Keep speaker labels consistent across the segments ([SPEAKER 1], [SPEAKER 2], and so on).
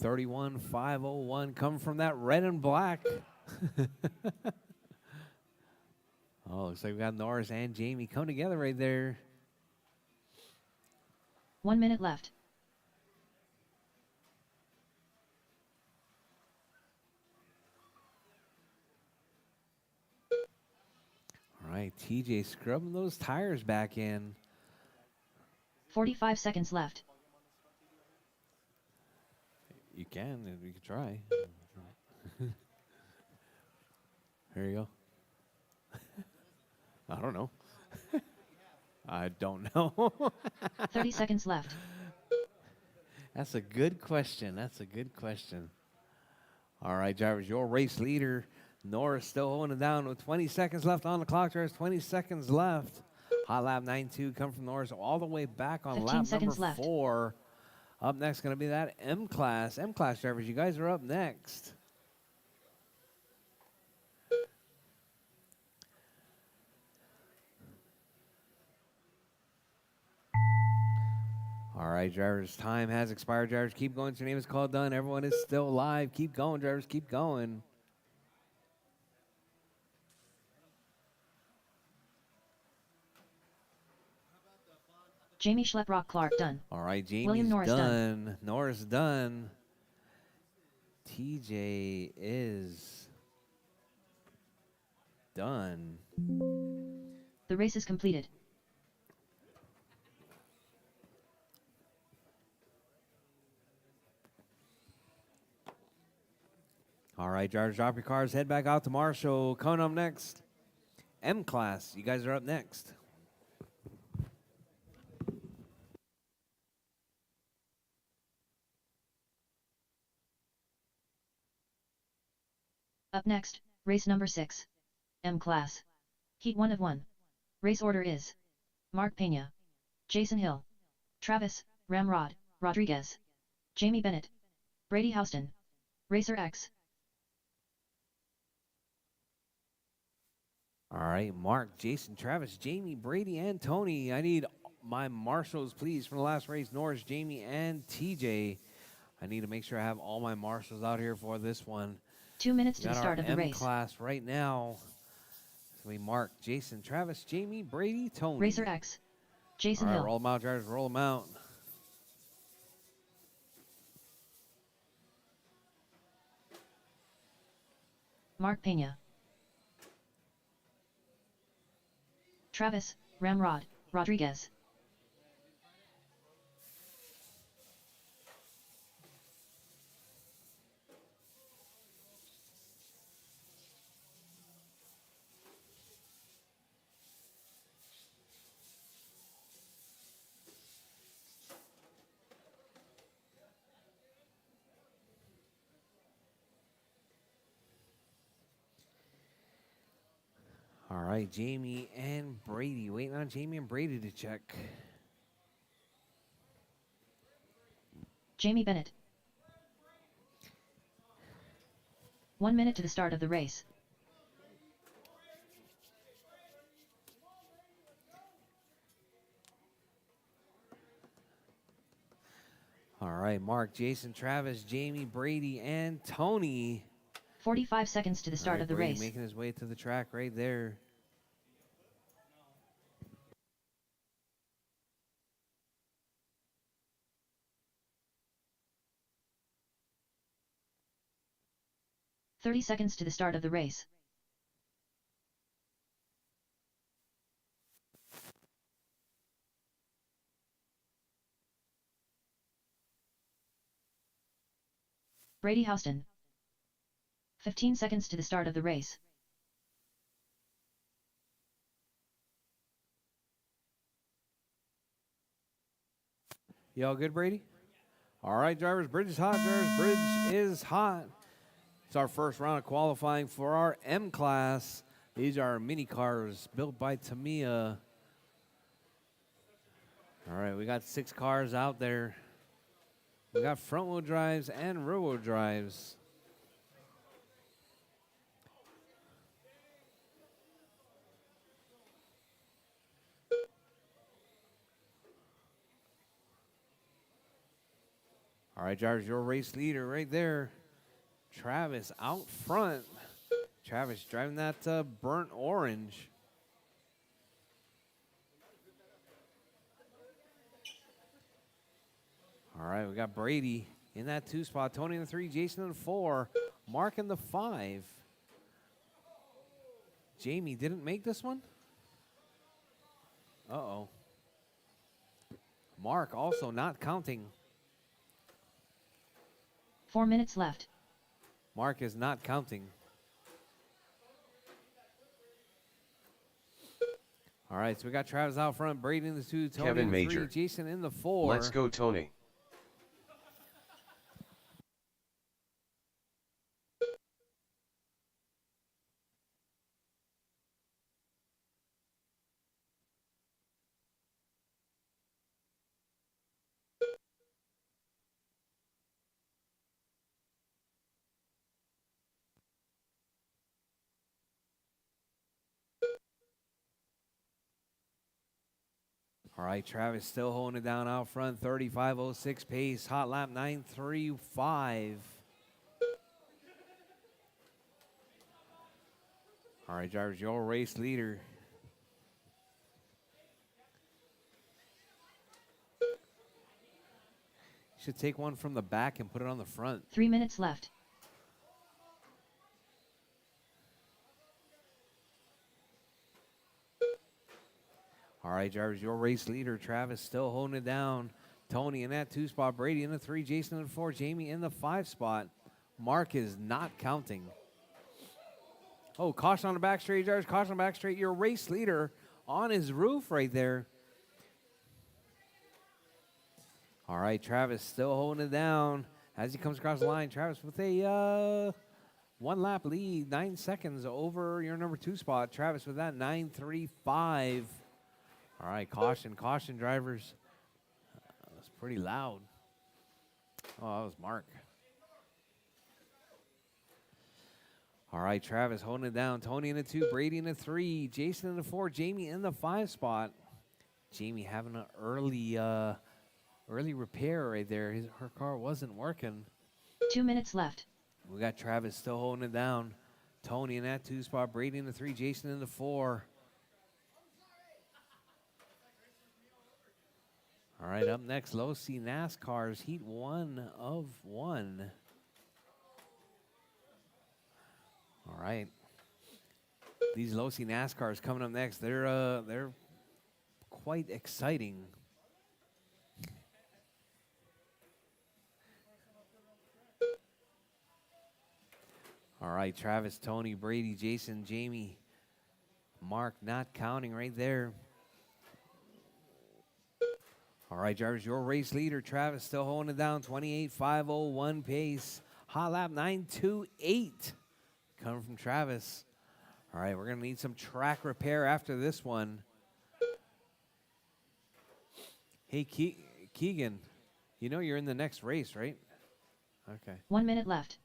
[SPEAKER 1] 31,501 come from that red and black. Oh, looks like we got Norris and Jamie come together right there.
[SPEAKER 2] 1 minute left.
[SPEAKER 1] All right, TJ scrubbing those tires back in.
[SPEAKER 2] 45 seconds left.
[SPEAKER 1] You can try. There you go. I don't know. I don't know.
[SPEAKER 2] 30 seconds left.
[SPEAKER 1] That's a good question. That's a good question. All right, drivers, your race leader, Norris, still holding it down with 20 seconds left on the clock. There's 20 seconds left. Hot lap 9-2 come from Norris all the way back on
[SPEAKER 2] 15
[SPEAKER 1] lap
[SPEAKER 2] seconds
[SPEAKER 1] number
[SPEAKER 2] left.
[SPEAKER 1] 4. Up next going to be that M-Class. M-Class drivers, you guys are up next. All right, drivers, time has expired. Drivers, keep going. Your name is called done. Everyone is still alive. Keep going, drivers. Keep going.
[SPEAKER 2] Jamie Schleprock Clark done.
[SPEAKER 1] All right, Jamie's
[SPEAKER 2] William Norris
[SPEAKER 1] done. Norris done. TJ is done.
[SPEAKER 2] The race is completed.
[SPEAKER 1] All right, drivers, drop your cars. Head back out to Marshall. Coming up next, M-Class. You guys are up next.
[SPEAKER 2] Up next, race number 6. M-Class. Heat 1 of 1. Race order is Mark Pena, Jason Hill, Travis Ramrod Rodriguez, Jamie Bennett, Brady Houston, Racer X.
[SPEAKER 1] All right, Mark, Jason, Travis, Jamie, Brady, and Tony. I need my marshals, please, from the last race. Norris, Jamie, and TJ. I need to make sure I have all my marshals out here for this one.
[SPEAKER 2] 2 minutes to the start of the race.
[SPEAKER 1] M-Class right now. It's going to be Mark, Jason, Travis, Jamie, Brady, Tony.
[SPEAKER 2] Racer X. Jason
[SPEAKER 1] All right,
[SPEAKER 2] Hill.
[SPEAKER 1] roll them out, drivers. Roll them out.
[SPEAKER 2] Mark Pena. Travis Ramrod Rodriguez.
[SPEAKER 1] All right, Jamie and Brady. Waiting on Jamie and Brady to check.
[SPEAKER 2] Jamie Bennett. 1 minute to the start of the race.
[SPEAKER 1] All right, Mark, Jason, Travis, Jamie, Brady, and Tony.
[SPEAKER 2] 45 seconds to the start of the
[SPEAKER 1] Brady
[SPEAKER 2] race.
[SPEAKER 1] making his way to the track right there.
[SPEAKER 2] "30 seconds to the start of the race. Brady Houston. 15 seconds to the start of the race.
[SPEAKER 1] You all good, Brady? All right, drivers, bridge is hot, drivers, bridge is hot. It's our first round of qualifying for our M-Class. These are mini cars built by Tamiya. All right, we got 6 cars out there. We got front-wheel drives and rear-wheel drives. All All right, drivers, your race leader right there. Travis out front. Travis driving that burnt orange. All right, we got Brady in that 2 spot. Tony in the 3, Jason in the 4, Mark in the 5. Jamie didn't make this one? Uh-oh. Mark also not counting.
[SPEAKER 2] 4 minutes left.
[SPEAKER 1] Mark is not counting. All right, so we got Travis out front, Brady in the 2, Tony
[SPEAKER 3] Kevin
[SPEAKER 1] in the 3,
[SPEAKER 3] Major.
[SPEAKER 1] Jason in the 4.
[SPEAKER 3] Let's go, Tony.
[SPEAKER 1] All right, Travis still holding it down out front, 35.06 pace, hot lap 9.35. All right, drivers, your race leader. Should take one from the back and put it on the front.
[SPEAKER 2] 3 minutes left.
[SPEAKER 1] All right, drivers, your race leader, Travis, still holding it down. Tony in that 2 spot, Brady in the 3, Jason in the 4, Jamie in the 5 spot. Mark is not counting. Oh, caution on the back straight, drivers, caution on the back straight. Your race leader on his roof right there. All right, Travis still holding it down as he comes across the line. Travis with a 1 lap lead, 9 seconds over your number 2 spot. Travis with that 9.35. All right, caution, caution, drivers. That was pretty loud. Oh, that was Mark. All right, Travis holding it down. Tony in the 2, Brady in the 3, Jason in the 4, Jamie in the 5 spot. Jamie having an early repair right there. Her car wasn't working.
[SPEAKER 2] 2 minutes left.
[SPEAKER 1] We got Travis still holding it down. Tony in that 2 spot, Brady in the 3, Jason in the 4. All right, up next, Low C NASCAR's Heat 1 of 1. All right. These Low C NASCARs coming up next. They're quite exciting. All right, Travis, Tony, Brady, Jason, Jamie, Mark not counting right there. All right, drivers, your race leader, Travis, still holding it down, 28.501 pace. Hot lap 9.28 coming from Travis. All right, we're going to need some track repair after this one. Hey, Keegan, you know you're in the next race, right? Okay.
[SPEAKER 2] 1 minute left.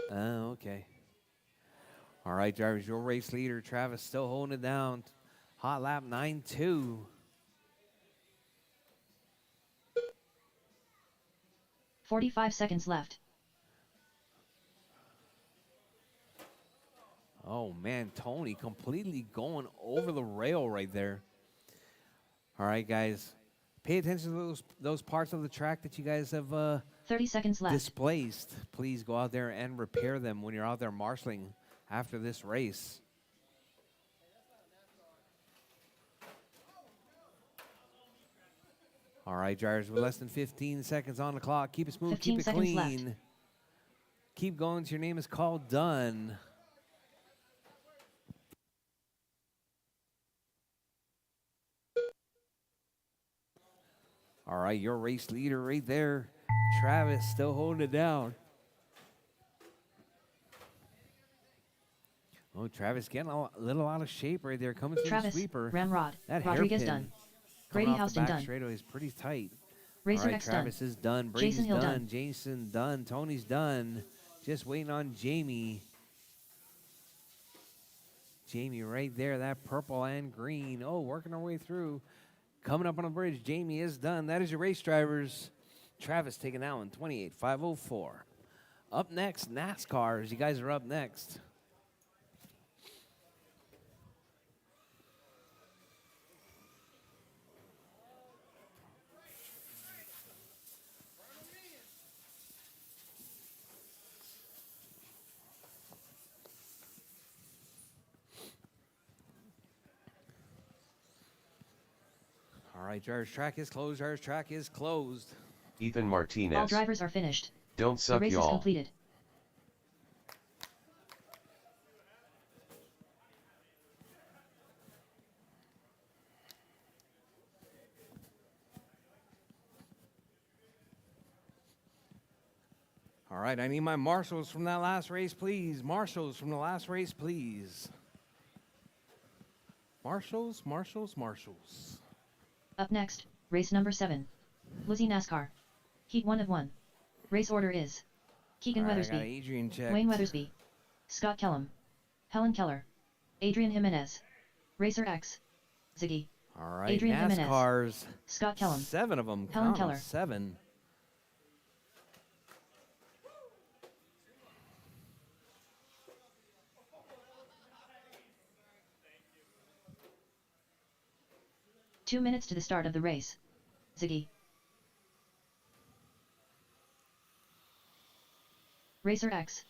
[SPEAKER 1] Oh, okay. All right, drivers, your race leader, Travis, still holding it down. Hot lap 9.2.
[SPEAKER 2] 45 seconds left.
[SPEAKER 1] Oh, man, Tony completely going over the rail right there. All right, guys, pay attention to those parts of the track that you guys have
[SPEAKER 2] 30 seconds left.
[SPEAKER 1] displaced. Please go out there and repair them when you're out there marshaling after this race. All right, drivers, with less than 15 seconds on the clock. Keep it smooth,
[SPEAKER 2] 15
[SPEAKER 1] keep it
[SPEAKER 2] seconds
[SPEAKER 1] clean.
[SPEAKER 2] left.
[SPEAKER 1] Keep going till your name is called done. All right, your race leader right there, Travis, still holding it down. Oh, Travis getting a little out of shape right there, coming through
[SPEAKER 2] Travis,
[SPEAKER 1] the sweeper.
[SPEAKER 2] Ramrod,
[SPEAKER 1] That
[SPEAKER 2] Rodriguez
[SPEAKER 1] hairpin
[SPEAKER 2] done.
[SPEAKER 1] coming
[SPEAKER 2] Grady
[SPEAKER 1] off the
[SPEAKER 2] Houston
[SPEAKER 1] back
[SPEAKER 2] done.
[SPEAKER 1] straightaway is pretty tight.
[SPEAKER 2] Razor
[SPEAKER 1] All right,
[SPEAKER 2] X done.
[SPEAKER 1] Travis is done. Brady's
[SPEAKER 2] Jason Hill
[SPEAKER 1] done.
[SPEAKER 2] done.
[SPEAKER 1] Jason done. Tony's done. Just waiting on Jamie. Jamie right there, that purple and green. Oh, working our way through. Coming up on the bridge, Jamie is done. That is your race, drivers. Travis taking that one, 28.504. Up next, NASCARs. You guys are up next. All right, Jar's track is closed. Jar's track is closed.
[SPEAKER 3] Ethan Martinez.
[SPEAKER 2] All drivers are finished.
[SPEAKER 3] Don't
[SPEAKER 2] The
[SPEAKER 3] suck,
[SPEAKER 2] race is
[SPEAKER 3] y'all.
[SPEAKER 2] completed.
[SPEAKER 1] All right, I need my marshals from that last race, please. Marshals from the last race, please. Marshals, marshals, marshals.
[SPEAKER 2] Up next, race number 7. Lizzie NASCAR. Heat 1 of 1. Race order is Keegan
[SPEAKER 1] All right, I got
[SPEAKER 2] Weathersby,
[SPEAKER 1] Adrian checked.
[SPEAKER 2] Wayne Weathersby, Scott Kellum, Helen Keller, Adrian Jimenez, Racer X, Ziggy,
[SPEAKER 1] All right,
[SPEAKER 2] Adrian Jimenez,
[SPEAKER 1] NASCARs.
[SPEAKER 2] Scott Kellum,
[SPEAKER 1] 7 of them.
[SPEAKER 2] Helen
[SPEAKER 1] Count 'em,
[SPEAKER 2] Keller.
[SPEAKER 1] 7.
[SPEAKER 2] Two minutes to the start of the race. Ziggy. Racer X.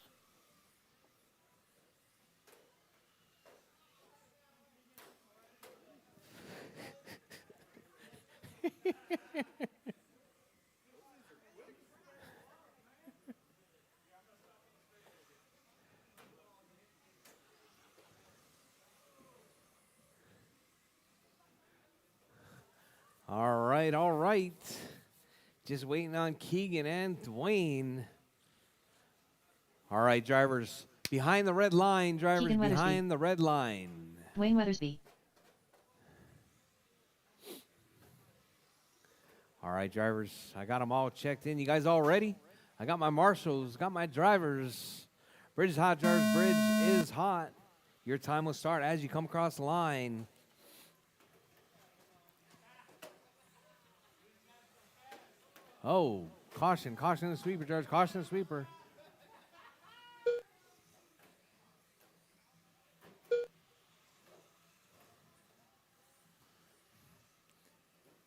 [SPEAKER 1] All right, all right. Just waiting on Keegan and Dwayne. All right, drivers behind the red line. Drivers
[SPEAKER 2] Keegan Weathersby.
[SPEAKER 1] behind the red line.
[SPEAKER 2] Wayne Weathersby.
[SPEAKER 1] All right, drivers. I got them all checked in. You guys all ready? I got my marshals, got my drivers. Bridge is hot, drivers. Bridge is hot. Your time will start as you come across the line. Oh, caution, caution the sweeper, drivers. Caution the sweeper.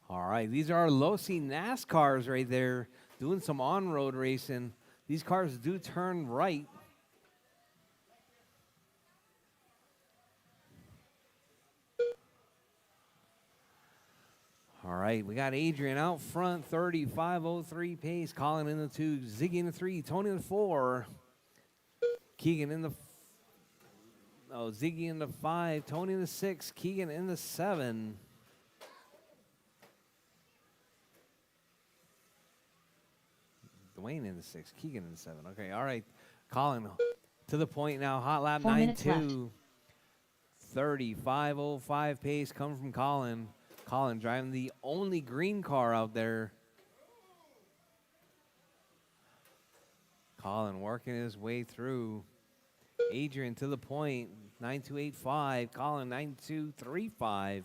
[SPEAKER 1] All right, these are our low-C NASCARs right there, doing some on-road racing. These cars do turn right. All right, we got Adrian out front, 35.03 pace. Colin in the 2, Ziggy in the 3, Tony in the 4. Keegan in the Ziggy in the 5, Tony in the 6, Keegan in the 7. Dwayne in the 6, Keegan in the 7. Okay, all right. Colin to the point now. Hot lap
[SPEAKER 2] 4 minutes
[SPEAKER 1] 9.2. 35.05 pace coming from Colin. Colin driving the only green car out there. Colin working his way through. Adrian to the point. 9285. Colin 9235.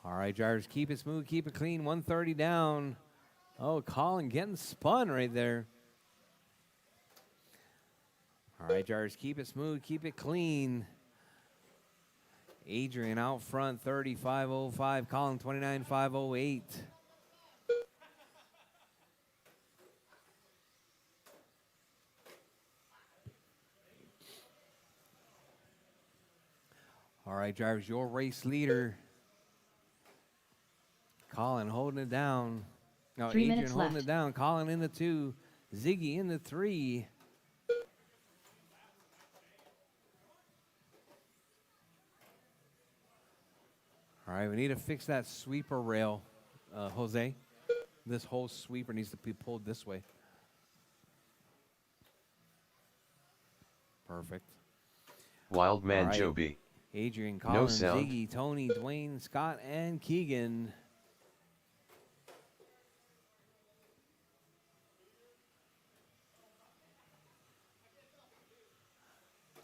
[SPEAKER 1] All right, drivers, keep it smooth, keep it clean. 130 down. Oh, Colin getting spun right there. All right, drivers, keep it smooth, keep it clean. Adrian out front, 35.05. Colin, 29.508. All right, drivers, your race leader. Colin holding it down. No,
[SPEAKER 2] 3
[SPEAKER 1] Adrian
[SPEAKER 2] minutes
[SPEAKER 1] holding
[SPEAKER 2] left.
[SPEAKER 1] it down. Colin in the 2. Ziggy in the 3. All right, we need to fix that sweeper rail, Jose. This whole sweeper needs to be pulled this way. Perfect.
[SPEAKER 3] Wild man
[SPEAKER 1] All right.
[SPEAKER 3] Joby.
[SPEAKER 1] Adrian,
[SPEAKER 3] No
[SPEAKER 1] Colin,
[SPEAKER 3] sound.
[SPEAKER 1] Ziggy, Tony, Dwayne, Scott, and Keegan.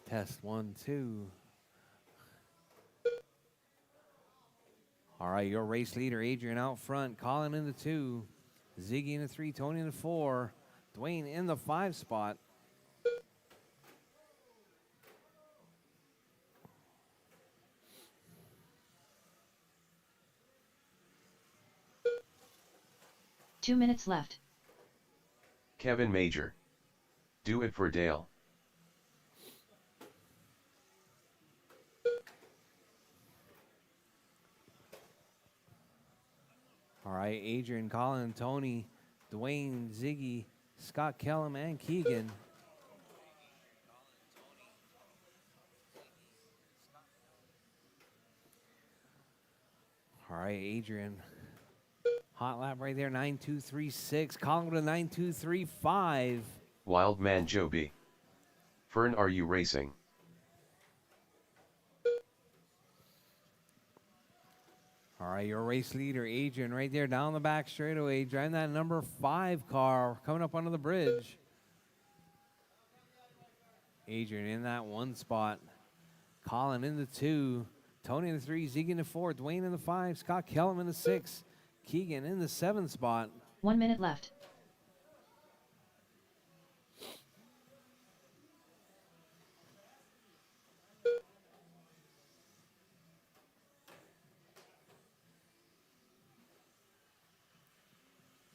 [SPEAKER 1] Test 1, 2. All right, your race leader, Adrian, out front. Colin in the 2. Ziggy in the 3. Tony in the 4. Dwayne in the 5 spot.
[SPEAKER 2] Two minutes left.
[SPEAKER 3] Kevin Major. Do it for Dale.
[SPEAKER 1] All right, Adrian, Colin, Tony, Dwayne, Ziggy, Scott Kellum, and Keegan. All right, Adrian. Hot lap right there, 9.236. Colin with a 9.235.
[SPEAKER 3] Wildman Joe B. Fern, are you racing?
[SPEAKER 1] All right, your race leader, Adrian, right there down the back straightaway, driving that number 5 car, coming up onto the bridge. Adrian in that 1 spot. Colin in the 2. Tony in the 3. Ziggy in the 4. Dwayne in the 5. Scott Kellum in the 6. Keegan in the 7 spot.
[SPEAKER 2] 1 minute left.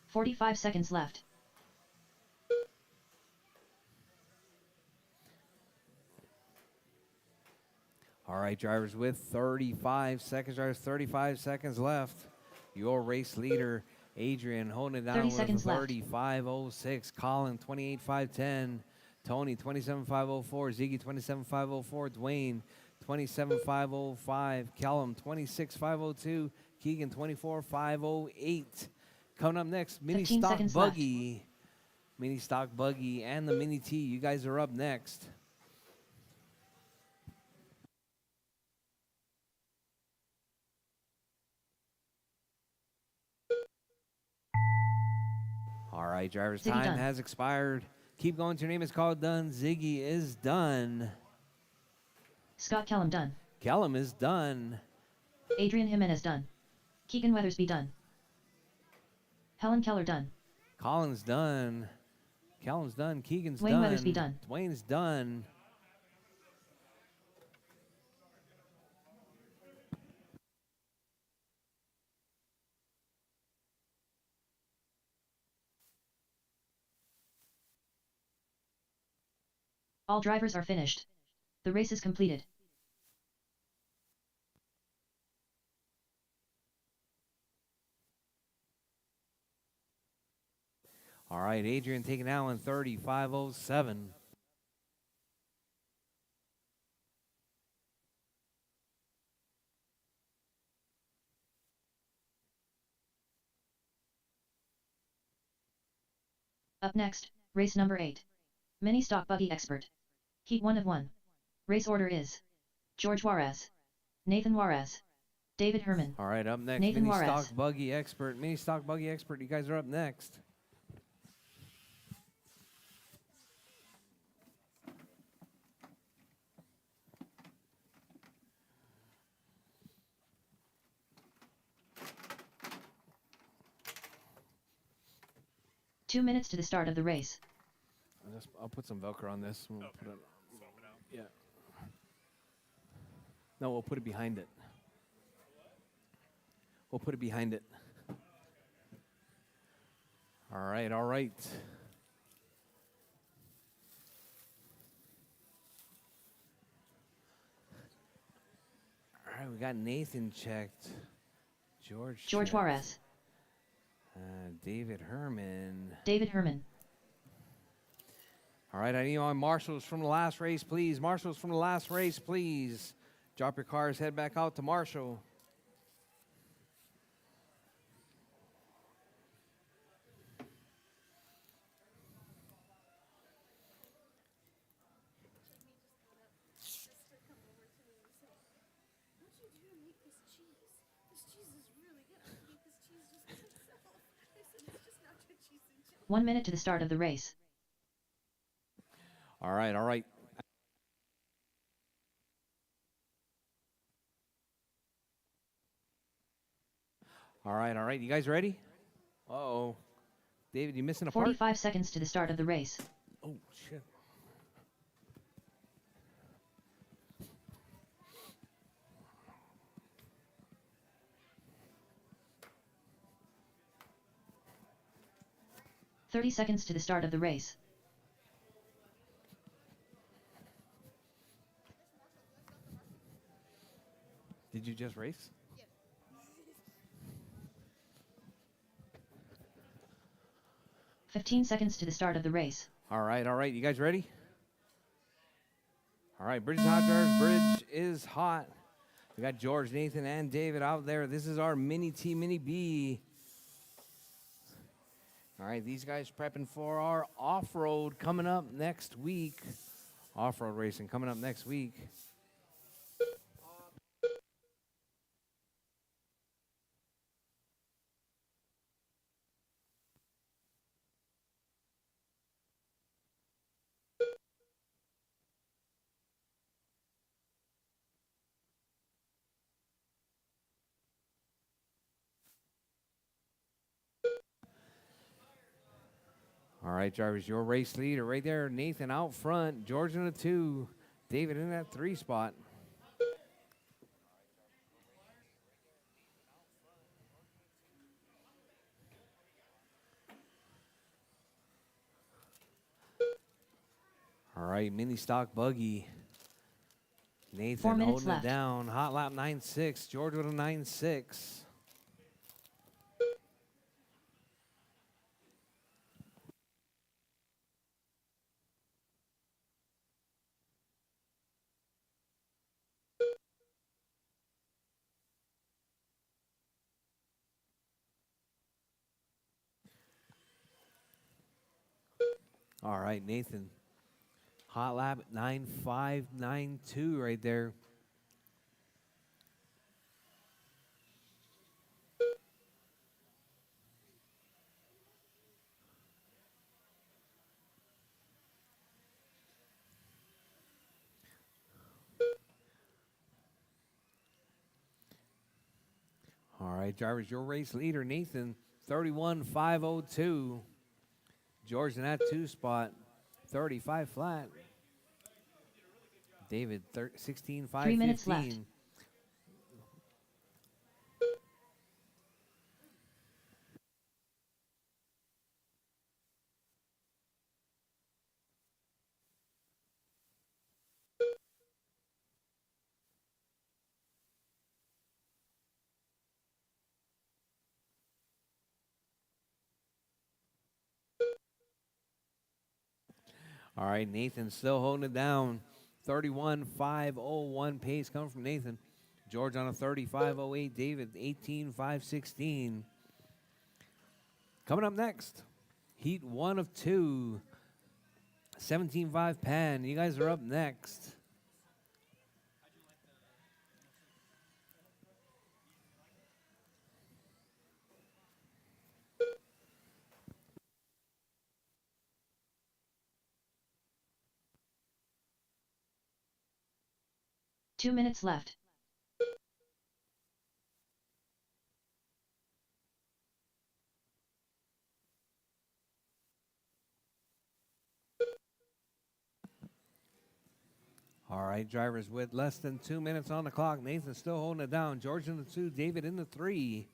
[SPEAKER 2] "45 seconds left.
[SPEAKER 1] All right, drivers with 35 seconds. Drivers, 35 seconds left. Your race leader, Adrian, holding it down
[SPEAKER 2] 30
[SPEAKER 1] with a
[SPEAKER 2] seconds left.
[SPEAKER 1] 35.06. Colin, 28.510. Tony, 27.504. Ziggy, 27.504. Dwayne, 27.505. Callum, 26.502. Keegan, 24.508. Coming up next, Mini
[SPEAKER 2] 15
[SPEAKER 1] Stock
[SPEAKER 2] seconds
[SPEAKER 1] Buggy. Mini Stock Buggy and the Mini T. You guys are up next. All right, drivers,
[SPEAKER 2] Ziggy
[SPEAKER 1] time
[SPEAKER 2] done.
[SPEAKER 1] has expired. Keep going. Your name is called done. Ziggy is done.
[SPEAKER 2] Scott Kellum done.
[SPEAKER 1] Kellum is done.
[SPEAKER 2] Adrian Jimenez done. Keegan Weathersby done. Helen Keller done.
[SPEAKER 1] Colin's done. Callum's done. Keegan's
[SPEAKER 2] Dwayne
[SPEAKER 1] done.
[SPEAKER 2] Weathersby done.
[SPEAKER 1] Dwayne's done.
[SPEAKER 2] All drivers are finished. The race is completed.
[SPEAKER 1] All right, Adrian taking out in 35.07.
[SPEAKER 2] Up next, race number 8. Mini Stock Buggy Expert. Heat 1 of 1. Race order is George Juarez, Nathan Juarez, David Herman.
[SPEAKER 1] All right, up next,
[SPEAKER 2] Nathan
[SPEAKER 1] Mini
[SPEAKER 2] Juarez.
[SPEAKER 1] Stock Buggy Expert. Mini Stock Buggy Expert, you guys are up next.
[SPEAKER 2] Two minutes to the start of the race.
[SPEAKER 1] I'll put some Velcro on this. We'll put it, yeah. No, we'll put it behind it. We'll put it behind it. All right, all right. All right, we got Nathan checked. George checked.
[SPEAKER 2] Juarez.
[SPEAKER 1] David Herman.
[SPEAKER 2] David Herman.
[SPEAKER 1] All right, I need on marshals from the last race, please. Marshals from the last race, please. Drop your cars, head back out to Marshall.
[SPEAKER 2] One minute to the start of the race.
[SPEAKER 1] All right, all right. All right. You guys ready? Uh-oh. David, you missing a part?
[SPEAKER 2] 45 seconds to the start of the race.
[SPEAKER 1] Oh, shit.
[SPEAKER 2] Thirty seconds to the start of the race.
[SPEAKER 1] Did you just race?
[SPEAKER 2] 15 seconds to the start of the race.
[SPEAKER 1] All right. You guys ready? All right, Bridge is hot, George. Bridge is hot. We got George, Nathan, and David out there. This is our Mini T, Mini B. All right, these guys prepping for our off-road coming up next week. Off-road racing coming up next week. All right, drivers, your race leader right there. Nathan out front. George in the 2. David in that 3 spot. All right, mini stock buggy.
[SPEAKER 2] 4
[SPEAKER 1] Nathan
[SPEAKER 2] minutes
[SPEAKER 1] holding
[SPEAKER 2] left.
[SPEAKER 1] it down. Hot lap 9.6. George with a 9.6. All right, Nathan. Hot lap 9.592 right there. All right, drivers, your race leader, Nathan, 31.502. George in that 2 spot, 35 flat. David,
[SPEAKER 2] 3 minutes left.
[SPEAKER 1] 16.515. All right, Nathan still holding it down. 31.501 pace coming from Nathan. George on a 35.08. David, 18.516. Coming up next, heat 1 of 2. 17.5 Pan. You guys are up next.
[SPEAKER 2] Two minutes left.
[SPEAKER 1] All right, drivers, with less than 2 minutes on the clock. Nathan still holding it down. George in the 2, David in the 3.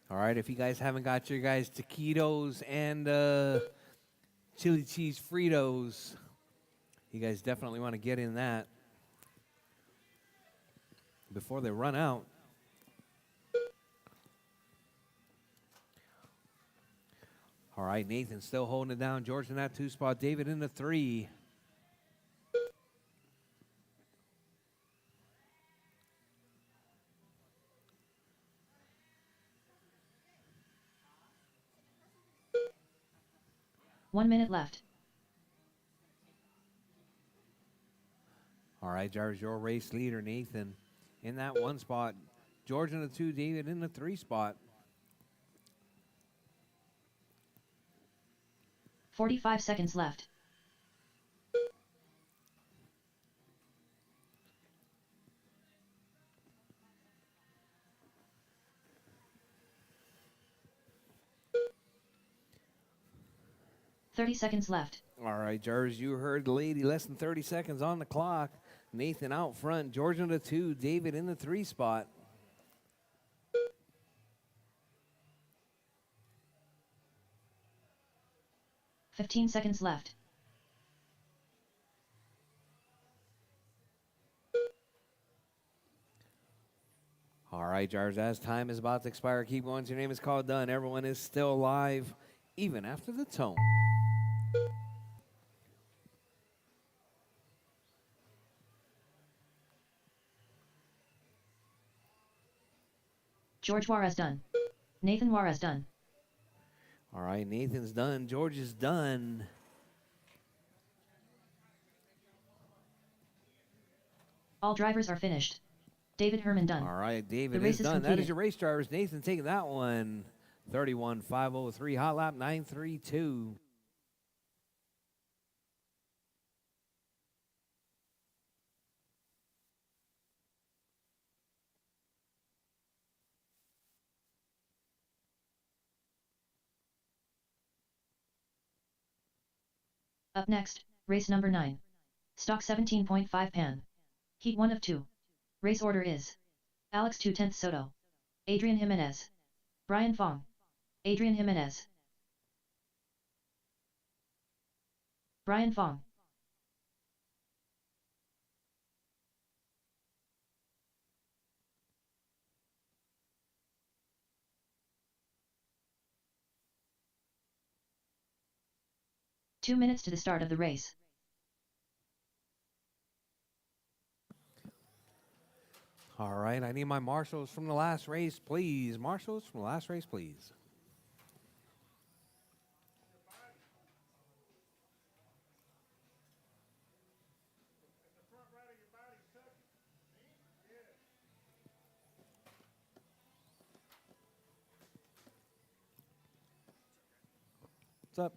[SPEAKER 1] All right, if you guys haven't got your guys taquitos and chili cheese Fritos, you guys definitely want to get in that before they run out. All right, Nathan still holding it down. George in that 2 spot. David in the 3.
[SPEAKER 2] One minute left.
[SPEAKER 1] All right, drivers, your race leader, Nathan, in that 1 spot. George in the 2, David in the 3 spot.
[SPEAKER 2] 45 seconds left. 30 seconds left.
[SPEAKER 1] All right, Jarvis, you heard the lady. Less than 30 seconds on the clock. Nathan out front. George in the 2. David in the 3 spot.
[SPEAKER 2] $15 seconds left.
[SPEAKER 1] All right, Jarvis, as time is about to expire, keep going. Your name is called done. Everyone is still alive, even after the tone.
[SPEAKER 2] George Juarez done. Nathan Juarez done.
[SPEAKER 1] All right, Nathan's done. George is done.
[SPEAKER 2] All drivers are finished. David Herman done.
[SPEAKER 1] All right, David
[SPEAKER 2] The race
[SPEAKER 1] is
[SPEAKER 2] is
[SPEAKER 1] done. That
[SPEAKER 2] completed.
[SPEAKER 1] is your race, Jarvis. Nathan taking that one. 31.503, hot lap 932.
[SPEAKER 2] Up next, race number 9. Stock 17.5 pan. Heat 1 of 2. Race order is Alex 2/10 Soto. Adrian Jimenez. Brian Fong. Adrian Jimenez. Brian Fong. Two minutes to the start of the race.
[SPEAKER 1] All right, I need my marshals from the last race, please. Marshals from the last race, please. What's up?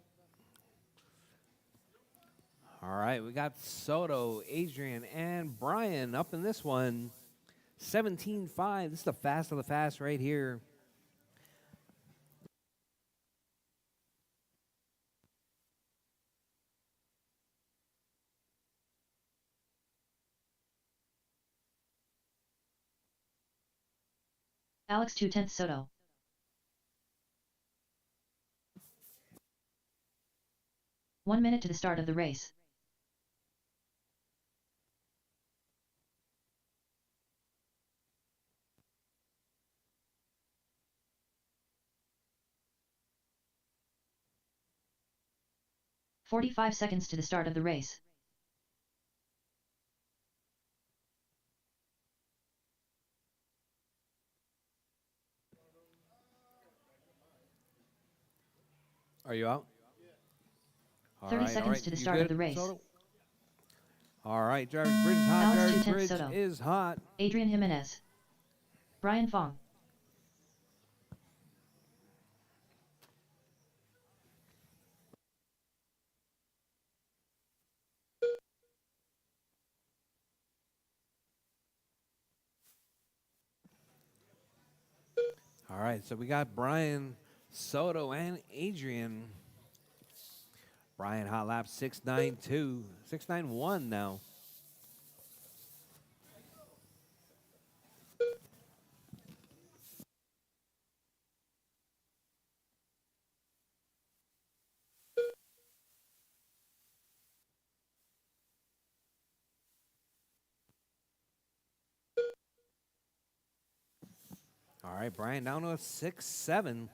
[SPEAKER 1] All right, we got Soto, Adrian, and Brian up in this one. 17.5. This is the fast of the fast right here.
[SPEAKER 2] Alex 2/10 Soto. One minute to the start of the race. "45 seconds to the start of the race.
[SPEAKER 1] Are you out? All
[SPEAKER 2] 30
[SPEAKER 1] right,
[SPEAKER 2] seconds
[SPEAKER 1] all right.
[SPEAKER 2] to the
[SPEAKER 1] You
[SPEAKER 2] start
[SPEAKER 1] good,
[SPEAKER 2] of the race.
[SPEAKER 1] Soto? All right, Jarvis Bridge is hot.
[SPEAKER 2] Alex
[SPEAKER 1] Jarvis
[SPEAKER 2] 2/10
[SPEAKER 1] Bridge
[SPEAKER 2] Soto.
[SPEAKER 1] is hot.
[SPEAKER 2] Adrian Jimenez. Brian Fong.
[SPEAKER 1] All right, so we got Brian, Soto, and Adrian. Brian hot lap 6.92, 6.91 now. All right, Brian down to a 6.7.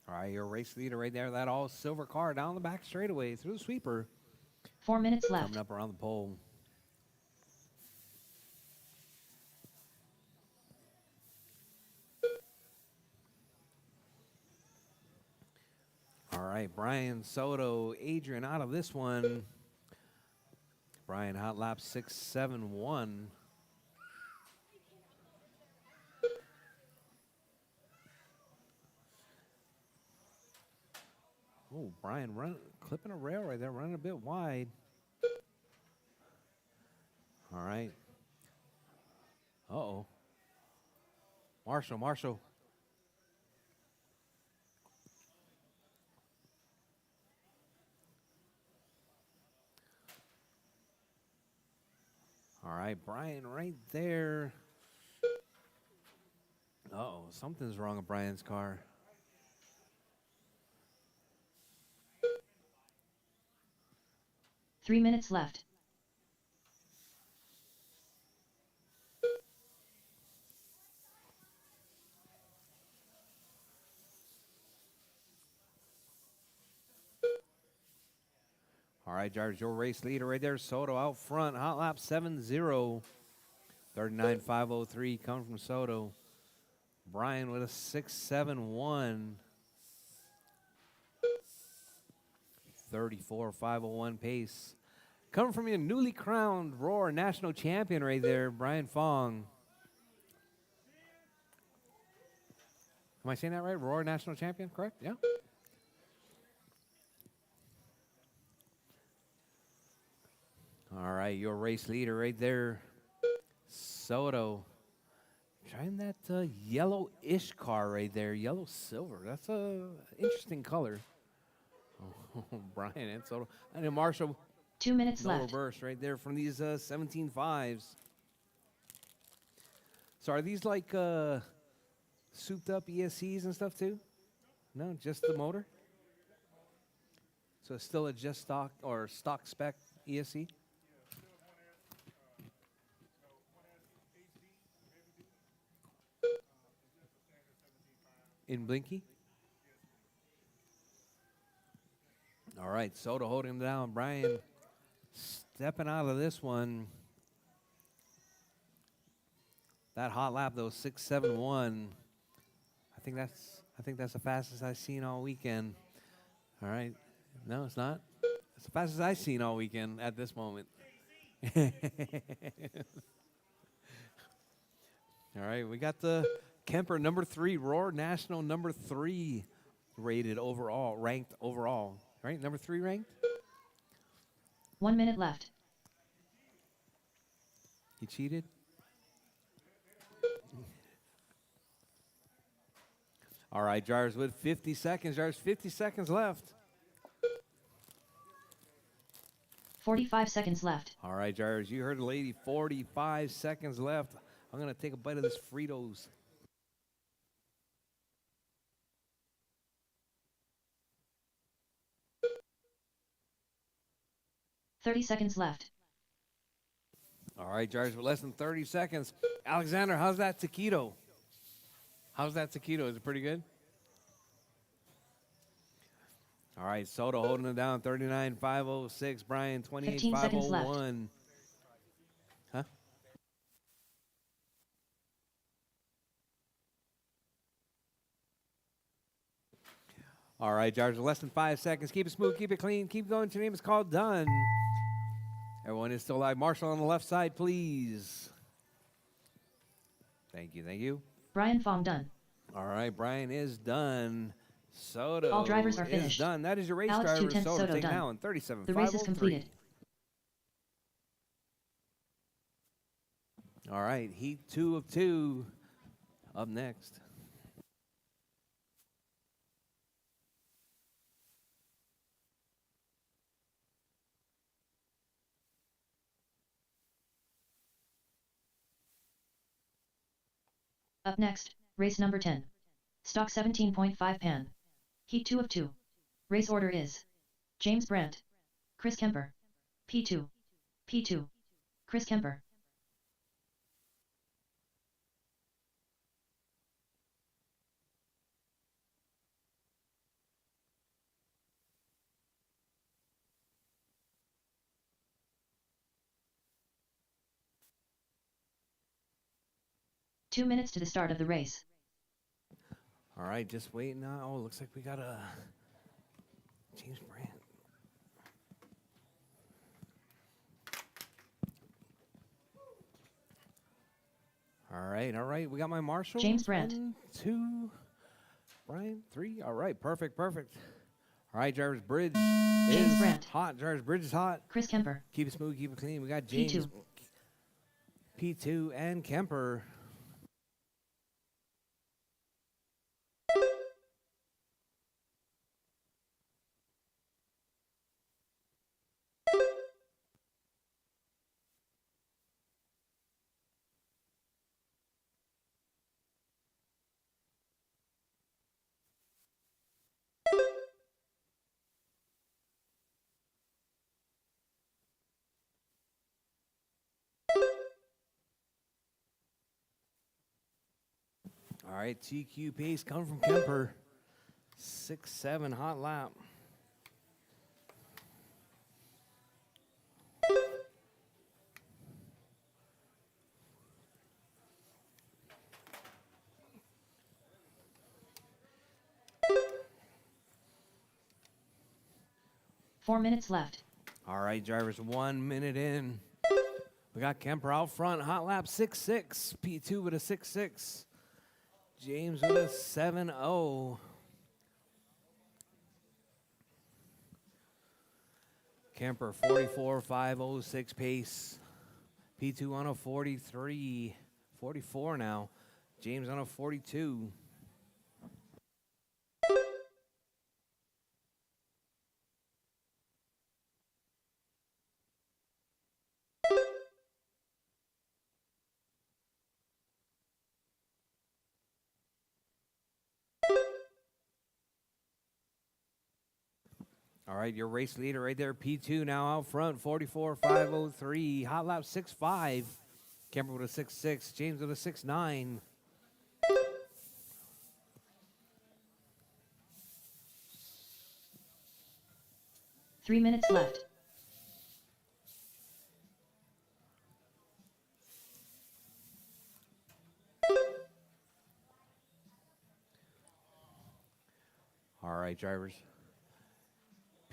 [SPEAKER 1] All right, your race leader right there. That all silver car down the back straightaway through the sweeper.
[SPEAKER 2] 4 minutes left.
[SPEAKER 1] Coming up around the pole. All right, Brian, Soto, Adrian out of this one. Brian hot lap 6.71. Oh, Brian clipping a rail right there, running a bit wide. All right. Uh-oh. Marshall. right, Brian, right there. Uh-oh, something's wrong with Brian's car.
[SPEAKER 2] Three minutes left.
[SPEAKER 1] All right, Jarvis, your race leader right there. Soto out front. Hot lap 7-0. 39.503 coming from Soto. Brian with a 6.71. 34.501 pace. Coming from your newly crowned Roar National Champion right there, Brian Fong. Am I saying that right? Roar National Champion, correct? Yeah. All right, your race leader right there, Soto. Trying that yellow-ish car right there, yellow silver. That's a interesting color. Oh, Brian and Soto. And then Marshall,
[SPEAKER 2] 2 minutes
[SPEAKER 1] no
[SPEAKER 2] left.
[SPEAKER 1] reverse right there from these 17.5s. So are these like souped up ESCs and stuff too? No, just the motor? So it's still a just stock or stock spec ESC? In Blinky? All right, Soto holding him down. Brian stepping out of this one. That hot lap though, 6.71. I think that's the fastest I've seen all weekend. All right. No, it's not. It's the fastest I've seen all weekend at this moment. All right, we got the Kemper number 3, Roar National number 3 rated overall, ranked overall. Right? Number 3 ranked?
[SPEAKER 2] 1 minute left.
[SPEAKER 1] He cheated? All right, Jars with 50 seconds. Jars, 50 seconds left.
[SPEAKER 2] 45 seconds left.
[SPEAKER 1] All right, Jars, you heard the lady. 45 seconds left. I'm going to take a bite of this Fritos.
[SPEAKER 2] Thirty seconds left.
[SPEAKER 1] All right, Jars, with less than 30 seconds. Alexander, how's that taquito? How's that taquito? Is it pretty good? All right, Soto holding it down, 39.506. Brian,
[SPEAKER 2] 15 seconds left.
[SPEAKER 1] 28.501. Huh? All right, Jars, less than 5 seconds. Keep it smooth, keep it clean, keep going. Your name is called done. Everyone is still live. Marshall on the left side, please. Thank you, thank you.
[SPEAKER 2] Brian Fong done.
[SPEAKER 1] All right, Brian is done. Soto
[SPEAKER 2] All drivers are
[SPEAKER 1] is
[SPEAKER 2] finished.
[SPEAKER 1] done. That is your race
[SPEAKER 2] Alex
[SPEAKER 1] driver,
[SPEAKER 2] 2/10
[SPEAKER 1] Soto,
[SPEAKER 2] Soto
[SPEAKER 1] taking
[SPEAKER 2] done.
[SPEAKER 1] now in 37.503.
[SPEAKER 2] The race is completed.
[SPEAKER 1] All right, heat 2 of 2 up next.
[SPEAKER 2] Up next, race number 10. Stock 17.5 pan. Heat 2 of 2. Race order is James Brandt, Chris Kemper. P2. P2. Chris Kemper. Two minutes to the start of the race.
[SPEAKER 1] All right, just waiting now. Oh, looks like we got a James Brandt. All right. We got my Marshall.
[SPEAKER 2] James Brandt.
[SPEAKER 1] 1, 2, Brian, 3. All right, perfect. All right, Jarvis Bridge
[SPEAKER 2] James
[SPEAKER 1] is
[SPEAKER 2] Brandt.
[SPEAKER 1] hot. Jarvis Bridge is hot.
[SPEAKER 2] Chris Kemper.
[SPEAKER 1] Keep it smooth, keep it clean. We got James
[SPEAKER 2] P2.
[SPEAKER 1] P2 and Kemper. All right, TQ pace coming from Kemper. 6-7 hot lap.
[SPEAKER 2] Four minutes left.
[SPEAKER 1] All right, drivers, 1 minute in. We got Kemper out front, hot lap 6-6. P2 with a 6-6. James with a 7-0. Kemper 44.506 pace. P2 on a 43, 44 now. James on a 42. All right, your race leader right there, P2 now out front, 44.503. Hot lap 6.5. Kemper with a 6.6. James with a 6.9.
[SPEAKER 2] Three minutes left.
[SPEAKER 1] All right, drivers.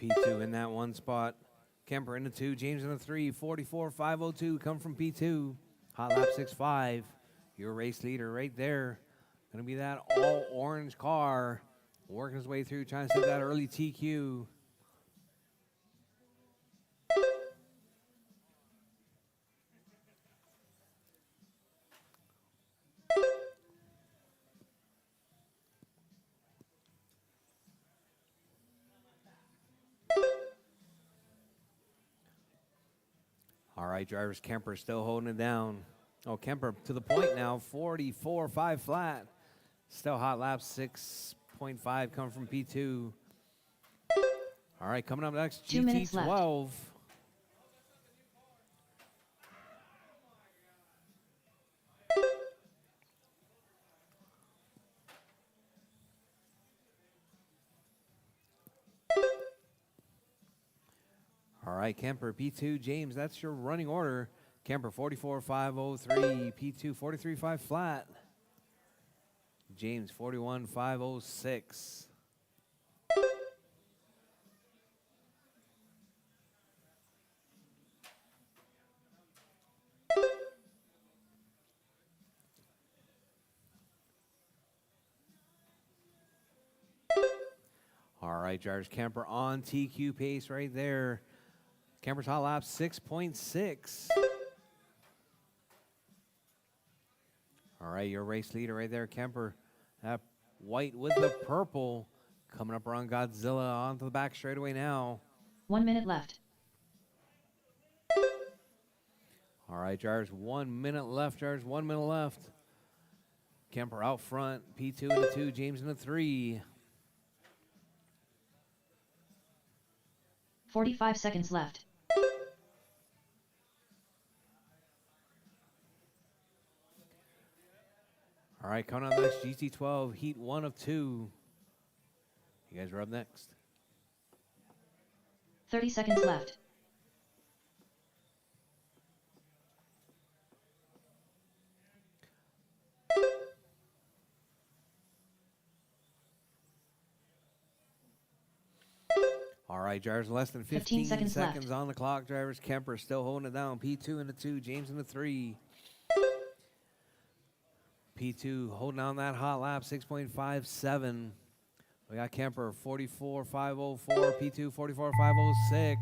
[SPEAKER 1] P2 in that one spot. Kemper in the 2. James in the 3. 44.502 come from P2. Hot lap 6.5. Your race leader right there. Going to be that all orange car. Working his way through, trying to set that early TQ. All right, drivers. Kemper still holding it down. Oh, Kemper to the point now. 44.5 flat. Still hot lap 6.5 coming from P2. All right, coming up next,
[SPEAKER 2] 2 minutes left.
[SPEAKER 1] GT12. All right, Kemper, P2, James, that's your running order. Kemper, 44.503, P2, 43.5 flat. James, 41.506. All right, drivers, Kemper on TQ pace right there. Kemper's hot lap 6.6. All right, your race leader right there, Kemper. That white with the purple coming up around Godzilla onto the back straightaway now.
[SPEAKER 2] 1 minute left.
[SPEAKER 1] All right, drivers, 1 minute left, drivers, 1 minute left. Kemper out front, P2 in the 2, James in the 3.
[SPEAKER 2] 45 seconds left.
[SPEAKER 1] All right, coming on next, GT12, heat 1 of 2. You guys are up next.
[SPEAKER 2] 30 seconds left.
[SPEAKER 1] All right, drivers, less than
[SPEAKER 2] 15 seconds left.
[SPEAKER 1] on the clock. Drivers, Kemper still holding it down. P2 in the 2, James in the 3. P2 holding on that hot lap, 6.57. We got Kemper, 44.504. P2, 44.506.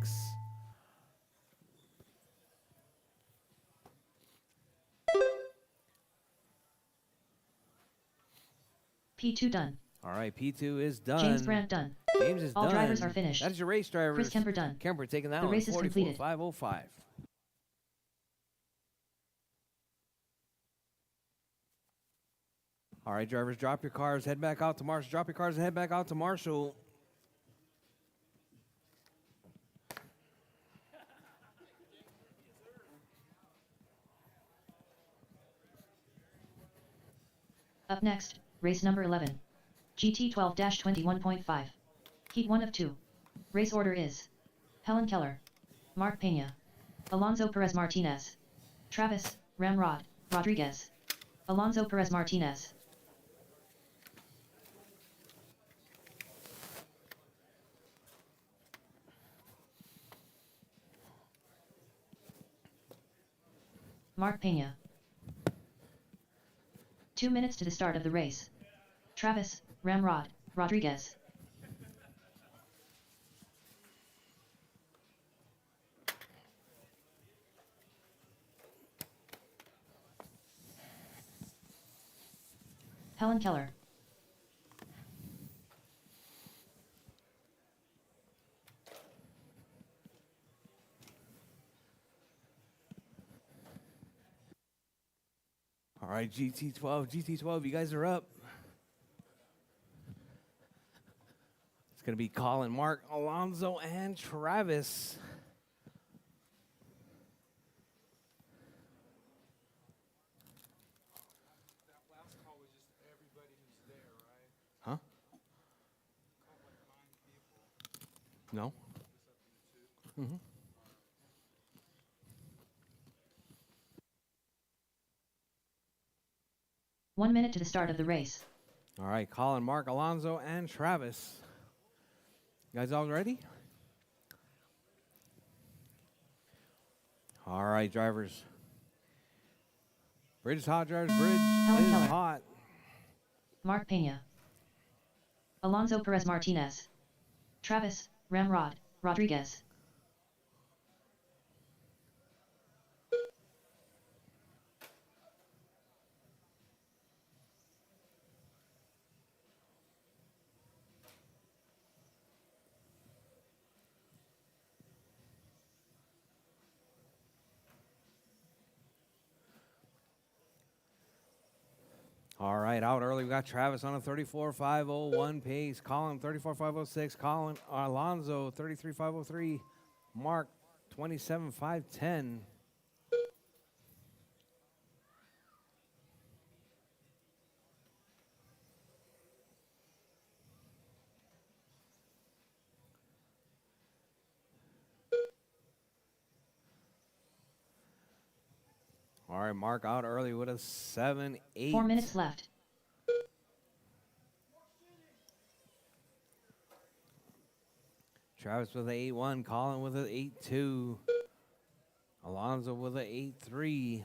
[SPEAKER 2] P2 done.
[SPEAKER 1] All right, P2 is done.
[SPEAKER 2] James Brandt done.
[SPEAKER 1] James is
[SPEAKER 2] All
[SPEAKER 1] done.
[SPEAKER 2] drivers are finished.
[SPEAKER 1] That is your race, drivers.
[SPEAKER 2] Chris Kemper done.
[SPEAKER 1] Kemper taking that
[SPEAKER 2] The
[SPEAKER 1] one,
[SPEAKER 2] race is completed.
[SPEAKER 1] 44.505. All right, drivers, drop your cars, head back out to Marshall. Drop your cars and head back out to Marshall.
[SPEAKER 2] Up next, race number 11. GT 12-21.5. Heat 1 of 2. Race order is Helen Keller, Mark Pena, Alonso Perez Martinez, Travis, Ramrod, Rodriguez, Alonso Perez Martinez. Mark Pena. 2 minutes to the start of the race. Travis, Ramrod, Rodriguez. Helen Keller.
[SPEAKER 1] All right, GT12, you guys are up. It's going to be Colin, Mark, Alonso, and Travis.
[SPEAKER 4] That last call was just everybody who's there, right?
[SPEAKER 1] Huh?
[SPEAKER 4] Called like 9 people.
[SPEAKER 1] No?
[SPEAKER 4] Just up to you two.
[SPEAKER 1] Mm-hmm.
[SPEAKER 2] One minute to the start of the race.
[SPEAKER 1] All right, Colin, Mark, Alonso, and Travis. You guys all ready? All right, drivers. Bridge is hot, drivers. Bridge is
[SPEAKER 2] Keller.
[SPEAKER 1] hot.
[SPEAKER 2] Mark Pena. Alonso Perez Martinez. Travis, Ramrod, Rodriguez.
[SPEAKER 1] All right, out early. We got Travis on a 34.501 pace. Colin, 34.506. Colin, Alonso, 33.503. Mark, 27.510. All right, Mark out early with a 7.8.
[SPEAKER 2] 4 minutes left.
[SPEAKER 1] Travis with an 8.1. Colin with an 8.2. Alonso with an 8.3.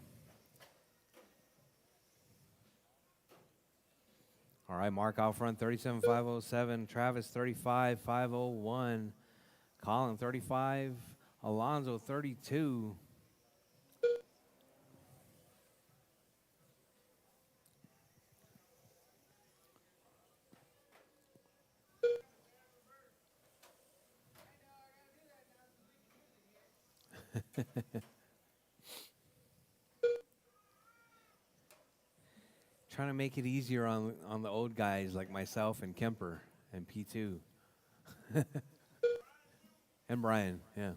[SPEAKER 1] All right, Mark out front, 37.507. Travis, 35.501. Colin, 35. Alonso, 32. Trying to make it easier on the old guys like myself and Kemper and P2. And Brian, yeah.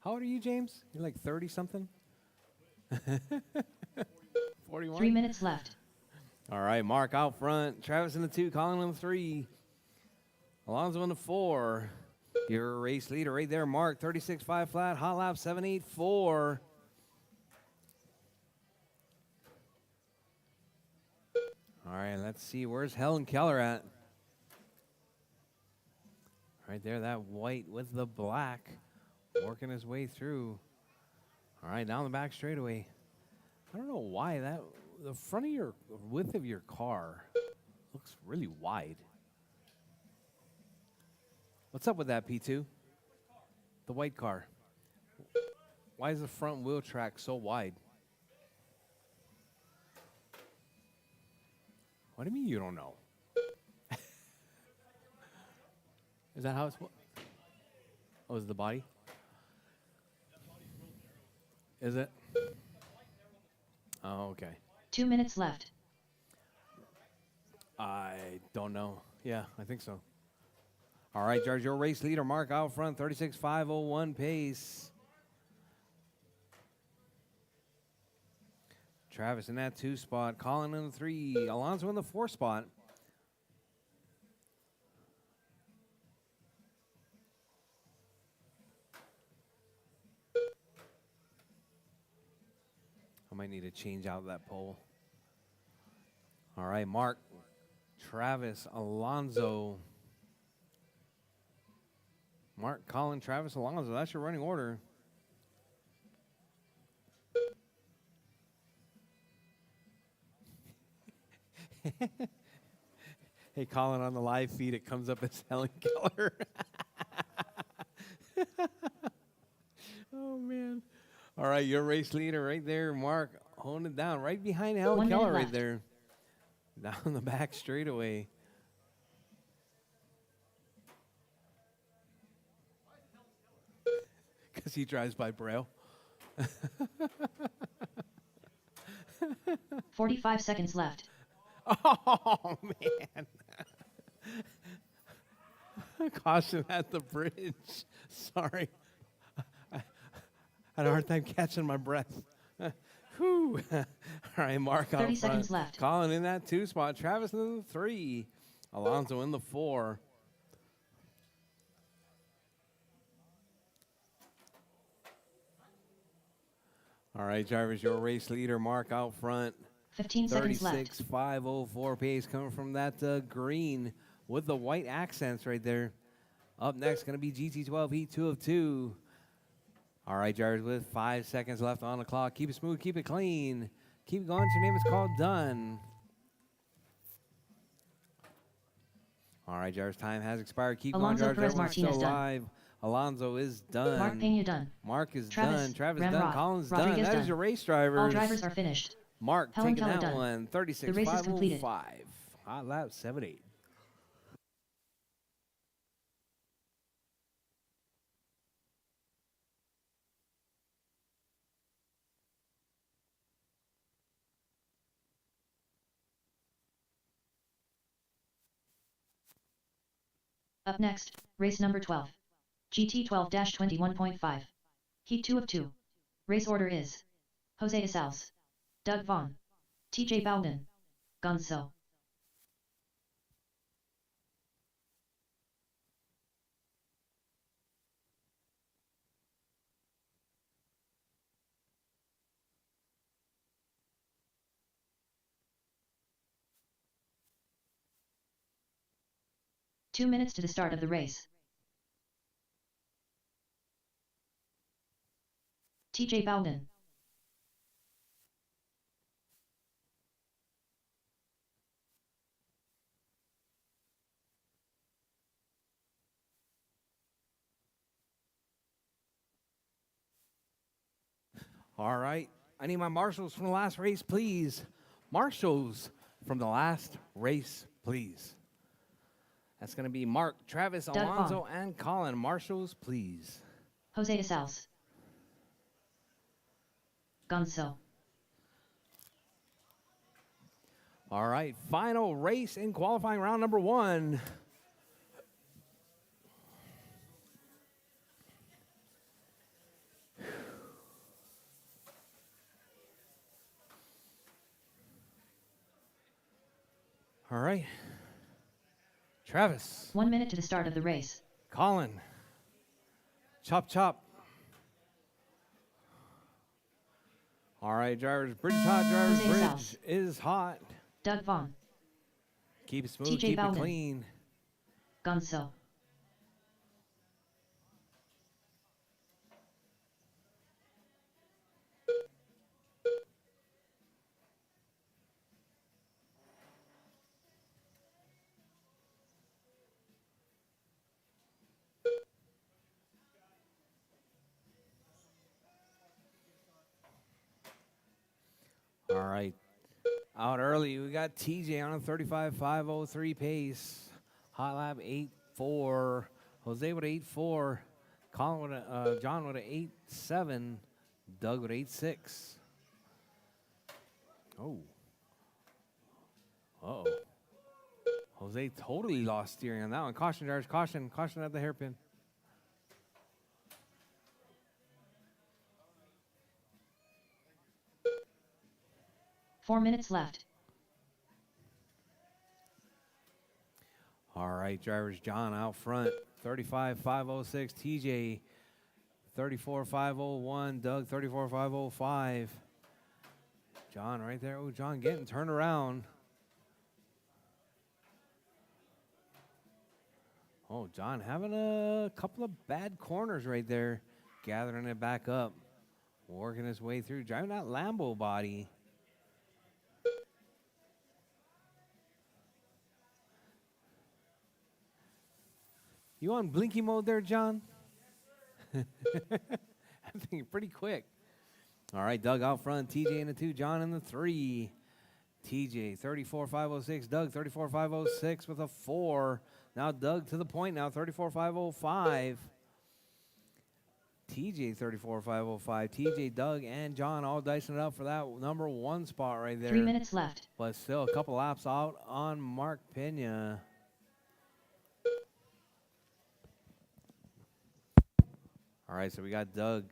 [SPEAKER 1] How old are you, James? You're like 30 something? 41?
[SPEAKER 2] 3 minutes left.
[SPEAKER 1] All right, Mark out front. Travis in the 2, Colin in the 3. Alonso in the 4. Your race leader right there, Mark, 36.5 flat, hot lap 7.84. All right, let's see. Where's Helen Keller at? Right there, that white with the black. Working his way through. All right, down the back straightaway. I don't know why the front of your width of your car looks really wide. What's up with that, P2? The white car. Why is the front wheel track so wide? What do you mean you don't know? Is that how it's? Oh, is it the body? Is it? Oh, okay.
[SPEAKER 2] 2 minutes left.
[SPEAKER 1] I don't know. Yeah, I think so. All right, George, your race leader, Mark out front, 36.501 pace. Travis in that 2 spot. Colin in the 3. Alonso in the 4 spot. I might need to change out that pole. All right, Mark, Travis, Alonso. Mark, Colin, Travis, Alonso. That's your running order. Hey, Colin, on the live feed, it comes up as Helen Keller. Oh, man. All right, your race leader right there, Mark, holding it down right behind Helen
[SPEAKER 2] 1 minute
[SPEAKER 1] Keller right
[SPEAKER 2] left.
[SPEAKER 1] there. Down the back straightaway. Because he drives by Braille.
[SPEAKER 2] 45 seconds left.
[SPEAKER 1] Oh, man. Caution at the bridge. Sorry. I had a hard time catching my breath. Whew. All right, Mark out
[SPEAKER 2] 30
[SPEAKER 1] front.
[SPEAKER 2] seconds left.
[SPEAKER 1] Colin in that 2 spot. Travis in the 3. Alonso in the 4. All right, drivers, your race leader, Mark out front.
[SPEAKER 2] 15 seconds left.
[SPEAKER 1] 36.504 pace coming from that green with the white accents right there. Up next, going to be GT12 Heat 2 of 2. All right, drivers, with 5 seconds left on the clock. Keep it smooth, keep it clean. Keep it going. Your name is called done. All right, drivers, time has expired. Keep
[SPEAKER 2] Alonso
[SPEAKER 1] going, drivers.
[SPEAKER 2] Perez
[SPEAKER 1] Everyone's
[SPEAKER 2] Martinez
[SPEAKER 1] still
[SPEAKER 2] done.
[SPEAKER 1] alive. Alonso is done.
[SPEAKER 2] Mark Pena done.
[SPEAKER 1] Mark is
[SPEAKER 2] Travis,
[SPEAKER 1] done. Travis
[SPEAKER 2] Ramrod,
[SPEAKER 1] done. Colin's
[SPEAKER 2] Rodriguez
[SPEAKER 1] done. That is
[SPEAKER 2] done.
[SPEAKER 1] your race drivers.
[SPEAKER 2] All drivers are finished.
[SPEAKER 1] Mark
[SPEAKER 2] Helen
[SPEAKER 1] taking
[SPEAKER 2] Keller
[SPEAKER 1] that
[SPEAKER 2] done.
[SPEAKER 1] one.
[SPEAKER 2] The race is completed.
[SPEAKER 1] 36.505. Hot lap 7-8.
[SPEAKER 2] Up next, race number 12. GT 12-21.5. Heat 2 of 2. Race order is Jose Isals, Doug Vaughn, TJ Bowden, Gonzo. Two minutes to the start of the race. TJ Bowden.
[SPEAKER 1] All right. I need my marshals from the last race, please. Marshals from the last race, please. That's going to be Mark, Travis,
[SPEAKER 2] Doug
[SPEAKER 1] Alonso,
[SPEAKER 2] Vaughn.
[SPEAKER 1] and Colin. Marshals, please.
[SPEAKER 2] Jose Isals. Gonzo.
[SPEAKER 1] All right. Final race in qualifying round number 1. All right. Travis.
[SPEAKER 2] 1 minute to the start of the race.
[SPEAKER 1] Colin. Chop, chop. All right, drivers. Bridge is hot. Drivers.
[SPEAKER 2] Jose
[SPEAKER 1] Bridge
[SPEAKER 2] Isals.
[SPEAKER 1] is hot.
[SPEAKER 2] Doug Vaughn.
[SPEAKER 1] Keep it smooth.
[SPEAKER 2] TJ
[SPEAKER 1] Keep
[SPEAKER 2] Bowden.
[SPEAKER 1] it clean.
[SPEAKER 2] Gonzo.
[SPEAKER 1] All right. Out early, we got TJ on a 35.503 pace. Hot lap 8.4. Jose with 8.4. Colin with a, John with a 8.7. Doug with 8.6. Oh. Uh-oh. Jose totally lost steering on that one. Caution, drivers. Caution. Caution at the hairpin.
[SPEAKER 2] 4 minutes left.
[SPEAKER 1] All right, drivers, John out front, 35,506. TJ, 34,501. Doug, 34,505. John right there. Oh, John getting turned around. Oh, John having a couple of bad corners right there. Gathering it back up. Working his way through. Driving that Lambo body. You on blinky mode there, John? I'm thinking pretty quick. All right, Doug out front. TJ in the 2. John in the 3. TJ, 34,506. Doug, 34,506 with a 4. Now Doug to the point now, 34,505. TJ, 34,505. TJ, Doug, and John all dicing it up for that number 1 spot right there.
[SPEAKER 2] 3 minutes left.
[SPEAKER 1] But still a couple laps out on Mark Pena. All right, so we got Doug,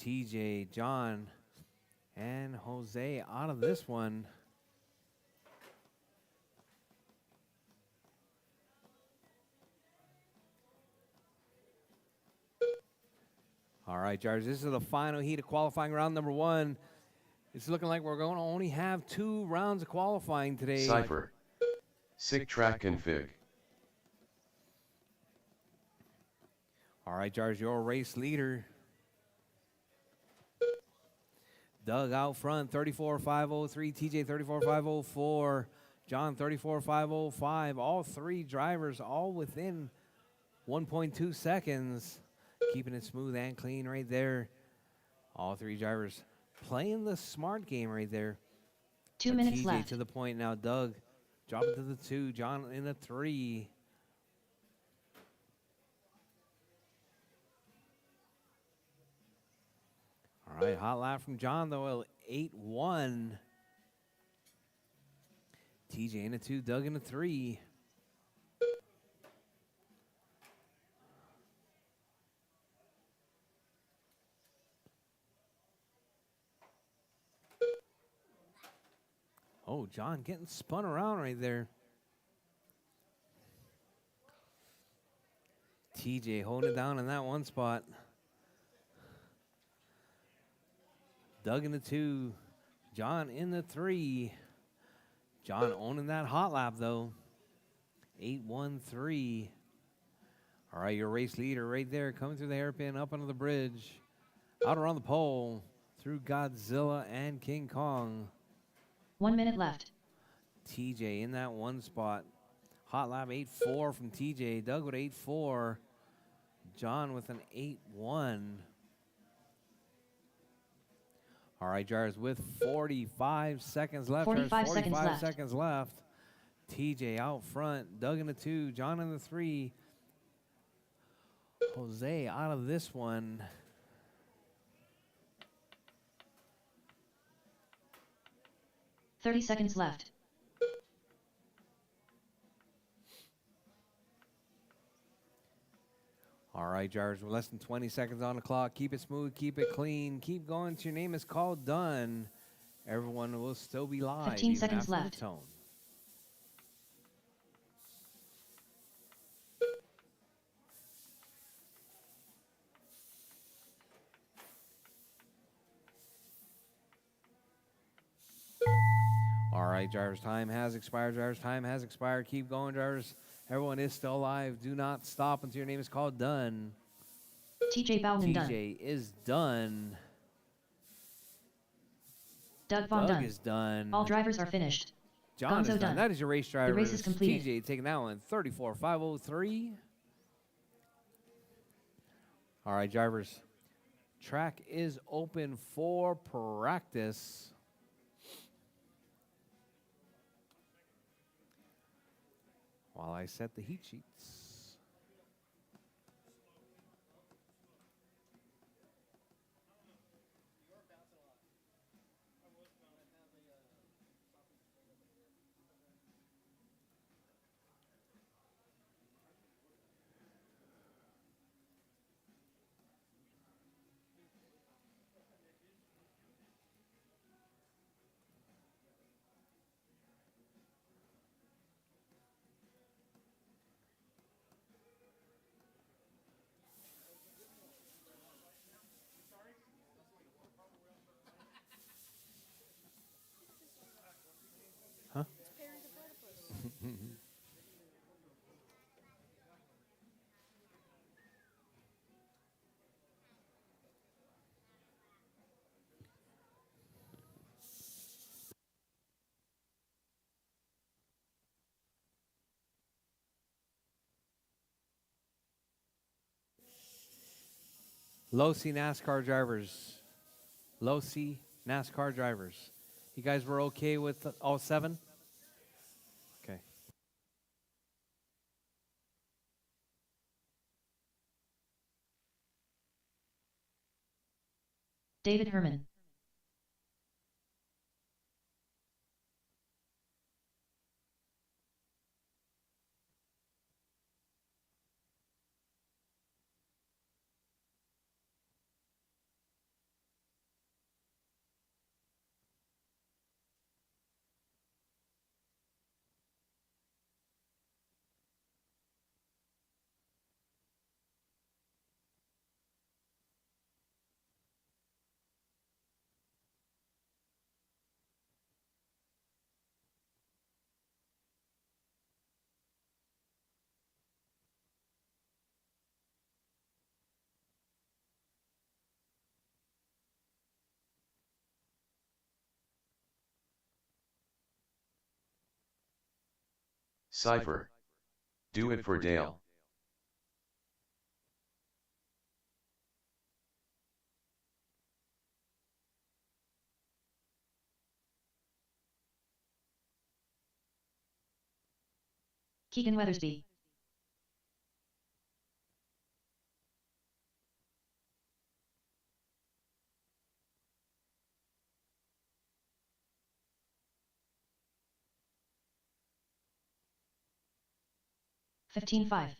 [SPEAKER 1] TJ, John, and Jose out of this one. All right, Jarvis, this is the final heat of qualifying round number 1. It's looking like we're going to only have 2 rounds of qualifying today.
[SPEAKER 3] Cypher. Rchq track config.
[SPEAKER 1] All right, Jarvis, your race leader. Doug out front, 34,503. TJ, 34,504. John, 34,505. All 3 drivers all within 1.2 seconds. Keeping it smooth and clean right there. All 3 drivers playing the smart game right there.
[SPEAKER 2] 2 minutes
[SPEAKER 1] TJ
[SPEAKER 2] left.
[SPEAKER 1] to the point now. Doug dropping to the 2. John in the 3. All right, hot lap from John though, 8-1. TJ in the 2. Doug in the 3. Oh, John getting spun around right there. TJ holding it down in that 1 spot. Doug in the 2. John in the 3. John owning that hot lap, though. 8-1-3. All right, your race leader right there coming through the hairpin, up under the bridge. Out around the pole, through Godzilla and King Kong.
[SPEAKER 2] 1 minute left.
[SPEAKER 1] TJ in that 1 spot. Hot lap 8-4 from TJ. Doug with 8-4. John with an 8-1. All right, Jars with 45 seconds left.
[SPEAKER 2] 45
[SPEAKER 1] Jars,
[SPEAKER 2] seconds left.
[SPEAKER 1] seconds left. TJ out front. Doug in the 2. John in the 3. Jose out of this one.
[SPEAKER 2] $30 seconds left.
[SPEAKER 1] All right, Jars, we're less than 20 seconds on the clock. Keep it smooth, keep it clean, keep going till your name is called done. Everyone will still be live.
[SPEAKER 2] 15
[SPEAKER 1] even
[SPEAKER 2] seconds
[SPEAKER 1] after
[SPEAKER 2] left.
[SPEAKER 1] The tone. All right, drivers, time has expired. Drivers, time has expired. Keep going, drivers. Everyone is still alive. Do not stop until your name is called done.
[SPEAKER 2] TJ Bowden done.
[SPEAKER 1] TJ is done.
[SPEAKER 2] Doug Von
[SPEAKER 1] Doug
[SPEAKER 2] done.
[SPEAKER 1] is done.
[SPEAKER 2] All drivers are finished.
[SPEAKER 1] John is
[SPEAKER 2] Gonzo
[SPEAKER 1] done.
[SPEAKER 2] done.
[SPEAKER 1] That is your race driver.
[SPEAKER 2] race is completed.
[SPEAKER 1] TJ taking that one, 34,503. All right, drivers. Track is open for practice. While I set the heat sheets. Low C NASCAR drivers. Low C NASCAR drivers. You guys were okay with all 7? Okay.
[SPEAKER 2] David Herman.
[SPEAKER 3] Cypher. Do it for Dale.
[SPEAKER 2] Keegan Weathersby. $15.5.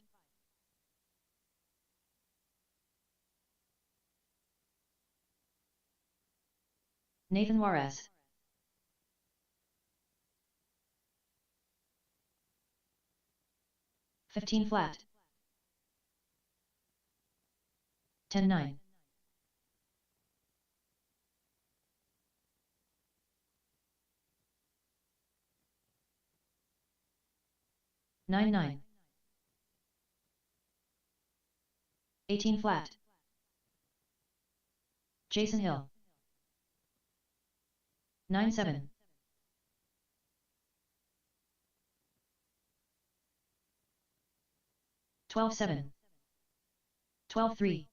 [SPEAKER 2] Nathan Juarez. $15 flat. 10-9. $9-9. 18 flat. Jason Hill. 9-7. 12-7. 12-3.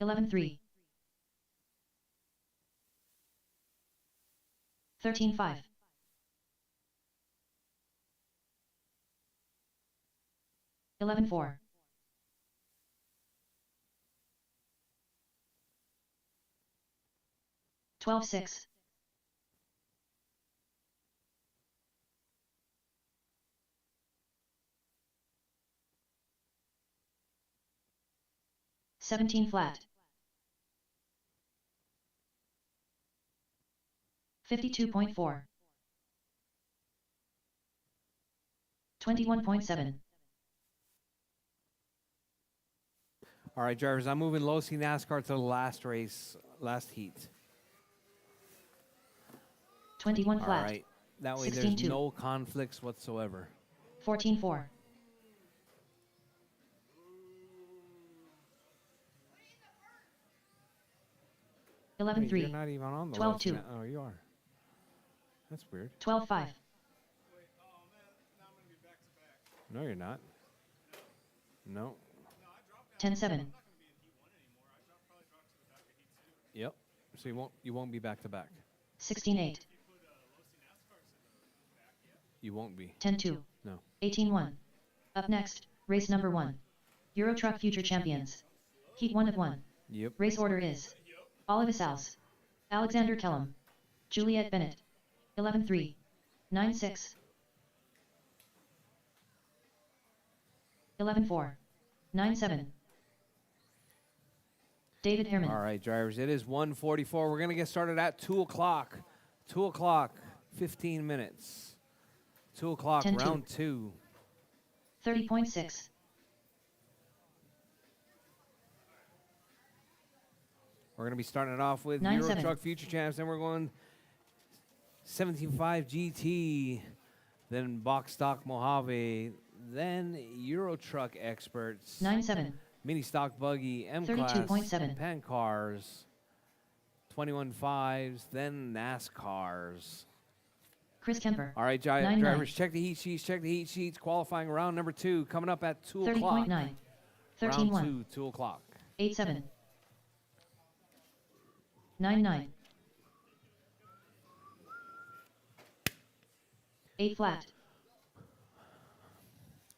[SPEAKER 2] 11-3. 13-5. 11-4. 12-6. 17 flat. 52.4. 21.7.
[SPEAKER 1] All right, drivers, I'm moving Low C NASCAR to the last race, last heat.
[SPEAKER 2] 21
[SPEAKER 1] All
[SPEAKER 2] flat.
[SPEAKER 1] right. That way
[SPEAKER 2] 16-2.
[SPEAKER 1] there's no conflicts whatsoever.
[SPEAKER 2] 14-4. 11-3.
[SPEAKER 1] Wait, you're not even on the
[SPEAKER 2] 12-2.
[SPEAKER 1] Oh, you are. That's weird.
[SPEAKER 2] 12-5.
[SPEAKER 1] No, you're not. No.
[SPEAKER 2] 10-7.
[SPEAKER 1] Yep. So you won't be back to back.
[SPEAKER 2] 16-8.
[SPEAKER 1] You won't be.
[SPEAKER 2] 10-2.
[SPEAKER 1] No.
[SPEAKER 2] 18-1. Up next, race number 1. Rchq Future Champions. Heat 1 of 1.
[SPEAKER 1] Yep.
[SPEAKER 2] Race order is Oliver Sals. Alexander Kellum. Juliet Bennett. 11-3. 9-6. 11-4. 9-7. David Herman.
[SPEAKER 1] All right, drivers. It is 1:44. We're going to get started at 2 o'clock. 2 o'clock, 15 minutes. 2 o'clock,
[SPEAKER 2] 10-2.
[SPEAKER 1] round 2.
[SPEAKER 2] 30.6.
[SPEAKER 1] We're We're going to be starting it off with
[SPEAKER 2] 9-7.
[SPEAKER 1] Euro Truck Future Champs, then we're going 17.5 GT, then Box Stock Mojave, then Euro Truck Experts,
[SPEAKER 2] 9-7.
[SPEAKER 1] Mini Stock Buggy, M-Class,
[SPEAKER 2] 32.7.
[SPEAKER 1] Pan Cars, 21.5s, then NASCARs.
[SPEAKER 2] Chris Kemper.
[SPEAKER 1] All right,
[SPEAKER 2] 9-9.
[SPEAKER 1] drivers, check the heat sheets, check the heat sheets. Qualifying round number 2 coming up at 2 o'clock.
[SPEAKER 2] 30.9.
[SPEAKER 1] Round
[SPEAKER 2] 13-1.
[SPEAKER 1] 2, 2 o'clock.
[SPEAKER 2] 8-7. 9-9. 8 flat.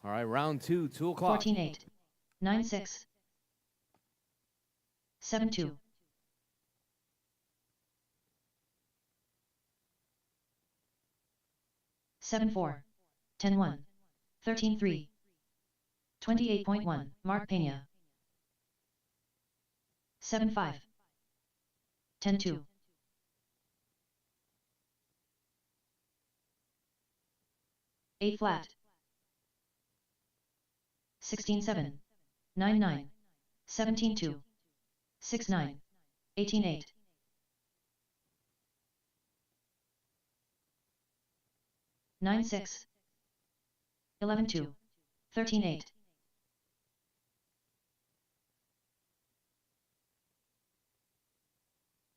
[SPEAKER 1] All right, round 2, 2 o'clock.
[SPEAKER 2] 14-8. 9-6. 7-2. 7-4. 10-1. 13-3. 28.1. Mark Pena. 7-5. 10-2. 8 flat. 16-7. 9-9. 17-2. 6-9. 18-8. 9-6. 11-2. 13-8.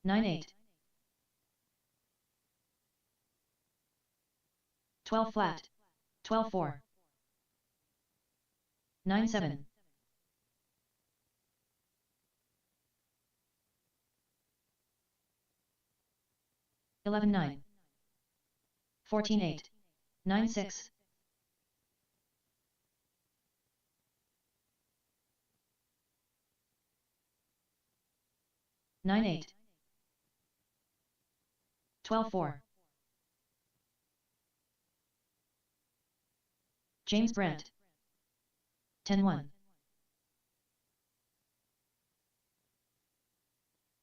[SPEAKER 2] 9-8. 12 flat. 12-4. 9-7. 11-9. 14-8. 9-6. 9-8. 12-4. James Brandt. 10-1.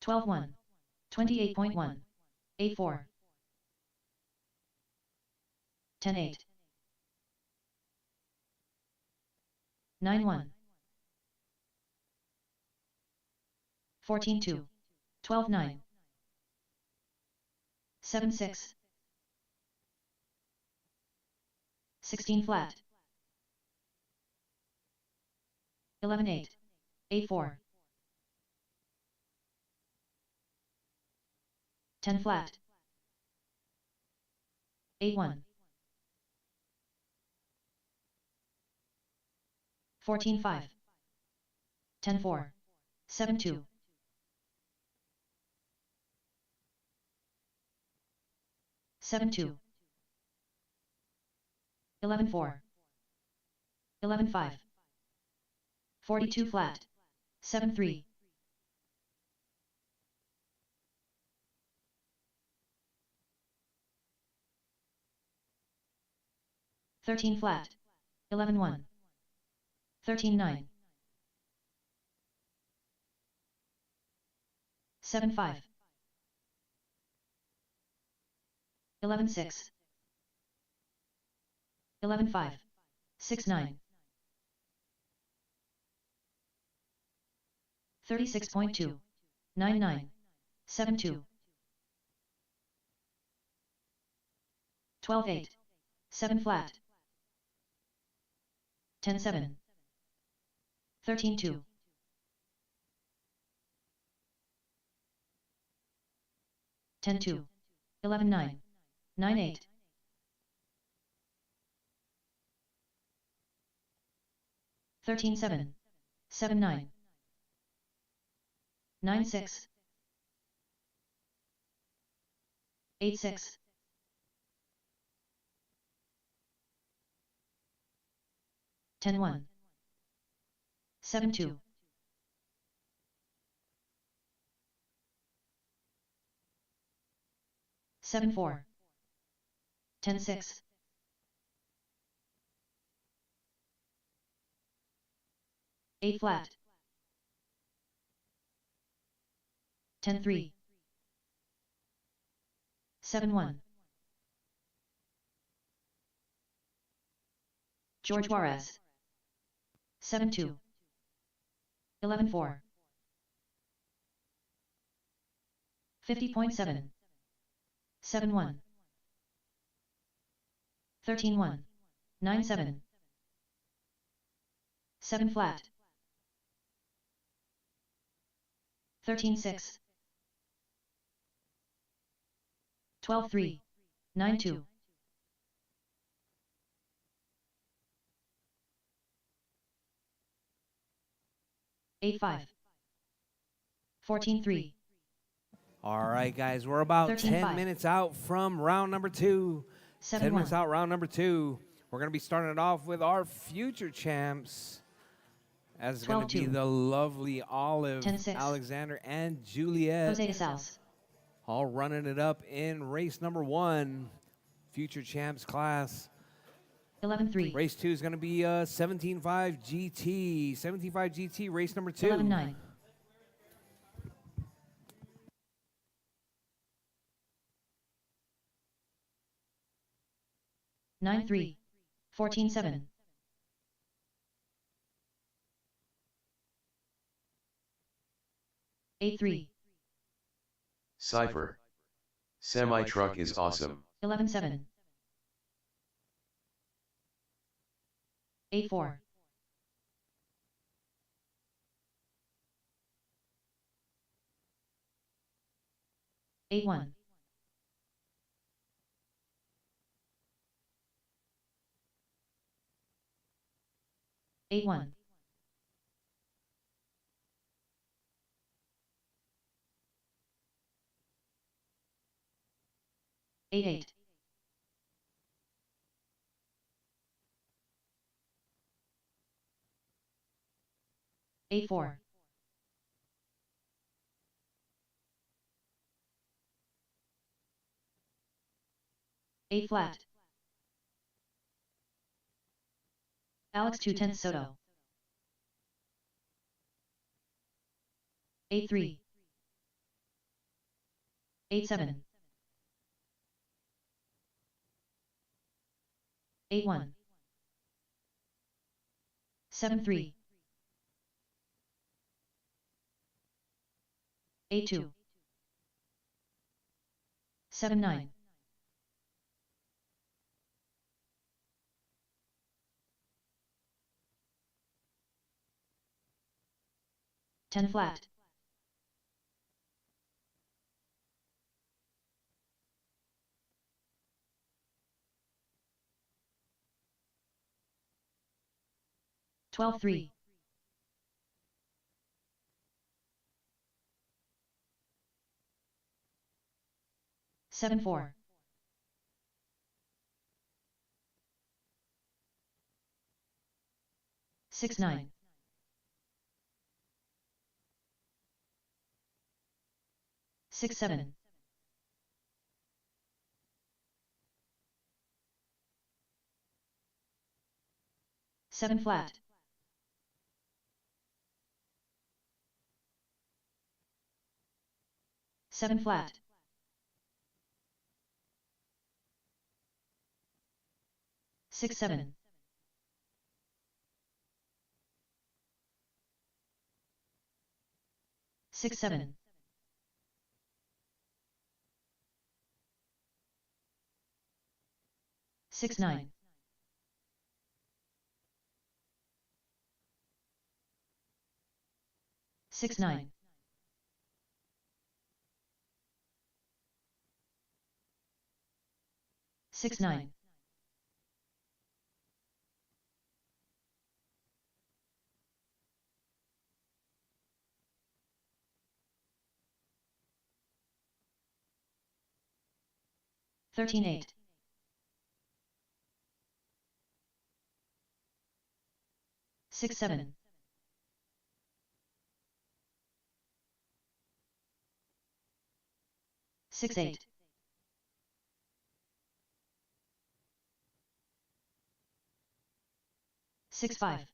[SPEAKER 2] 12-1. 28.1. 8-4. 10-8. 9-1. 14-2. 12-9. 7-6. 16 flat. 11-8. 8-4. 10 flat. 8-1. 14-5. 10-4. 7-2. 7-2. 11-4. 11-5. 42 flat. 7-3. 13 flat. 11-1. 13-9. 7-5. 11-6. 11-5. 6-9. 36.2. 9-9. 7-2. 12-8. 7 flat. 10-7. 13-2. 10-2. 11-9. 9-8. 13-7. 7-9. 9-6. 8-6. 10-1. 7-2. 7-4. 10-6. 8 flat. 10-3. 7-1. George Juarez. 7-2. 11-4. 50.7. 7-1. 13-1. 9-7. 7 flat. 13-6. 12-3. 9-2. 8-5. 14-3.
[SPEAKER 1] All right, guys, we're about 10
[SPEAKER 2] 13-5.
[SPEAKER 1] minutes out from round number 2. 10 minutes
[SPEAKER 2] 7-1.
[SPEAKER 1] out, round number 2. We're going to be starting it off with our future champs. As it's going to be
[SPEAKER 2] 12-2.
[SPEAKER 1] the lovely Olive,
[SPEAKER 2] 10-6.
[SPEAKER 1] Alexander, and Juliet.
[SPEAKER 2] Jose de Saus.
[SPEAKER 1] All running it up in race number 1, future champs class.
[SPEAKER 2] 11-3.
[SPEAKER 1] Race 2 is going to be 17.5 GT. 17.5 GT, race number 2.
[SPEAKER 2] 11-9. 9-3. 14-7. 8-3.
[SPEAKER 3] Cypher. Semi-truck is awesome.
[SPEAKER 2] 11-7. 8-4. 8-1. 8-1. 8-8. 8-4. 8 flat. Alex 2/10 Soto. 8-3. 8-7. 8-1. 7-3. 8-2. 7-9. 10 flat. 12-3. 7-4. 6-9. 6-7. 7 flat. 7 flat. 6-7. 6-7. 6-9. 6-9. 6-9. 13-8. 6-7. 6-8. 6-5.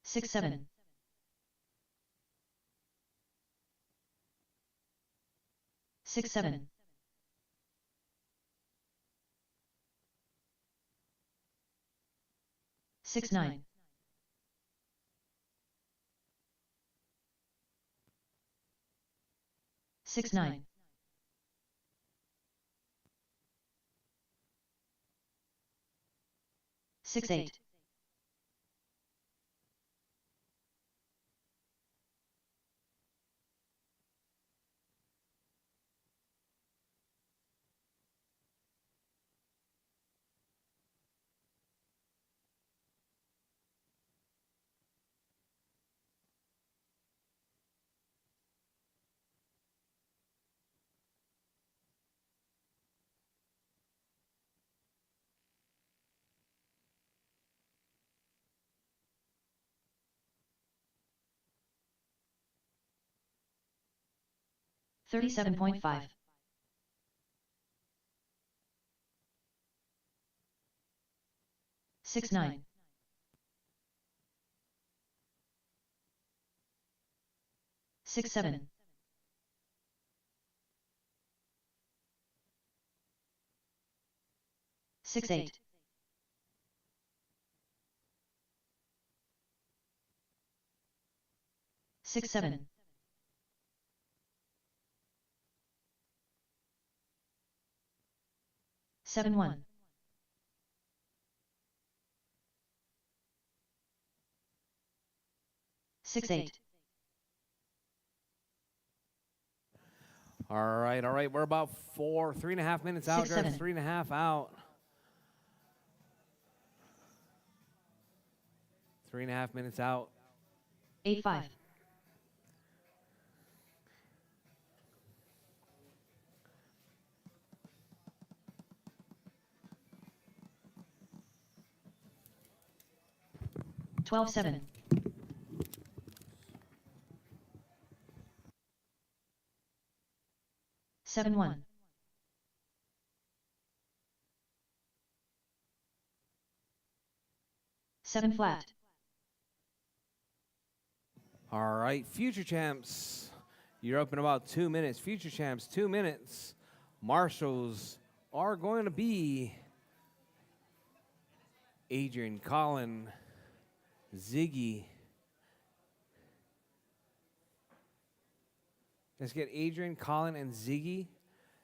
[SPEAKER 2] 6-7. 6-7. 6-9. 6-9. 6-8. 37.5. 6-9. 6-7. 6-8. 6-7. 7-1. 6-8.
[SPEAKER 1] All right, all right. We're about 3.5 minutes out.
[SPEAKER 2] 6-7.
[SPEAKER 1] 3.5 out. 3.5 minutes out.
[SPEAKER 2] 8-5. 12-7. 7-1. 7 flat.
[SPEAKER 1] All right, future champs. You're up in about 2 minutes. Future champs, 2 minutes. Marshals are going to be Adrian, Colin, Ziggy. Let's get Adrian, Colin, and Ziggy.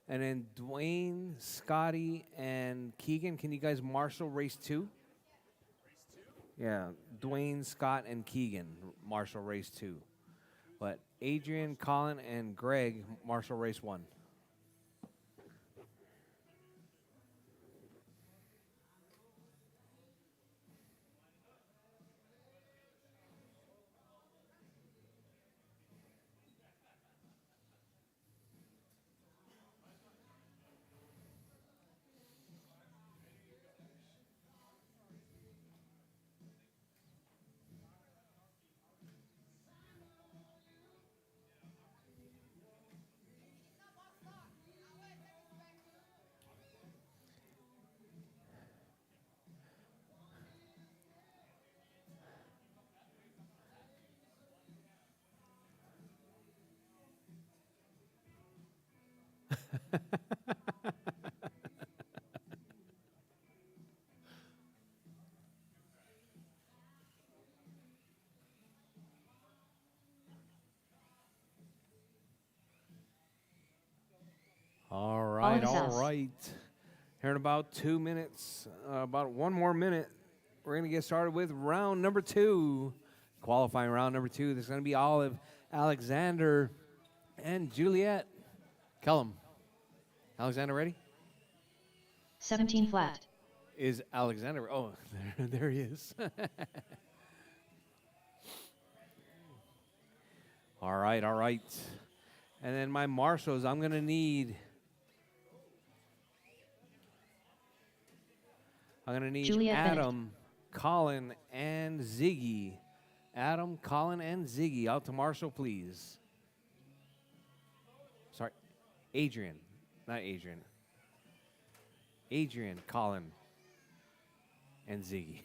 [SPEAKER 1] And then Dwayne, Scotty, and Keegan. Can you guys marshal race 2? Yeah, Dwayne, Scott, and Keegan, marshal race 2. But Adrian, Colin, and Greg, marshal race 1. All right,
[SPEAKER 2] his
[SPEAKER 1] all
[SPEAKER 2] house.
[SPEAKER 1] right. Here in about 2 minutes, about 1 more minute, we're going to get started with round number 2. Qualifying round number 2. There's going to be Olive, Alexander, and Juliet. Kellum. Alexander ready?
[SPEAKER 2] 17 flat.
[SPEAKER 1] Is Alexander? Oh, there he is. All right, all right. And then my marshals, I'm going to need
[SPEAKER 2] Juliet
[SPEAKER 1] Adam, Colin, and Ziggy. Adam, Colin, and Ziggy out to marshal, please. Sorry, Adrian, not Adrian. Adrian, Colin, and Ziggy.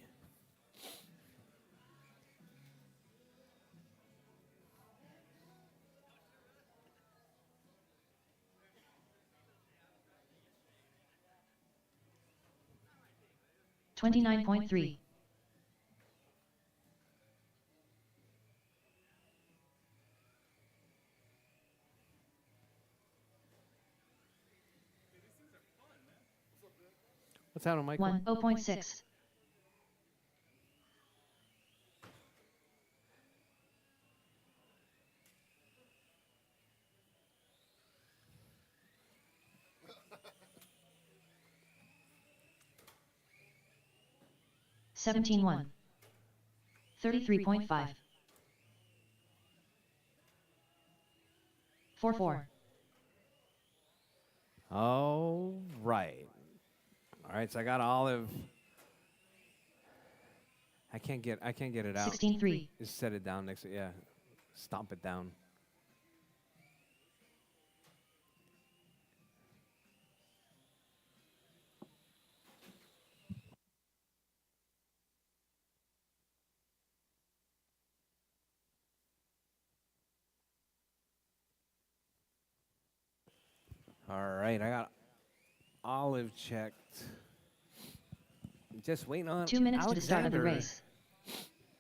[SPEAKER 2] Bennett. 29.3.
[SPEAKER 1] What's that on Mike?
[SPEAKER 2] 10.6. Seventeen one. 33.5. 4-4.
[SPEAKER 1] All right. All right, so I got Olive. I can't get it out.
[SPEAKER 2] 16-3.
[SPEAKER 1] Just set it down next to, yeah. Stomp it down. All right, I got Olive checked. Just waiting on
[SPEAKER 2] 2 minutes to the start of the
[SPEAKER 1] Alexander.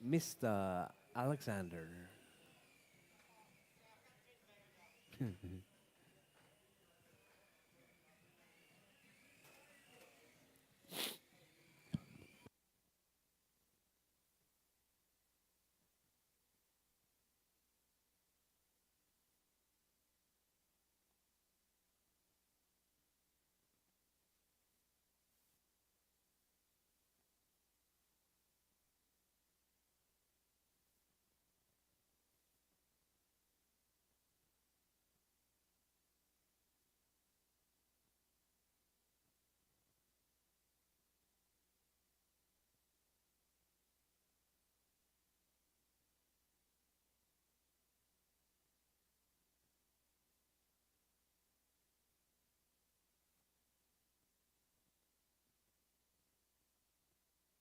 [SPEAKER 2] race.
[SPEAKER 1] Mr. Alexander.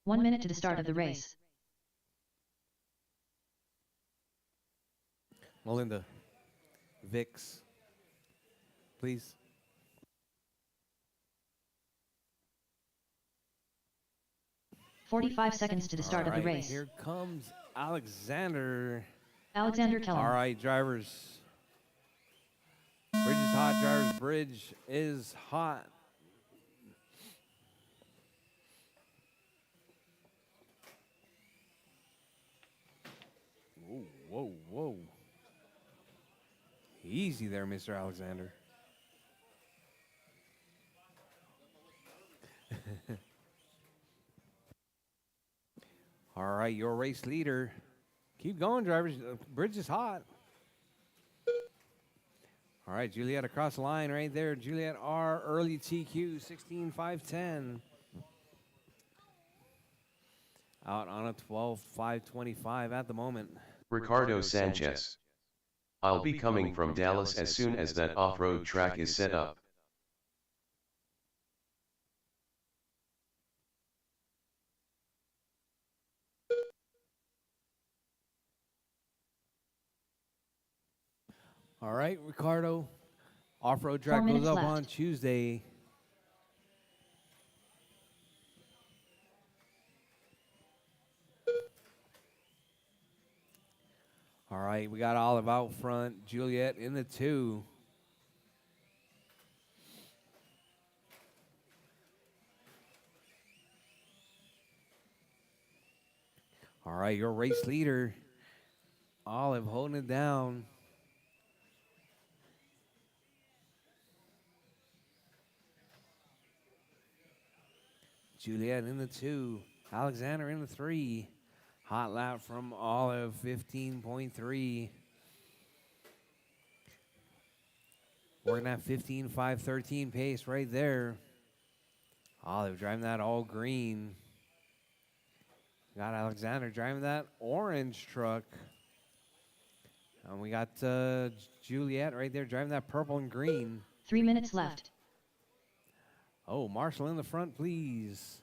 [SPEAKER 2] One minute to the start of the race.
[SPEAKER 1] Melinda. Vix. Please.
[SPEAKER 2] 45 seconds to the start
[SPEAKER 1] All
[SPEAKER 2] of the
[SPEAKER 1] right,
[SPEAKER 2] race.
[SPEAKER 1] here comes Alexander.
[SPEAKER 2] Alexander Kellum.
[SPEAKER 1] All right, drivers. Bridge is hot, drivers. Bridge is hot. Whoa, whoa, whoa. Easy there, Mr. Alexander. All right, your race leader. Keep going, drivers. Bridge is hot. All right, Juliet across the line right there. Juliet R, early TQ, 16.510. Out on a 12.525 at the moment.
[SPEAKER 3] Ricardo Sanchez. I'll be coming from Dallas as soon as that off-road track is set up.
[SPEAKER 1] All right, Ricardo. Off-road
[SPEAKER 2] 4
[SPEAKER 1] track goes
[SPEAKER 2] minutes
[SPEAKER 1] up
[SPEAKER 2] left.
[SPEAKER 1] on Tuesday. All right, we got Olive out front. Juliet in the 2. All right, your race leader, Olive, holding it down. Juliet in the 2. Alexander in the 3. Hot lap from Olive, 15.3. Working at 15.513 pace right there. Olive driving that all green. Got Alexander driving that orange truck. And we got Juliet right there driving that purple and green.
[SPEAKER 2] 3 minutes left.
[SPEAKER 1] Oh, Marshall in the front, please.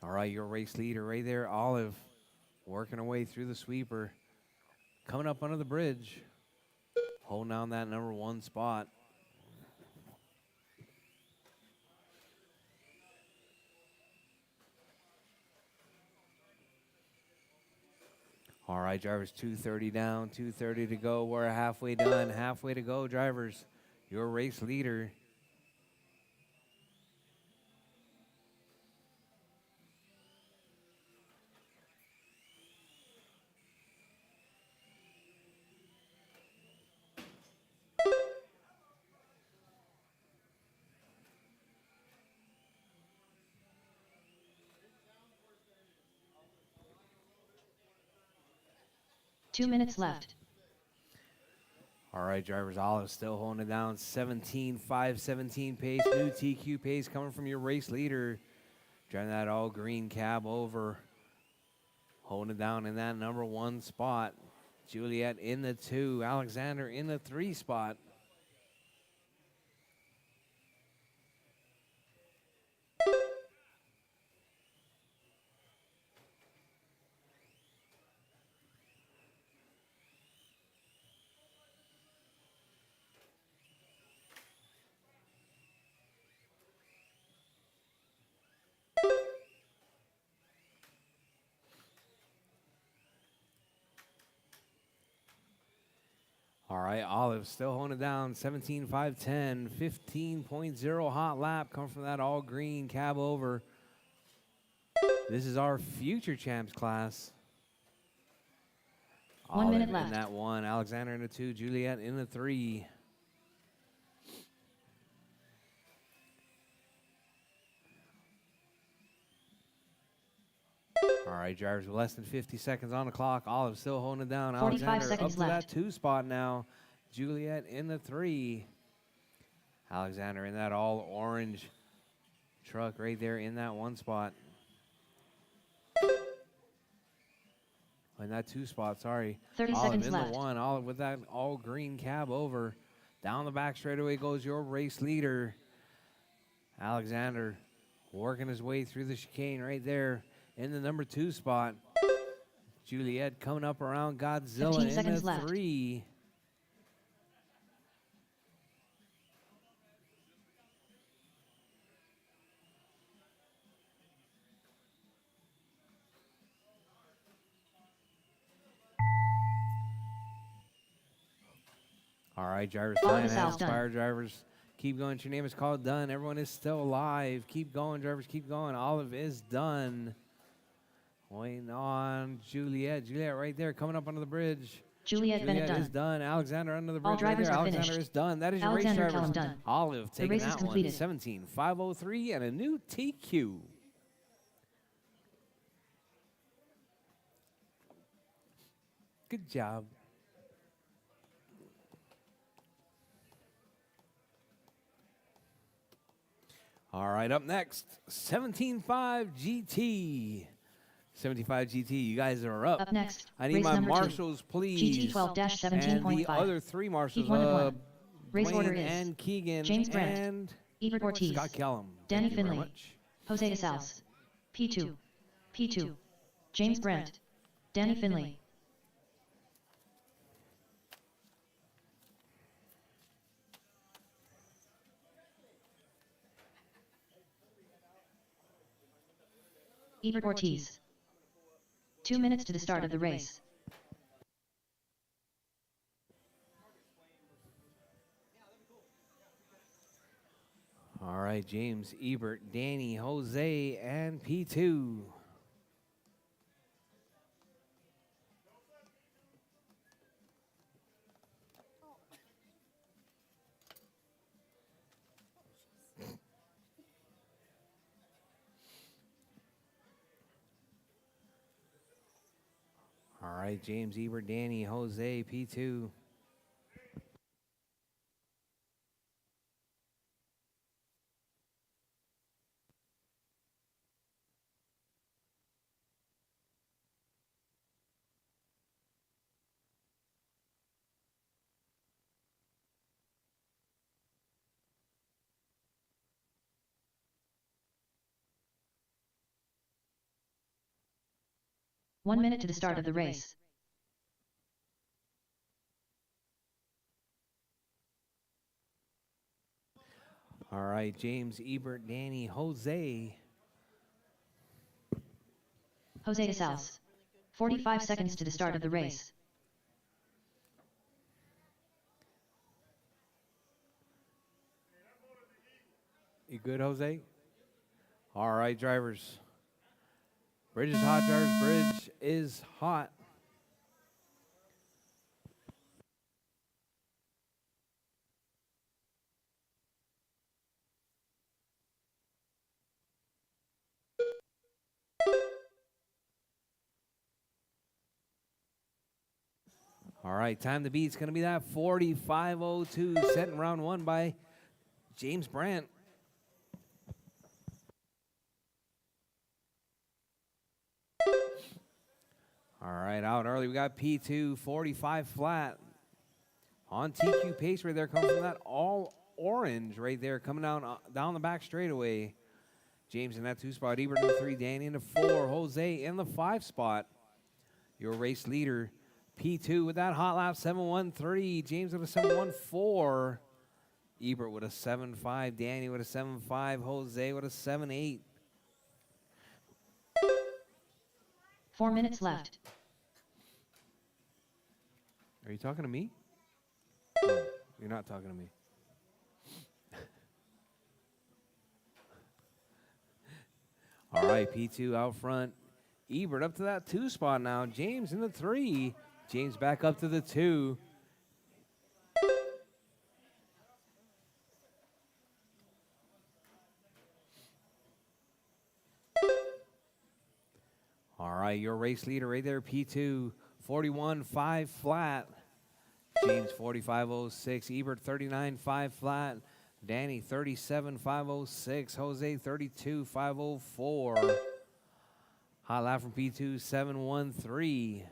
[SPEAKER 1] All right, your race leader right there, Olive, working her way through the sweeper. Coming up under the bridge, holding down that number 1 spot. All right, drivers, 2:30 down, 2:30 to go. We're halfway done, halfway to go, drivers. Your race leader.
[SPEAKER 2] Two minutes left.
[SPEAKER 1] All right, drivers, Olive still holding it down. 17.5, 17 pace. New TQ pace coming from your race leader. Driving that all green cab over. Holding it down in that number 1 spot. Juliet in the 2. Alexander in the 3 spot. All right, Olive still holding it down. 17.5, 10. 15.0 hot lap coming from that all green cab over. This is our future champs class.
[SPEAKER 2] 1 minute
[SPEAKER 1] Olive
[SPEAKER 2] left.
[SPEAKER 1] in that 1. Alexander in the 2. Juliet in the 3. All right, drivers with less than 50 seconds on the clock. Olive still holding it down.
[SPEAKER 2] 45
[SPEAKER 1] Alexander
[SPEAKER 2] seconds
[SPEAKER 1] up to
[SPEAKER 2] left.
[SPEAKER 1] that 2 spot now. Juliet in the 3. Alexander in that all orange truck right there in that 1 spot. In that 2 spot, sorry.
[SPEAKER 2] 30
[SPEAKER 1] Olive
[SPEAKER 2] seconds
[SPEAKER 1] in
[SPEAKER 2] left.
[SPEAKER 1] the 1. Olive with that all green cab over. Down the back straightaway goes your race leader. Alexander working his way through the chicane right there in the number 2 spot. Juliet coming up around Godzilla
[SPEAKER 2] 15
[SPEAKER 1] in
[SPEAKER 2] seconds
[SPEAKER 1] the
[SPEAKER 2] left.
[SPEAKER 1] 3. All right, drivers,
[SPEAKER 2] All
[SPEAKER 1] time
[SPEAKER 2] the
[SPEAKER 1] has
[SPEAKER 2] cells done.
[SPEAKER 1] expired. Drivers, keep going. Your name is called. Done. Everyone is still alive. Keep going, drivers. Keep going. Olive is done. Waiting on Juliet. Juliet right there coming up under the bridge.
[SPEAKER 2] Juliet Bennett
[SPEAKER 1] Juliet is
[SPEAKER 2] done.
[SPEAKER 1] done. Alexander under the bridge.
[SPEAKER 2] All drivers
[SPEAKER 1] right there.
[SPEAKER 2] are
[SPEAKER 1] Alexander
[SPEAKER 2] finished.
[SPEAKER 1] is done. That is your
[SPEAKER 2] Alexander
[SPEAKER 1] race
[SPEAKER 2] Kellum
[SPEAKER 1] drivers.
[SPEAKER 2] done.
[SPEAKER 1] Olive
[SPEAKER 2] The
[SPEAKER 1] taking
[SPEAKER 2] race is
[SPEAKER 1] that one.
[SPEAKER 2] completed.
[SPEAKER 1] 17.503 and a new TQ. Good job. All right, up next, 17.5 GT. 75 GT, you guys are up.
[SPEAKER 2] Up next,
[SPEAKER 1] I need
[SPEAKER 2] race
[SPEAKER 1] my
[SPEAKER 2] number 2.
[SPEAKER 1] marshals, please.
[SPEAKER 2] GT 12-17.5.
[SPEAKER 1] And the other 3 marshals,
[SPEAKER 2] Heat 1 of 1. Race
[SPEAKER 1] Dwayne
[SPEAKER 2] order is
[SPEAKER 1] and Keegan
[SPEAKER 2] James Brandt,
[SPEAKER 1] and
[SPEAKER 2] Ebert Ortiz,
[SPEAKER 1] Scott Kellum.
[SPEAKER 2] Danny
[SPEAKER 1] Thank you very
[SPEAKER 2] Finley,
[SPEAKER 1] much.
[SPEAKER 2] Jose de Saus. P2. P2. James Brandt. Danny Finley. Ebert Ortiz. 2 minutes to the start of the race.
[SPEAKER 1] All right, James, Ebert, Danny, Jose, and P2. All right, James, Ebert, Danny, Jose, P2.
[SPEAKER 2] One minute to the start of the race.
[SPEAKER 1] All right, James, Ebert, Danny, Jose.
[SPEAKER 2] Jose de Saus. 45 seconds to the start of the race.
[SPEAKER 1] You good, Jose? All right, drivers. Bridge is hot, drivers. Bridge is hot. All right, time to beat. It's going to be that 45:02 set in round one by James Brandt. All right, out early. We got P2, 45 flat. On TQ pace right there, coming from that all orange right there, coming down the back straightaway. James in that 2 spot, Ebert in the 3, Danny in the 4, Jose in the 5 spot. Your race leader, P2 with that hot lap, 7:13. James with a 7:14. Ebert with a 7:5, Danny with a 7:5, Jose with a 7:8.
[SPEAKER 2] 4 minutes left.
[SPEAKER 1] Are you talking to me? Oh, you're not talking to me. All right, P2 out front. Ebert up to that 2 spot now. James in the 3. James back up to the 2. All right, your race leader right there, P2, 41.5 flat. James 45.06. Ebert 39.5 flat. Danny 37.506. Jose 32.504. Hot lap from P2 7:13.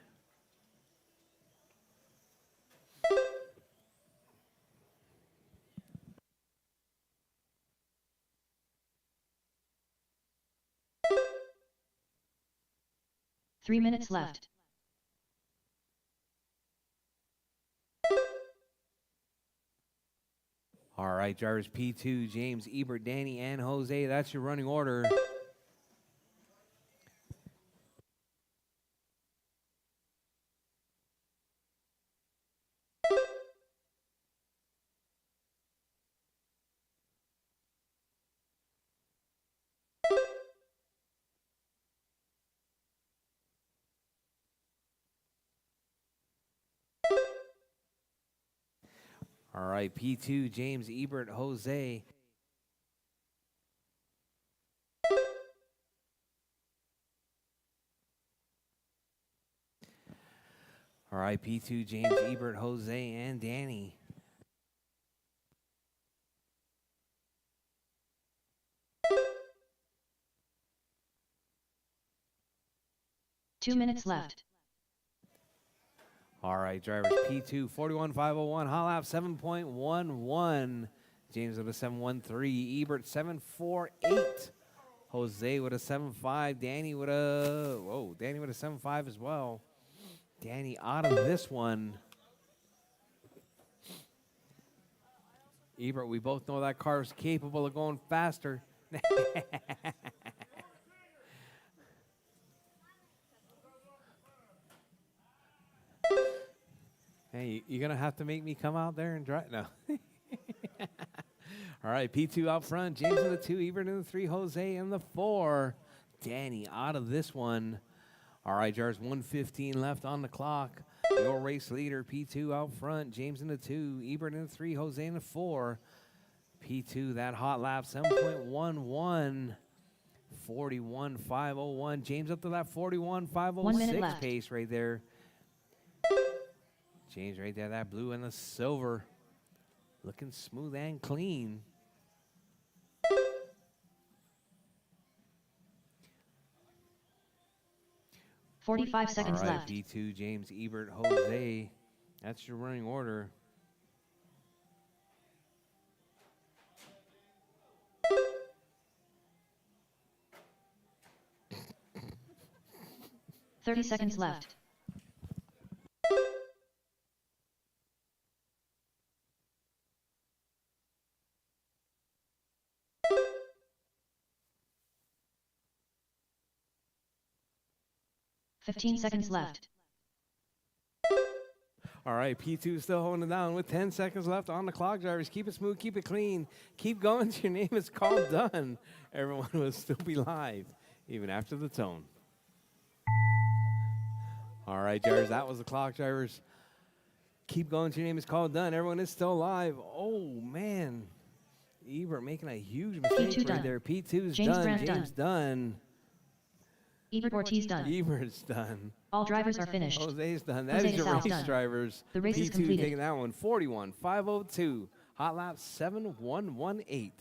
[SPEAKER 2] Three minutes left.
[SPEAKER 1] All right, drivers P2, James, Ebert, Danny, and Jose. That's your running order. All right, P2, James, Ebert, Jose. All right, P2, James, Ebert, Jose, and Danny.
[SPEAKER 2] Two minutes left.
[SPEAKER 1] All right, drivers P2, 41.501. Hot lap 7.11. James with a 7.13. Ebert 7.48. Jose with a 7.5. Danny with a 7.5 as well. Danny out of this one. Ebert, we both know that car is capable of going faster. Hey, you're going to have to make me come out there and drive? No. All right, P2 out front. James in the 2, Ebert in the 3, Jose in the 4. Danny out of this one. All right, Jars, 1:15 left on the clock. Your race leader, P2 out front. James in the 2, Ebert in the 3, Jose in the 4. P2, that hot lap, 7.11. 41.501. James up to that 41.506 pace right there. James right there, that blue and the silver. Looking smooth and clean.
[SPEAKER 2] Forty-five seconds
[SPEAKER 1] All right,
[SPEAKER 2] left.
[SPEAKER 1] B2, James, Ebert, Jose. That's your running order.
[SPEAKER 2] Thirty seconds left. 15 seconds left.
[SPEAKER 1] All right, P2 still holding it down with 10 seconds left on the clock, drivers. Keep it smooth, keep it clean. Keep going till your name is called done. Everyone will still be live, even after the tone. All right, drivers, that was the clock, drivers. Keep going till your name is called done. Everyone is still alive. Oh, man. Ebert making a huge mistake
[SPEAKER 2] P2
[SPEAKER 1] right
[SPEAKER 2] done.
[SPEAKER 1] there. P2's
[SPEAKER 2] James
[SPEAKER 1] done.
[SPEAKER 2] Brandt
[SPEAKER 1] James done.
[SPEAKER 2] Ebert Ortiz done.
[SPEAKER 1] Ebert's done.
[SPEAKER 2] All drivers are finished.
[SPEAKER 1] Jose's done. That
[SPEAKER 2] Jose
[SPEAKER 1] is your
[SPEAKER 2] DeSalle's
[SPEAKER 1] race,
[SPEAKER 2] done.
[SPEAKER 1] drivers.
[SPEAKER 2] The race is
[SPEAKER 1] P2
[SPEAKER 2] completed.
[SPEAKER 1] taking that one. 41.502. Hot lap 7118.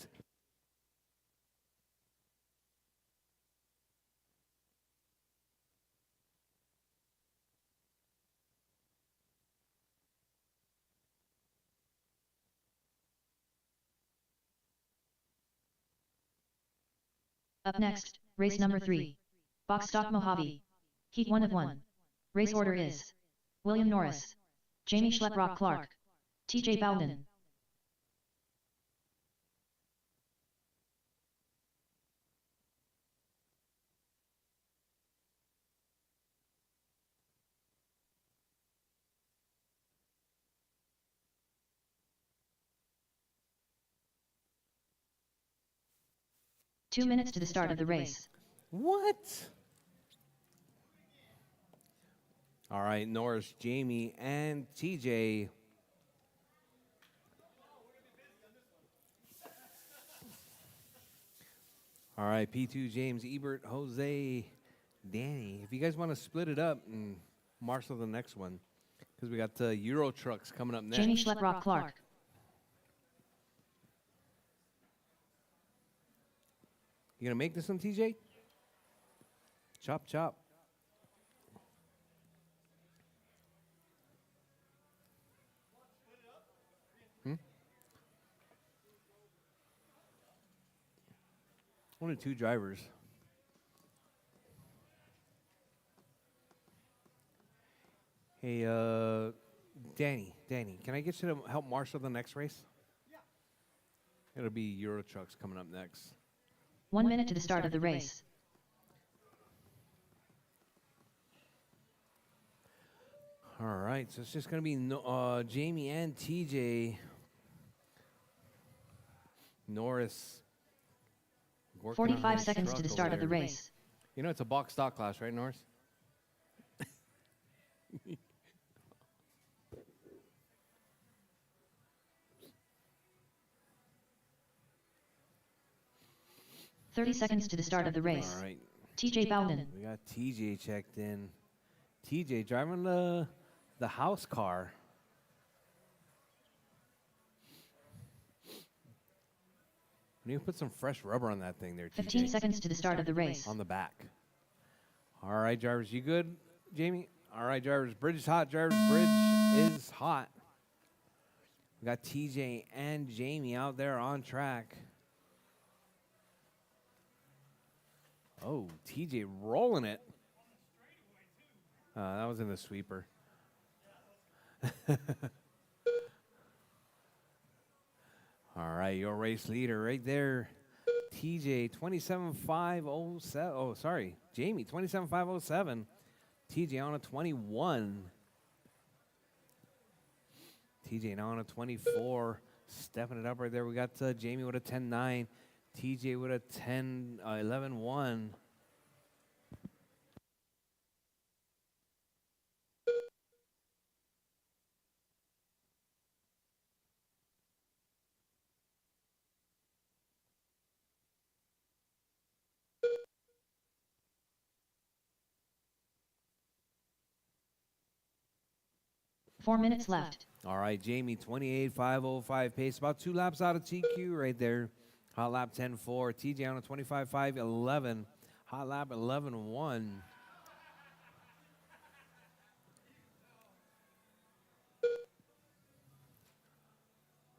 [SPEAKER 2] Up next, race number 3. Box Stock Mojave. Heat 1 of 1. Race order is William Norris, Jamie Rchq Clark, TJ Bowden. Two minutes to the start of the race.
[SPEAKER 1] What? All right, Norris, Jamie, and TJ. All right, P2, James, Ebert, Jose, Danny. If you guys want to split it up and marshal the next one, because we got Euro trucks coming up next.
[SPEAKER 2] Jamie Rchq Clark.
[SPEAKER 1] You gonna make this one, TJ? Chop, chop. Only 2 drivers. Hey, Danny, can I get you to help marshal the next race? Yeah. It'll be Euro trucks coming up next.
[SPEAKER 2] 1 minute to the start of the race.
[SPEAKER 1] All right, so it's just going to be Jamie and TJ. Norris. working on
[SPEAKER 2] 45
[SPEAKER 1] his
[SPEAKER 2] seconds
[SPEAKER 1] truck
[SPEAKER 2] to the
[SPEAKER 1] over
[SPEAKER 2] start of the
[SPEAKER 1] there.
[SPEAKER 2] race.
[SPEAKER 1] You know, it's a box stock class, right, Norris?
[SPEAKER 2] 30 seconds to the start of the race.
[SPEAKER 1] All right.
[SPEAKER 2] TJ Bowden.
[SPEAKER 1] We got TJ checked in. TJ driving the house car. We need to put some fresh rubber on that thing there, TJ.
[SPEAKER 2] 15 seconds to the start of the race.
[SPEAKER 1] On the back. All right, drivers, you good, Jamie? All right, drivers, bridge is hot. Drivers, bridge is hot. We got TJ and Jamie out there on track. Oh, TJ rolling it. That was in the sweeper. All right, your race leader right there. TJ 27.507. Oh, sorry. Jamie 27.507. TJ on a 21. TJ now on a 24. Stepping it up right there. We got Jamie with a 10.9. TJ with a 11.1.
[SPEAKER 2] Four minutes left.
[SPEAKER 1] All right, Jamie, 28.505 pace. About 2 laps out of TQ right there. Hot lap 10.4. TJ on a 25.511. Hot lap 11.1.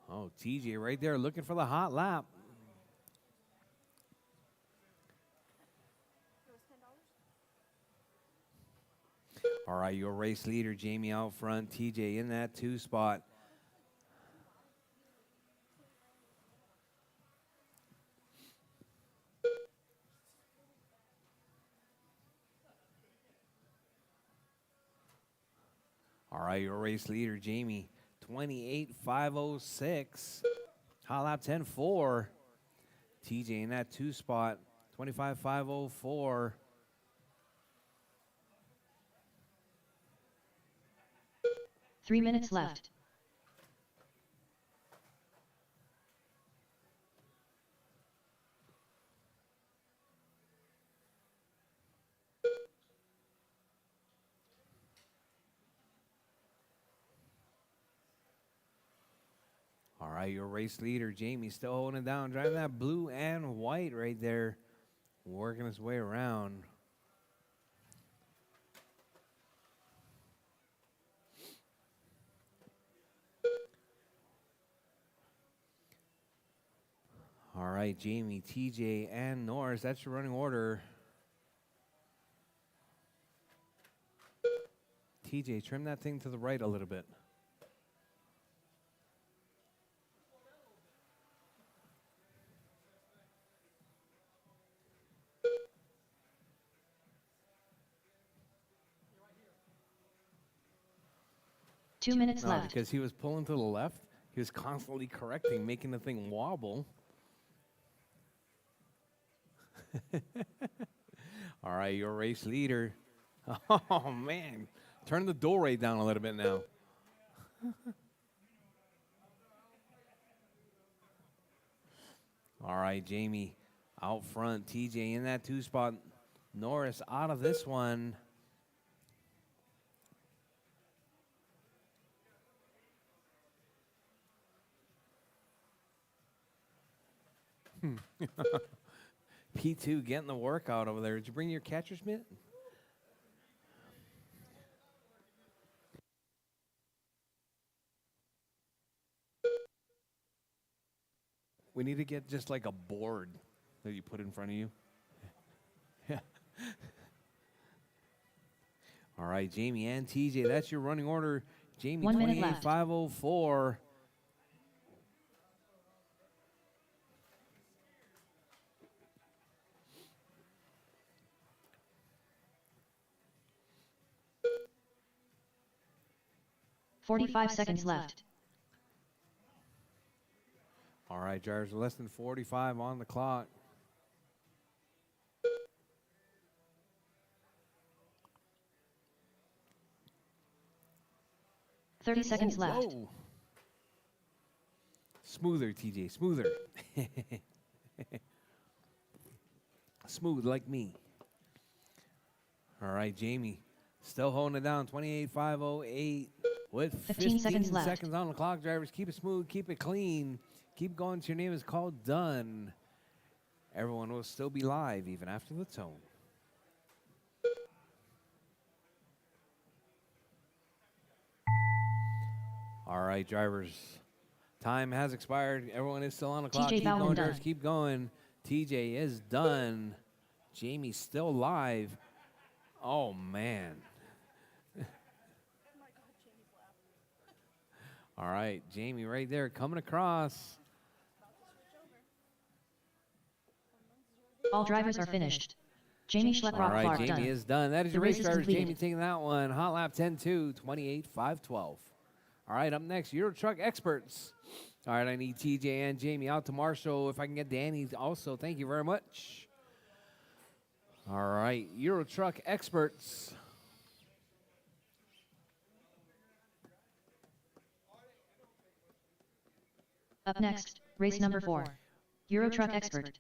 [SPEAKER 1] Oh, TJ right there looking for the hot lap. All right, your race leader, Jamie out front. TJ in that 2 spot. All right, your race leader, Jamie, 28,506. Hot lap 10.4. TJ in that 2 spot, 25,504.
[SPEAKER 2] Three minutes left.
[SPEAKER 1] All right, your race leader, Jamie, still holding it down, driving that blue and white right there, working his way around. All right, Jamie, TJ, and Norris, that's your running order. TJ, trim that thing to the right a little bit.
[SPEAKER 2] Two minutes
[SPEAKER 1] No,
[SPEAKER 2] left.
[SPEAKER 1] because he was pulling to the left. He was constantly correcting, making the thing wobble. All right, your race leader. Oh, man. Turn the door rate down a little bit now. All right, Jamie out front. TJ in that 2 spot. Norris out of this one. P2 getting the workout over there. Did you bring your catcher's mitt? We need to get just like a board that you put in front of you. Yeah. All right, Jamie and TJ, that's your running order. Jamie,
[SPEAKER 2] 1 minute left.
[SPEAKER 1] 28,504.
[SPEAKER 2] Forty-five seconds left.
[SPEAKER 1] All right, drivers, less than 45 on the clock.
[SPEAKER 2] Thirty seconds left.
[SPEAKER 1] Whoa. Smoother, TJ, smoother. Smooth like me. All right, Jamie, still holding it down, 28,508 with
[SPEAKER 2] 15 seconds left.
[SPEAKER 1] seconds on the clock. Drivers, keep it smooth, keep it clean, keep going till your name is called done. Everyone will still be live even after the tone. All right, drivers. Time has expired. Everyone is still on the clock.
[SPEAKER 2] TJ
[SPEAKER 1] Keep
[SPEAKER 2] Bowman
[SPEAKER 1] going,
[SPEAKER 2] done.
[SPEAKER 1] drivers. Keep going. TJ is done. Jamie's still live. Oh, man. All right, Jamie right there coming across.
[SPEAKER 2] All drivers are finished. Jamie
[SPEAKER 1] All
[SPEAKER 2] Schlepp
[SPEAKER 1] right,
[SPEAKER 2] Clark
[SPEAKER 1] Jamie
[SPEAKER 2] done.
[SPEAKER 1] is done. That is
[SPEAKER 2] The
[SPEAKER 1] your
[SPEAKER 2] race
[SPEAKER 1] race
[SPEAKER 2] is
[SPEAKER 1] drivers.
[SPEAKER 2] completed.
[SPEAKER 1] Jamie taking that one. Hot lap 10-2, 28,512. All right, up next, Rchq Experts. All right, I need TJ and Jamie out to Marshall. If I can get Danny also, thank you very much. All right, Rchq Experts.
[SPEAKER 2] Up next, race number 4. Rchq Expert.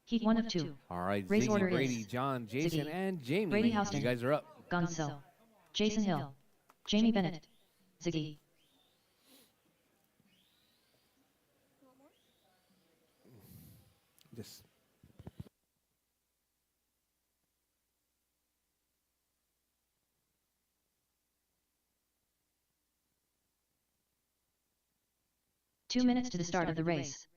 [SPEAKER 2] Heat 1 of 2.
[SPEAKER 1] All right,
[SPEAKER 2] Race
[SPEAKER 1] Ziggy,
[SPEAKER 2] order
[SPEAKER 1] Brady,
[SPEAKER 2] is
[SPEAKER 1] John, Jason,
[SPEAKER 2] Ziggy,
[SPEAKER 1] and Jamie.
[SPEAKER 2] Brady
[SPEAKER 1] You
[SPEAKER 2] Houston,
[SPEAKER 1] guys are up.
[SPEAKER 2] Gonzo, Jason Hill, Jamie Bennett, Ziggy.
[SPEAKER 1] Just
[SPEAKER 2] 2 minutes to the start of the race.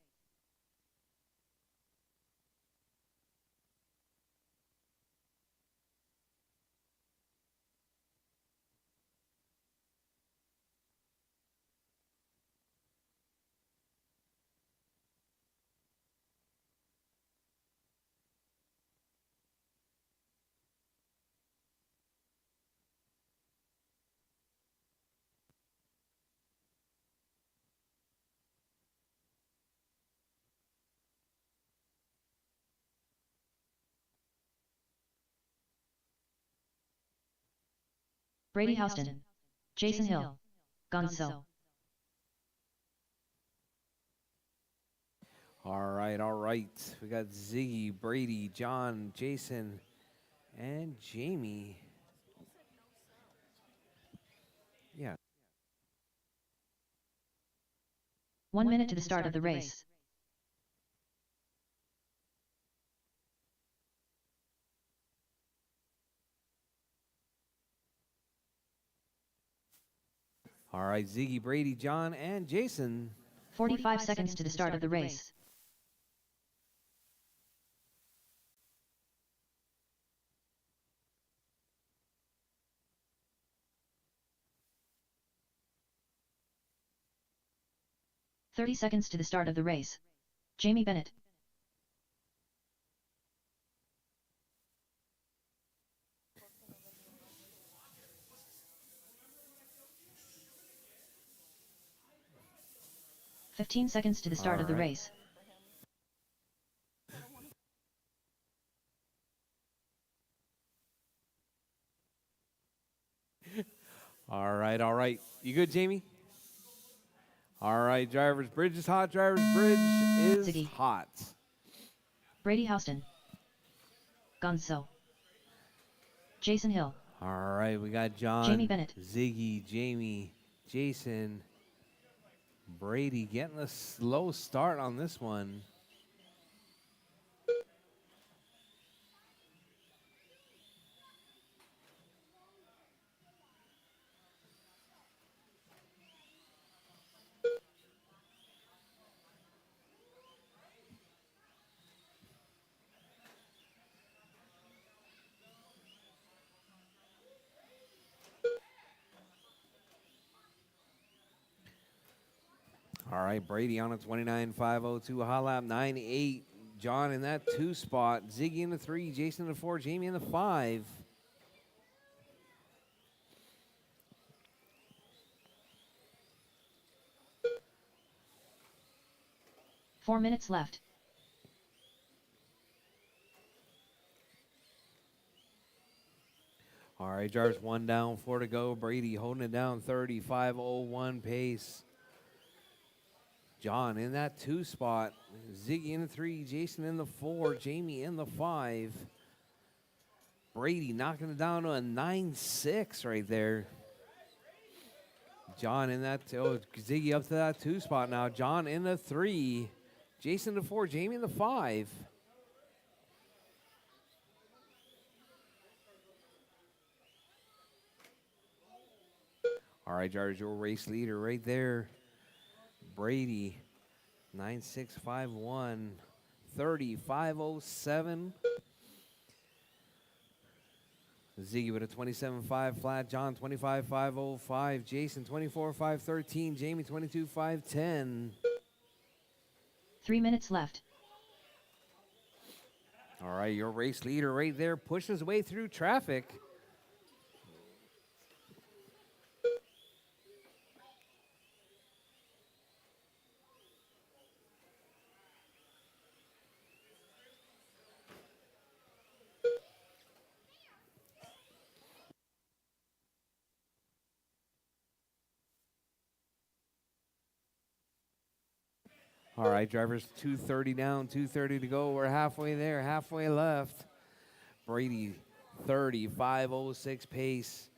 [SPEAKER 2] Brady Houston. Jason Hill. Gonzo.
[SPEAKER 1] All right, all right. We got Ziggy, Brady, John, Jason, and Jamie. Yeah.
[SPEAKER 2] 1 minute to the start of the race.
[SPEAKER 1] All right, Ziggy, Brady, John, and Jason.
[SPEAKER 2] 45 seconds to the start of the race. "30 seconds to the start of the race. Jamie Bennett. "15 seconds to the start of the race.
[SPEAKER 1] All right, all right. You good, Jamie? All right, driver's bridge is hot. Driver's bridge is
[SPEAKER 2] Ziggy.
[SPEAKER 1] hot.
[SPEAKER 2] Brady Houston. Gonzo. Jason Hill.
[SPEAKER 1] All right, we got John,
[SPEAKER 2] Jamie Bennett.
[SPEAKER 1] Ziggy, Jamie, Jason, Brady getting a slow start on this one. All right, Brady on a 29.502, hot lap 9.8. John in that 2 spot. Ziggy in the 3, Jason in the 4, Jamie in the 5.
[SPEAKER 2] "4 minutes left.
[SPEAKER 1] All right, drivers 1 down, 4 to go. Brady holding it down, 35.01 pace. John in that 2 spot. Ziggy in the 3, Jason in the 4, Jamie in the 5. Brady knocking it down to a 9.6 right there. John in that, Ziggy up to that 2 spot now. John in the 3, Jason in the 4, Jamie in the 5. All right, drivers, your race leader right there. Brady, 9651, 3507. Ziggy with a 27.5 flat. John, 25.505. Jason, 24.513. Jamie, 22.510.
[SPEAKER 2] 3 minutes left.
[SPEAKER 1] All right, your race leader right there pushes his way through traffic. All right, drivers, 2:30 down, 2:30 to go. We're halfway there, halfway left. Brady, 35.06 pace.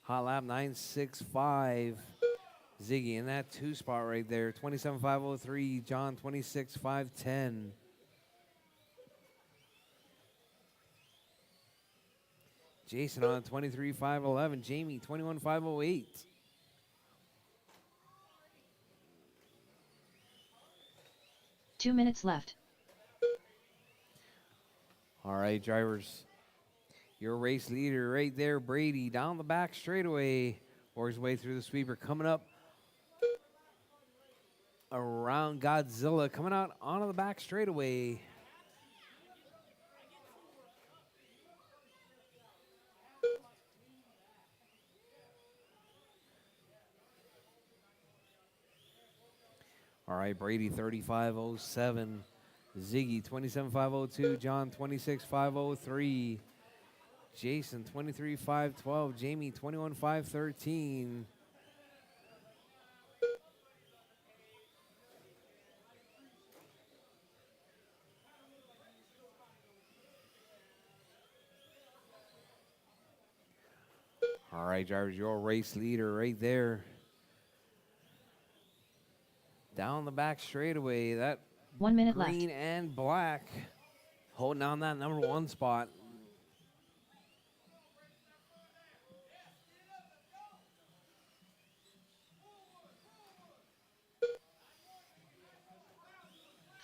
[SPEAKER 1] Hot lap, 9.65. Ziggy in that 2 spot right there, 27.503. John, 26.510. Jason on 23.511. Jamie, 21.508.
[SPEAKER 2] 2 minutes left.
[SPEAKER 1] All right, drivers. Your race leader right there, Brady, down the back straightaway. Works his way through the sweeper, coming up around Godzilla, coming out onto the back straightaway. All right, Brady, 35.07. Ziggy, 27.502. John, 26.503. Jason 23-5-12. Jamie 21-5-13. All right, drivers, your race leader right there. Down the back straightaway, that
[SPEAKER 2] 1 minute
[SPEAKER 1] green
[SPEAKER 2] left.
[SPEAKER 1] and black holding on that number 1 spot.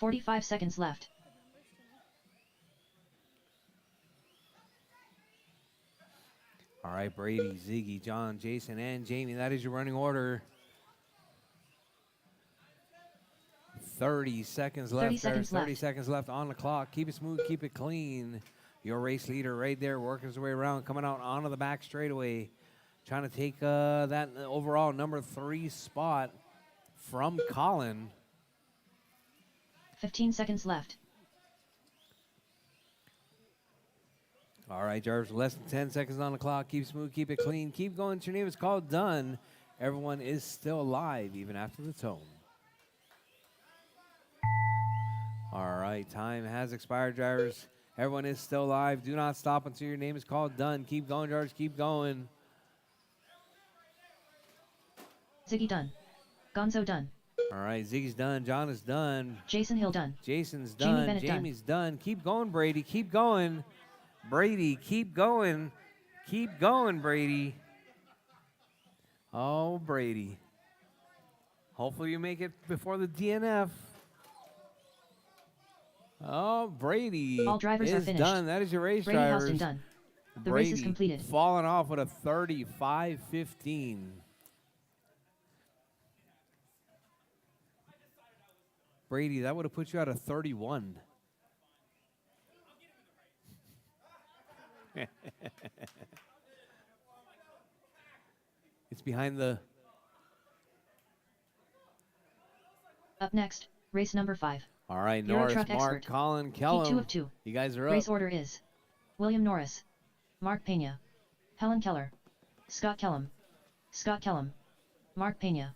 [SPEAKER 2] $45 left.
[SPEAKER 1] All right, Brady, Ziggy, John, Jason, and Jamie. That is your running order. 30 seconds left.
[SPEAKER 2] 30 seconds
[SPEAKER 1] 30
[SPEAKER 2] left.
[SPEAKER 1] seconds left on the clock. Keep it smooth, keep it clean. Your race leader right there working his way around, coming out onto the back straightaway. Trying to take that overall number 3 spot from Colin.
[SPEAKER 2] 15 seconds left.
[SPEAKER 1] All right, Jarvis, less than 10 seconds on the clock. Keep smooth, keep it clean. Keep going. Your name is called done. Everyone is still alive even after the tone. All right, time has expired, drivers. Everyone is still alive. Do not stop until your name is called done. Keep going, drivers. Keep going.
[SPEAKER 2] Ziggy done. Gonzo done.
[SPEAKER 1] All right, Ziggy's done. John is done.
[SPEAKER 2] Jason Hill done.
[SPEAKER 1] Jason's
[SPEAKER 2] Jamie
[SPEAKER 1] done.
[SPEAKER 2] Bennett done.
[SPEAKER 1] Jamie's done. Keep going, Brady. Keep going. Brady, keep going. Keep going, Brady. Oh, Brady. Hopefully you make it before the DNF. Oh, Brady
[SPEAKER 2] All drivers are
[SPEAKER 1] is
[SPEAKER 2] finished.
[SPEAKER 1] done. That is your race,
[SPEAKER 2] Brady
[SPEAKER 1] drivers.
[SPEAKER 2] Houston done. The
[SPEAKER 1] Brady
[SPEAKER 2] race is completed.
[SPEAKER 1] falling off with a 35-15. Brady, that would have put you at a 31. It's behind the...
[SPEAKER 2] Up next, race number 5.
[SPEAKER 1] All right,
[SPEAKER 2] Euro
[SPEAKER 1] Norris,
[SPEAKER 2] truck
[SPEAKER 1] Mark,
[SPEAKER 2] expert.
[SPEAKER 1] Colin,
[SPEAKER 2] Heat
[SPEAKER 1] Kellum.
[SPEAKER 2] 2 of 2.
[SPEAKER 1] You guys are up.
[SPEAKER 2] Race order is William Norris, Mark Pena, Helen Keller, Scott Kellum, Mark Pena.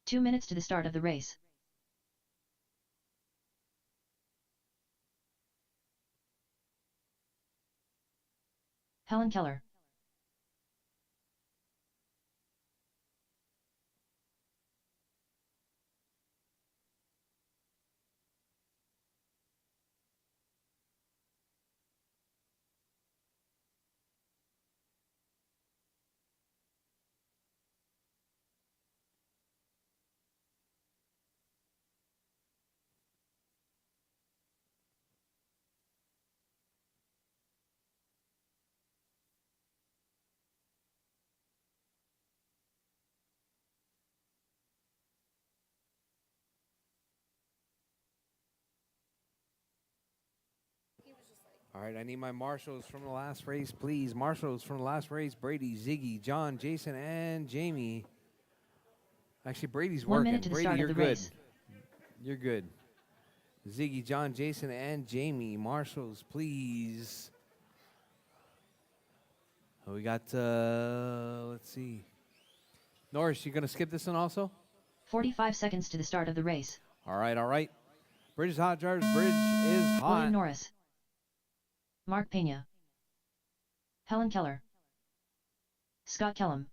[SPEAKER 2] Two minutes to the start of the race. Helen Keller.
[SPEAKER 1] All right, I need my marshals from the last race, please. Marshals from the last race, Brady, Ziggy, John, Jason, and Jamie. Actually, Brady's
[SPEAKER 2] 1
[SPEAKER 1] working.
[SPEAKER 2] minute to the
[SPEAKER 1] Brady,
[SPEAKER 2] start
[SPEAKER 1] you're
[SPEAKER 2] of the
[SPEAKER 1] good.
[SPEAKER 2] race.
[SPEAKER 1] You're good. Ziggy, John, Jason, and Jamie. Marshals, please. Oh, we got, let's see. Norris, you going to skip this one also?
[SPEAKER 2] 45 seconds to the start of the race.
[SPEAKER 1] All right, all right. Bridge is hot, drivers. Bridge is hot.
[SPEAKER 2] William Norris, Mark Pena, Helen Keller, Scott Kellum.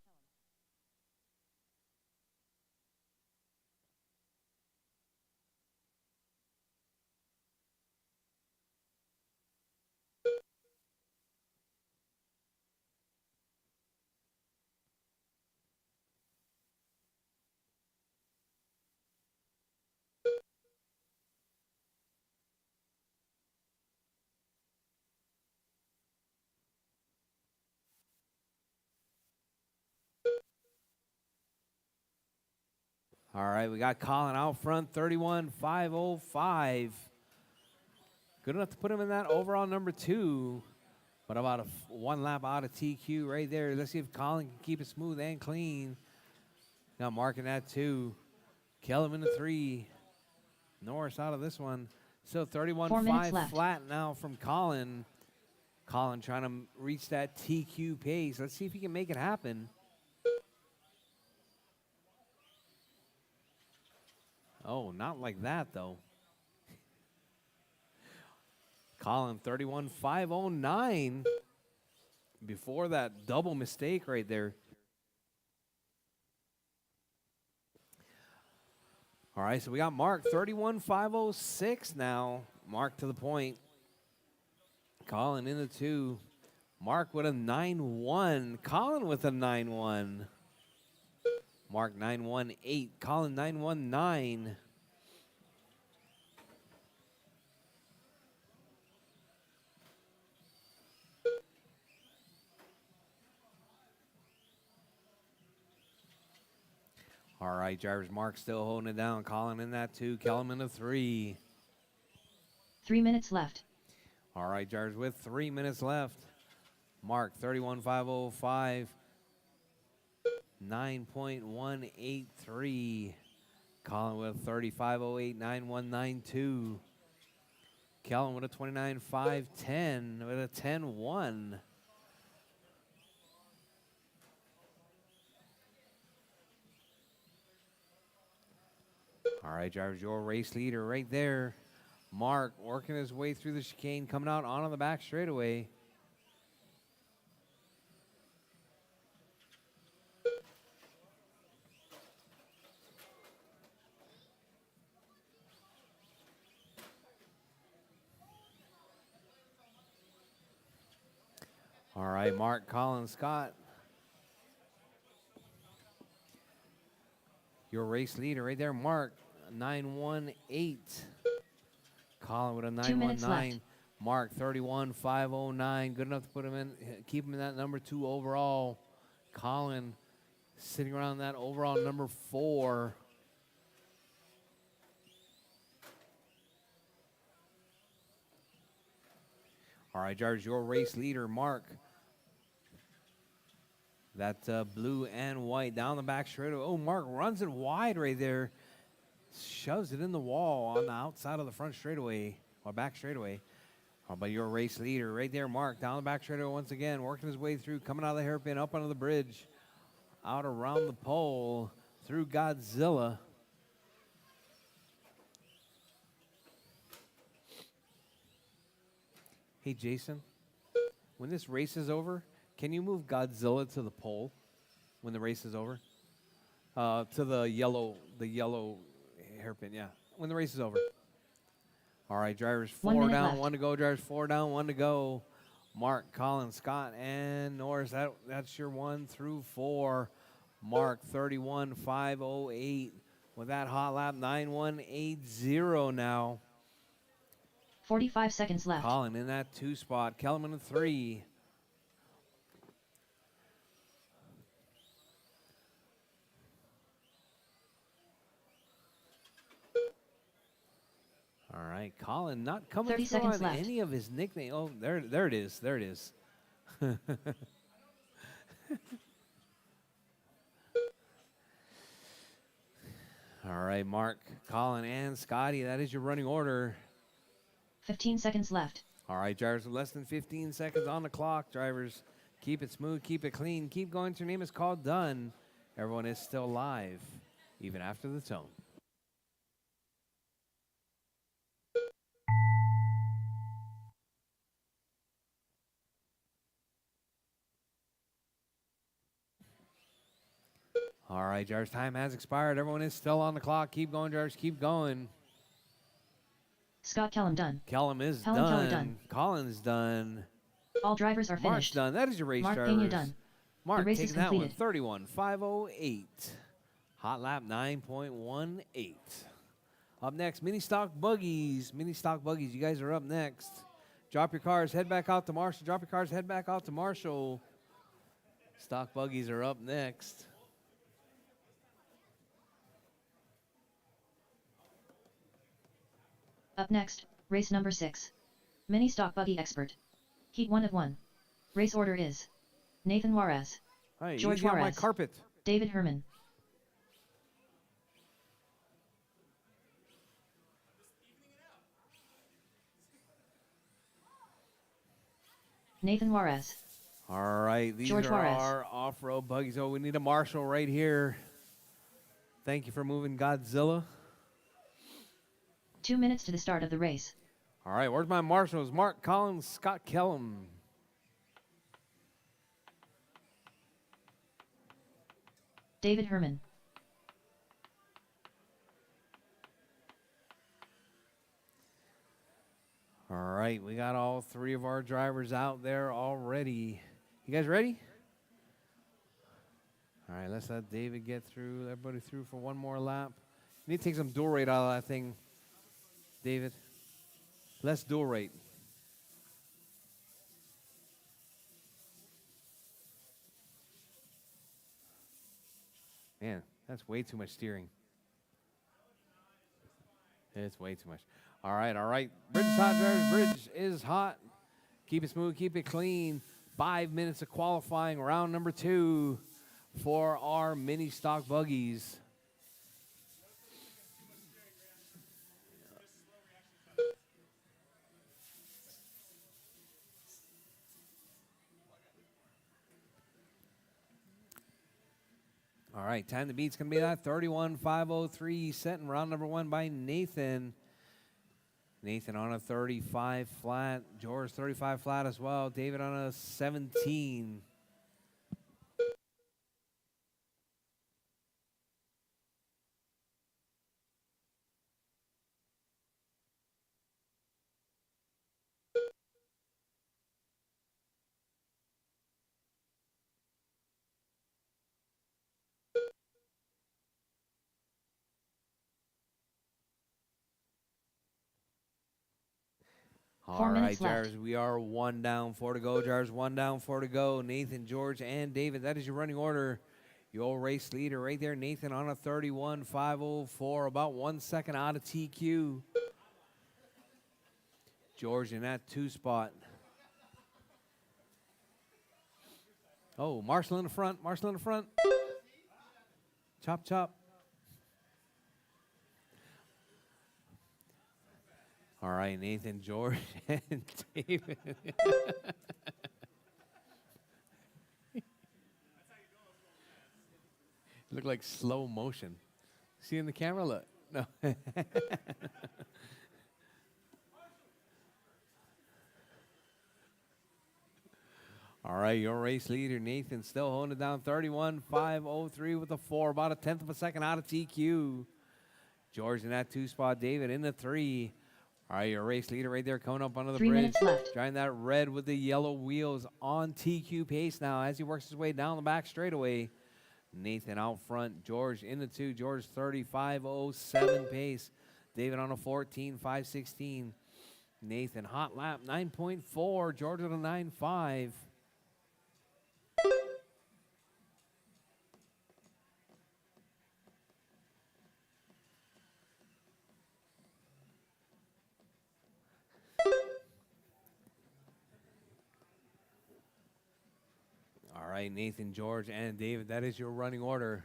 [SPEAKER 1] All right, we got Colin out front, 31-505. Good enough to put him in that overall number 2. But about a 1 lap out of TQ right there. Let's see if Colin can keep it smooth and clean. Now marking that 2. Kellum in the 3. Norris out of this one. So
[SPEAKER 2] 4 minutes
[SPEAKER 1] 31.5
[SPEAKER 2] left.
[SPEAKER 1] flat now from Colin. Colin trying to reach that TQ pace. Let's see if he can make it happen. Oh, not like that, though. Colin, 31.509. Before that double mistake right there. All right, so we got Mark, 31.506 now. Mark to the point. Colin in the 2. Mark with a 9.1. Colin with a 9.1. Mark 9.18. Colin 9.19. All right, drivers. Mark still holding it down. Colin in that 2. Kellum in the 3.
[SPEAKER 2] 3 minutes left.
[SPEAKER 1] All right, drivers, with 3 minutes left. Mark 31.505. 9.183. Colin with 35.08. 9192. Kellum with a 29.510 with a 10.1. All right, drivers, your race leader right there. Mark working his way through the chicane, coming out onto the back straightaway. All right, Mark, Colin, Scott. Your race leader right there, Mark, 9.18. Colin with a
[SPEAKER 2] 2 minutes
[SPEAKER 1] 9.19.
[SPEAKER 2] left.
[SPEAKER 1] Mark, 31.509. Good enough to put him in, keep him in that number 2 overall. Colin sitting around that overall number 4. All right, drivers, your race leader, Mark. That blue and white down the back straightaway. Oh, Mark runs it wide right there. Shoves it in the wall on the outside of the front straightaway, or back straightaway. How about your race leader right there, Mark, down the back straightaway once again, working his way through, coming out of the hairpin, up onto the bridge, out around the pole, through Godzilla. Hey, Jason, when this race is over, can you move Godzilla to the pole when the race is over? To the yellow hairpin, yeah, when the race is over. All right, drivers,
[SPEAKER 2] 1
[SPEAKER 1] 4
[SPEAKER 2] minute
[SPEAKER 1] down,
[SPEAKER 2] left.
[SPEAKER 1] 1 to go. Drivers, 4 down, 1 to go. Mark, Colin, Scott, and Norris. That's your 1 through 4. Mark, 31.508 with that hot lap, 9180 now.
[SPEAKER 2] 45 seconds left.
[SPEAKER 1] Colin in that 2 spot. Kellum in the 3. All right, Colin not coming
[SPEAKER 2] 30
[SPEAKER 1] through
[SPEAKER 2] seconds
[SPEAKER 1] on
[SPEAKER 2] left.
[SPEAKER 1] any of his nickname. Oh, there it is. There it is. All right, Mark, Colin, and Scotty, that is your running order.
[SPEAKER 2] 15 seconds left.
[SPEAKER 1] All right, drivers, with less than 15 seconds on the clock, drivers, keep it smooth, keep it clean, keep going till your name is called done. Everyone is still live, even after the tone. All right, drivers, time has expired. Everyone is still on the clock. Keep going, drivers, keep going.
[SPEAKER 2] Scott Kellum done.
[SPEAKER 1] Kellum is
[SPEAKER 2] Helen
[SPEAKER 1] done.
[SPEAKER 2] Keller done.
[SPEAKER 1] Colin's done.
[SPEAKER 2] All drivers are
[SPEAKER 1] Mark's
[SPEAKER 2] finished.
[SPEAKER 1] done. That is your race,
[SPEAKER 2] Mark
[SPEAKER 1] drivers.
[SPEAKER 2] Pena done.
[SPEAKER 1] Mark
[SPEAKER 2] race
[SPEAKER 1] taking
[SPEAKER 2] is
[SPEAKER 1] that one,
[SPEAKER 2] completed.
[SPEAKER 1] 31.508. Hot lap 9.18. Up next, mini stock buggies. Mini stock buggies, you guys are up next. Drop your cars, head back out to Marshall. Drop your cars, head back out to Marshall. Stock buggies are up next.
[SPEAKER 2] Up next, race number 6. Mini Stock Buggy Expert. Heat 1 of 1. Race order is Nathan Juarez,
[SPEAKER 1] Hey,
[SPEAKER 2] George
[SPEAKER 1] easy on my
[SPEAKER 2] Juarez.
[SPEAKER 1] carpet.
[SPEAKER 2] David Herman. Nathan Juarez.
[SPEAKER 1] All right, these
[SPEAKER 2] George
[SPEAKER 1] are
[SPEAKER 2] Juarez.
[SPEAKER 1] our off-road buggies. Oh, we need a marshal right here. Thank you for moving Godzilla.
[SPEAKER 2] 2 minutes to the start of the race.
[SPEAKER 1] All right, where's my marshals? Mark Collins, Scott Kellum.
[SPEAKER 2] David Herman.
[SPEAKER 1] All right, we got all three of our drivers out there already. You guys ready? All right, let's let David get through, everybody through for one more lap. You need to take some dual rate out of that thing, David. Less dual rate. Man, that's way too much steering. It's way too much. All right, all right. Bridge is hot, drivers. Bridge is hot. Keep it smooth, keep it clean. 5 minutes of qualifying, round number 2 for our mini stock buggies. All right, time to beat's going to be that 31.503 set in round number 1 by Nathan. Nathan on a 35 flat. George 35 flat as well. David on a 17. All
[SPEAKER 2] 4
[SPEAKER 1] right,
[SPEAKER 2] minutes left.
[SPEAKER 1] Jars, we are 1 down, 4 to go. Jars, 1 down, 4 to go. Nathan, George, and David, that is your running order. Your race leader right there, Nathan on a 31.504, about 1 second out of TQ. George in that 2 spot. Oh, Marshall in the front, Marshall in the front. Chop, chop. All right, Nathan, George, and David. Look like slow motion. See in the camera? Look. No. All right, your race leader, Nathan, still holding it down 31.503 with a 4, about a 10th of a second out of TQ. George in that 2 spot, David in the 3. All right, your race leader right there coming up under the
[SPEAKER 2] 3
[SPEAKER 1] bridge.
[SPEAKER 2] minutes left.
[SPEAKER 1] Driving that red with the yellow wheels on TQ pace now as he works his way down the back straightaway. Nathan out front, George in the 2. George 35.07 pace. David on a 14.516. Nathan hot lap 9.4. George at a 9.5. All right, Nathan, George, and David, that is your running order.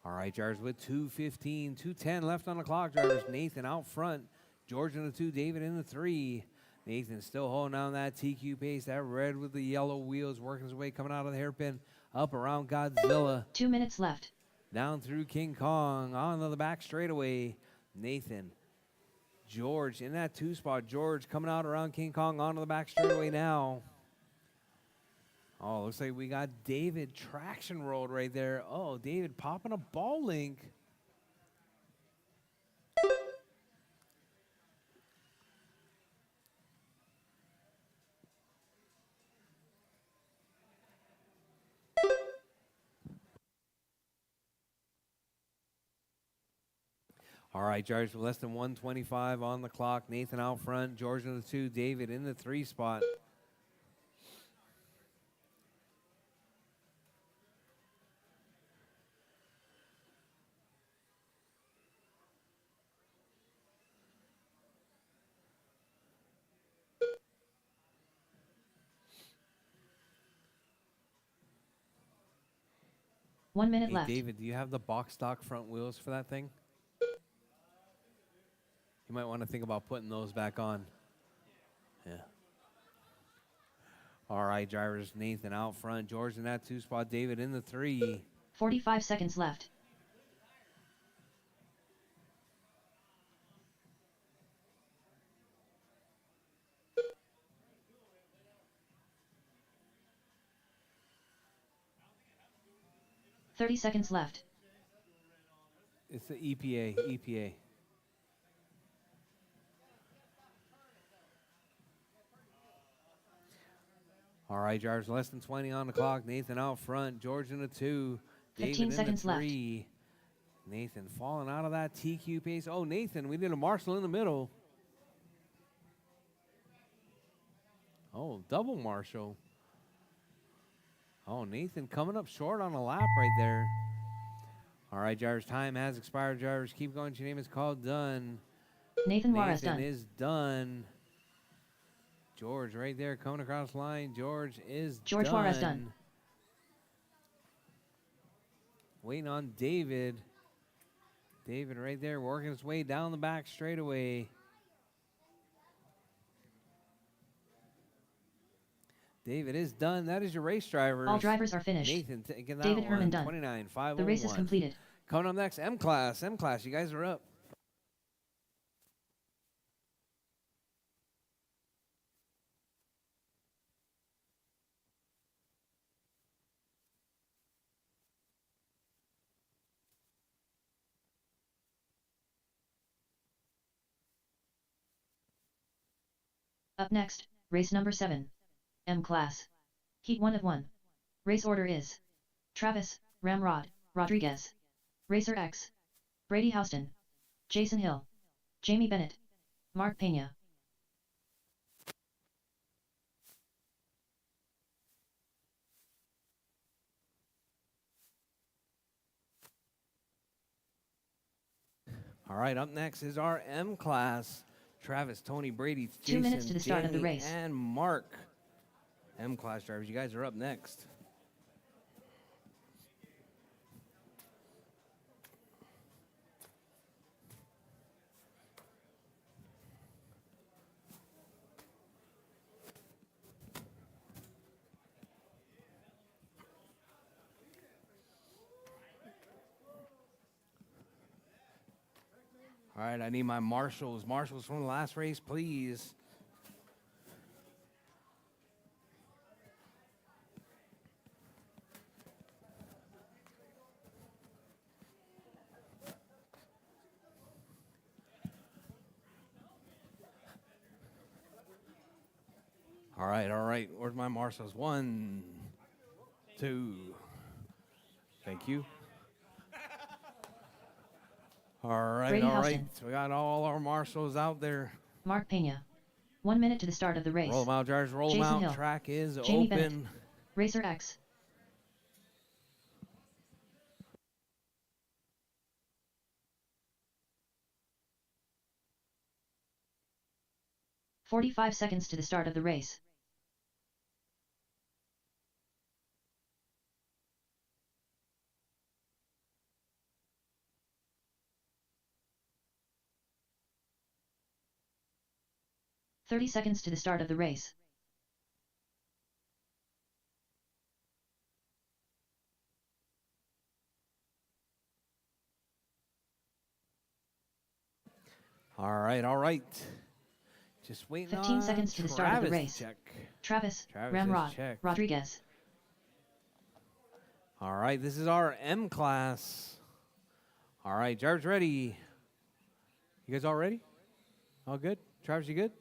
[SPEAKER 1] All right, drivers, with 2:15, 2:10 left on the clock, drivers. Nathan out front, George in the 2, David in the 3. Nathan still holding on that TQ pace, that red with the yellow wheels, working his way, coming out of the hairpin, up around Godzilla.
[SPEAKER 2] 2 minutes left.
[SPEAKER 1] Down through King Kong, onto the back straightaway. Nathan, George in that 2 spot. George coming out around King Kong, onto the back straightaway now. Oh, looks like we got David traction rolled right there. Oh, David popping a ball link. All right, George, less than 125 on the clock. Nathan out front, George in the 2, David in the 3 spot.
[SPEAKER 2] 1 minute
[SPEAKER 1] Hey,
[SPEAKER 2] left.
[SPEAKER 1] David, do you have the box stock front wheels for that thing? You might want to think about putting those back on. Yeah. All right, drivers. Nathan out front. George in that 2 spot. David in the 3.
[SPEAKER 2] 45 seconds left. $30 left.
[SPEAKER 1] It's the EPA. All right, drivers, less than 20 on the clock. Nathan out front. George in the 2.
[SPEAKER 2] 15
[SPEAKER 1] David in the
[SPEAKER 2] seconds left.
[SPEAKER 1] 3. Nathan falling out of that TQ pace. Oh, Nathan, we did a Marshall in the middle. Oh, double Marshall. Oh, Nathan coming up short on a lap right there. All right, drivers, time has expired. Drivers, keep going. Your name is called. Done.
[SPEAKER 2] Nathan Juarez
[SPEAKER 1] Nathan
[SPEAKER 2] done.
[SPEAKER 1] is done. George right there coming across the line. George is
[SPEAKER 2] George
[SPEAKER 1] done.
[SPEAKER 2] Juarez done.
[SPEAKER 1] Waiting on David. David right there working his way down the back straightaway. David is done. That is your race drivers.
[SPEAKER 2] All drivers are finished.
[SPEAKER 1] Nathan taking that
[SPEAKER 2] David
[SPEAKER 1] one.
[SPEAKER 2] Herman done.
[SPEAKER 1] 29.501.
[SPEAKER 2] The race is completed.
[SPEAKER 1] Coming up next, M Class. M Class, you guys are up.
[SPEAKER 2] Up next, race number 7. M Class. Heat 1 of 1. Race order is Travis, Ramrod, Rodriguez, Racer X, Brady Houston, Jason Hill, Jamie Bennett, Mark Pena.
[SPEAKER 1] All right, up next is our M Class. Travis, Tony, Brady,
[SPEAKER 2] 2
[SPEAKER 1] Jason,
[SPEAKER 2] minutes to the start of the
[SPEAKER 1] Jamie,
[SPEAKER 2] race.
[SPEAKER 1] and Mark. M Class drivers, you guys are up next. All right, I need my marshals. Marshals from the last race, please. All right. Where's my marshals? 1, 2. Thank you. All right,
[SPEAKER 2] Brady
[SPEAKER 1] all right.
[SPEAKER 2] Houston.
[SPEAKER 1] So we got all our marshals out there.
[SPEAKER 2] Mark Pena. 1 minute to the start of the race.
[SPEAKER 1] Roll them out, drivers. Roll them
[SPEAKER 2] Jason
[SPEAKER 1] out.
[SPEAKER 2] Hill.
[SPEAKER 1] Track is
[SPEAKER 2] Jamie
[SPEAKER 1] open.
[SPEAKER 2] Bennett. Racer X. "45 seconds to the start of the race. "30 seconds to the start of the race.
[SPEAKER 1] All right, all right. Just waiting
[SPEAKER 2] 15
[SPEAKER 1] on
[SPEAKER 2] seconds to the start of the
[SPEAKER 1] Travis
[SPEAKER 2] race.
[SPEAKER 1] to check.
[SPEAKER 2] Travis,
[SPEAKER 1] Travis
[SPEAKER 2] Ramrod,
[SPEAKER 1] is checked.
[SPEAKER 2] Rodriguez.
[SPEAKER 1] All right, this is our M Class. All right, Jarvis ready. You guys all ready? All good? Travis, you good?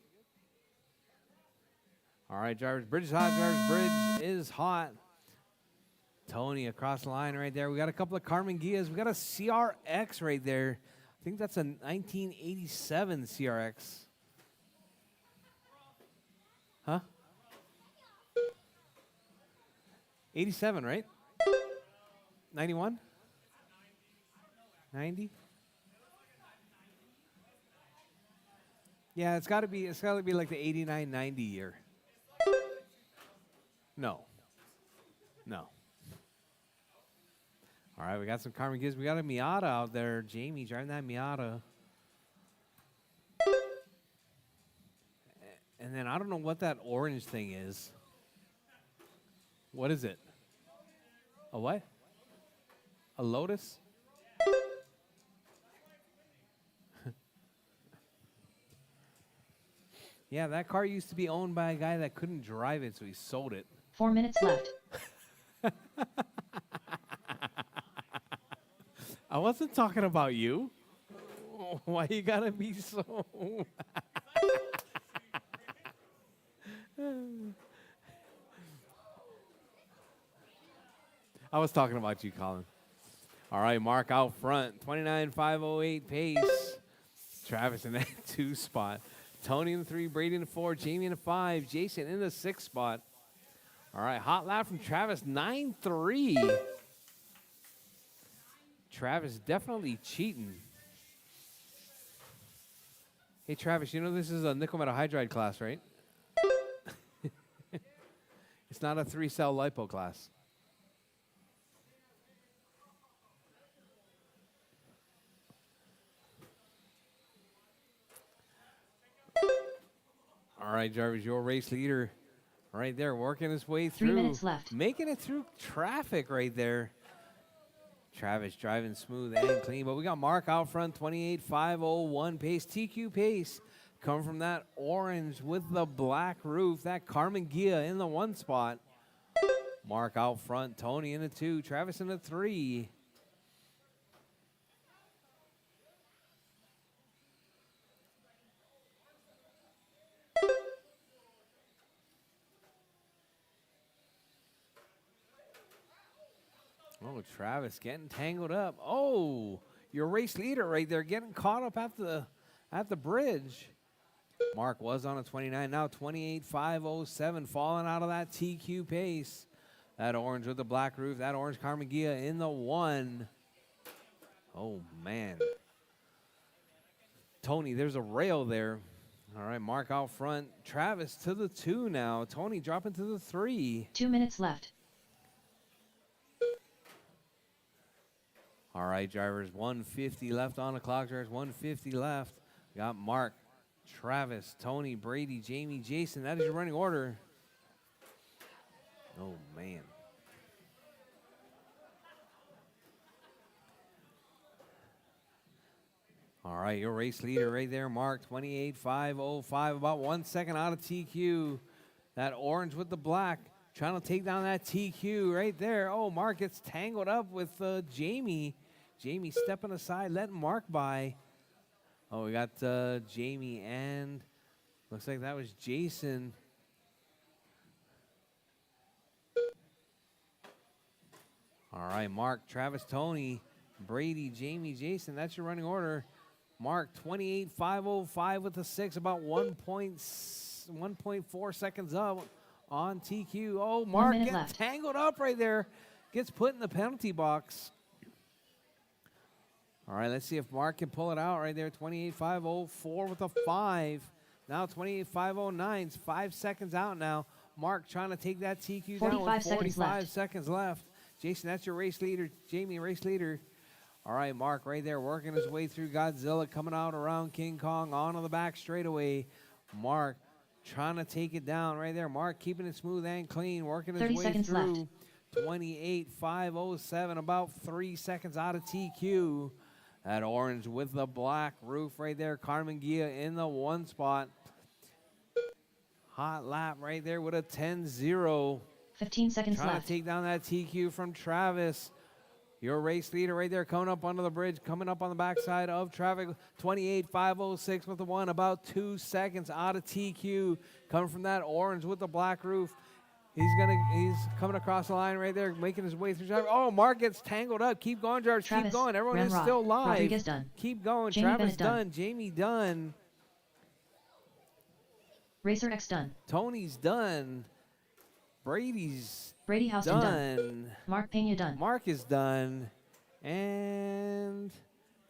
[SPEAKER 1] All right, Jarvis. Bridge is hot. Jarvis Bridge is hot. Tony across the line right there. We got a couple of Carmen Gias. We got a CRX right there. I think that's a 1987 CRX. Huh? 87, right? 91? 90? Yeah, it's got to be like the 89-90 year. No. All right, we got some Carmen Gibbs. We got a Miata out there. Jamie driving that Miata. And then I don't know what that orange thing is. What is it? A what? A Lotus? Yeah, that car used to be owned by a guy that couldn't drive it, so he sold it.
[SPEAKER 2] 4 minutes left.
[SPEAKER 1] I wasn't talking about you. Why you gotta be so... I was talking about you, Colin. All right, Mark out front. 29.508 pace. Travis in that 2 spot. Tony in the 3, Brady in the 4, Jamie in the 5, Jason in the 6 spot. All right, hot lap from Travis, 9.3. Travis definitely cheating. Hey, Travis, you know this is a nickel metal hydride class, right? It's not a 3-cell lipo class. All right, Jarvis, your race leader right there, working his way through.
[SPEAKER 2] 3 minutes left.
[SPEAKER 1] Making it through traffic right there. Travis driving smooth and clean, but we got Mark out front, 28.501 pace, TQ pace. Coming from that orange with the black roof, that Carmen Gia in the 1 spot. Mark out front, Tony in the 2, Travis in the 3. Oh, Travis getting tangled up. Oh, your race leader right there getting caught up at the bridge. Mark was on a 29, now 28.507, falling out of that TQ pace. That orange with the black roof, that orange Carmen Gia in the 1. Oh, man. Tony, there's a rail there. All right, Mark out front. Travis to the 2 now. Tony dropping to the 3.
[SPEAKER 2] 2 minutes left.
[SPEAKER 1] All right, drivers, 150 left on the clock. Drivers, 150 left. We got Mark, Travis, Tony, Brady, Jamie, Jason. That is your running order. Oh, man. All right, your race leader right there, Mark, 28.505, about 1 second out of TQ. That orange with the black, trying to take down that TQ right there. Oh, Mark gets tangled up with Jamie. Jamie stepping aside, letting Mark by. Oh, we got Jamie and looks like that was Jason. All right, Mark, Travis, Tony, Brady, Jamie, Jason. That's your running order. Mark, 28.505 with the 6, about 1.4 seconds up on TQ. Oh, Mark getting
[SPEAKER 2] left.
[SPEAKER 1] tangled up right there. Gets put in the penalty box. All right, let's see if Mark can pull it out right there. 28.504 with a 5. Now 28.509. It's 5 seconds out now. Mark trying to take that TQ down with 45 seconds left. Jason, that's your race leader. Jamie, race leader. All right, Mark right there working his way through Godzilla, coming out around King Kong, onto the back straightaway. Mark trying to take it down right there. Mark keeping it smooth and clean, working his way through. 28.507, about 3 seconds out of TQ. That orange with the black roof right there. Carmen Gia in the 1 spot. Hot lap right there with a 10-0.
[SPEAKER 2] 15 seconds
[SPEAKER 1] Trying
[SPEAKER 2] left.
[SPEAKER 1] to take down that TQ from Travis. Your race leader right there coming up under the bridge, coming up on the backside of traffic. 28.506 with the 1, about 2 seconds out of TQ. Coming from that orange with the black roof. He's coming across the line right there, making his way through traffic. Oh, Mark gets tangled up. Keep going, Jarvis. Keep going. Everyone is still live.
[SPEAKER 2] Rodriguez done.
[SPEAKER 1] Keep going.
[SPEAKER 2] Jamie
[SPEAKER 1] Travis
[SPEAKER 2] Bennett
[SPEAKER 1] done. Jamie done.
[SPEAKER 2] Rchq done.
[SPEAKER 1] Tony's done. Brady
[SPEAKER 2] Houston
[SPEAKER 1] done.
[SPEAKER 2] Mark Pena done.
[SPEAKER 1] Mark is done. And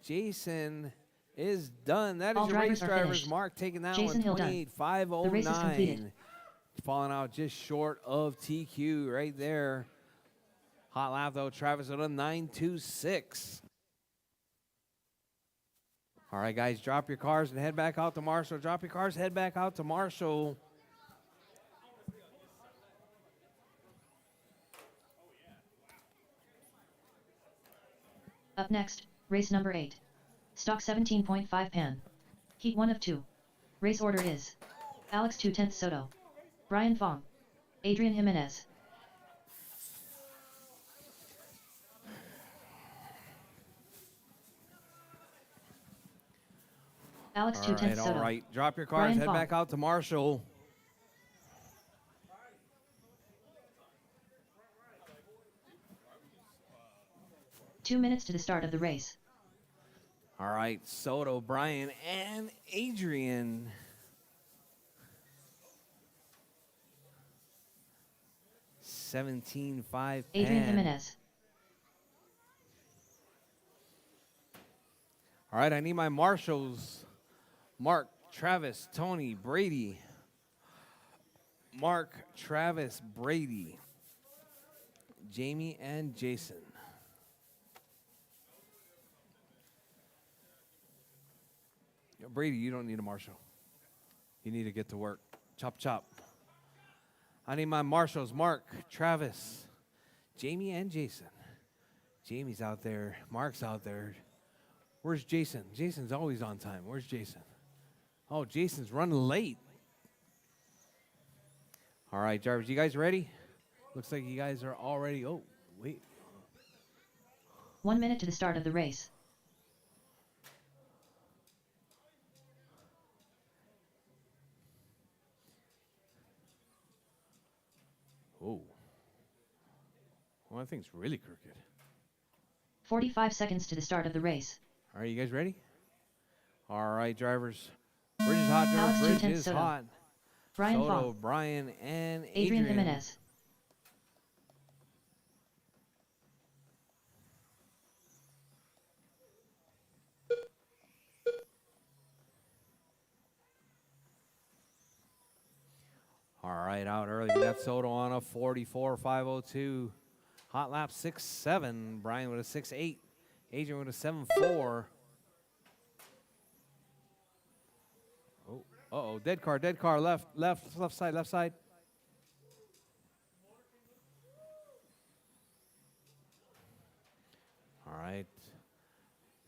[SPEAKER 1] Jason is done. That is
[SPEAKER 2] All
[SPEAKER 1] your race
[SPEAKER 2] drivers are
[SPEAKER 1] drivers.
[SPEAKER 2] finished.
[SPEAKER 1] Mark taking that
[SPEAKER 2] Jason Hill
[SPEAKER 1] one,
[SPEAKER 2] done.
[SPEAKER 1] 28.509.
[SPEAKER 2] The race is completed.
[SPEAKER 1] Falling out just short of TQ right there. Hot lap though, Travis with a 9.26. All right, guys, drop your cars and head back out to Marshall. Drop your cars, head back out to Marshall.
[SPEAKER 2] Up next, race number 8. Stock 17.5 Pan. Heat 1 of 2. Race order is Alex 2/10 Soto, Brian Fong, Adrian Jimenez. Alex 2/10 Soto.
[SPEAKER 1] All right. Drop your cars,
[SPEAKER 2] Brian
[SPEAKER 1] head
[SPEAKER 2] Fong.
[SPEAKER 1] back out to Marshall.
[SPEAKER 2] Two minutes to the start of the race.
[SPEAKER 1] All right, Soto, Brian, and Adrian. $17.5.
[SPEAKER 2] Adrian Jimenez.
[SPEAKER 1] All right, I need my marshals. Mark, Travis, Tony, Brady. Mark, Travis, Brady. Jamie, and Jason. Brady, you don't need a marshal. You need to get to work. Chop, chop. I need my marshals. Mark, Travis, Jamie, and Jason. Jamie's out there. Mark's out there. Where's Jason? Jason's always on time. Where's Jason? Oh, Jason's running late. All right, Jarvis, you guys ready? Looks like you guys are all ready. Oh, wait.
[SPEAKER 2] 1 minute to the start of the race.
[SPEAKER 1] Oh. Well, that thing's really crooked.
[SPEAKER 2] 45 seconds to the start of the race.
[SPEAKER 1] All right, you guys ready? All right, drivers. Bridge is hot,
[SPEAKER 2] Alex
[SPEAKER 1] Bridge
[SPEAKER 2] 2/10
[SPEAKER 1] is
[SPEAKER 2] Soto.
[SPEAKER 1] hot.
[SPEAKER 2] Brian
[SPEAKER 1] Soto,
[SPEAKER 2] Fong.
[SPEAKER 1] Brian, and
[SPEAKER 2] Adrian Jimenez.
[SPEAKER 1] All right, out early. We got Soto on a 44.502. Hot lap 6.7. Brian with a 6.8. Adrian with a 7.4. Oh, uh-oh. Dead car. Left side. All right.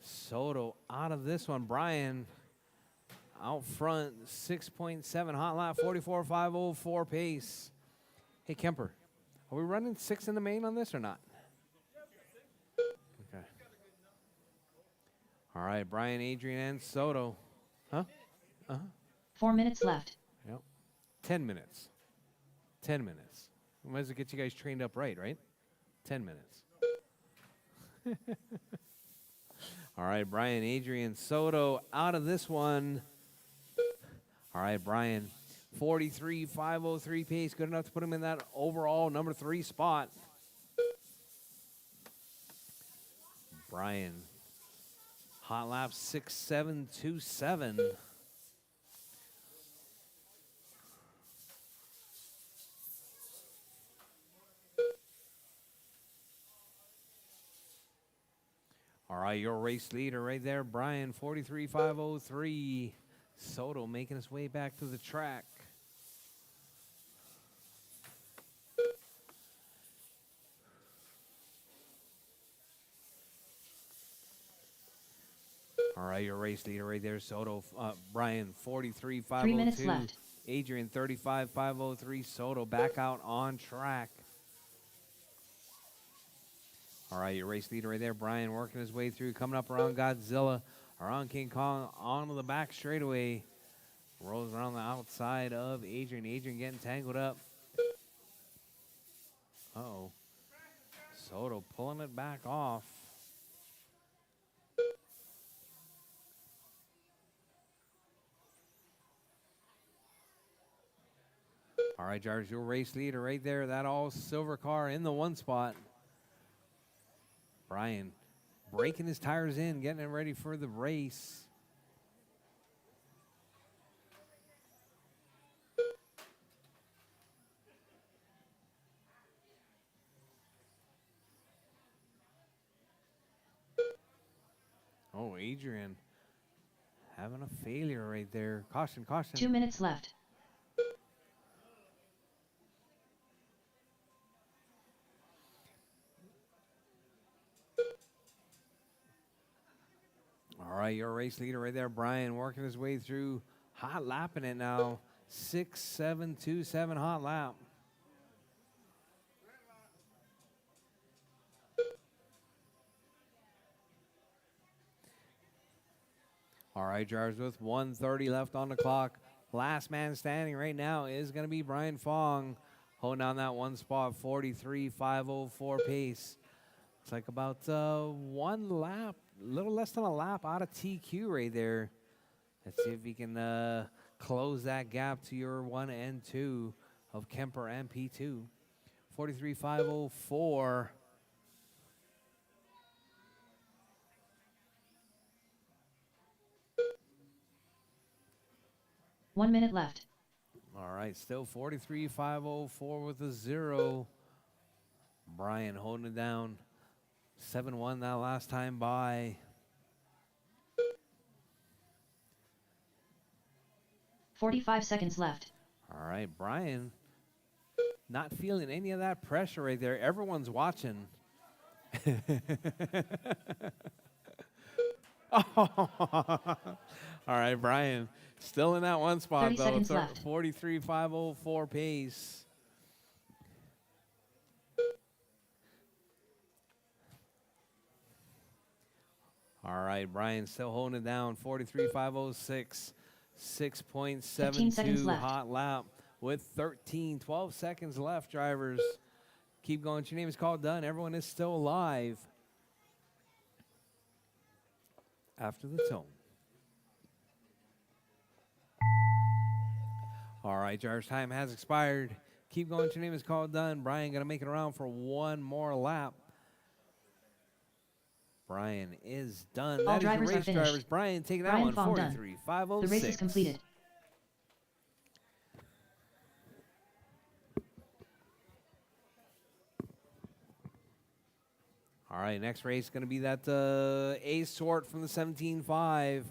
[SPEAKER 1] Soto out of this one. Brian out front, 6.7 hot lap, 44.504 pace. Hey, Kemper, are we running 6 in the main on this or not? Okay. All right, Brian, Adrian, and Soto. Huh?
[SPEAKER 2] 4 minutes left.
[SPEAKER 1] Yep. 10 minutes. 10 minutes. We might as well get you guys trained up right? 10 minutes. All right, Brian, Adrian, Soto out of this one. All right, Brian, 43.503 pace. Good enough to put him in that overall number 3 spot. Brian, hot lap 6.727. All right, your race leader right there, Brian, 43.503. Soto making his way back to the track. All right, your race leader right there, Soto. Brian, 43.502.
[SPEAKER 2] 3 minutes left.
[SPEAKER 1] Adrian, 35.503. Soto back out on track. All right, your race leader right there, Brian, working his way through, coming up around Godzilla, around King Kong, onto the back straightaway. Rolls around the outside of Adrian. Adrian getting tangled up. Uh-oh. Soto pulling it back off. All right, Jarvis, your race leader right there. That all silver car in the 1 spot. Brian breaking his tires in, getting it ready for the race. Oh, Adrian having a failure right there. Caution, caution.
[SPEAKER 2] 2 minutes left.
[SPEAKER 1] All right, your race leader right there, Brian, working his way through, hot lapping it now. 6.727 hot lap. All right, drivers, with 1:30 left on the clock. Last man standing right now is going to be Brian Fong, holding down that one spot, 43.504 pace. It's like about one lap, a little less than a lap out of TQ right there. Let's see if we can close that gap to your 1 and 2 of Kemper and P2. 43.504.
[SPEAKER 2] 1 minute left.
[SPEAKER 1] All right, still 43.504 with a 0. Brian holding it down. 7-1 that last time by.
[SPEAKER 2] 45 seconds left.
[SPEAKER 1] All right, Brian not feeling any of that pressure right there. Everyone's watching. All right, Brian still in that one spot
[SPEAKER 2] 30
[SPEAKER 1] though.
[SPEAKER 2] seconds left.
[SPEAKER 1] 43.504 pace. All right, Brian still holding it down. 43.506.
[SPEAKER 2] 15 seconds
[SPEAKER 1] 6.72
[SPEAKER 2] left.
[SPEAKER 1] hot lap with 12 seconds left, drivers. Keep going. Your name is called done. Everyone is still alive after the tone. All right, drivers, time has expired. Keep going. Your name is called done. Brian going to make it around for one more lap. Brian is done.
[SPEAKER 2] All
[SPEAKER 1] That is your
[SPEAKER 2] drivers are
[SPEAKER 1] race,
[SPEAKER 2] finished.
[SPEAKER 1] drivers. Brian taking that
[SPEAKER 2] Brian
[SPEAKER 1] one,
[SPEAKER 2] Fong done.
[SPEAKER 1] 43.506.
[SPEAKER 2] The race is completed.
[SPEAKER 1] All right, next race is going to be that A sort from the 17.5.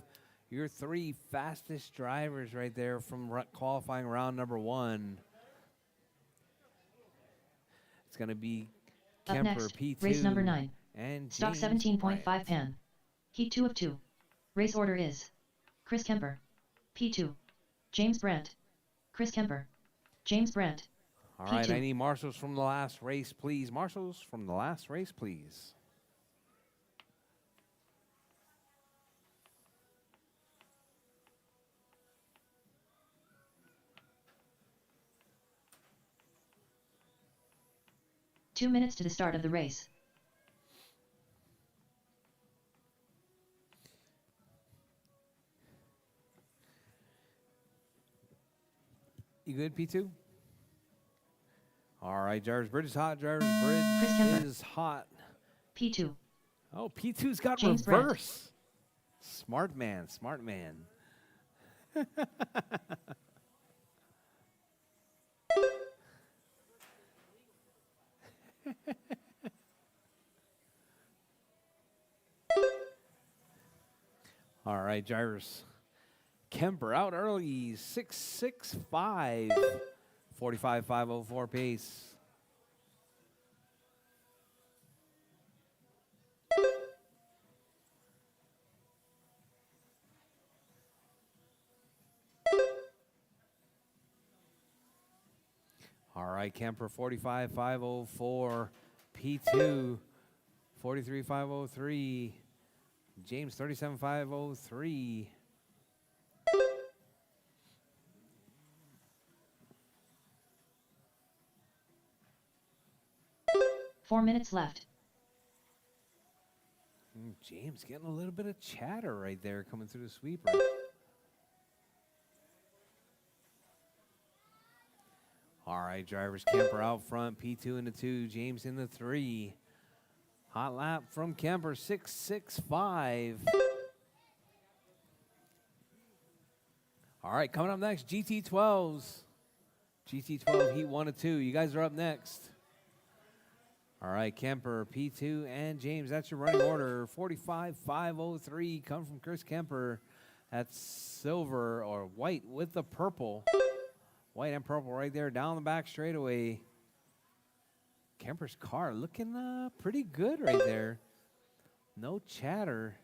[SPEAKER 1] Your 3 fastest drivers right there from qualifying round number 1. It's going to be
[SPEAKER 2] Up
[SPEAKER 1] Kemper,
[SPEAKER 2] next,
[SPEAKER 1] P2,
[SPEAKER 2] race number 9.
[SPEAKER 1] and
[SPEAKER 2] Stock
[SPEAKER 1] James
[SPEAKER 2] 17.5
[SPEAKER 1] Bryant.
[SPEAKER 2] pan. Heat 2 of 2. Race order is Chris Kemper. P2. James Brandt. Chris Kemper. James Brandt.
[SPEAKER 1] All right,
[SPEAKER 2] P2.
[SPEAKER 1] I need marshals from the last race, please. Marshals from the last race, please.
[SPEAKER 2] Two minutes to the start of the race.
[SPEAKER 1] You good, P2? All right, drivers, bridge is hot. Drivers,
[SPEAKER 2] Chris
[SPEAKER 1] bridge
[SPEAKER 2] Kemper.
[SPEAKER 1] is hot.
[SPEAKER 2] P2.
[SPEAKER 1] Oh, P2's got
[SPEAKER 2] James Brandt.
[SPEAKER 1] reverse. Smart man, smart man. All right, drivers. Kemper out early, 6.65, 45.504 pace. All right, Kemper 45.504, P2 43.503, James 37.503.
[SPEAKER 2] Four minutes left.
[SPEAKER 1] James getting a little bit of chatter right there coming through the sweeper. All right, drivers, Kemper out front, P2 in the 2, James in the 3. Hot lap from Kemper, 6.65. All right, coming up next, GT12s. GT12 Heat 1 and 2. You guys are up next. All right, Kemper, P2, and James. That's your running order. 45-503 come from Chris Kemper. That's silver or white with the purple. White and purple right there down the back straightaway. Kemper's car looking pretty good right there. No chatter.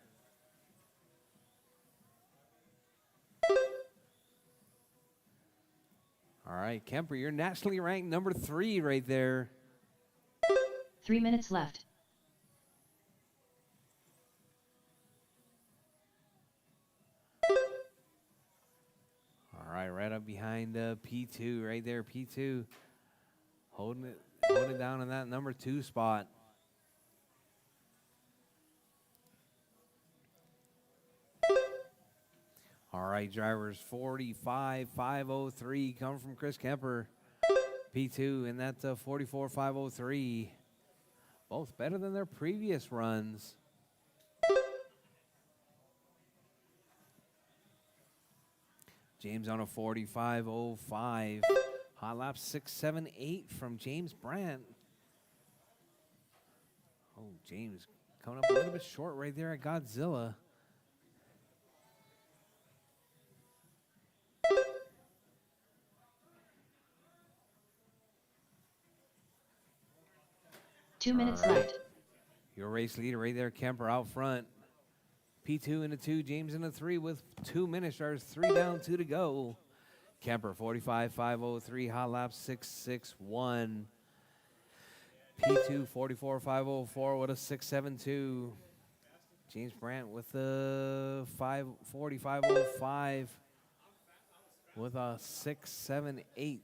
[SPEAKER 1] All right, Kemper, you're nationally ranked number 3 right there.
[SPEAKER 2] 3 minutes left.
[SPEAKER 1] All right up behind P2 right there. P2 holding it down in that number 2 spot. All right, drivers, 45-503 come from Chris Kemper. P2 and that's 44-503. Both better than their previous runs. James on a 45-05. Hot lap 6-7-8 from James Brandt. Oh, James coming up a little bit short right there at Godzilla.
[SPEAKER 2] Two minutes left.
[SPEAKER 1] Your race leader right there, Kemper out front. P2 in the 2, James in the 3 with 2 minutes. There's 3 down, 2 to go. Kemper 45-503, hot lap 6-6-1. P2 44-504 with a 6-7-2. James Brandt with the 45-05 with a 6-7-8.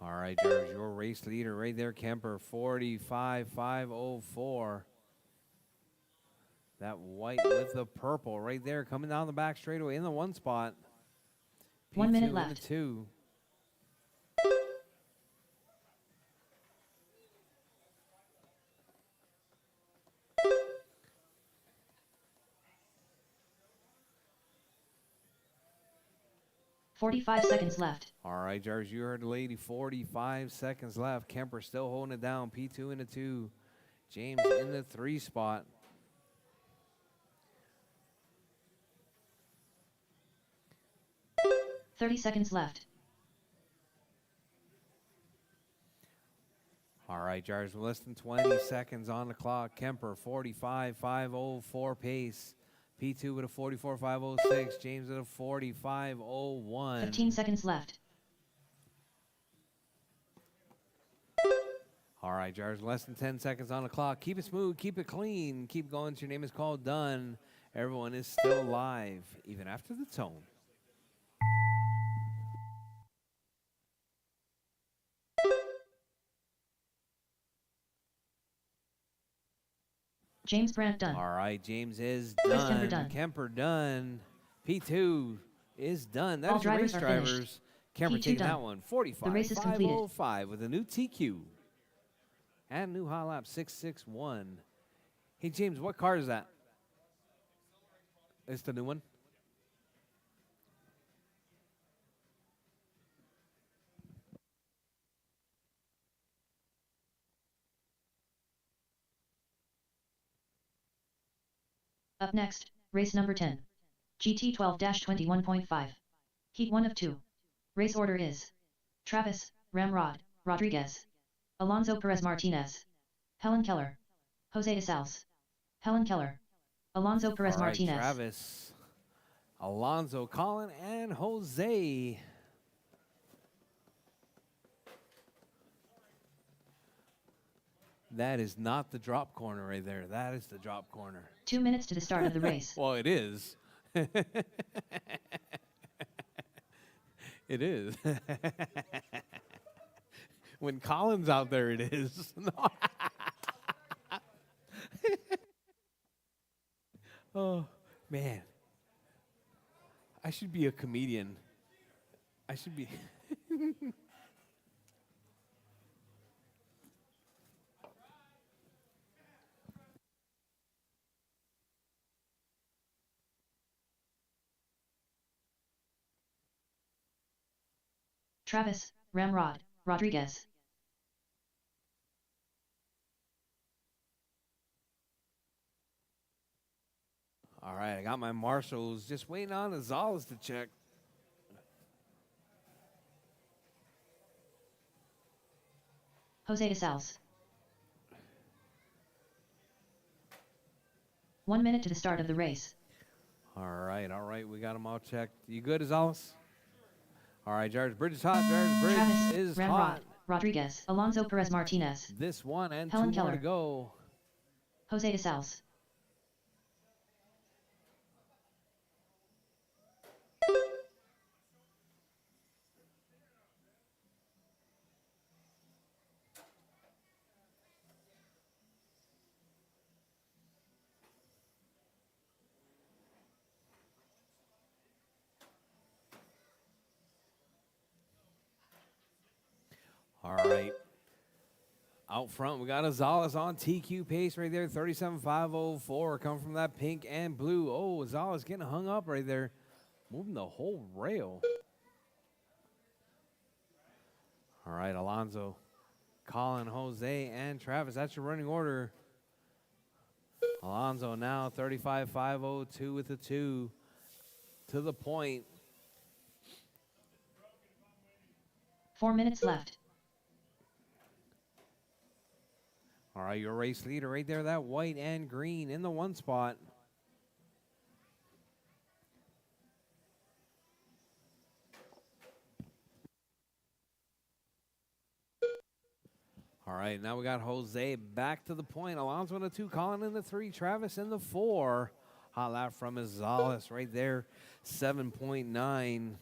[SPEAKER 1] All right, George, your race leader right there, Kemper, 45-504. That white with the purple right there, coming down the back straightaway in the 1 spot. P2
[SPEAKER 2] 1 minute
[SPEAKER 1] in
[SPEAKER 2] left.
[SPEAKER 1] the 2.
[SPEAKER 2] $45 seconds left.
[SPEAKER 1] All right, George, you heard the lady, 45 seconds left. Kemper still holding it down, P2 in the 2. James in the 3 spot.
[SPEAKER 2] $30 seconds left.
[SPEAKER 1] All right, George, less than 20 seconds on the clock. Kemper, 45-504 pace. P2 with a 44-506. James with a 45-01.
[SPEAKER 2] 15 seconds left.
[SPEAKER 1] All right, George, less than 10 seconds on the clock. Keep it smooth, keep it clean. Keep going till your name is called done. Everyone is still live, even after the tone.
[SPEAKER 2] James Brandt done.
[SPEAKER 1] All right, James is
[SPEAKER 2] Chris
[SPEAKER 1] done.
[SPEAKER 2] Kemper done.
[SPEAKER 1] Kemper done. P2 is done.
[SPEAKER 2] All
[SPEAKER 1] That's your race
[SPEAKER 2] drivers are finished.
[SPEAKER 1] drivers. Kemper
[SPEAKER 2] P2
[SPEAKER 1] taking
[SPEAKER 2] done.
[SPEAKER 1] that one.
[SPEAKER 2] The race is completed.
[SPEAKER 1] 45-505 with a new TQ. And new hot lap 661. Hey, James, what car is that? It's the new one?
[SPEAKER 2] Up next, race number 10. GT 12-21.5. Heat 1 of 2. Race order is Travis, Ramrod, Rodriguez, Alonso Perez Martinez, Helen Keller, Jose de Sales, Helen Keller, Alonso Perez
[SPEAKER 1] All right,
[SPEAKER 2] Martinez.
[SPEAKER 1] Travis, Alonso, Colin, and Jose. That is not the drop corner right there. That is the drop corner.
[SPEAKER 2] 2 minutes to the start of the race.
[SPEAKER 1] Well, it is. It is. When Colin's out there, it is. Oh, man. I should be a comedian. I should be.
[SPEAKER 2] Travis, Ramrod, Rodriguez.
[SPEAKER 1] All right, I got my marshals. Just waiting on Gonzalez to check.
[SPEAKER 2] Jose de Sales. 1 minute to the start of the race.
[SPEAKER 1] All right. We got them all checked. You good, Gonzalez? All right, Jarvis Bridge is hot. Jarvis Bridge
[SPEAKER 2] Travis,
[SPEAKER 1] is
[SPEAKER 2] Ramrod,
[SPEAKER 1] hot.
[SPEAKER 2] Rodriguez, Alonso Perez Martinez.
[SPEAKER 1] This one and
[SPEAKER 2] Helen
[SPEAKER 1] two more
[SPEAKER 2] Keller.
[SPEAKER 1] to go.
[SPEAKER 2] Jose de Sales.
[SPEAKER 1] All right. Out front, we got Gonzalez on TQ pace right there, 37.504. Coming from that pink and blue. Oh, Gonzalez getting hung up right there, moving the whole rail. All right, Alonso, Colin, Jose, and Travis. That's your running order. Alonso now 35.502 with the 2 to the point.
[SPEAKER 2] 4 minutes left.
[SPEAKER 1] All right, your race leader right there, that white and green in the 1 spot. All right, now we got Jose back to the point. Alonso in the 2, Colin in the 3, Travis in the 4. Hot lap from Gonzalez right there, 7.9.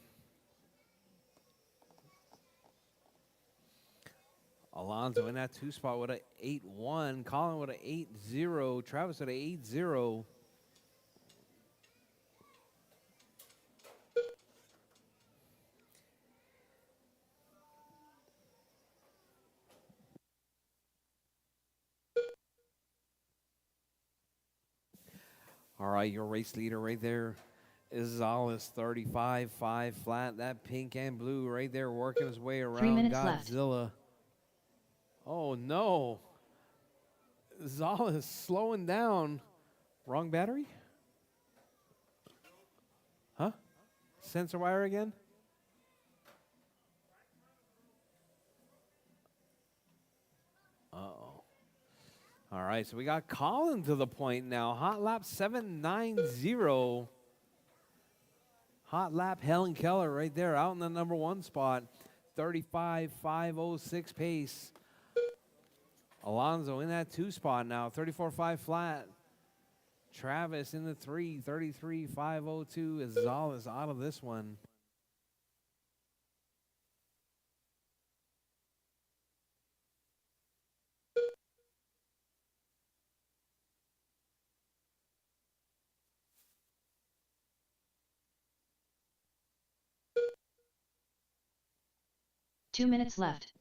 [SPEAKER 1] Alonso in that 2 spot with an 8.1. Colin with an 8.0. Travis with an 8.0. All right, your race leader right there is Gonzalez, 35.5 flat. That pink and blue right there working his way
[SPEAKER 2] 3
[SPEAKER 1] around
[SPEAKER 2] minutes left.
[SPEAKER 1] Godzilla. Oh, no. Gonzalez slowing down. Wrong battery? Huh? Sensor wire again? Uh-oh. All right, so we got Colin to the point now. Hot lap 7.90. Hot lap Helen Keller right there out in the number 1 spot. 35.506 pace. Alonso in that 2 spot now. 34.5 flat. Travis in the 3. 33.502. Gonzalez out of this one.
[SPEAKER 2] Two minutes left.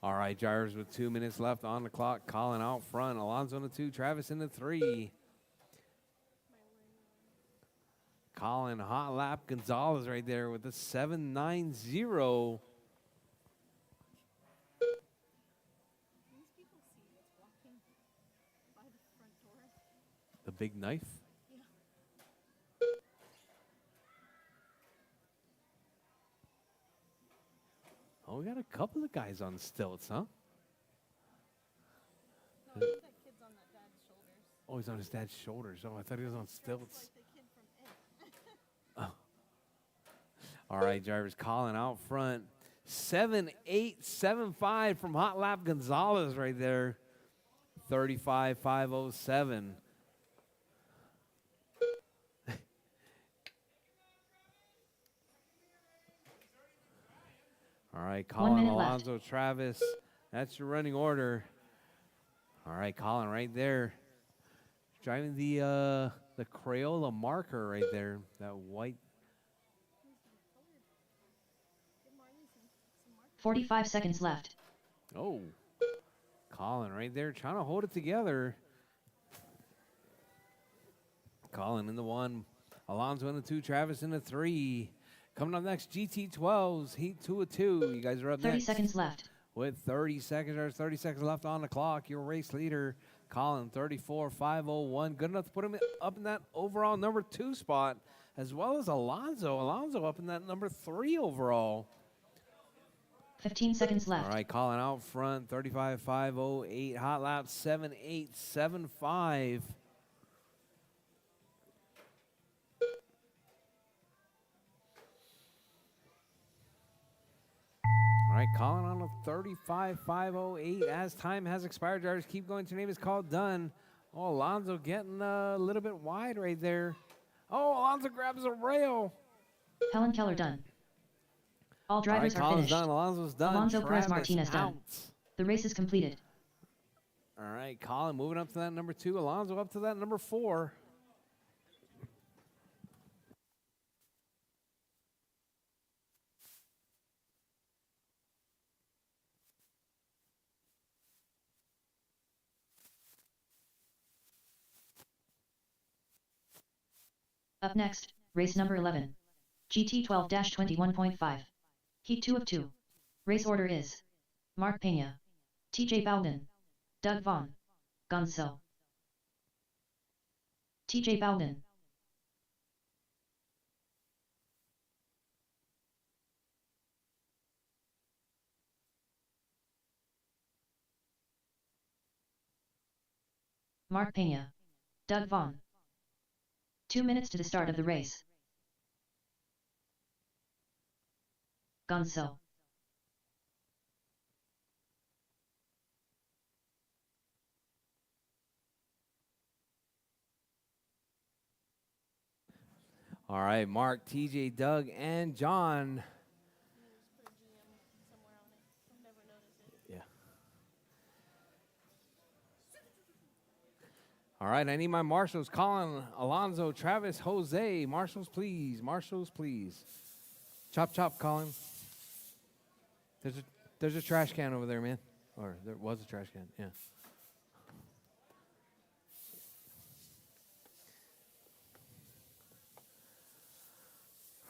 [SPEAKER 1] All right, Gyres with 2 minutes left on the clock. Colin out front. Alonso in the 2. Travis in the 3. Colin, hot lap. Gonzalez right there with the 7.90.
[SPEAKER 5] These people see what's walking by the front door.
[SPEAKER 1] The big knife.
[SPEAKER 5] Yeah.
[SPEAKER 1] Oh, we got a couple of guys on stilts, huh?
[SPEAKER 5] No, I think that kid's on that dad's shoulders.
[SPEAKER 1] Oh, he's on his dad's shoulders. Oh, I thought he was on
[SPEAKER 5] Travis
[SPEAKER 1] stilts.
[SPEAKER 5] like the kid from It.
[SPEAKER 1] All right, Jarvis, Colin out front. 7.875 from Hot Lap Gonzalez right there. 35.507. All right,
[SPEAKER 2] 1
[SPEAKER 1] Colin,
[SPEAKER 2] minute left.
[SPEAKER 1] Alonso, Travis. That's your running order. All right, Colin right there. Driving the Crayola marker right there. That white.
[SPEAKER 2] 45 seconds left.
[SPEAKER 1] Oh, Colin right there trying to hold it together. Colin in the 1, Alonso in the 2, Travis in the 3. Coming up next, GT12s, Heat 2 of 2. You guys are up
[SPEAKER 2] 30
[SPEAKER 1] next.
[SPEAKER 2] seconds left.
[SPEAKER 1] With 30 seconds, there's 30 seconds left on the clock. Your race leader, Colin, 34.501. Good enough to put him up in that overall number 2 spot, as well as Alonso. Alonso up in that number 3 overall.
[SPEAKER 2] 15 seconds left.
[SPEAKER 1] All right, Colin out front, 35.508. Hot lap 7.875. All right, Colin on a 35.508. As time has expired, drivers keep going. Your name is called done. Oh, Alonso getting a little bit wide right there. Oh, Alonso grabs a rail.
[SPEAKER 2] Helen Keller done. All drivers
[SPEAKER 1] All
[SPEAKER 2] are
[SPEAKER 1] right, Colin's
[SPEAKER 2] finished.
[SPEAKER 1] done. Alonso's done.
[SPEAKER 2] Alonso Perez
[SPEAKER 1] Travis
[SPEAKER 2] Martinez done.
[SPEAKER 1] out.
[SPEAKER 2] The race is completed.
[SPEAKER 1] All right, Colin moving up to that number 2. Alonso up to that number 4.
[SPEAKER 2] Up next, race number 11. GT 12-21.5. Heat 2 of 2. Race order is Mark Pena, TJ Bowden, Doug Vaughn, Gonzo. TJ Bowden. Mark Pena, Doug Vaughn. 2 minutes to the start of the race. Gonzo.
[SPEAKER 1] All right, Mark, TJ, Doug, and John.
[SPEAKER 5] Just put a GM somewhere on it. I've never noticed it.
[SPEAKER 1] Yeah. All right, I need my marshals. Colin, Alonso, Travis, Jose. Marshals, please. Marshals, please. Chop, chop, Colin. There's a trash can over there, man. Or there was a trash can, yeah.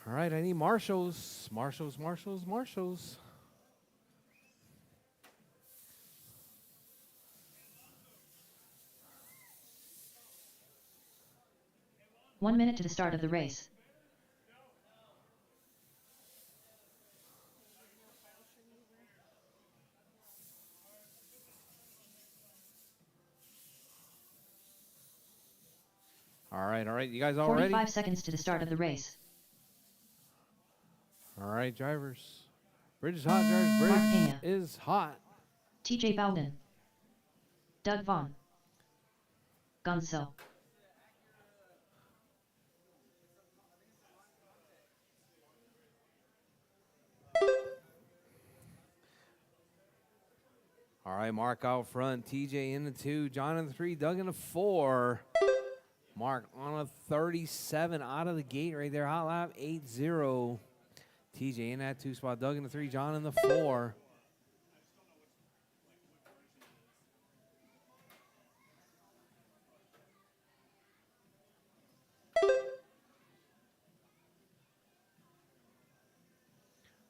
[SPEAKER 1] All right, I need marshals. Marshals, marshals, marshals.
[SPEAKER 2] One minute to the start of the race.
[SPEAKER 1] All right. You guys all
[SPEAKER 2] 45
[SPEAKER 1] ready?
[SPEAKER 2] seconds to the start of the race.
[SPEAKER 1] All right, drivers. Bridge is hot, drivers.
[SPEAKER 2] Mark
[SPEAKER 1] Bridge
[SPEAKER 2] Pena.
[SPEAKER 1] is hot.
[SPEAKER 2] TJ Bowden. Doug Vaughn. Gonzo.
[SPEAKER 1] All right, Mark out front. TJ in the 2. John in the 3. Doug in the 4. Mark on a 37 out of the gate right there. Hot lap 8-0. TJ in that 2 spot. Doug in the 3. John in the 4.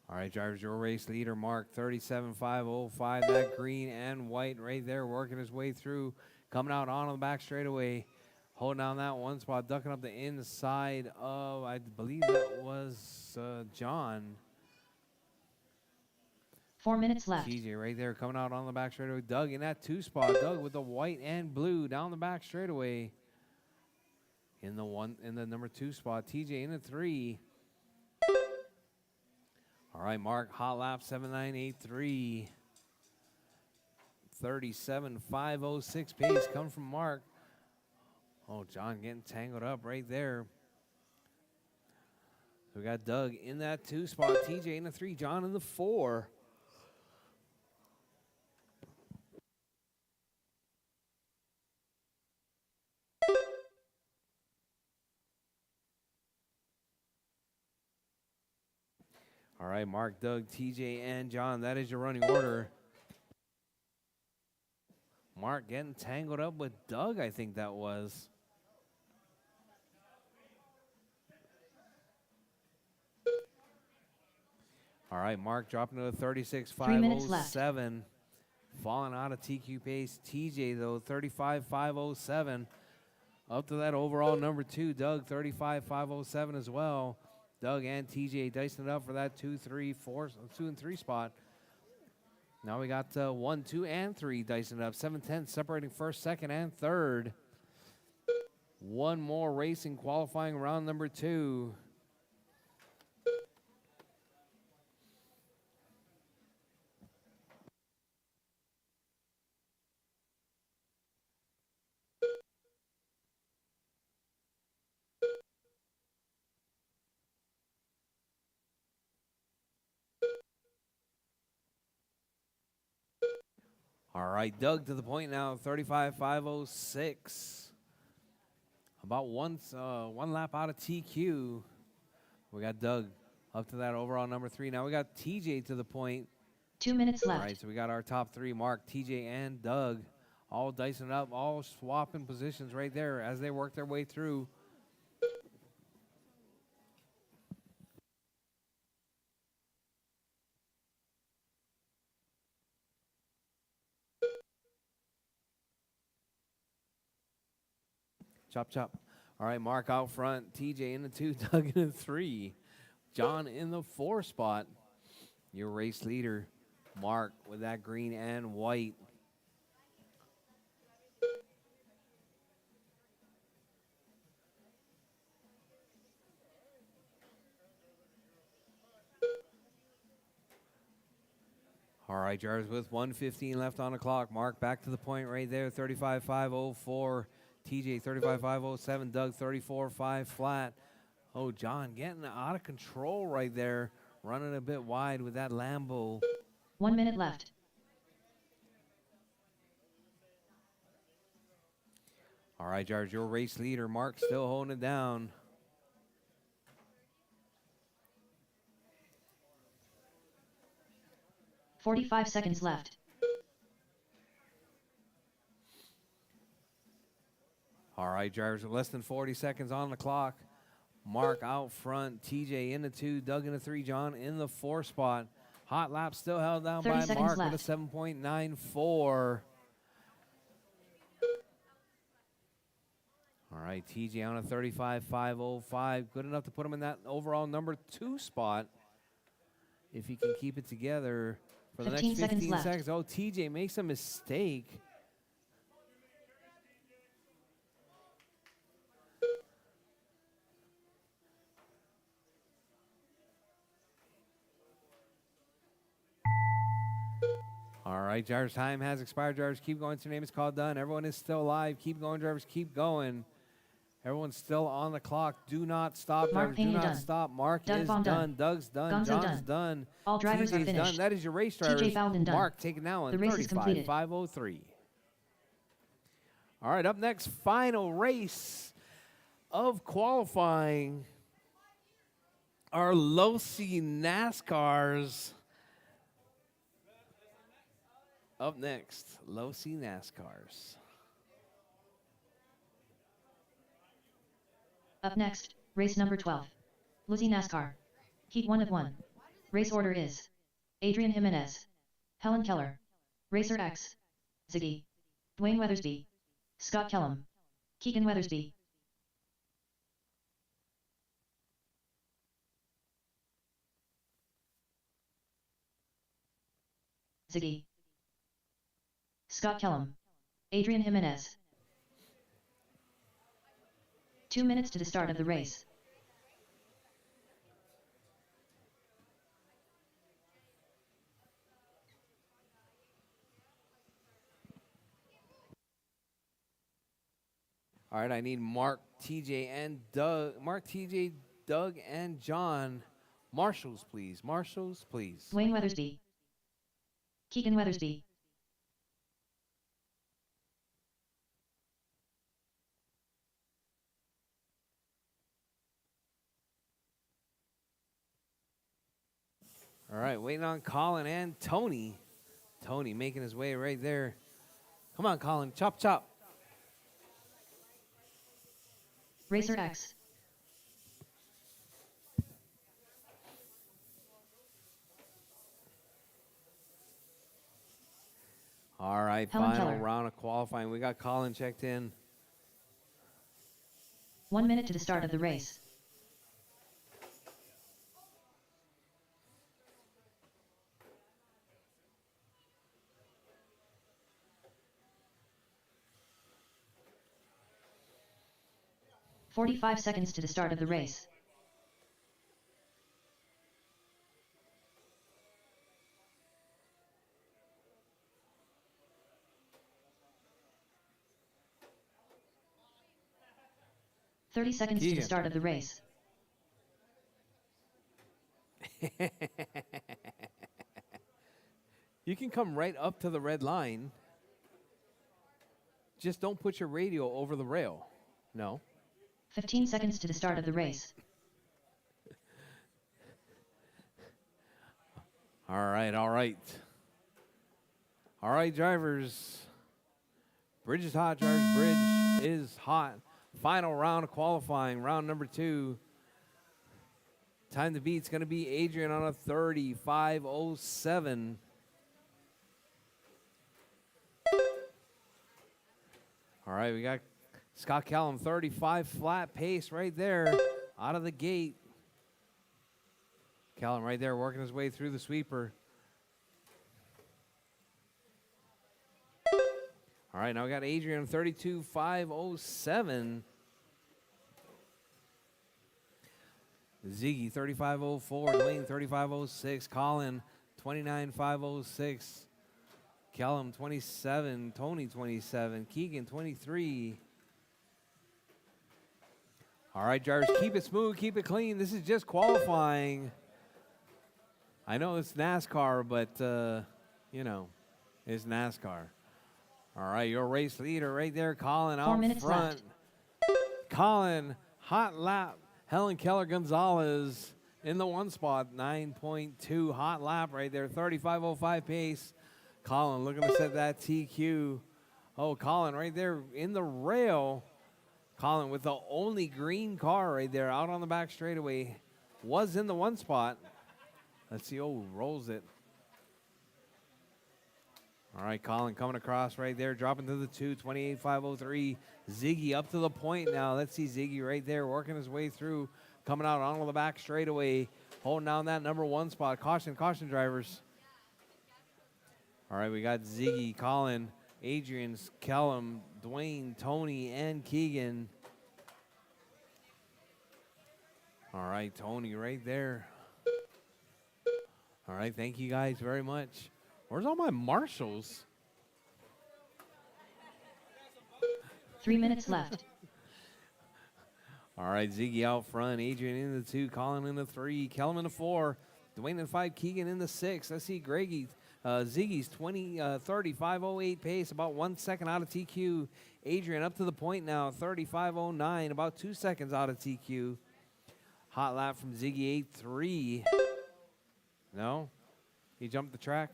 [SPEAKER 1] All right, drivers, your race leader, Mark, 37.505. That green and white right there, working his way through, coming out on the back straightaway, holding down that 1 spot, ducking up the inside of, I believe that was John.
[SPEAKER 2] 4 minutes left.
[SPEAKER 1] TJ right there, coming out on the back straightaway. Doug in that 2 spot. Doug with the white and blue down the back straightaway. In the number 2 spot. TJ in the 3. All right, Mark, hot lap 7983. 37.506 pace come from Mark. Oh, John getting tangled up right there. So we got Doug in that 2 spot. TJ in the 3. John in the 4. All right, Mark, Doug, TJ, and John. That is your running order. Mark getting tangled up with Doug, I think that was. All right, Mark dropping to a
[SPEAKER 2] 3 minutes left.
[SPEAKER 1] 36.507. Falling out of TQ pace. TJ, though, 35.507. Up to that overall number 2. Doug, 35.507 as well. Doug and TJ dicing it up for that 2, 3, 4, 2 and 3 spot. Now we got 1, 2, and 3 dicing it up. 7-10 separating first, second, and third. One more racing qualifying round number 2. All right, Doug to the point now, 35.506. About one lap out of TQ. We got Doug up to that overall number 3. Now we got TJ to the point.
[SPEAKER 2] 2 minutes
[SPEAKER 1] All
[SPEAKER 2] left.
[SPEAKER 1] right, so we got our top 3, Mark, TJ, and Doug, all dicing up, all swapping positions right there as they work their way through. Chop, chop. All right, Mark out front, TJ in the 2, Doug in the 3, John in the 4 spot. Your race leader, Mark, with that green and white. All right, drivers, with 1:15 left on the clock. Mark back to the point right there, 35.504. TJ 35.507. Doug 34.5 flat. Oh, John getting out of control right there, running a bit wide with that Lambo.
[SPEAKER 2] 1 minute left.
[SPEAKER 1] All right, drivers, your race leader, Mark, still holding it down.
[SPEAKER 2] $45 left.
[SPEAKER 1] All right, drivers, with less than 40 seconds on the clock. Mark out front, TJ in the 2, Doug in the 3, John in the 4 spot. Hot lap still held down
[SPEAKER 2] 30
[SPEAKER 1] by
[SPEAKER 2] seconds
[SPEAKER 1] Mark
[SPEAKER 2] left.
[SPEAKER 1] with a 7.94. All right, TJ on a 35.505. Good enough to put him in that overall number 2 spot. If he can keep it together for the next
[SPEAKER 2] 15 seconds
[SPEAKER 1] 15
[SPEAKER 2] left.
[SPEAKER 1] seconds. Oh, TJ makes a mistake. All right, drivers, time has expired. Drivers, keep going. Your name is called done. Everyone is still alive. Keep going, drivers. Keep going. Everyone's still on the clock. Do not stop,
[SPEAKER 2] Mark
[SPEAKER 1] drivers. Do
[SPEAKER 2] Pena
[SPEAKER 1] not
[SPEAKER 2] done.
[SPEAKER 1] stop. Mark
[SPEAKER 2] Doug
[SPEAKER 1] is
[SPEAKER 2] Baum
[SPEAKER 1] done.
[SPEAKER 2] done.
[SPEAKER 1] Doug's done.
[SPEAKER 2] Gonzo
[SPEAKER 1] John's
[SPEAKER 2] done.
[SPEAKER 1] done.
[SPEAKER 2] All drivers are
[SPEAKER 1] TJ's done.
[SPEAKER 2] finished.
[SPEAKER 1] That is your race, drivers.
[SPEAKER 2] TJ Bowden done.
[SPEAKER 1] Mark taking that one.
[SPEAKER 2] The race is completed.
[SPEAKER 1] 35.503. All right, up next, final race of qualifying. Our Losi NASCARs. Up next, Losi NASCARs.
[SPEAKER 2] Up next, race number 12. Lucy NASCAR. Heat 1 of 1. Race order is Adrian Jimenez, Helen Keller, Racer X, Ziggy, Dwayne Weathersby, Scott Kellum, Keegan Weathersby. Ziggy, Scott Kellum, Adrian Jimenez. 2 minutes to the start of the race.
[SPEAKER 1] All right, I need Mark, TJ, and Doug. Mark, TJ, Doug, and John. Marshals, please. Marshals, please.
[SPEAKER 2] Dwayne Weathersby, Keegan Weathersby,
[SPEAKER 1] right, waiting on Colin and Tony. Tony making his way right there. Come on, Colin. Chop, chop.
[SPEAKER 2] Racer X.
[SPEAKER 1] All right,
[SPEAKER 2] Helen
[SPEAKER 1] final
[SPEAKER 2] Keller.
[SPEAKER 1] round of qualifying. We got Colin checked in.
[SPEAKER 2] 1 minute to the start of the race. "45 seconds to the start of the race. "30 seconds to the
[SPEAKER 1] Keegan.
[SPEAKER 2] start of the race.
[SPEAKER 1] You can come right up to the red line. Just don't put your radio over the rail. No.
[SPEAKER 2] 15 seconds to the start of the race.
[SPEAKER 1] All right, all right. All right, drivers. Bridge is hot, drivers. Bridge is hot. Final round of qualifying, round number 2. Time to beat's going to be Adrian on a 35:07. All right, we got Scott Callum, 35 flat pace right there out of the gate. Callum right there working his way through the sweeper. All right, now we got Adrian, 32:507. Ziggy, 35:04. Dwayne, 35:06. Colin, 29:506. Callum, 27. Tony, 27. Keegan, 23. All right, drivers, keep it smooth, keep it clean. This is just qualifying. I know it's NASCAR, but, you know, it's NASCAR. All right, your race leader right there, Colin,
[SPEAKER 2] 4
[SPEAKER 1] out
[SPEAKER 2] minutes
[SPEAKER 1] front.
[SPEAKER 2] left.
[SPEAKER 1] Colin, hot lap. Helen Keller Gonzalez in the 1 spot, 9.2 hot lap right there, 35:05 pace. Colin looking to set that TQ. Oh, Colin right there in the rail. Colin with the only green car right there out on the back straightaway was in the 1 spot. Let's see. Oh, rolls it. All right, Colin coming across right there, dropping to the 2, 28:503. Ziggy up to the point now. Let's see Ziggy right there working his way through, coming out onto the back straightaway, holding down that number 1 spot. Caution, caution, drivers. All right, we got Ziggy, Colin, Adrian, Callum, Dwayne, Tony, and Keegan. All right, Tony right there. All right, thank you guys very much. Where's all my marshals?
[SPEAKER 2] 3 minutes left.
[SPEAKER 1] All right, Ziggy out front, Adrian in the 2, Colin in the 3, Callum in the 4, Dwayne in 5, Keegan in the 6. Let's see Greggy. Ziggy's 35:08 pace, about 1 second out of TQ. Adrian up to the point now, 35:09, about 2 seconds out of TQ. Hot lap from Ziggy, 8.3. No? He jumped the track?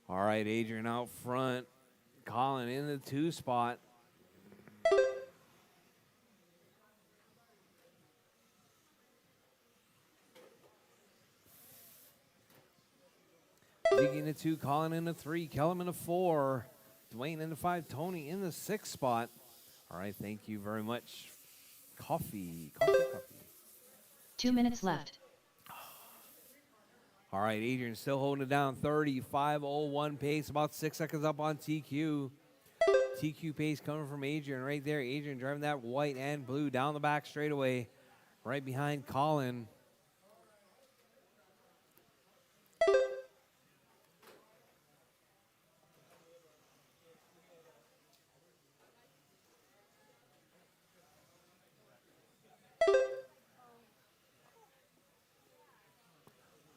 [SPEAKER 1] All right, Adrian out front. Colin in the 2 spot. Ziggy in the 2, Colin in the 3, Kellum in the 4, Dwayne in the 5, Tony in the 6 spot. All right, thank you very much. Coffee.
[SPEAKER 2] 2 minutes left.
[SPEAKER 1] All right, Adrian still holding it down, 35:01 pace, about 6 seconds up on TQ. TQ pace coming from Adrian right there. Adrian driving that white and blue down the back straightaway, right behind Colin.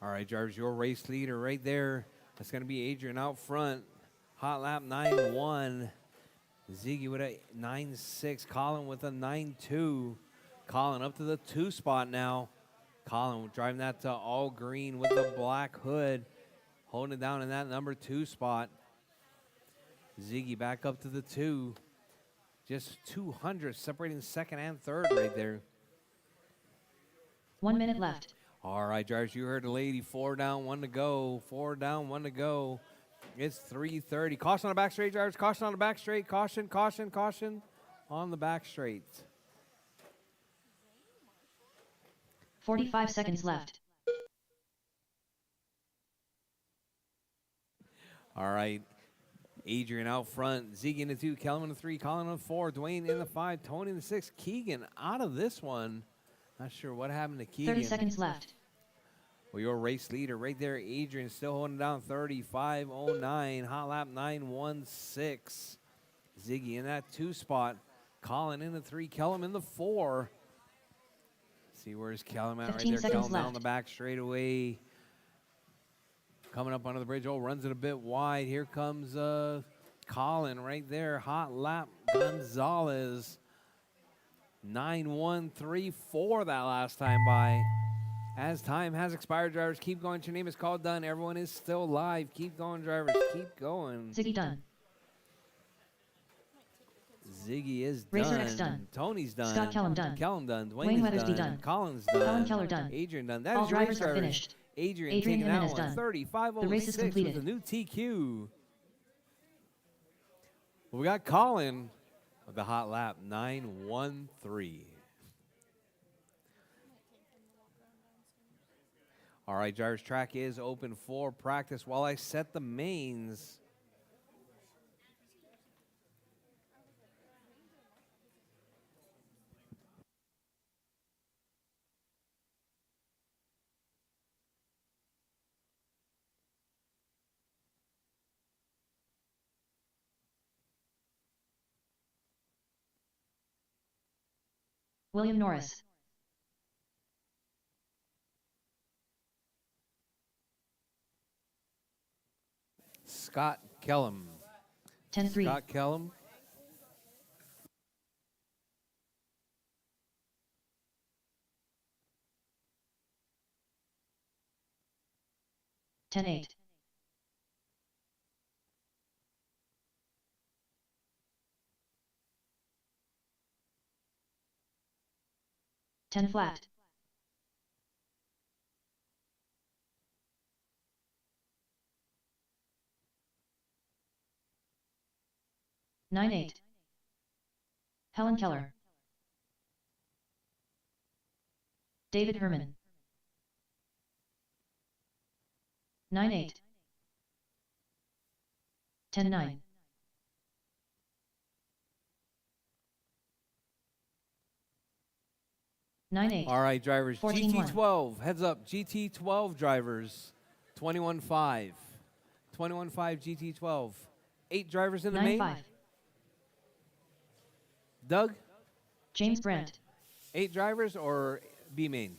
[SPEAKER 1] All right, drivers, your race leader right there. That's going to be Adrian out front. Hot lap 9-1. Ziggy with a 9-6. Colin with a 9-2. Colin up to the 2 spot now. Colin driving that to all green with the black hood. Holding it down in that number 2 spot. Ziggy back up to the 2. Just 200 separating second and third right there.
[SPEAKER 2] 1 minute left.
[SPEAKER 1] All right, drivers, you heard the lady. 4 down, 1 to go. 4 down, 1 to go. It's 3:30. Caution on the back straight, drivers. Caution on the back straight. Caution, caution, caution on the back straight.
[SPEAKER 2] 45 seconds left.
[SPEAKER 1] All right. Adrian out front. Ziggy in the 2. Kellum in the 3. Colin in the 4. Dwayne in the 5. Tony in the 6. Keegan out of this one. Not sure what happened to Keegan.
[SPEAKER 2] 30 seconds left.
[SPEAKER 1] Well, your race leader right there, Adrian, still holding down 35:09. Hot lap 9:16. Ziggy in that 2 spot. Colin in the 3. Kellum in the 4. See where's Kellum at right
[SPEAKER 2] 15
[SPEAKER 1] there.
[SPEAKER 2] seconds
[SPEAKER 1] Kellum down
[SPEAKER 2] left.
[SPEAKER 1] the back straightaway. Coming up under the bridge. Oh, runs it a bit wide. Here comes Colin right there. Hot lap Gonzalez. 9:134 that last time by. As time has expired, drivers, keep going. Your name is called done. Everyone is still live. Keep going, drivers. Keep going.
[SPEAKER 2] Ziggy done.
[SPEAKER 1] Ziggy is
[SPEAKER 2] Racer
[SPEAKER 1] done.
[SPEAKER 2] X done.
[SPEAKER 1] Tony's done.
[SPEAKER 2] Scott Kellum done.
[SPEAKER 1] Kellum done. Dwayne
[SPEAKER 2] Wayne
[SPEAKER 1] is
[SPEAKER 2] Weathersby
[SPEAKER 1] done.
[SPEAKER 2] done.
[SPEAKER 1] Colin's done.
[SPEAKER 2] Colin Keller done.
[SPEAKER 1] Adrian done. That
[SPEAKER 2] All
[SPEAKER 1] is race
[SPEAKER 2] drivers are
[SPEAKER 1] drivers.
[SPEAKER 2] finished.
[SPEAKER 1] Adrian
[SPEAKER 2] Adrian
[SPEAKER 1] taking that
[SPEAKER 2] Jimenez
[SPEAKER 1] one.
[SPEAKER 2] done.
[SPEAKER 1] 35:06
[SPEAKER 2] The race is completed.
[SPEAKER 1] with a new TQ. Well, we got Colin with the hot lap 9:13. All right, drivers, track is open for practice while I set the mains.
[SPEAKER 2] William Norris.
[SPEAKER 1] Scott Kellum.
[SPEAKER 2] 10-3.
[SPEAKER 1] Scott Kellum.
[SPEAKER 2] 10-8. 10 flat. 9-8. Helen Keller. David Herman. 9-8. 10-9. 9-8.
[SPEAKER 1] All right, drivers.
[SPEAKER 2] 14-1.
[SPEAKER 1] GT12. Heads up. GT12 drivers. 21-5. 21-5 GT12. 8 drivers in the main.
[SPEAKER 2] 9-5.
[SPEAKER 1] Doug,
[SPEAKER 2] James Brandt.
[SPEAKER 1] 8 drivers or B main?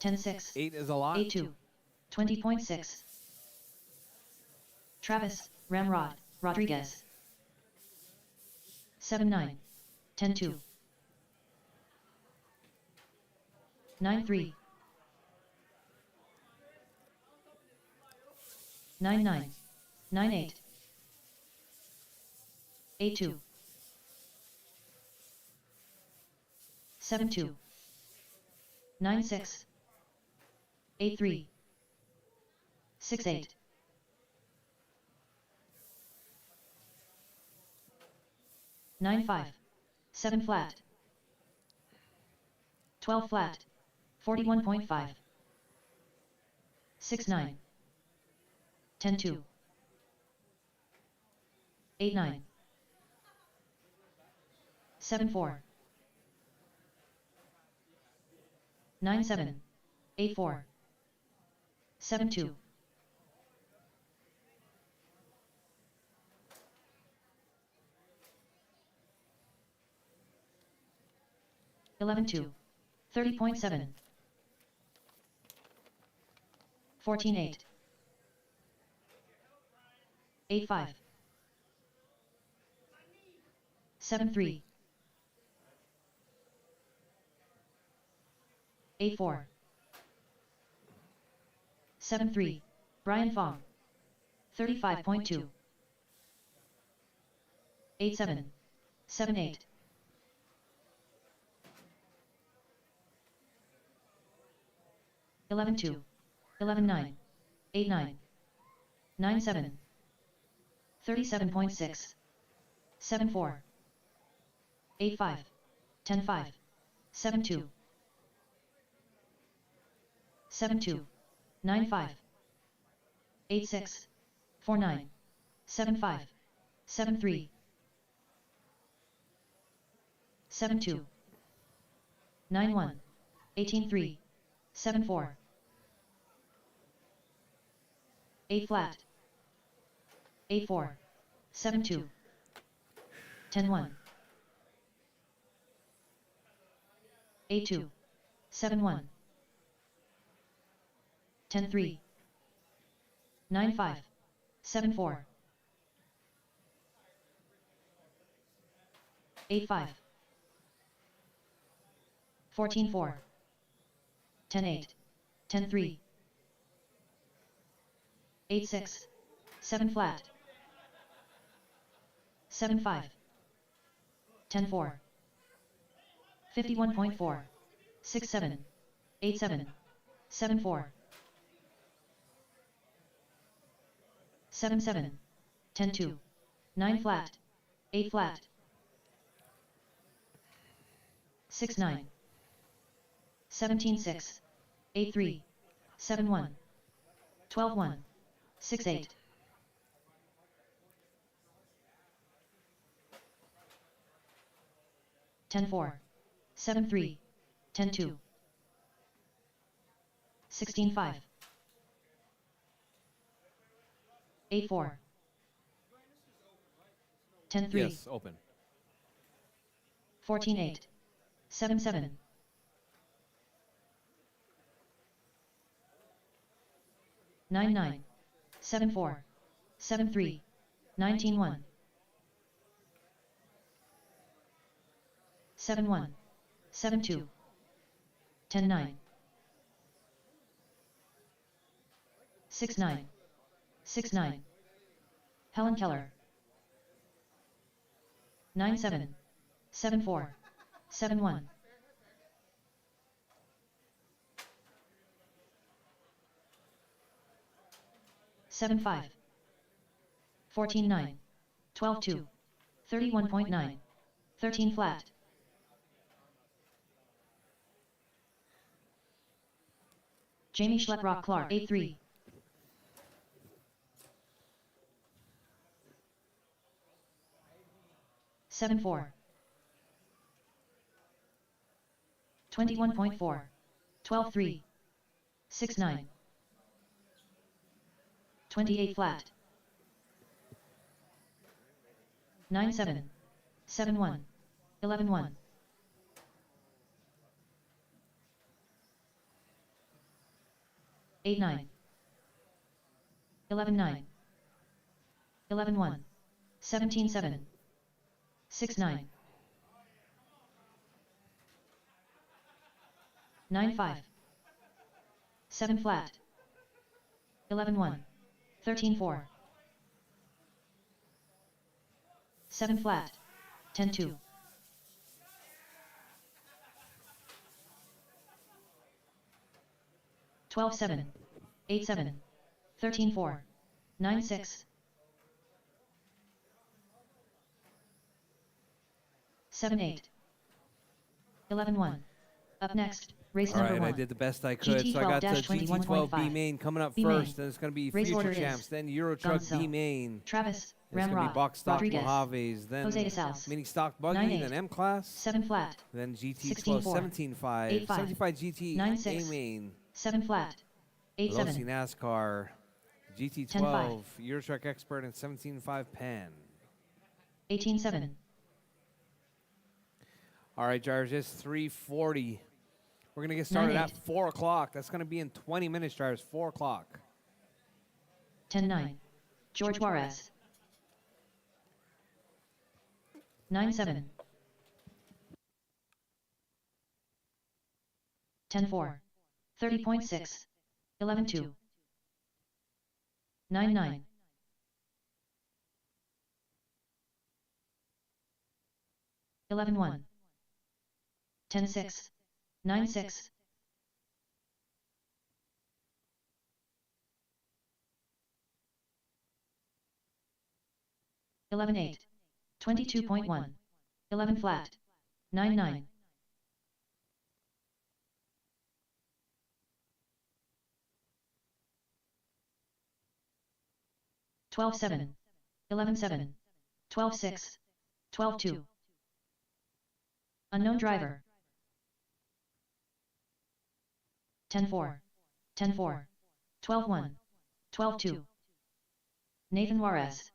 [SPEAKER 2] 10-6.
[SPEAKER 1] 8 is a lot.
[SPEAKER 2] 8-2. 20.6. Travis, Ramrod, Rodriguez. 7-9. 10-2. 9-3. 9-9. 9-8. 8-2. 7-2. 9-6. 8-3. 6-8. 9-5. 7 flat. 12 flat. 41.5. 6-9. 10-2. 8-9. 7-4. 9-7. 8-4. 7-2. 11-2. 30.7. 14-8. 8-5. 7-3. 8-4. 7-3. Brian Fong. 35.2. 8-7. 7-8. 11-2. 11-9. 8-9. 9-7. 37.6. 7-4. 8-5. 10-5. 7-2. 7-2. 9-5. 8-6. 4-9. 7-5. 7-3. 7-2. 9-1. 18-3. 7-4. 8 flat. 8-4. 7-2. 10-1. 8-2. 7-1. 10-3. 9-5. 7-4. 8-5. 14-4. 10-8. 10-3. 8-6. 7 flat. 7-5. 10-4. 51.4. 6-7. 8-7. 7-4. 7-7. 10-2. 9 flat. 8 flat. 6-9. 17-6. 8-3. 7-1. 12-1. 6-8. 10-4. 7-3. 10-2. 16-5. 8-4. 10-3.
[SPEAKER 1] Yes, open.
[SPEAKER 2] 14-8. 7-7. 9-9. 7-4. 7-3. 19-1. 7-1. 7-2. 10-9. 6-9. 6-9. Helen Keller. 9-7. 7-4. 7-1. 7-5. 14-9. 12-2. 31.9. 13 flat. Jamie Schlepprock Clark 8-3. 7-4. 21.4. 12-3. 6-9. 28 flat. 9-7. 7-1. 11-1. 8-9. 11-9. 11-1. 17-7. 6-9. 9-5. 7 flat. 11-1. 13-4. 7 flat. 10-2. 12-7. 8-7. 13-4. 9-6. 7-8. 11-1. Up next, race
[SPEAKER 1] All
[SPEAKER 2] number
[SPEAKER 1] right,
[SPEAKER 2] 1.
[SPEAKER 1] I did the best I could. So I got the GT12 B main coming up
[SPEAKER 2] B
[SPEAKER 1] first,
[SPEAKER 2] main.
[SPEAKER 1] and it's going to be
[SPEAKER 2] Race
[SPEAKER 1] Future
[SPEAKER 2] order
[SPEAKER 1] Champs,
[SPEAKER 2] is
[SPEAKER 1] then Rchq
[SPEAKER 2] Gonzo,
[SPEAKER 1] B main.
[SPEAKER 2] Travis,
[SPEAKER 1] It's going to be
[SPEAKER 2] Ramrod,
[SPEAKER 1] box stock
[SPEAKER 2] Rodriguez,
[SPEAKER 1] Mojaves, then
[SPEAKER 2] Jose de Sales.
[SPEAKER 1] mini stock buggy,
[SPEAKER 2] 9-8.
[SPEAKER 1] then M class,
[SPEAKER 2] 7 flat.
[SPEAKER 1] then GT12
[SPEAKER 2] 16-4.
[SPEAKER 1] 17.5,
[SPEAKER 2] 8-5.
[SPEAKER 1] 75 GT
[SPEAKER 2] 9-6.
[SPEAKER 1] A main,
[SPEAKER 2] 7 flat.
[SPEAKER 1] Veloci
[SPEAKER 2] 8-7.
[SPEAKER 1] NASCAR, GT12 Rchq Expert, and 17.5 Pan.
[SPEAKER 2] 18-7.
[SPEAKER 1] All right, drivers, it's 3:40. We're going to get started
[SPEAKER 2] 9-8.
[SPEAKER 1] at 4 o'clock. That's going to be in 20 minutes, drivers, 4 o'clock.
[SPEAKER 2] 10-9. George Juarez. 9-7. 10-4. 30.6. 11-2. 9-9. 11-1. 10-6. 9-6. 11-8. 22.1. 11 flat. 9-9. 12-7. 11-7. 12-6. 12-2. Unknown driver. 10-4. 10-4. 12-1. 12-2. Nathan Juarez.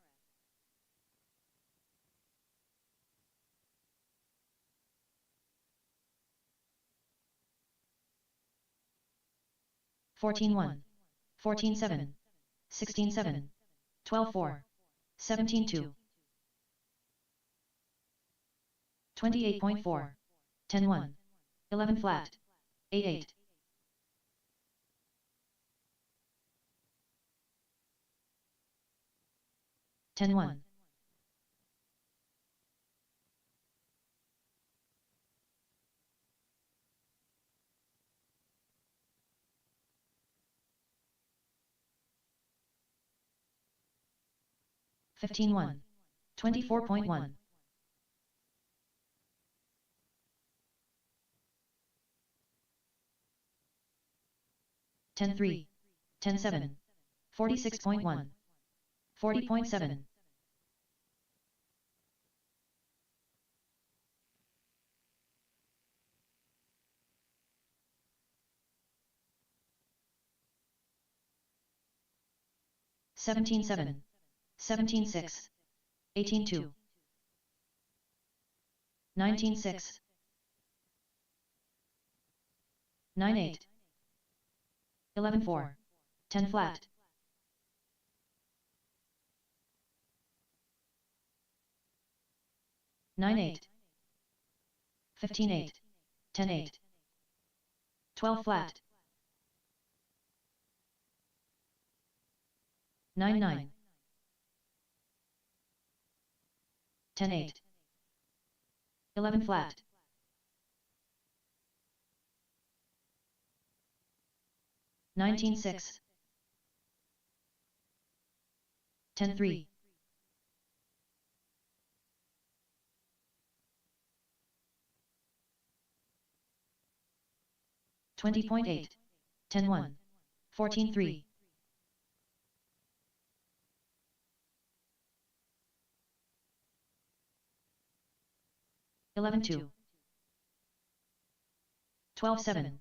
[SPEAKER 2] 14-1. 14-7. 16-7. 12-4. 17-2. 28.4. 10-1. 11 flat. 8-8. 10-1. 15-1. 24.1. 10-3. 10-7. 46.1. 40.7. 17-7. 17-6. 18-2. 19-6. 9-8. 11-4. 10 flat. 9-8. 15-8. 10-8. 12 flat. 9-9. 10-8. 11 flat. 19-6. 10-3. 20.8. 10-1. 14-3. 11-2. 12-7.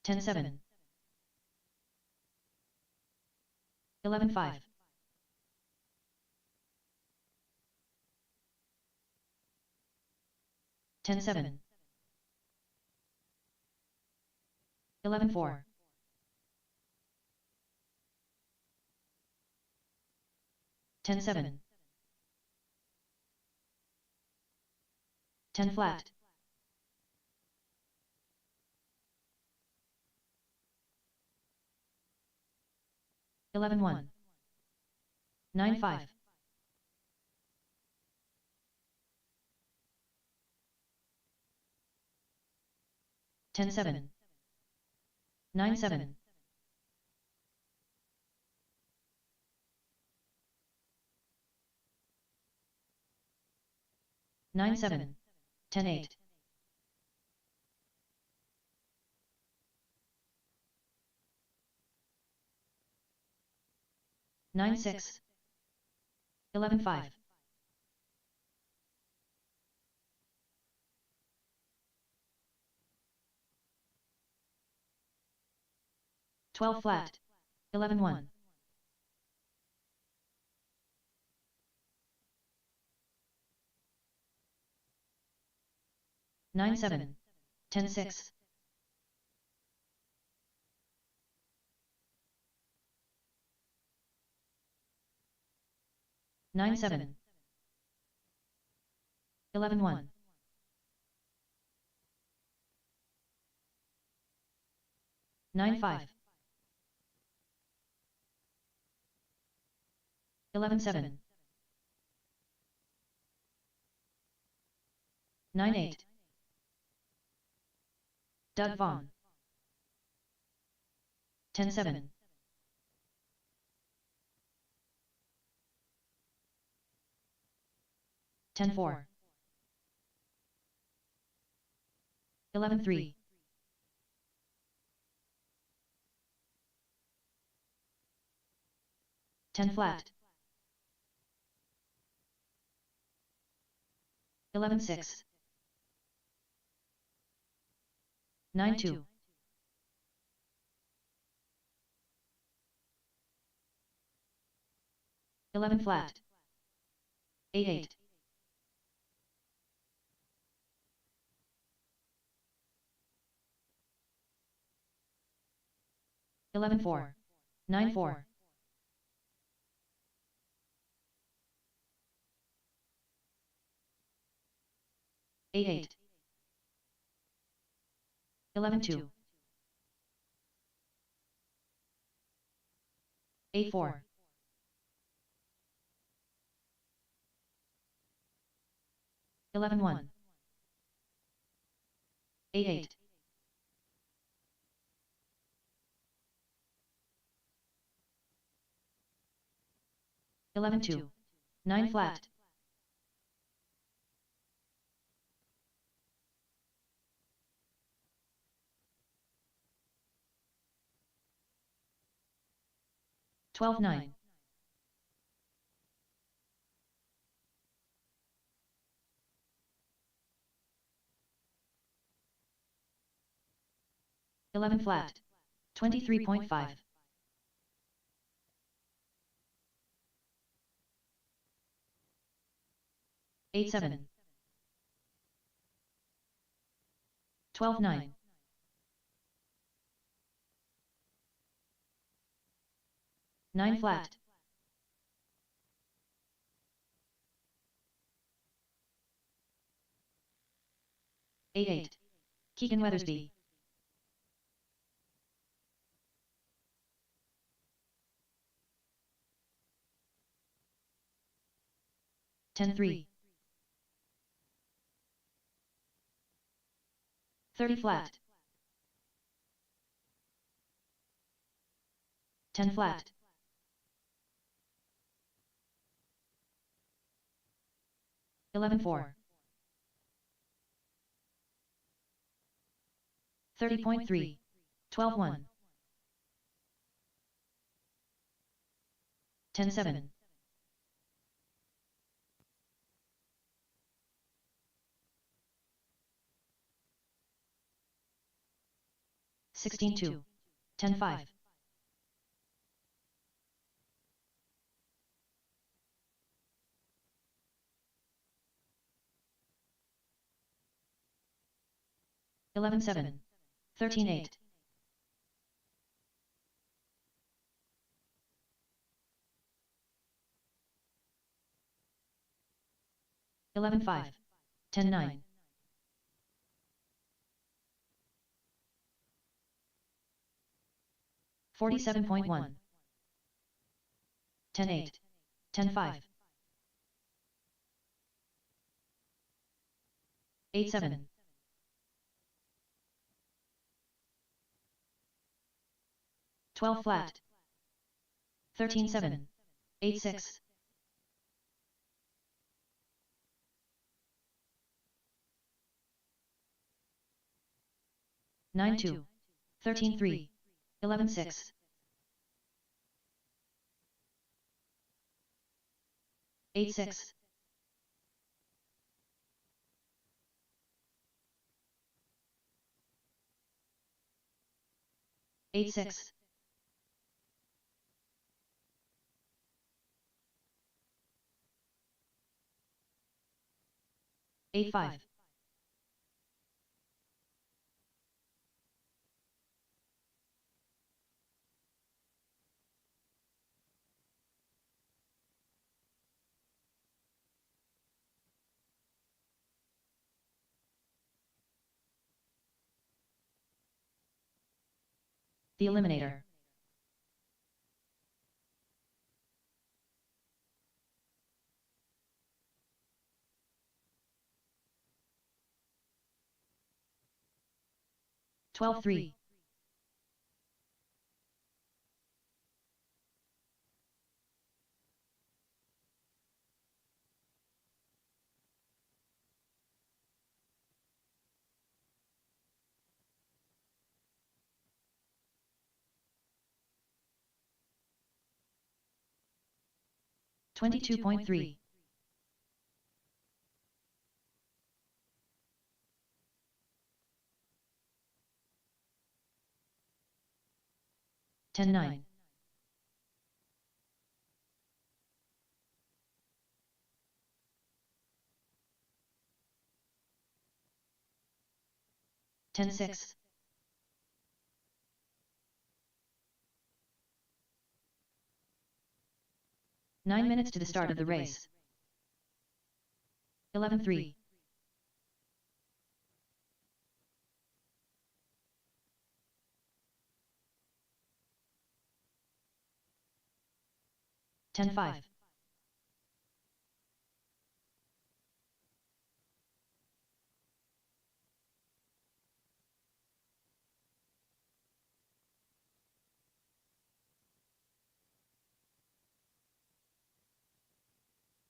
[SPEAKER 2] 10-7. 11-5. 10-7. 11-4. 10-7. 10 flat. 11-1. 9-5. 10-7. 9-7. 9-7. 10-8. 9-6. 11-5. 12 flat. 11-1. 9-7. 10-6. 9-7. 11-1. 9-5. 11-7. 9-8. Doug Vaughn. 10-7. 10-4. 11-3. 10 flat. 11-6. 9-2. 11 flat. 8-8. 11-4. 9-4. 8-8. 11-2. 8-4. 11-1. 8-8. 11-2. 9 flat. 12-9. 11 flat. 23.5. 8-7. 12-9. 9 flat. 8-8. Keegan Weathersby. 10-3. 30 flat. 10 flat. 11-4. 30.3. 12-1. 10-7. 16-2. 10-5. 11-7. 13-8. 11-5. 10-9. 47.1. 10-8. 10-5. 8-7. 12 flat. 13-7. 8-6. 9-2. 13-3. 11-6. 8-6. 8-6. 8-5. The Eliminator. Twelve three. 22.3. 10-9. 10-6. 9 minutes to the start of the race. 11-3. 10-5.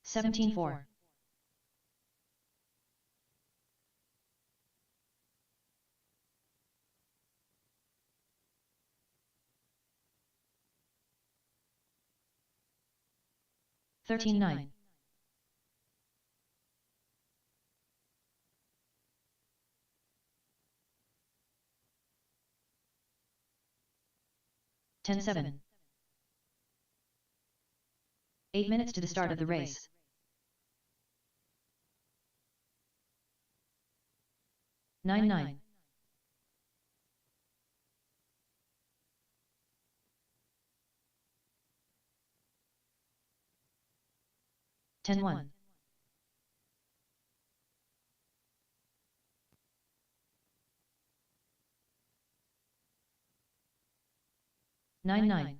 [SPEAKER 2] 17-4. 13-9. 10-7. 8 minutes to the start of the race. 9-9. 10-1. 9-9.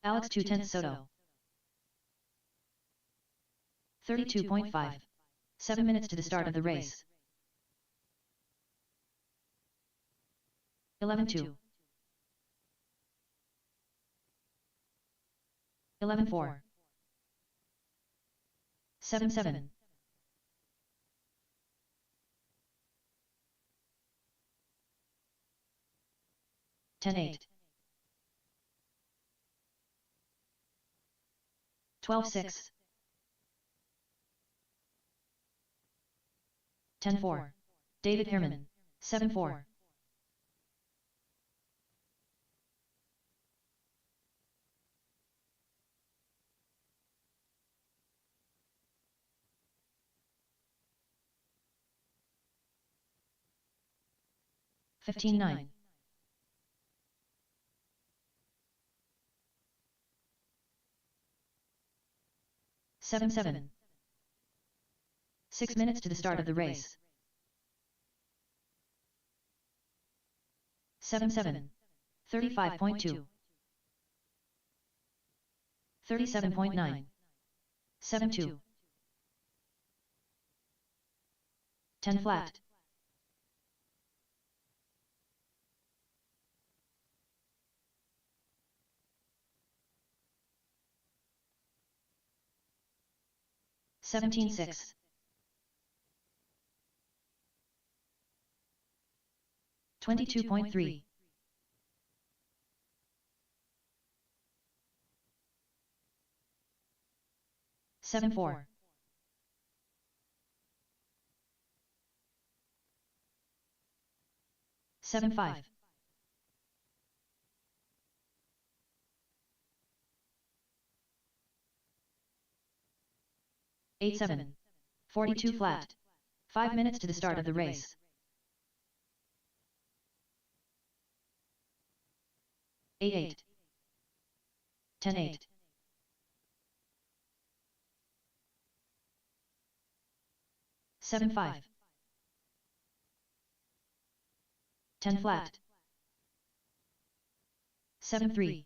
[SPEAKER 2] Alex 2/10 Soto. 32.5. 7 minutes to the start of the race. 11-2. 11-4. 7-7. 10-8. 12-6. 10-4. David Herman. 7-4. 15-9. 7-7. 6 minutes to the start of the race. 7-7. 35.2. 37.9. 7-2. 10 flat. 17-6. 22.3. 7-4. 7-5. 8-7. 42 flat. 5 minutes to the start of the race. 8-8. 10-8. 7-5. 10 flat. 7-3.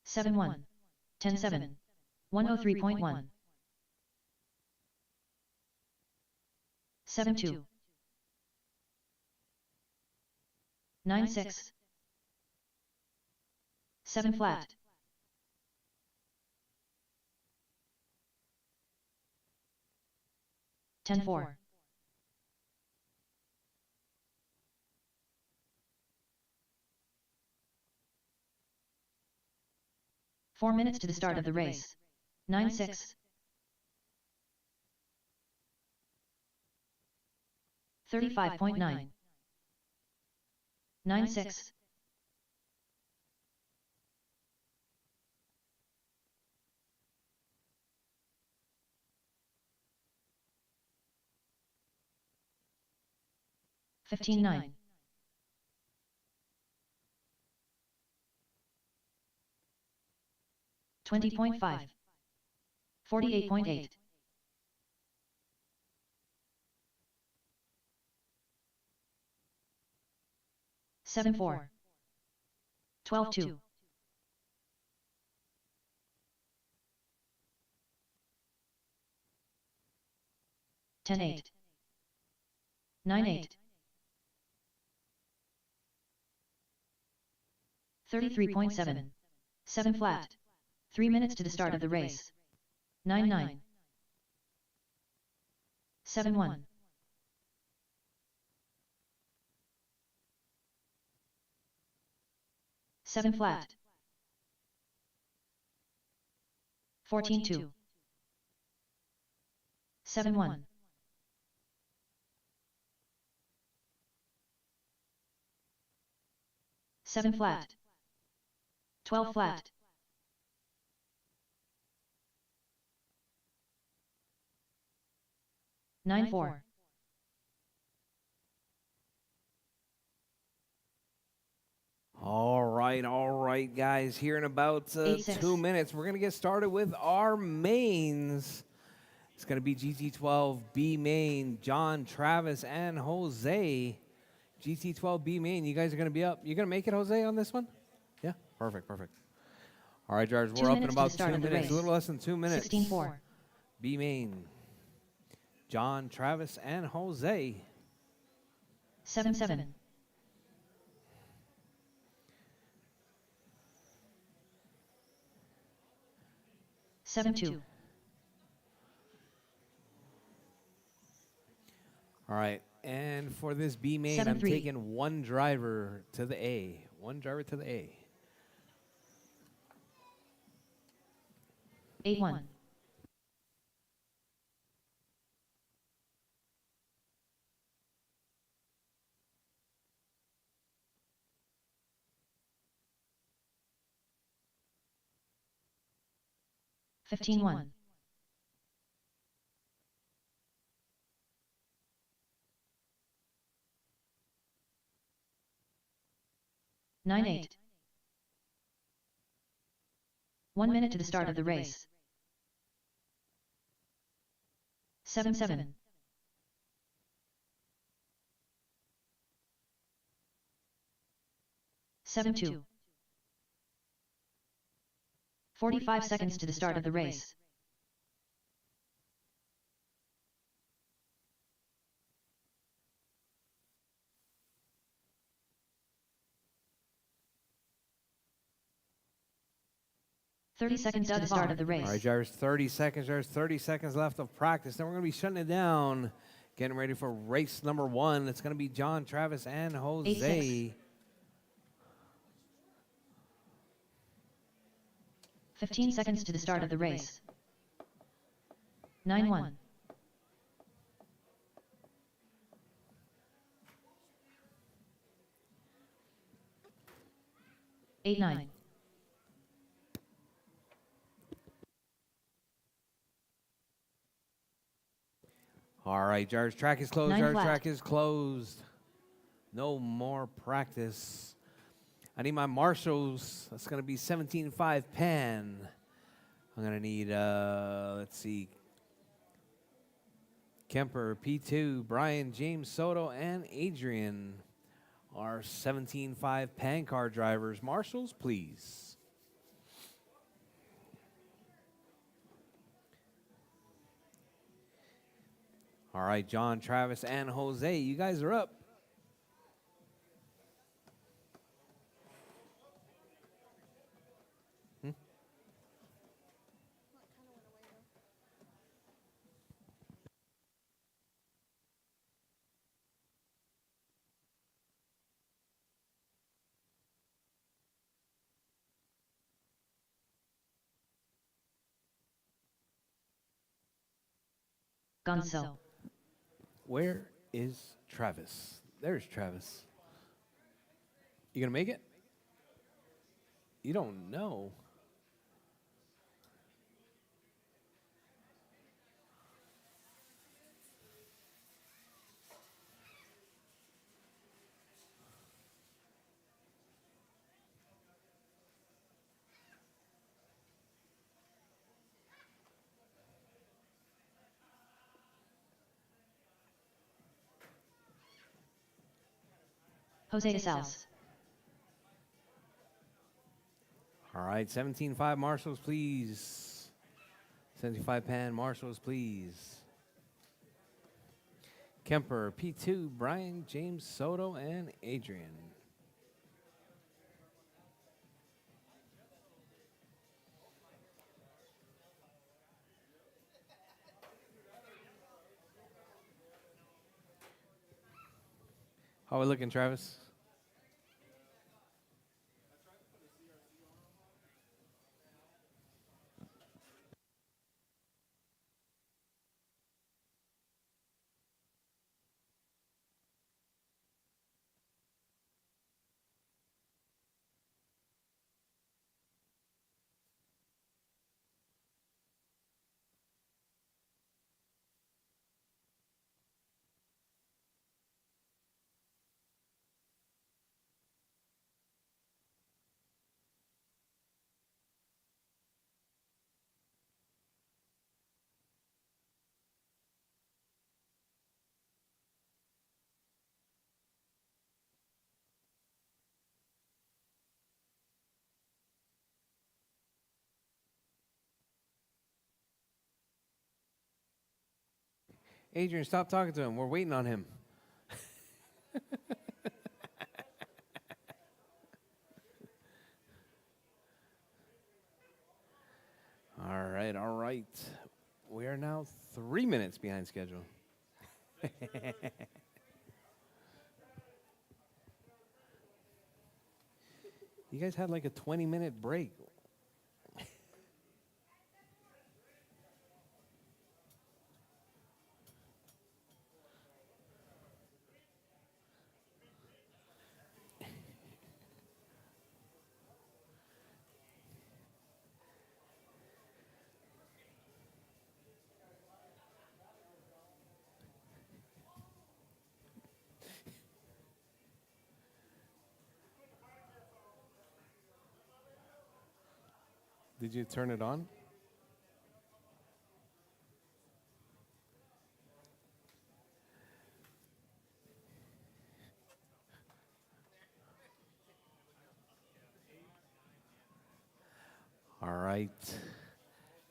[SPEAKER 2] 7-1. 10-7. 103.1. 7-2. 9-6. 7 flat. 10-4. 4 minutes to the start of the race. 9-6. 35.9. 9-6. 15-9. 20.5. 48.8. 7-4. 12-2. 10-8. 9-8. 33.7. 7 flat. 3 minutes to the start of the race. 9-9. 7-1. 7 flat. 14-2. 7-1. 7 flat. 12 flat. 9-4.
[SPEAKER 1] All right, guys. Here in about
[SPEAKER 2] 8-6.
[SPEAKER 1] 2 minutes, we're going to get started with our mains. It's going to be GT12 B main, John, Travis, and Jose. GT12 B main, you guys are going to be up. You going to make it, Jose, on this one? Yeah? Perfect, perfect. All right, drivers,
[SPEAKER 2] 2
[SPEAKER 1] we're up in
[SPEAKER 2] minutes to the
[SPEAKER 1] about
[SPEAKER 2] start
[SPEAKER 1] 2
[SPEAKER 2] of the
[SPEAKER 1] minutes, a
[SPEAKER 2] race.
[SPEAKER 1] little less than 2 minutes.
[SPEAKER 2] 16-4.
[SPEAKER 1] B main, John, Travis, and Jose.
[SPEAKER 2] 7-7. 7-2.
[SPEAKER 1] All right, and for this B main, I'm
[SPEAKER 2] 7-3.
[SPEAKER 1] taking one driver to the A. One driver to the A.
[SPEAKER 2] 8-1. 15-1. 9-8. 1 minute to the start of the race. 7-7. 7-2. 45 seconds to the start of the race. "30 seconds to the start of the race.
[SPEAKER 1] All right, drivers, 30 seconds. There's 30 seconds left of practice. Then we're going to be shutting it down, getting ready for race number 1. It's going to be John, Travis, and Jose.
[SPEAKER 2] 8-6. 15 seconds to the start of the race. 9-1. 8-9.
[SPEAKER 1] All right, Jarvis, track is closed.
[SPEAKER 2] 9
[SPEAKER 1] Jarvis,
[SPEAKER 2] flat.
[SPEAKER 1] track is closed. No more practice. I need my marshals. That's going to be 17.5 pan. I'm going to need, let's see, Kemper, P2, Brian, James, Soto, and Adrian are 17.5 pan car drivers. Marshals, please. All right, John, Travis, and Jose, you guys are up.
[SPEAKER 5] Well, it kind of went away though.
[SPEAKER 2] Gonzo.
[SPEAKER 1] Where is Travis? There's Travis. You going to make it? You don't know.
[SPEAKER 2] Jose de Sales.
[SPEAKER 1] All right, 17.5 marshals, please. 75 pan marshals, please. Kemper, P2, Brian, James, Soto, and Adrian. How are we looking, Travis? Adrian, stop talking to him. We're waiting on him. All right, all right. We are now 3 minutes behind schedule. You guys had like a 20-minute break. Did you turn it on? All right.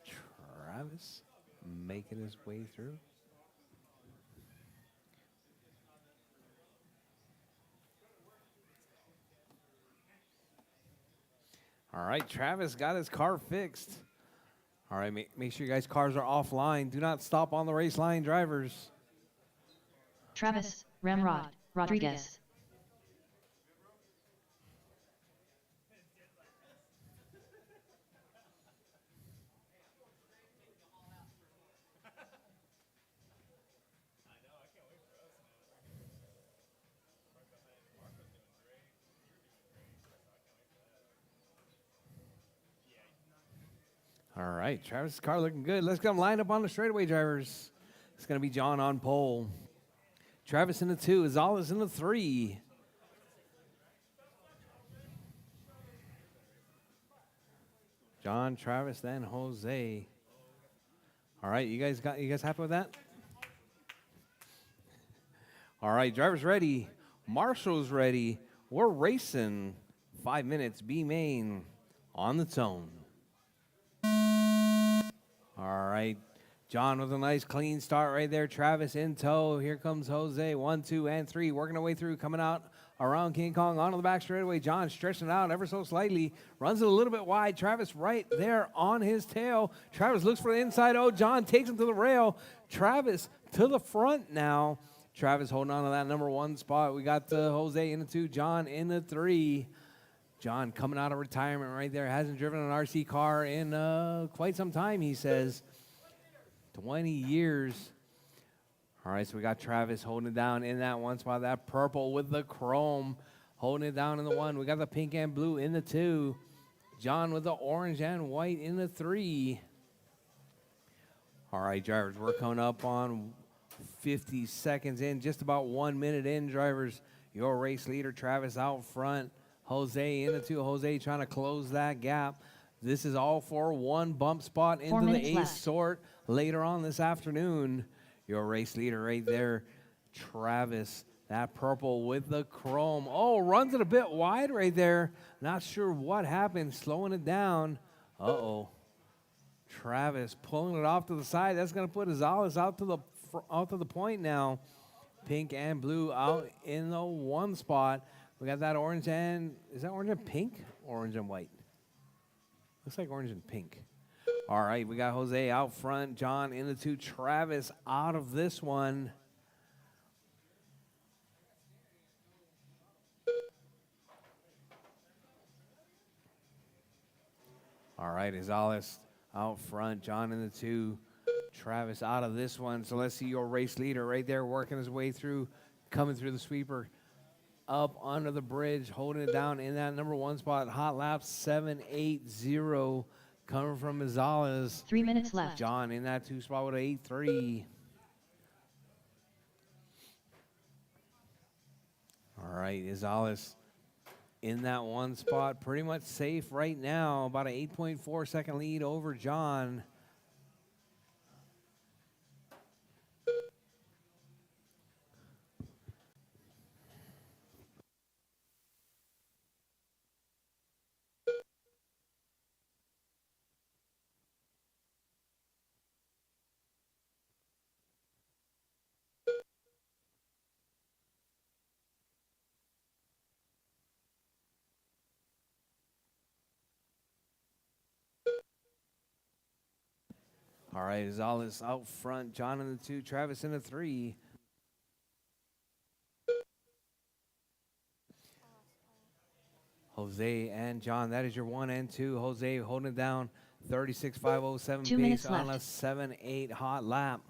[SPEAKER 1] Travis making his way through. All right, Travis got his car fixed. All right, make sure you guys' cars are offline. Do not stop on the race line, drivers.
[SPEAKER 2] Travis, Ramrod, Rodriguez.
[SPEAKER 1] All right, Travis' car looking good. Let's get them lined up on the straightaway, drivers. It's going to be John on pole. Travis in the 2. Azales in the 3. John, Travis, then Jose. All right, you guys happy with that? All right, drivers ready. Marshall's ready. We're racing. 5 minutes, B main on the tone. All right, John with a nice clean start right there. Travis in tow. Here comes Jose. 1, 2, and 3. Working our way through, coming out around King Kong onto the back straightaway. John stretching it out ever so slightly. Runs it a little bit wide. Travis right there on his tail. Travis looks for the inside. Oh, John takes him to the rail. Travis to the front now. Travis holding on to that number 1 spot. We got Jose in the 2. John in the 3. John coming out of retirement right there. Hasn't driven an RC car in quite some time, he says. 20 years. All right, so we got Travis holding it down in that 1 spot. That purple with the chrome holding it down in the 1. We got the pink and blue in the 2. John with the orange and white in the 3. All right, drivers, we're coming up on 50 seconds in, just about 1 minute in, drivers. Your race leader, Travis, out front. Jose in the 2. Jose trying to close that gap. This is all for 1 bump spot into the ace
[SPEAKER 2] left.
[SPEAKER 1] sort later on this afternoon. Your race leader right there, Travis. That purple with the chrome. Oh, runs it a bit wide right there. Not sure what happened, slowing it down. Uh-oh. Travis pulling it off to the side. That's going to put Azales out to the point now. Pink and blue out in the 1 spot. We got that orange and, is that orange and pink? Orange and white. Looks like orange and pink. All right, we got Jose out front. John in the 2. Travis out of this one. All right, Azales out front. John in the 2. Travis out of this one. So let's see your race leader right there working his way through, coming through the sweeper. Up under the bridge, holding it down in that number 1 spot. Hot lap 780 coming from Azales.
[SPEAKER 2] 3 minutes left.
[SPEAKER 1] John in that 2 spot with an 8.3. All right, Azales in that 1 spot, pretty much safe right now. About an 8.4 second lead over John. All right, Azales out front. John in the 2, Travis in the 3. Jose and John, that is your 1 and 2. Jose holding it down, 36.507
[SPEAKER 2] 2
[SPEAKER 1] pace
[SPEAKER 2] minutes
[SPEAKER 1] on a
[SPEAKER 2] left.
[SPEAKER 1] 7.8 hot lap.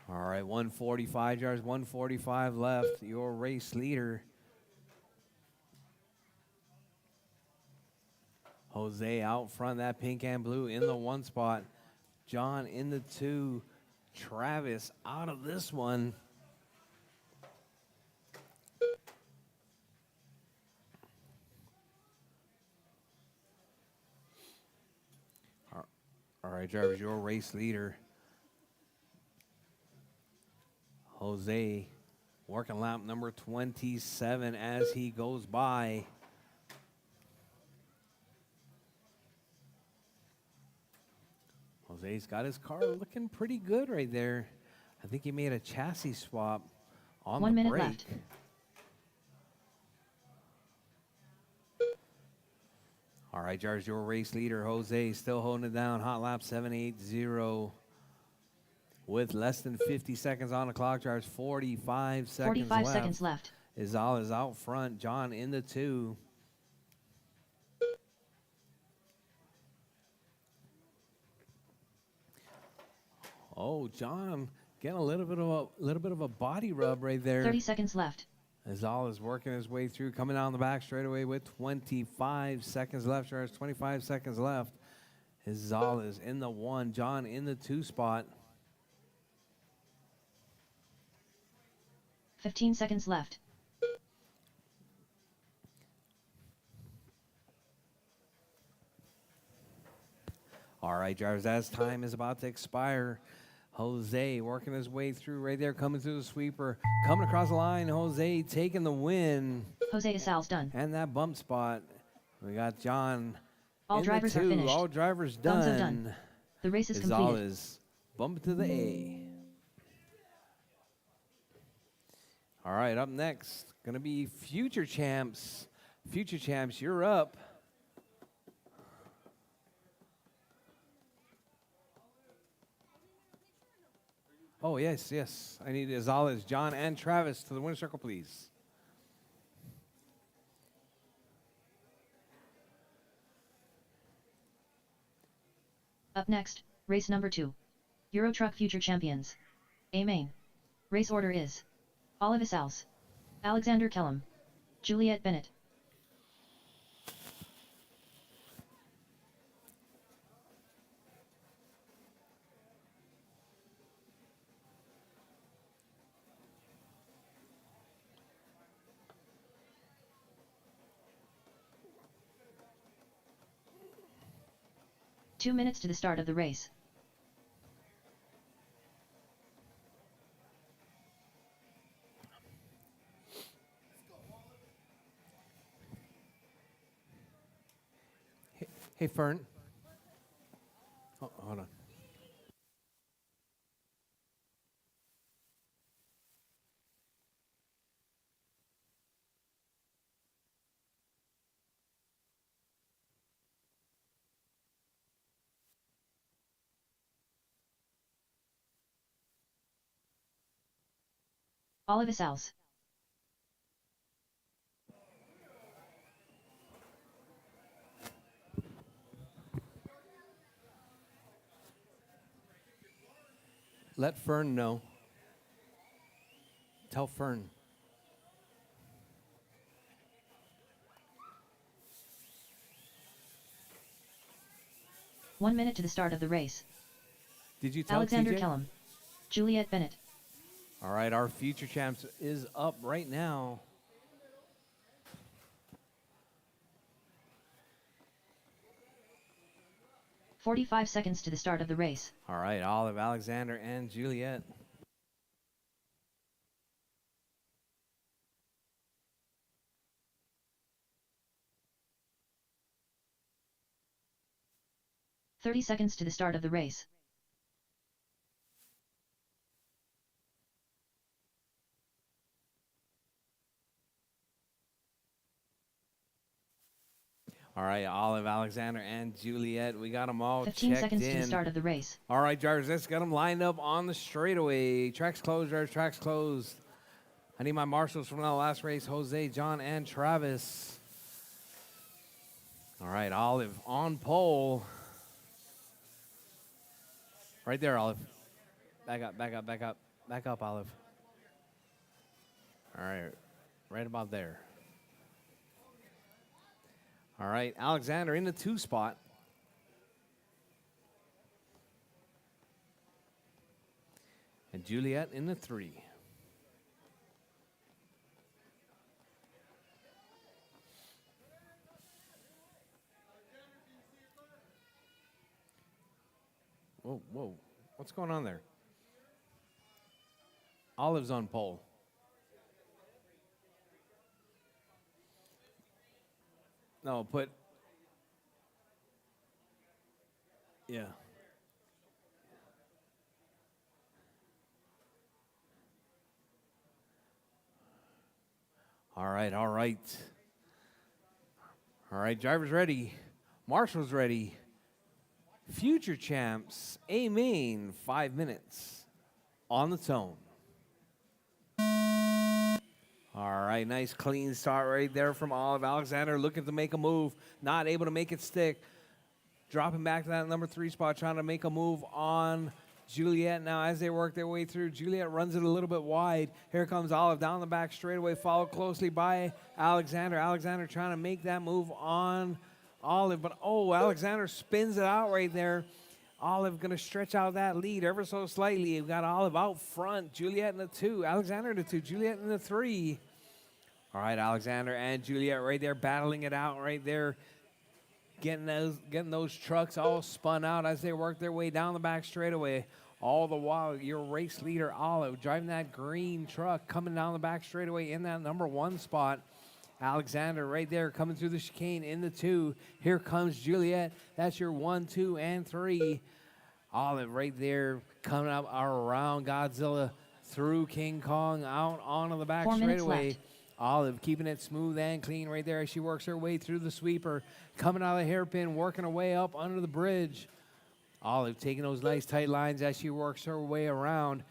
[SPEAKER 1] All right, 145 yards, 145 left. Your race leader, Jose out front, that pink and blue in the 1 spot. John in the 2. Travis out of this one. All right, drivers, your race leader, Jose, working lap number 27 as he goes by. Jose's got his car looking pretty good right there. I think he made a chassis swap on
[SPEAKER 2] 1
[SPEAKER 1] the
[SPEAKER 2] minute
[SPEAKER 1] brake.
[SPEAKER 2] left.
[SPEAKER 1] All right, Jars, your race leader, Jose, still holding it down. Hot lap 780 with less than 50 seconds on the clock. Jars, 45 seconds
[SPEAKER 2] 45
[SPEAKER 1] left.
[SPEAKER 2] seconds left.
[SPEAKER 1] Izal is out front. John in the 2. Oh, John getting a little bit of a body rub right there.
[SPEAKER 2] 30 seconds left.
[SPEAKER 1] Azal is working his way through, coming down the back straightaway with 25 seconds left. There's 25 seconds left. Azal is in the 1, John in the 2 spot.
[SPEAKER 2] 15 seconds left.
[SPEAKER 1] All right, drivers, as time is about to expire, Jose working his way through right there, coming through the sweeper, coming across the line. Jose taking the win.
[SPEAKER 2] Jose Azal's done.
[SPEAKER 1] And that bump spot. We got John.
[SPEAKER 2] All
[SPEAKER 1] in
[SPEAKER 2] drivers
[SPEAKER 1] the
[SPEAKER 2] are
[SPEAKER 1] 2.
[SPEAKER 2] finished.
[SPEAKER 1] All drivers
[SPEAKER 2] Thumbs
[SPEAKER 1] done.
[SPEAKER 2] up done. The race is
[SPEAKER 1] Azal
[SPEAKER 2] completed.
[SPEAKER 1] is bumping to the A. All right, up next, going to be Future Champs. Future Champs, you're up. Oh, yes, yes. I need Azal, John, and Travis to the winner's circle, please.
[SPEAKER 2] Up next, race number 2. Rchq Future Champions. A main. Race order is Oliver Sals, Alexander Kellum, Juliet Bennett. Two minutes to the start of the race.
[SPEAKER 1] Hey, Fern. Oh, hold on.
[SPEAKER 2] Oliver Sals.
[SPEAKER 1] Let Fern know. Tell Fern.
[SPEAKER 2] One minute to the start of the race.
[SPEAKER 1] Did you tell
[SPEAKER 2] Alexander
[SPEAKER 1] TJ?
[SPEAKER 2] Kellum, Juliet Bennett.
[SPEAKER 1] All right, our Future Champs is up right now.
[SPEAKER 2] "45 seconds to the start of the race.
[SPEAKER 1] All right, Olive, Alexander, and Juliet.
[SPEAKER 2] "30 seconds to the start of the race.
[SPEAKER 1] All right, Olive, Alexander, and Juliet. We got them all
[SPEAKER 2] 15
[SPEAKER 1] checked
[SPEAKER 2] seconds
[SPEAKER 1] in.
[SPEAKER 2] to the start of the race.
[SPEAKER 1] All right, drivers, let's get them lined up on the straightaway. Tracks closed, drivers, tracks closed. I need my marshals from the last race, Jose, John, and Travis. All right, Olive on pole. Right there, Olive. Back up, back up, back up. Back up, Olive. All right, right about there. All right, Alexander in the 2 spot. And Juliet in the 3. Whoa, whoa. What's going on there? Olive's on pole. No, put. Yeah. All right, all right. All right, drivers ready. Marshals ready. Future Champs, A main, 5 minutes on the tone. All right, nice clean start right there from Olive. Alexander looking to make a move, not able to make it stick. Dropping back to that number 3 spot, trying to make a move on Juliet now as they work their way through. Juliet runs it a little bit wide. Here comes Olive down the back straightaway, followed closely by Alexander. Alexander trying to make that move on Olive, but Alexander spins it out right there. Olive going to stretch out that lead ever so slightly. You've got Olive out front. Juliet in the 2. Alexander in the 2. Juliet in the 3. All right, Alexander and Juliet right there battling it out right there. Getting those trucks all spun out as they work their way down the back straightaway. All the while, your race leader, Olive, driving that green truck, coming down the back straightaway in that number 1 spot. Alexander right there coming through the chicane in the 2. Here comes Juliet. That's your 1, 2, and 3. Olive right there coming up around Godzilla through King Kong out onto the back
[SPEAKER 2] 4 minutes
[SPEAKER 1] straightaway.
[SPEAKER 2] left.
[SPEAKER 1] Olive keeping it smooth and clean right there as she works her way through the sweeper. Coming out of the hairpin, working her way up under the bridge. Olive taking those nice tight lines as she works her way around.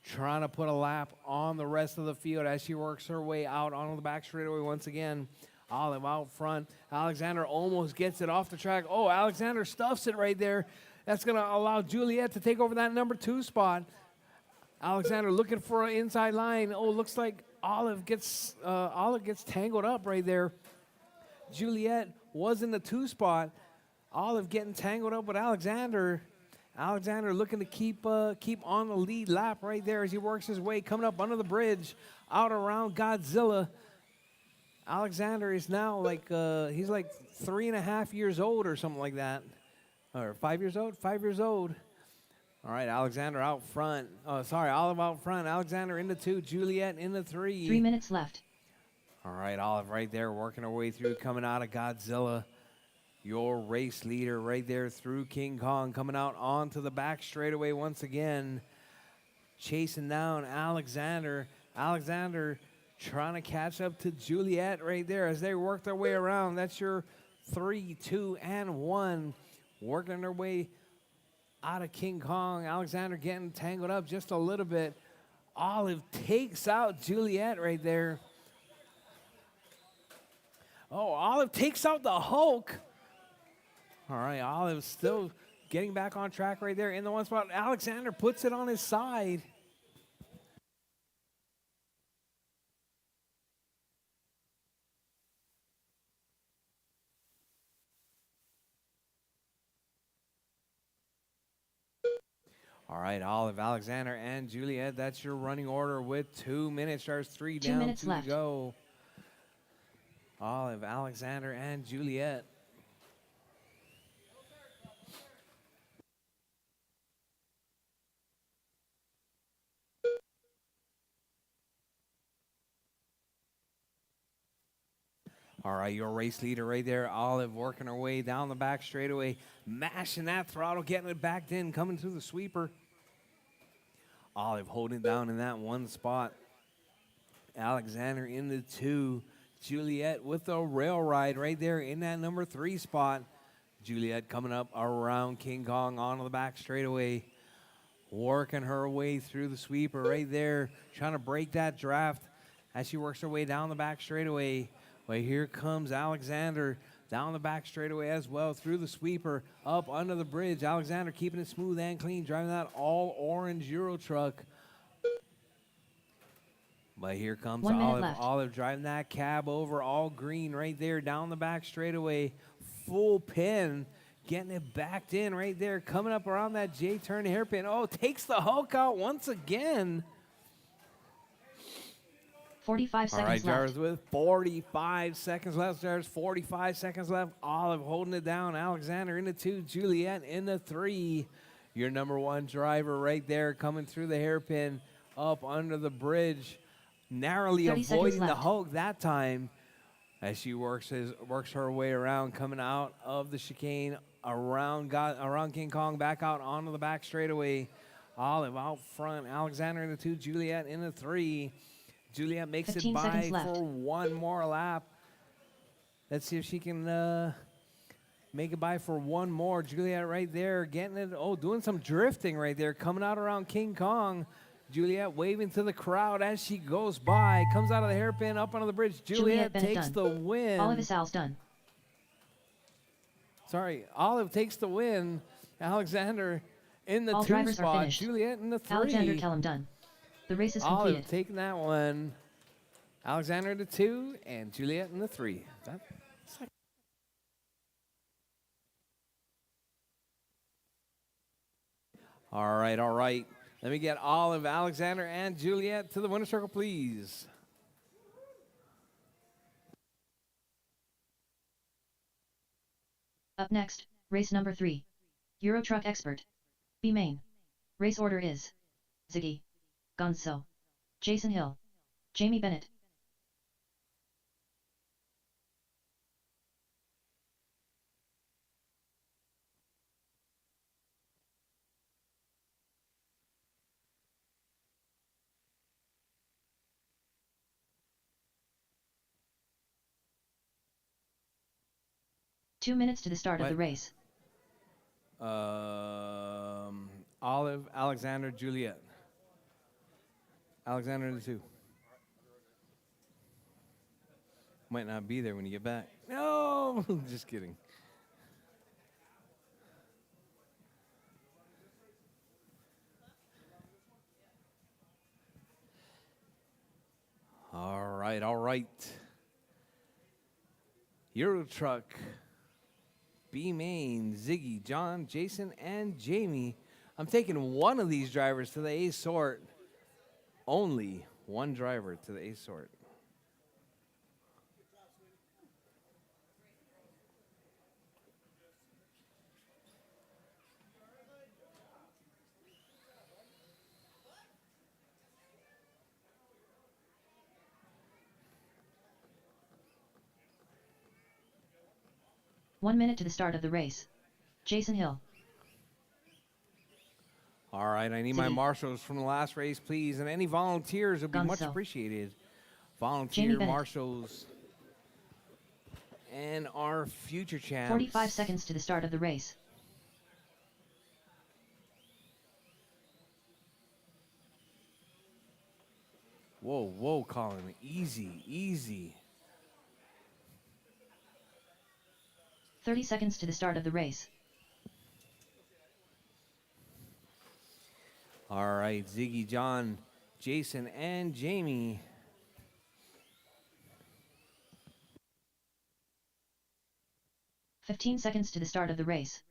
[SPEAKER 1] Trying to put a lap on the rest of the field as she works her way out onto the back straightaway once again. Olive out front. Alexander almost gets it off the track. Alexander stuffs it right there. That's going to allow Juliet to take over that number 2 spot. Alexander looking for an inside line. Looks like Olive gets tangled up right there. Juliet was in the 2 spot. Olive getting tangled up with Alexander. Alexander looking to keep on the lead lap right there as he works his way, coming up under the bridge, out around Godzilla. Alexander is now he's like 3.5 years old or something like that. Or 5 years old? 5 years old. All right, Alexander out front. Olive out front. Alexander in the 2, Juliet in the 3.
[SPEAKER 2] 3 minutes left.
[SPEAKER 1] All right, Olive right there working her way through, coming out of Godzilla. Your race leader right there through King Kong, coming out onto the back straightaway once again. Chasing down Alexander. Alexander trying to catch up to Juliet right there as they work their way around. That's your 3, 2, and 1. Working their way out of King Kong. Alexander getting tangled up just a little bit. Olive takes out Juliet right there. Olive takes out the Hulk. All right, Olive still getting back on track right there in the 1 spot. Alexander puts it on his side. All right, Olive, Alexander, and Juliet. That's your running order with 2 minutes. There's 3
[SPEAKER 2] 2
[SPEAKER 1] down,
[SPEAKER 2] minutes
[SPEAKER 1] 2
[SPEAKER 2] left.
[SPEAKER 1] to go. Olive, Alexander, and Juliet. All right, your race leader right there, Olive, working her way down the back straightaway, mashing that throttle, getting it backed in, coming through the sweeper. Olive holding down in that 1 spot. Alexander in the 2. Juliet with the rail ride right there in that number 3 spot. Juliet coming up around King Kong onto the back straightaway, working her way through the sweeper right there, trying to break that draft as she works her way down the back straightaway. Well, here comes Alexander down the back straightaway as well, through the sweeper, up under the bridge. Alexander keeping it smooth and clean, driving that all-orange Euro truck. But here comes
[SPEAKER 2] 1 minute
[SPEAKER 1] Olive.
[SPEAKER 2] left.
[SPEAKER 1] Olive driving that cab over all green right there down the back straightaway. Full pin, getting it backed in right there, coming up around that J-turn hairpin. Takes the Hulk out once again.
[SPEAKER 2] 45
[SPEAKER 1] All right,
[SPEAKER 2] seconds
[SPEAKER 1] Jarvis
[SPEAKER 2] left.
[SPEAKER 1] with 45 seconds left. Jarvis, 45 seconds left. Olive holding it down. Alexander in the 2. Juliet in the 3. Your number 1 driver right there coming through the hairpin up under the bridge. Narrowly
[SPEAKER 2] 30 seconds
[SPEAKER 1] avoiding the
[SPEAKER 2] left.
[SPEAKER 1] Hulk that time as she works her way around, coming out of the chicane around King Kong, back out onto the back straightaway. Olive out front. Alexander in the 2. Juliet in the 3. Juliet makes it
[SPEAKER 2] 15
[SPEAKER 1] by
[SPEAKER 2] seconds left.
[SPEAKER 1] for 1 more lap. Let's see if she can make it by for 1 more. Juliet right there getting it. Doing some drifting right there. Coming out around King Kong. Juliet waving to the crowd as she goes by. Comes out of the hairpin up onto the bridge. Juliet
[SPEAKER 2] Bennett
[SPEAKER 1] takes
[SPEAKER 2] done.
[SPEAKER 1] the win.
[SPEAKER 2] Olive Sal's done.
[SPEAKER 1] Olive takes the win. Alexander In the
[SPEAKER 2] All
[SPEAKER 1] 2
[SPEAKER 2] drivers are
[SPEAKER 1] spot,
[SPEAKER 2] finished.
[SPEAKER 1] Juliet in the 3.
[SPEAKER 2] Alexander Kellum done. The race is
[SPEAKER 1] Olive
[SPEAKER 2] completed.
[SPEAKER 1] taking that one. Alexander in the 2 and Juliet in the 3. All right, all right. Let me get Olive, Alexander, and Juliet to the winner's circle, please.
[SPEAKER 2] Up next, race number 3. Euro Truck Expert. B main. Race order is Ziggy, Gonzo, Jason Hill, Jamie Bennett. Two minutes to the start of the race.
[SPEAKER 1] Olive, Alexander, Juliet. Alexander in the 2. Might not be there when you get back. No, just kidding. All right, all right. Euro Truck, B main, Ziggy, John, Jason, and Jamie. I'm taking one of these drivers to the A sort. Only one driver to the A sort.
[SPEAKER 2] One minute to the start of the race. Jason Hill.
[SPEAKER 1] All right, I need my marshals from the last race, please. And any volunteers would be much
[SPEAKER 2] Gonzo.
[SPEAKER 1] appreciated.
[SPEAKER 2] Jamie
[SPEAKER 1] Volunteer
[SPEAKER 2] Bennett.
[SPEAKER 1] marshals and our future champs.
[SPEAKER 2] 45 seconds to the start of the race.
[SPEAKER 1] Whoa, whoa, Colin. Easy, easy.
[SPEAKER 2] 30 seconds to the start of the race.
[SPEAKER 1] All right, Ziggy, John, Jason, and Jamie.
[SPEAKER 2] "15 seconds to the start of the race.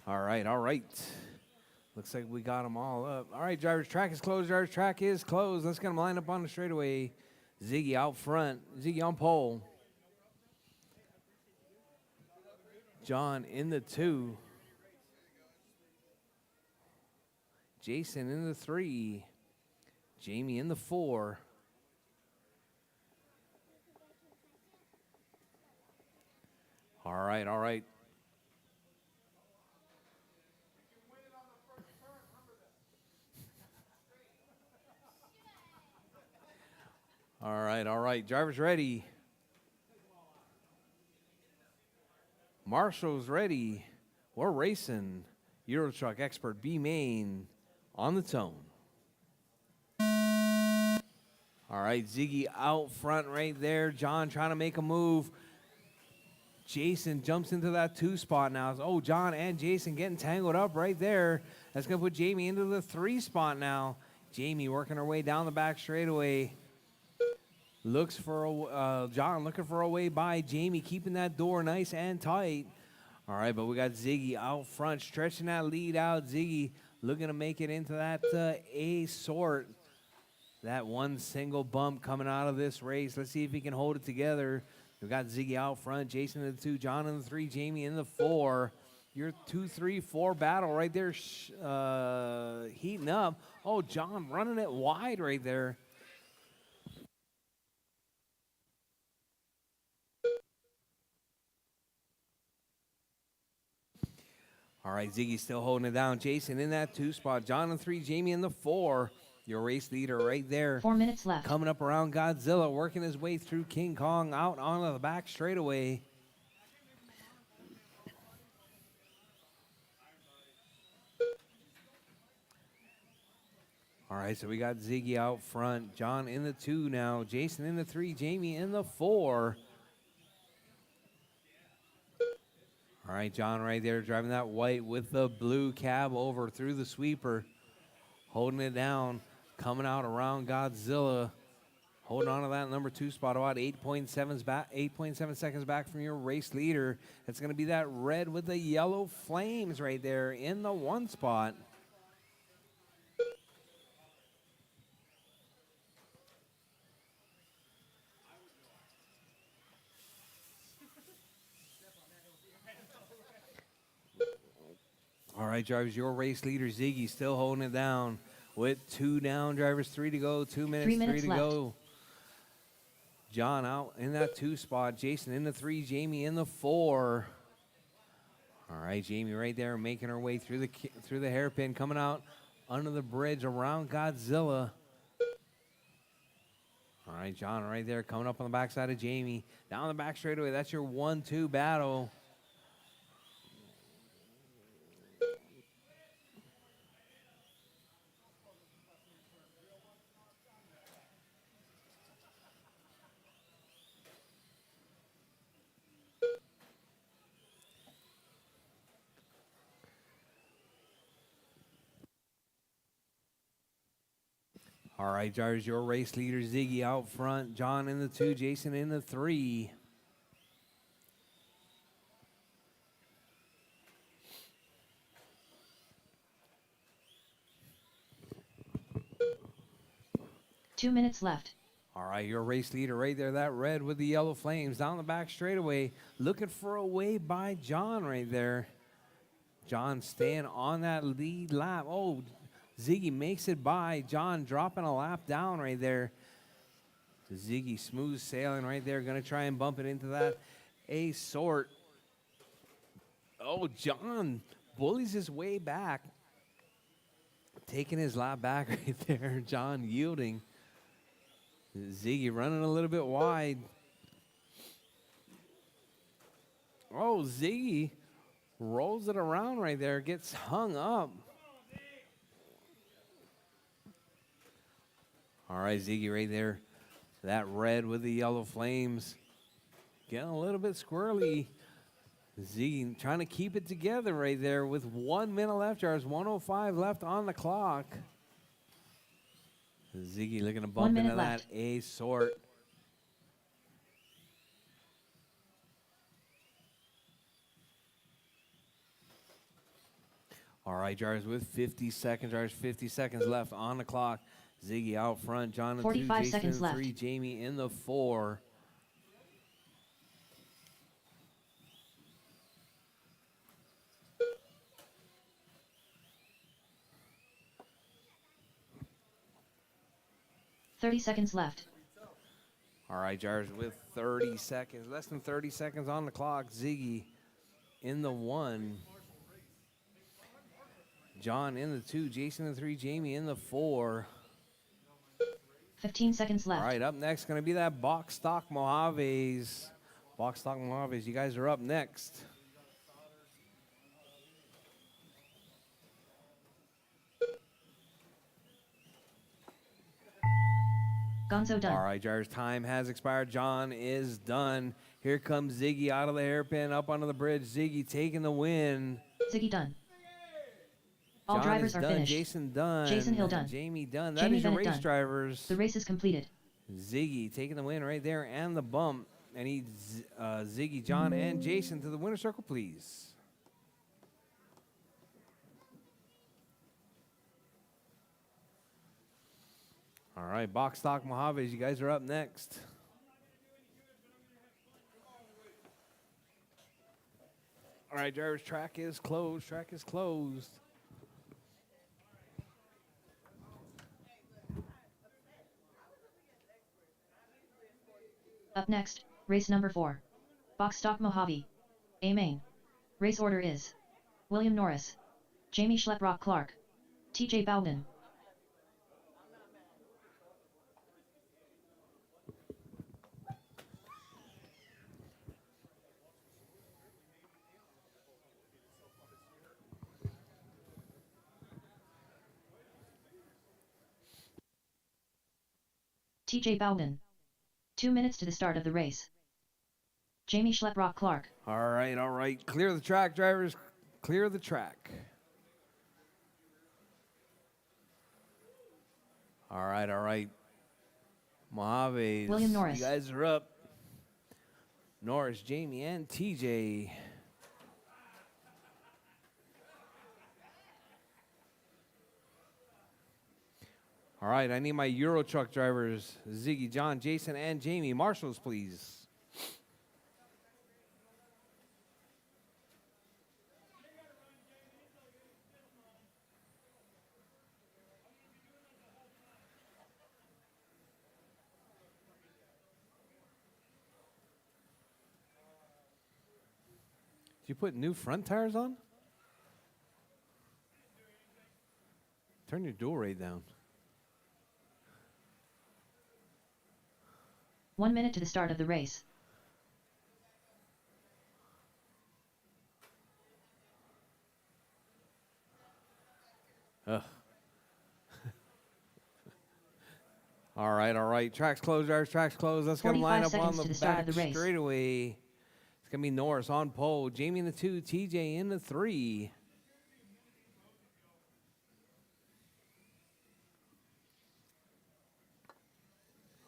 [SPEAKER 1] All right, all right. Looks like we got them all up. All right, driver's track is closed. Driver's track is closed. Let's get them lined up on the straightaway. Ziggy out front. Ziggy on pole. John in the 2. Jason in the 3. Jamie in the 4. All right, all right. All right, all right. Driver's ready. Marshall's ready. We're racing. Euro Truck Expert B main on the tone. All right, Ziggy out front right there. John trying to make a move. Jason jumps into that 2 spot now. Oh, John and Jason getting tangled up right there. That's going to put Jamie into the 3 spot now. Jamie working her way down the back straightaway. Looks for John looking for a way by. Jamie keeping that door nice and tight. All right, but we got Ziggy out front, stretching that lead out. Ziggy looking to make it into that A sort. That one single bump coming out of this race. Let's see if he can hold it together. We got Ziggy out front, Jason in the 2, John in the 3, Jamie in the 4. Your 2, 3, 4 battle right there heating up. Oh, John running it wide right there. All right, Ziggy still holding it down. Jason in that 2 spot. John in the 3, Jamie in the 4. Your race leader right there.
[SPEAKER 2] 4 minutes left.
[SPEAKER 1] Coming up around Godzilla, working his way through King Kong, out onto the back straightaway. All right, so we got Ziggy out front. John in the 2 now. Jason in the 3. Jamie in the 4. All right, John right there driving that white with the blue cab over through the sweeper. Holding it down. Coming out around Godzilla. Holding on to that number 2 spot, about 8.7 seconds back from your race leader. It's going to be that red with the yellow flames right there in the 1 spot. All right, drivers, your race leader, Ziggy, still holding it down with 2 down, drivers, 3 to go, 2 minutes,
[SPEAKER 2] 3 minutes
[SPEAKER 1] 3 to
[SPEAKER 2] left.
[SPEAKER 1] go. John out in that 2 spot. Jason in the 3, Jamie in the 4. All right, Jamie right there making her way through the hairpin, coming out under the bridge around Godzilla. All right, John right there coming up on the backside of Jamie. Down the back straightaway, that's your 1-2 battle. All right, drivers, your race leader, Ziggy out front. John in the 2, Jason in the 3.
[SPEAKER 2] Two minutes left.
[SPEAKER 1] All right, your race leader right there, that red with the yellow flames. Down the back straightaway, looking for a way by John right there. John staying on that lead lap. Oh, Ziggy makes it by. John dropping a lap down right there. Ziggy smooth sailing right there. Going to try and bump it into that A sort. Oh, John bullies his way back. Taking his lap back right there. John yielding. Ziggy running a little bit wide. Oh, Ziggy rolls it around right there. Gets hung up. All right, Ziggy right there. That red with the yellow flames. Getting a little bit squirrely. Ziggy trying to keep it together right there with 1 minute left. There's 1:05 left on the clock. Ziggy looking to
[SPEAKER 2] 1
[SPEAKER 1] bump
[SPEAKER 2] minute
[SPEAKER 1] into
[SPEAKER 2] left.
[SPEAKER 1] that A sort. All right, drivers with 50 seconds. Drivers 50 seconds left on the clock. Ziggy out front. John in the 2,
[SPEAKER 2] 45
[SPEAKER 1] Jason in
[SPEAKER 2] seconds
[SPEAKER 1] the 3,
[SPEAKER 2] left.
[SPEAKER 1] Jamie in the 4.
[SPEAKER 2] 30 seconds left.
[SPEAKER 1] All right, drivers with 30 seconds. Less than 30 seconds on the clock. Ziggy in the 1. John in the 2, Jason in the 3, Jamie in the 4.
[SPEAKER 2] 15 seconds left.
[SPEAKER 1] All right, up next going to be that box stock Mojaves. Box stock Mojaves, you guys are up next.
[SPEAKER 2] Gonzo done.
[SPEAKER 1] All right, drivers, time has expired. John is done. Here comes Ziggy out of the hairpin, up onto the bridge. Ziggy taking the win.
[SPEAKER 2] Ziggy done. All
[SPEAKER 1] John
[SPEAKER 2] drivers
[SPEAKER 1] is
[SPEAKER 2] are
[SPEAKER 1] done.
[SPEAKER 2] finished.
[SPEAKER 1] Jason done.
[SPEAKER 2] Jason Hill done.
[SPEAKER 1] Jamie done. That
[SPEAKER 2] Jamie
[SPEAKER 1] is your
[SPEAKER 2] Bennett
[SPEAKER 1] race
[SPEAKER 2] done.
[SPEAKER 1] drivers.
[SPEAKER 2] The race is completed.
[SPEAKER 1] Ziggy taking the win right there and the bump. I need Ziggy, John, and Jason to the winner's circle, please. All right, box stock Mojaves, you guys are up next. All right, drivers, track is closed. Track is closed.
[SPEAKER 2] Up next, race number 4. Box stock Mojave. A main. Race order is William Norris, Jamie Schlepprock Clark, TJ Bowden. TJ Bowden. 2 minutes to the start of the race. Jamie Schleprock Clark.
[SPEAKER 1] All right. Clear the track, drivers. Clear the track. All right. Mojave's.
[SPEAKER 2] William Norris.
[SPEAKER 1] You guys are up. Norris, Jamie, and TJ. All right, I need my Euro truck drivers, Ziggy, John, Jason, and Jamie. Marshals, please. Did you put new front tires on? Turn your dual rate down.
[SPEAKER 2] 1 minute to the start of the race.
[SPEAKER 1] Ugh. All right. Tracks closed, drivers. Tracks closed. Let's get them line up on the back straightaway. It's going to be Norris on pole. Jamie in the 2, TJ in the 3.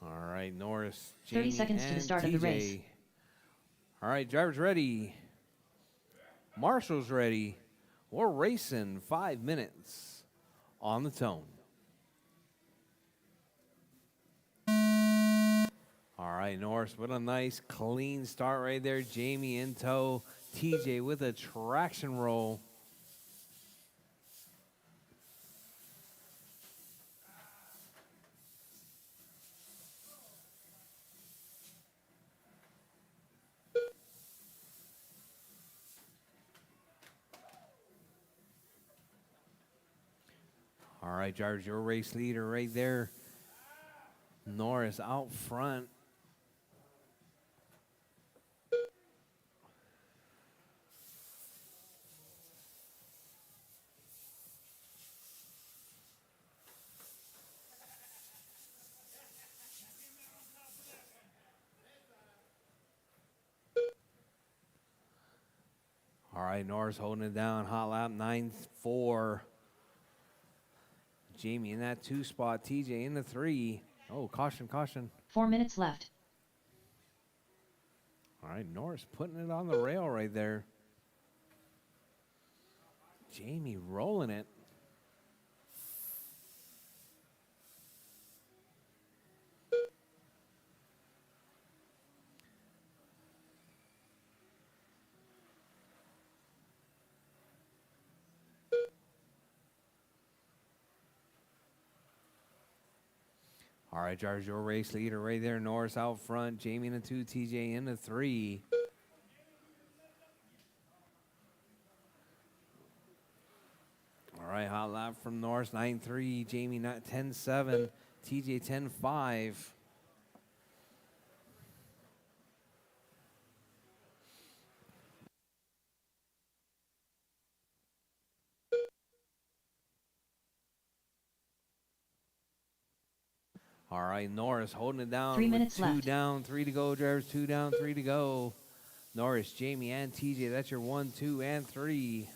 [SPEAKER 1] All right, Norris, Jamie,
[SPEAKER 2] 30 seconds
[SPEAKER 1] and
[SPEAKER 2] to the start
[SPEAKER 1] TJ.
[SPEAKER 2] of the race.
[SPEAKER 1] All right, drivers ready. Marshals ready. We're racing 5 minutes on the tone. All right, Norris with a nice clean start right there. Jamie in tow. TJ with a traction roll. All right, drivers, your race leader right there. Norris out front. All right, Norris holding it down. Hot lap 9-4. Jamie in that 2 spot. TJ in the 3. Oh, caution.
[SPEAKER 2] 4 minutes left.
[SPEAKER 1] All right, Norris putting it on the rail right there. Jamie rolling it. All right, drivers, your race leader right there. Norris out front. Jamie in the 2, TJ in the 3. All right, hot lap from Norris, 9-3. Jamie 10-7. TJ 10-5. All right, Norris holding it down.
[SPEAKER 2] 3 minutes
[SPEAKER 1] 2
[SPEAKER 2] left.
[SPEAKER 1] down, 3 to go, drivers. 2 down, 3 to go. Norris, Jamie, and TJ. That's your 1, 2, and 3.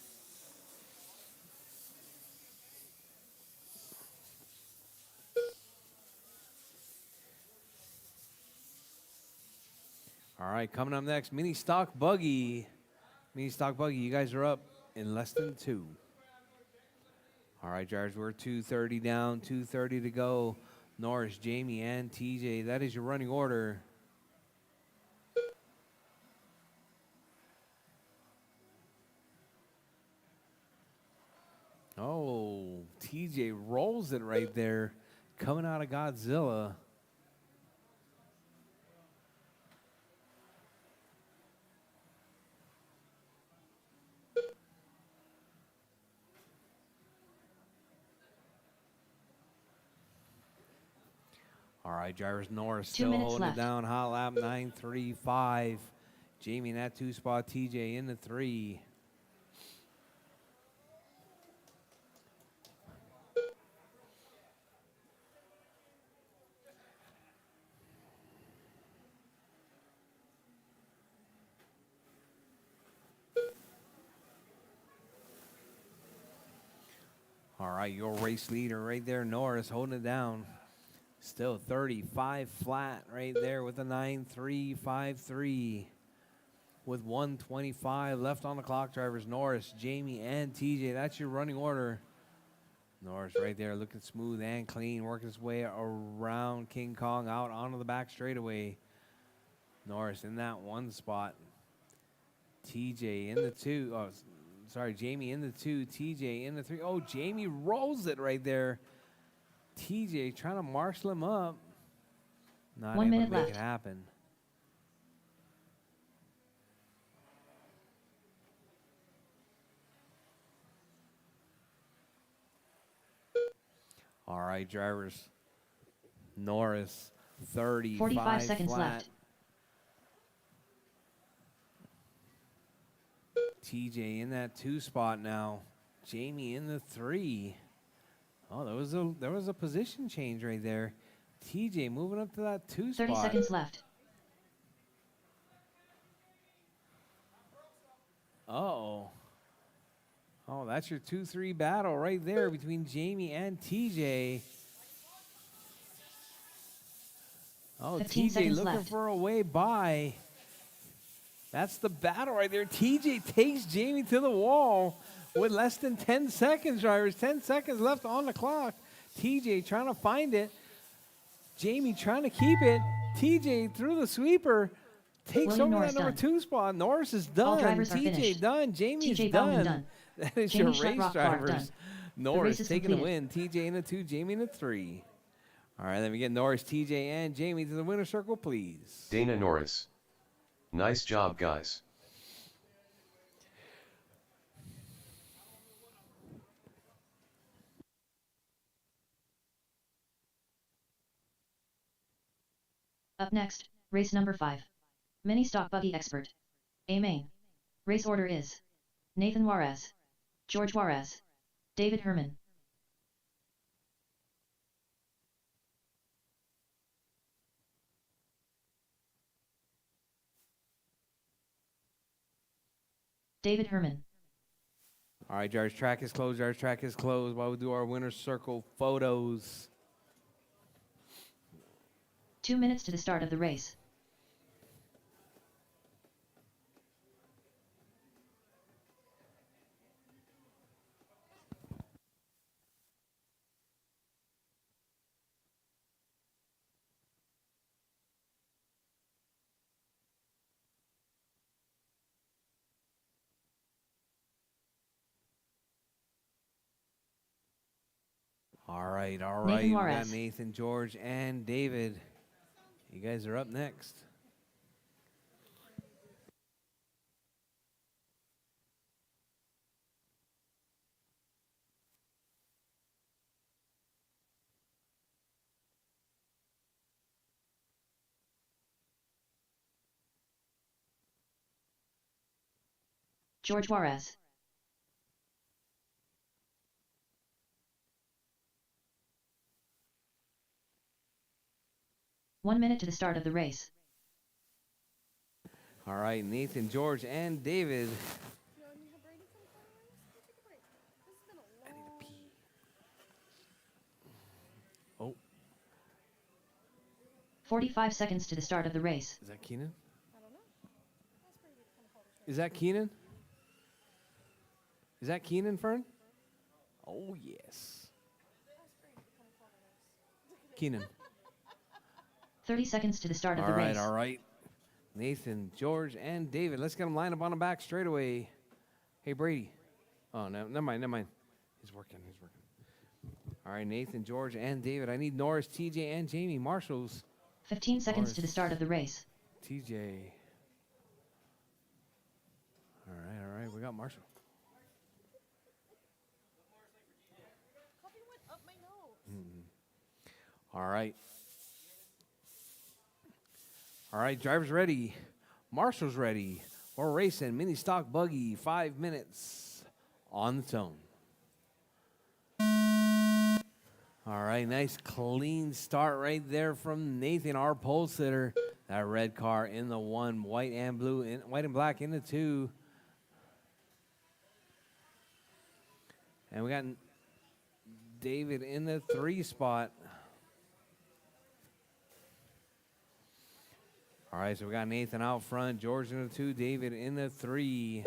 [SPEAKER 1] All right, coming up next, Mini Stock Buggy. Mini Stock Buggy, you guys are up in less than 2. All right, drivers, we're 2:30 down, 2:30 to go. Norris, Jamie, and TJ. That is your running order. Oh, TJ rolls it right there. Coming out of Godzilla. All right, drivers, Norris
[SPEAKER 2] 2
[SPEAKER 1] still
[SPEAKER 2] minutes
[SPEAKER 1] holding
[SPEAKER 2] left.
[SPEAKER 1] it down. Hot lap 9-3-5. Jamie in that 2 spot. TJ in the 3. right, your race leader right there, Norris, holding it down. Still 35 flat right there with a 9.353. With 125 left on the clock, drivers Norris, Jamie, and TJ. That's your running order. Norris right there looking smooth and clean, working his way around King Kong out onto the back straightaway. Norris in that one spot. TJ in the two. Oh, sorry, Jamie in the two. TJ in the three. Oh, Jamie rolls it right there. TJ trying to marshal him up. Not
[SPEAKER 2] 1
[SPEAKER 1] able
[SPEAKER 2] minute
[SPEAKER 1] to make
[SPEAKER 2] left.
[SPEAKER 1] it happen. All right, drivers. Norris, 35
[SPEAKER 2] 45 seconds
[SPEAKER 1] flat.
[SPEAKER 2] left.
[SPEAKER 1] TJ in that two spot now. Jamie in the three. Oh, there was a position change right there. TJ moving up to that two
[SPEAKER 2] 30
[SPEAKER 1] spot.
[SPEAKER 2] seconds left.
[SPEAKER 1] Uh-oh. Oh, that's your 2-3 battle right there between Jamie and TJ. Oh,
[SPEAKER 2] 15
[SPEAKER 1] TJ
[SPEAKER 2] seconds
[SPEAKER 1] looking
[SPEAKER 2] left.
[SPEAKER 1] for a way by. That's the battle right there. TJ takes Jamie to the wall with less than 10 seconds, drivers. 10 seconds left on the clock. TJ trying to find it. Jamie trying to keep it. TJ through the sweeper. Takes
[SPEAKER 2] William
[SPEAKER 1] over
[SPEAKER 2] Norris
[SPEAKER 1] that number
[SPEAKER 2] done.
[SPEAKER 1] 2 spot. Norris is done.
[SPEAKER 2] All drivers are
[SPEAKER 1] TJ
[SPEAKER 2] finished.
[SPEAKER 1] done. Jamie's
[SPEAKER 2] TJ Bauman
[SPEAKER 1] done.
[SPEAKER 2] done.
[SPEAKER 1] That is
[SPEAKER 2] Jamie
[SPEAKER 1] your
[SPEAKER 2] Rchq
[SPEAKER 1] race
[SPEAKER 2] Racing
[SPEAKER 1] drivers.
[SPEAKER 2] done.
[SPEAKER 1] Norris
[SPEAKER 2] race is
[SPEAKER 1] taking the
[SPEAKER 2] completed.
[SPEAKER 1] win. TJ in the 2, Jamie in the 3. All right, then we get Norris, TJ, and Jamie to the winner's circle, please.
[SPEAKER 3] Dana Norris. Nice job, guys.
[SPEAKER 2] Up next, race number 5. Mini Stock Buggy Expert. A main. Race order is Nathan Juarez, George Juarez, David Herman. David Herman.
[SPEAKER 1] All right, Drivers track is closed. Drivers track is closed while we do our winner's circle photos.
[SPEAKER 2] 2 minutes to the start of the race.
[SPEAKER 1] All right, all
[SPEAKER 2] Nathan
[SPEAKER 1] right. We got
[SPEAKER 2] Juarez.
[SPEAKER 1] Nathan, George, and David. You guys are up next.
[SPEAKER 2] George Juarez. One minute to the start of the race.
[SPEAKER 1] All right, Nathan, George, and David.
[SPEAKER 5] You know, when you have Brady come for a race, go take a break. This has been a long.
[SPEAKER 1] I need to pee. Oh,
[SPEAKER 2] 45 seconds to the start of the race.
[SPEAKER 1] is that Keenan?
[SPEAKER 5] I don't know. Ask Brady to come call the show.
[SPEAKER 1] Is that Keenan? Is that Keenan, Fern? Oh, yes.
[SPEAKER 5] Ask Brady to come call the race.
[SPEAKER 1] Keenan.
[SPEAKER 2] 30 seconds to the start of
[SPEAKER 1] All
[SPEAKER 2] the
[SPEAKER 1] right,
[SPEAKER 2] race.
[SPEAKER 1] all right. Nathan, George, and David. Let's get them lined up on the back straight away. Hey, Brady. Oh, no, never mind, never mind. He's working, he's working. All right, Nathan, George, and David. I need Norris, TJ, and Jamie. Marshals.
[SPEAKER 2] 15 seconds to the
[SPEAKER 1] Norris.
[SPEAKER 2] start of the race.
[SPEAKER 1] TJ. All right. We got Marshall.
[SPEAKER 5] Coffee went up my nose.
[SPEAKER 1] All right. All right, drivers ready. Marshall's ready. We're racing mini stock buggy, 5 minutes on the tone. All right, nice clean start right there from Nathan, our pole sitter. That red car in the 1, white and blue, white and black in the 2. And we got David in the 3 spot. All right, so we got Nathan out front, George in the 2, David in the 3.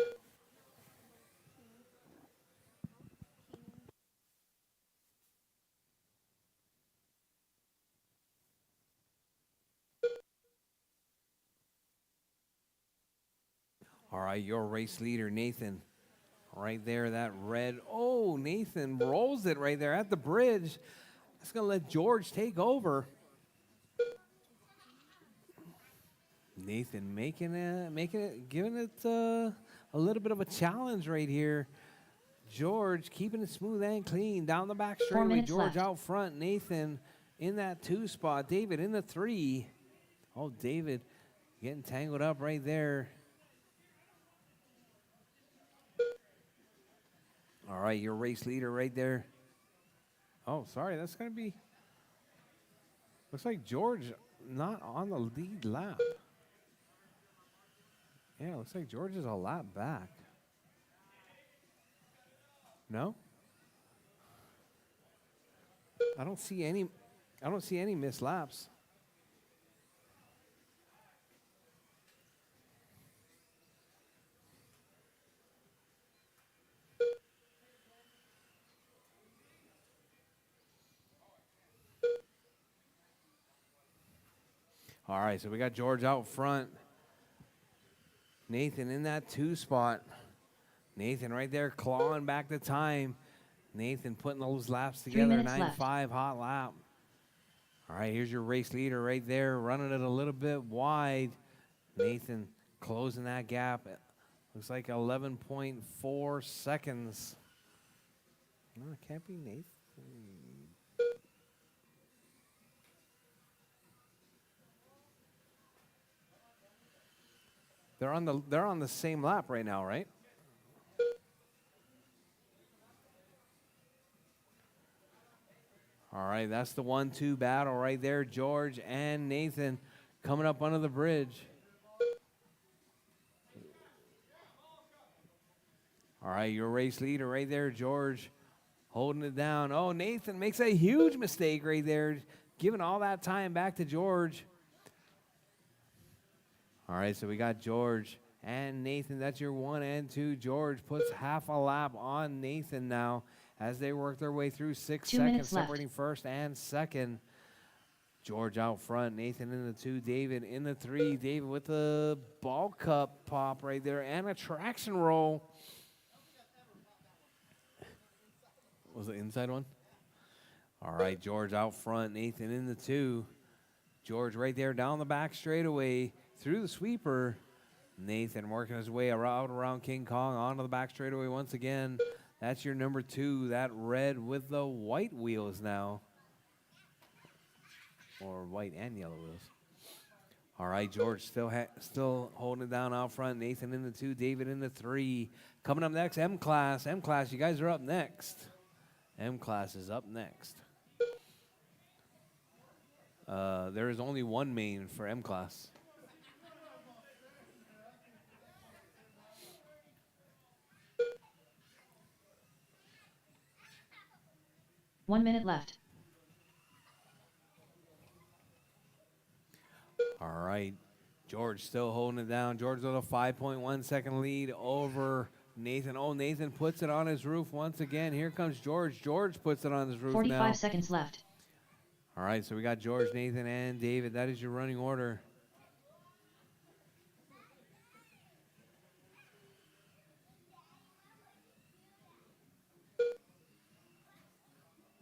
[SPEAKER 1] All right, your race leader, Nathan, right there, that red. Oh, Nathan rolls it right there at the bridge. That's going to let George take over. Nathan making it, giving it a little bit of a challenge right here. George keeping it smooth and clean down the back
[SPEAKER 2] 4
[SPEAKER 1] straightaway.
[SPEAKER 2] minutes
[SPEAKER 1] George
[SPEAKER 2] left.
[SPEAKER 1] out front. Nathan in that 2 spot. David in the 3. Oh, David getting tangled up right there. All right, your race leader right there. Oh, sorry, that's going to be. Looks like George not on the lead lap. Yeah, looks like George is a lap back. No? I don't see any missed laps. All right, so we got George out front. Nathan in that 2 spot. Nathan right there clawing back the time. Nathan putting those laps
[SPEAKER 2] 3
[SPEAKER 1] together.
[SPEAKER 2] minutes left.
[SPEAKER 1] 9.5 hot lap. All right, here's your race leader right there, running it a little bit wide. Nathan closing that gap. Looks like 11.4 seconds. No, it can't be Nathan. They're on the same lap right now, right? All right, that's the 1-2 battle right there. George and Nathan coming up under the bridge. All right, your race leader right there, George, holding it down. Oh, Nathan makes a huge mistake right there, giving all that time back to George. All right, so we got George and Nathan. That's your 1 and 2. George puts half a lap on Nathan now as they work their way through 6
[SPEAKER 2] 2
[SPEAKER 1] seconds,
[SPEAKER 2] minutes left.
[SPEAKER 1] separating first and second. George out front, Nathan in the 2, David in the 3. David with the ball cup pop right there and a traction roll. Was it inside one? All right, George out front, Nathan in the 2. George right there down the back straightaway through the sweeper. Nathan working his way around King Kong onto the back straightaway once again. That's your number 2, that red with the white wheels now. Or white and yellow wheels. All right, George still holding it down out front. Nathan in the 2, David in the 3. Coming up next, M-Class. M-Class, you guys are up next. M-Class is up next. There is only one main for M-Class.
[SPEAKER 2] One minute left.
[SPEAKER 1] All right, George still holding it down. George with a 5.1 second lead over Nathan. Oh, Nathan puts it on his roof once again. Here comes George. George puts it on his roof
[SPEAKER 2] 45
[SPEAKER 1] now.
[SPEAKER 2] seconds left.
[SPEAKER 1] All right, so we got George, Nathan, and David. That is your running order.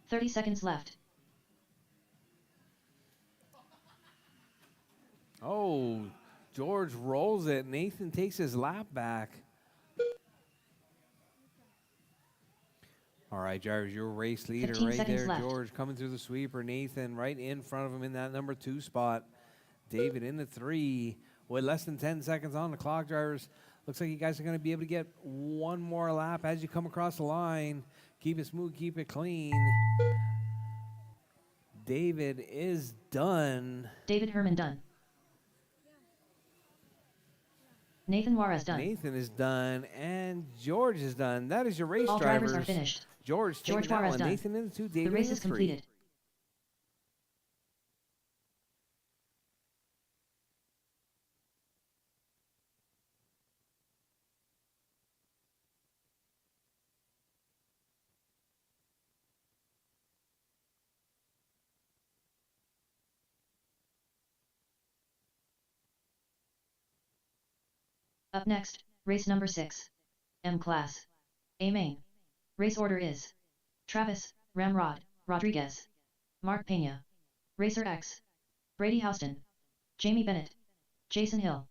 [SPEAKER 2] Thirty seconds left.
[SPEAKER 1] Oh, George rolls it. Nathan takes his lap back. All right, drivers, your race leader
[SPEAKER 2] 15
[SPEAKER 1] right
[SPEAKER 2] seconds
[SPEAKER 1] there.
[SPEAKER 2] left.
[SPEAKER 1] George coming through the sweeper. Nathan right in front of him in that number 2 spot. David in the 3 with less than 10 seconds on the clock, drivers. Looks like you guys are going to be able to get one more lap as you come across the line. Keep it smooth, keep it clean. David is done.
[SPEAKER 2] David Herman done. Nathan Juarez done.
[SPEAKER 1] Nathan is done, and George is done. That is your race,
[SPEAKER 2] All
[SPEAKER 1] drivers.
[SPEAKER 2] drivers are finished.
[SPEAKER 1] George taking
[SPEAKER 2] George
[SPEAKER 1] that
[SPEAKER 2] Juarez
[SPEAKER 1] one.
[SPEAKER 2] done.
[SPEAKER 1] Nathan in the 2,
[SPEAKER 2] The
[SPEAKER 1] David
[SPEAKER 2] race
[SPEAKER 1] in the
[SPEAKER 2] is
[SPEAKER 1] 3.
[SPEAKER 2] completed. Up next, race number 6. M class. A main. Race order is Travis, Ramrod, Rodriguez, Mark Pena, Racer X, Brady Houston, Jamie Bennett, Jason Hill.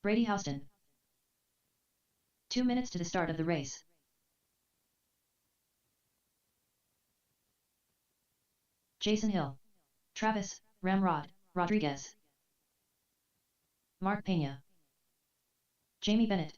[SPEAKER 2] Brady Houston. 2 minutes to the start of the race. Jason Hill. Travis, Ramrod, Rodriguez. Mark Pena. Jamie Bennett.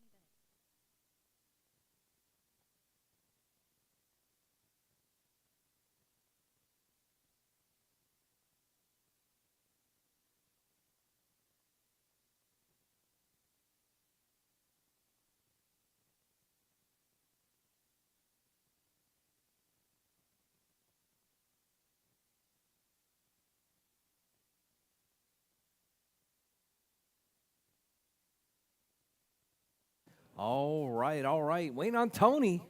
[SPEAKER 1] All right, all right. Waiting on Tony.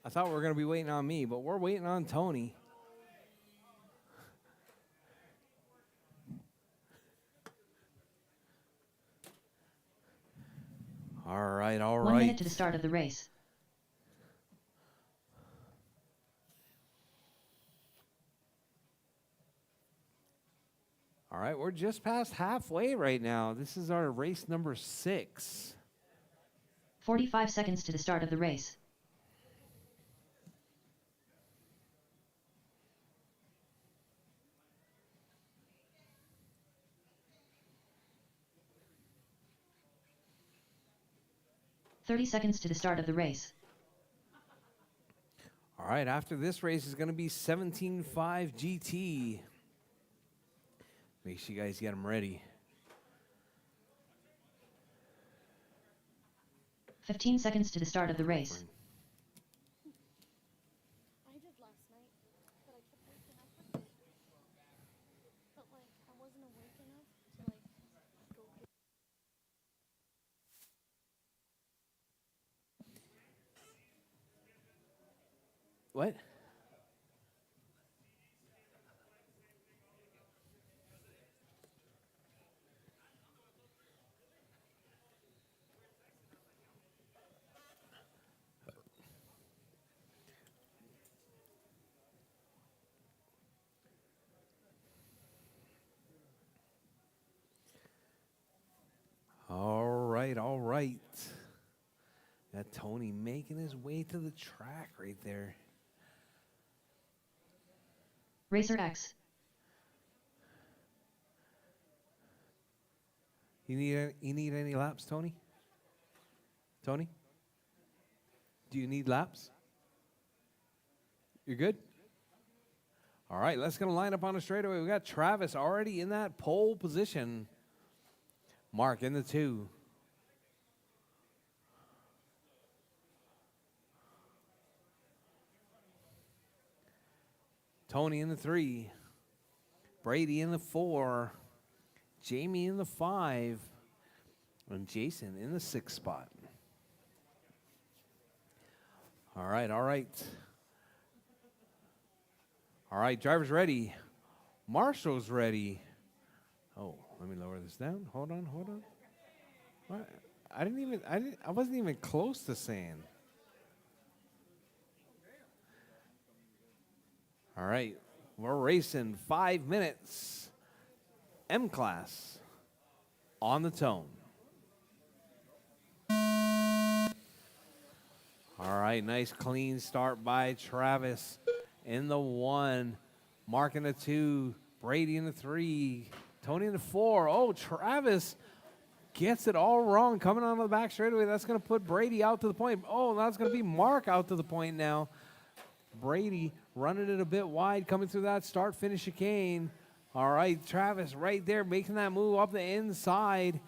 [SPEAKER 1] I thought we were going to be waiting on me, but we're waiting on Tony. All right, all right.
[SPEAKER 2] 1 minute to the start of the race.
[SPEAKER 1] All right, we're just past halfway right now. This is our race number 6.
[SPEAKER 2] 45 seconds to the start of the race. "30 seconds to the start of the race.
[SPEAKER 1] All right, after this race is going to be 17.5 GT. Make sure you guys get them ready.
[SPEAKER 2] 15 seconds to the start of the race.
[SPEAKER 5] I did last night, but I kept waking up with it. But like, I wasn't awake enough to like go get.
[SPEAKER 1] What? All right, all right. Got Tony making his way to the track right there.
[SPEAKER 2] Racer X.
[SPEAKER 1] You need any laps, Tony? Tony? Do you need laps? You're good? All right, let's get a line up on the straightaway. We got Travis already in that pole position. Mark in the 2. Tony in the 3. Brady in the 4. Jamie in the 5. And Jason in the 6th spot. All right, all right. All right, driver's ready. Marshall's ready. Oh, let me lower this down. Hold on, hold on. What? I wasn't even close to saying. All right, we're racing 5 minutes. M class on the tone. All right, nice clean start by Travis in the 1. Mark in the 2. Brady in the 3. Tony in the 4. Oh, Travis gets it all wrong coming on the back straightaway. That's going to put Brady out to the point. Oh, that's going to be Mark out to the point now. Brady running it a bit wide, coming through that start-finish chicane. All right, Travis right there making that move up the inside.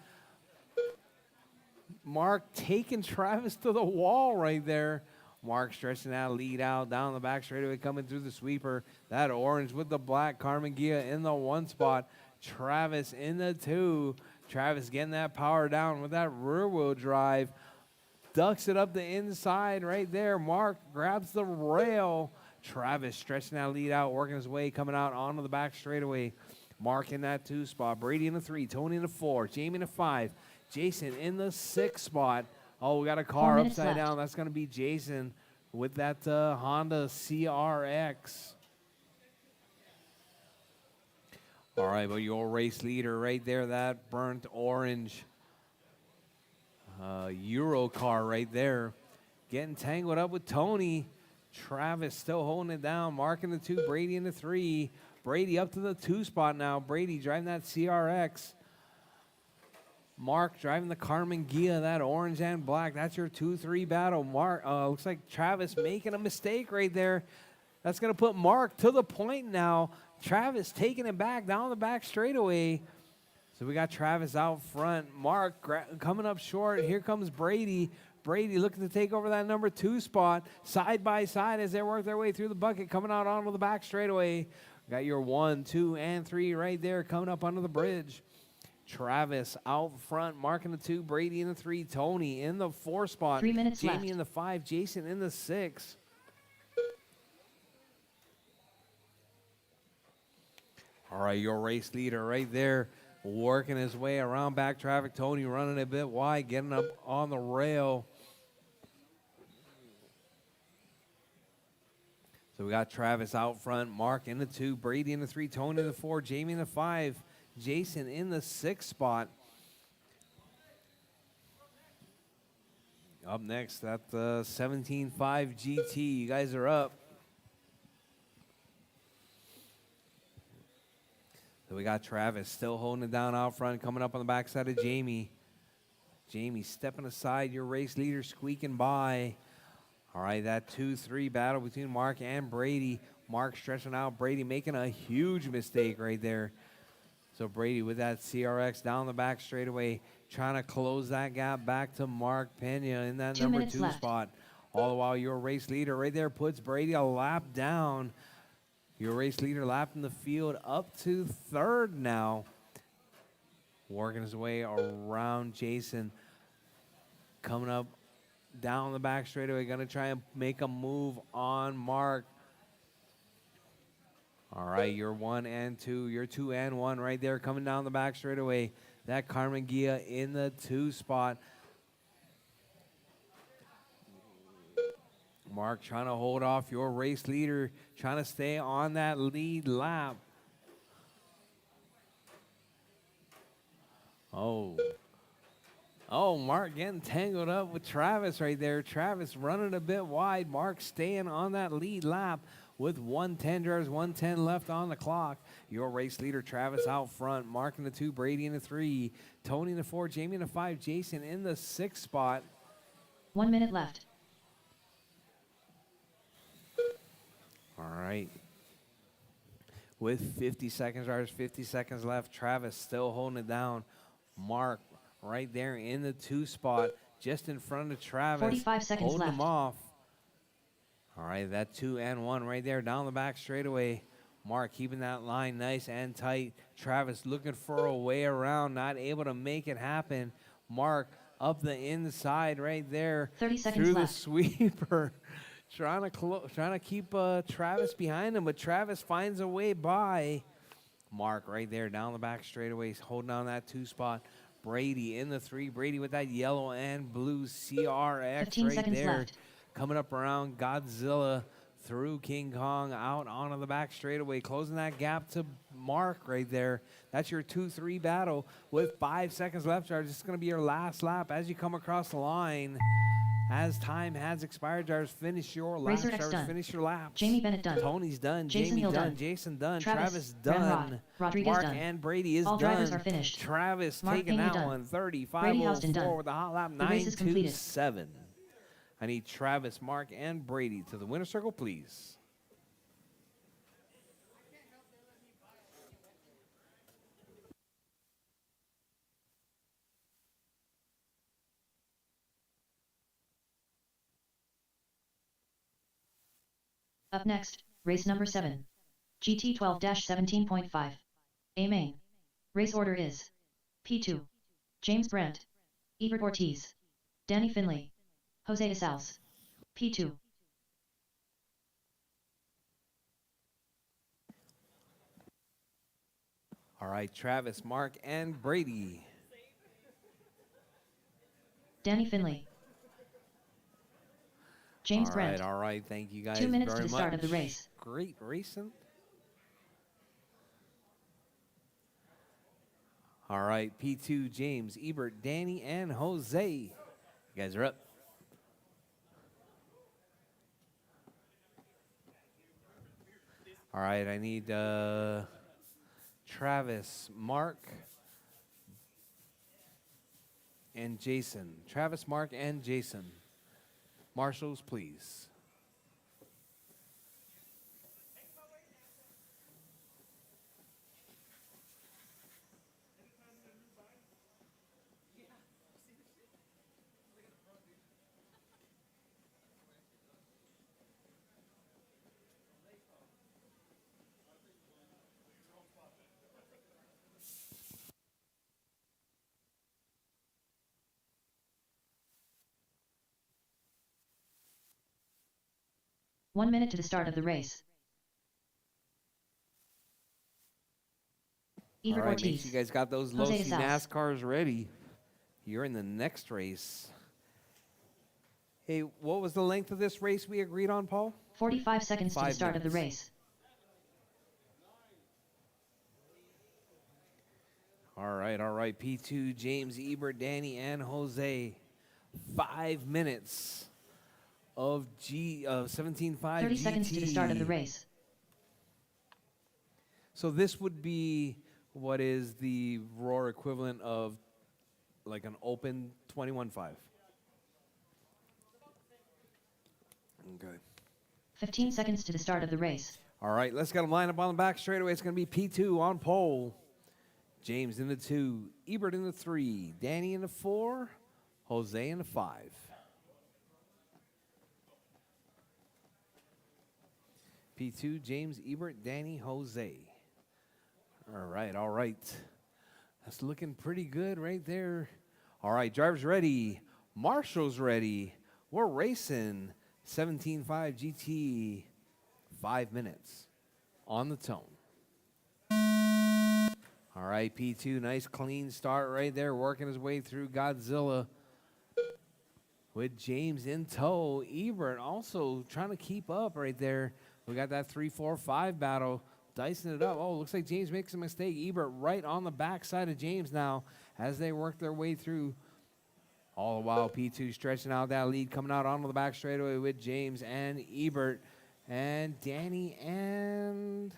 [SPEAKER 1] Mark taking Travis to the wall right there. Mark stretching that lead out down the back straightaway, coming through the sweeper. That orange with the black, Carmen Gia in the 1 spot. Travis in the 2. Travis getting that power down with that rear wheel drive. Ducks it up the inside right there. Mark grabs the rail. Travis stretching that lead out, working his way, coming out onto the back straightaway. Mark in that 2 spot. Brady in the 3. Tony in the 4. Jamie in the 5. Jason in the 6 spot. Oh, we got a car upside down. That's going to be Jason with that Honda CRX. All right, but your race leader right there, that burnt orange Euro car right there. Getting tangled up with Tony. Travis still holding it down. Mark in the 2, Brady in the 3. Brady up to the 2 spot now. Brady driving that CRX. Mark driving the Carmen Gia, that orange and black. That's your 2-3 battle. Mark, looks like Travis making a mistake right there. That's going to put Mark to the point now. Travis taking it back down the back straightaway. So we got Travis out front. Mark coming up short. Here comes Brady. Brady looking to take over that number 2 spot. Side by side as they work their way through the bucket, coming out onto the back straightaway. Got your 1, 2, and 3 right there coming up under the bridge. Travis out front, Mark in the 2, Brady in the 3, Tony in the 4 spot.
[SPEAKER 2] 3 minutes
[SPEAKER 1] Jamie
[SPEAKER 2] left.
[SPEAKER 1] in the 5, Jason in the 6. All right, your race leader right there, working his way around back traffic. Tony running a bit wide, getting up on the rail. So we got Travis out front, Mark in the 2, Brady in the 3, Tony in the 4, Jamie in the 5, Jason in the 6 spot. Up next, that 17.5 GT. You guys are up. So we got Travis still holding it down out front, coming up on the backside of Jamie. Jamie stepping aside, your race leader squeaking by. All right, that 2-3 battle between Mark and Brady. Mark stretching out, Brady making a huge mistake right there. So Brady with that CRX down the back straightaway, trying to close that gap back to Mark Pena in that
[SPEAKER 2] 2
[SPEAKER 1] number
[SPEAKER 2] minutes
[SPEAKER 1] 2
[SPEAKER 2] left.
[SPEAKER 1] spot. All the while, your race leader right there puts Brady a lap down. Your race leader lapping the field up to 3rd now. Working his way around Jason. Coming up down the back straightaway, going to try and make a move on Mark. All right, your 1 and 2, your 2 and 1 right there coming down the back straightaway. That Carmen Gia in the 2 spot. Mark trying to hold off your race leader, trying to stay on that lead lap. Oh, Mark getting tangled up with Travis right there. Travis running a bit wide. Mark staying on that lead lap with 1:10 drivers, 1:10 left on the clock. Your race leader, Travis, out front. Mark in the 2, Brady in the 3, Tony in the 4, Jamie in the 5, Jason in the 6 spot.
[SPEAKER 2] 1 minute left.
[SPEAKER 1] All right. With 50 seconds, drivers, 50 seconds left. Travis still holding it down. Mark right there in the 2 spot, just in front of Travis.
[SPEAKER 2] 45 seconds
[SPEAKER 1] holding him
[SPEAKER 2] left.
[SPEAKER 1] off. All right, that 2 and 1 right there down the back straightaway. Mark keeping that line nice and tight. Travis looking for a way around, not able to make it happen. Mark up the inside right there
[SPEAKER 2] 30 seconds
[SPEAKER 1] through
[SPEAKER 2] left.
[SPEAKER 1] the sweeper. trying to keep Travis behind him, but Travis finds a way by. Mark right there down the back straightaway, holding on that 2 spot. Brady in the 3. Brady with that yellow and blue CRX
[SPEAKER 2] 15
[SPEAKER 1] right
[SPEAKER 2] seconds
[SPEAKER 1] there.
[SPEAKER 2] left.
[SPEAKER 1] Coming up around Godzilla through King Kong out onto the back straightaway, closing that gap to Mark right there. That's your 2-3 battle with 5 seconds left. This is going to be your last lap as you come across the line. As time has expired, drivers, finish your lap.
[SPEAKER 2] Racer X
[SPEAKER 1] Drivers,
[SPEAKER 2] done.
[SPEAKER 1] finish your laps.
[SPEAKER 2] Jamie Bennett done.
[SPEAKER 1] Tony's done.
[SPEAKER 2] Jason
[SPEAKER 1] Jamie
[SPEAKER 2] Hill
[SPEAKER 1] done.
[SPEAKER 2] done.
[SPEAKER 1] Jason done.
[SPEAKER 2] Travis,
[SPEAKER 1] done.
[SPEAKER 2] Ramrod, Rodriguez
[SPEAKER 1] Mark
[SPEAKER 2] done.
[SPEAKER 1] and Brady is
[SPEAKER 2] All
[SPEAKER 1] done.
[SPEAKER 2] drivers are finished.
[SPEAKER 1] Travis
[SPEAKER 2] Mark
[SPEAKER 1] taking
[SPEAKER 2] Pena
[SPEAKER 1] that
[SPEAKER 2] done.
[SPEAKER 1] one.
[SPEAKER 2] Brady Houston
[SPEAKER 1] 35.04
[SPEAKER 2] done.
[SPEAKER 1] with a hot lap.
[SPEAKER 2] The race is completed.
[SPEAKER 1] 9.27. I need Travis, Mark, and Brady to the winner's circle, please.
[SPEAKER 2] Up next, race number 7. GT 12-17.5. A main. Race order is P2. James Brandt. Ebert Ortiz. Danny Finley. Jose Isals. P2.
[SPEAKER 1] All right, Travis, Mark, and Brady.
[SPEAKER 2] Danny Finley. James Brandt.
[SPEAKER 1] All right. Thank you guys
[SPEAKER 2] 2 minutes
[SPEAKER 1] very
[SPEAKER 2] to the
[SPEAKER 1] much.
[SPEAKER 2] start of the race.
[SPEAKER 1] Great racing. All right, P2, James, Ebert, Danny, and Jose. You guys are up. All right, I need Travis, Mark, and Jason. Travis, Mark, and Jason. Marshals, please.
[SPEAKER 2] One minute to the start of the race.
[SPEAKER 1] All
[SPEAKER 2] Ebert
[SPEAKER 1] right, make
[SPEAKER 2] Ortiz.
[SPEAKER 1] sure you guys got those
[SPEAKER 2] Jose
[SPEAKER 1] low-C
[SPEAKER 2] Isals.
[SPEAKER 1] NASCARs ready. You're in the next race. Hey, what was the length of this race we agreed on, Paul?
[SPEAKER 2] 45 seconds to the
[SPEAKER 1] 5
[SPEAKER 2] start of the
[SPEAKER 1] minutes.
[SPEAKER 2] race.
[SPEAKER 1] All right. P2, James, Ebert, Danny, and Jose. 5 minutes of 17.5
[SPEAKER 2] 30
[SPEAKER 1] GT.
[SPEAKER 2] seconds to the start of the race.
[SPEAKER 1] So this would be what is the Roar equivalent of like an open 21.5. Okay.
[SPEAKER 2] 15 seconds to the start of the race.
[SPEAKER 1] All right, let's get them lined up on the back straightaway. It's going to be P2 on pole. James in the 2, Ebert in the 3, Danny in the 4, Jose in the 5. P2, James, Ebert, Danny, Jose. All right. That's looking pretty good right there. All right, drivers ready. Marshall's ready. We're racing 17.5 GT, 5 minutes on the tone. All right, P2, nice clean start right there, working his way through Godzilla with James in tow. Ebert also trying to keep up right there. We got that 3-4-5 battle, dicing it up. Oh, looks like James makes a mistake. Ebert right on the backside of James now as they work their way through. All the while, P2 stretching out that lead, coming out onto the back straightaway with James and Ebert and Danny and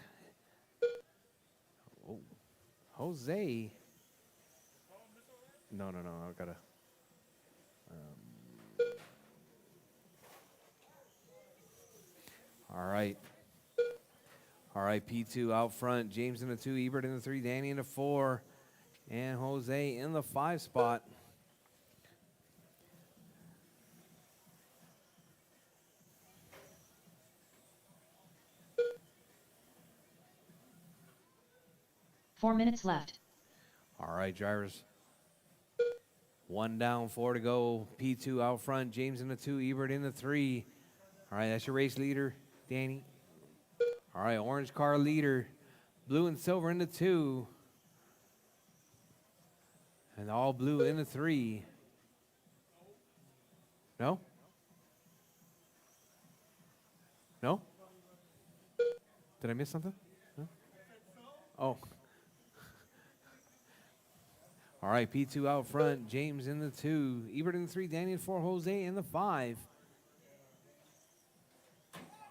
[SPEAKER 1] Jose. No, I gotta. All right, P2 out front. James in the 2, Ebert in the 3, Danny in the 4, and Jose in the 5 spot.
[SPEAKER 2] Four minutes left.
[SPEAKER 1] All right, drivers. 1 down, 4 to go. P2 out front. James in the 2, Ebert in the 3. All right, that's your race leader, Danny. All right, orange car leader. Blue and silver in the 2. And all blue in the 3. No? No? Did I miss something? No? Oh. All right, P2 out front. James in the 2. Ebert in the 3. Danny in the 4. Jose in the 5.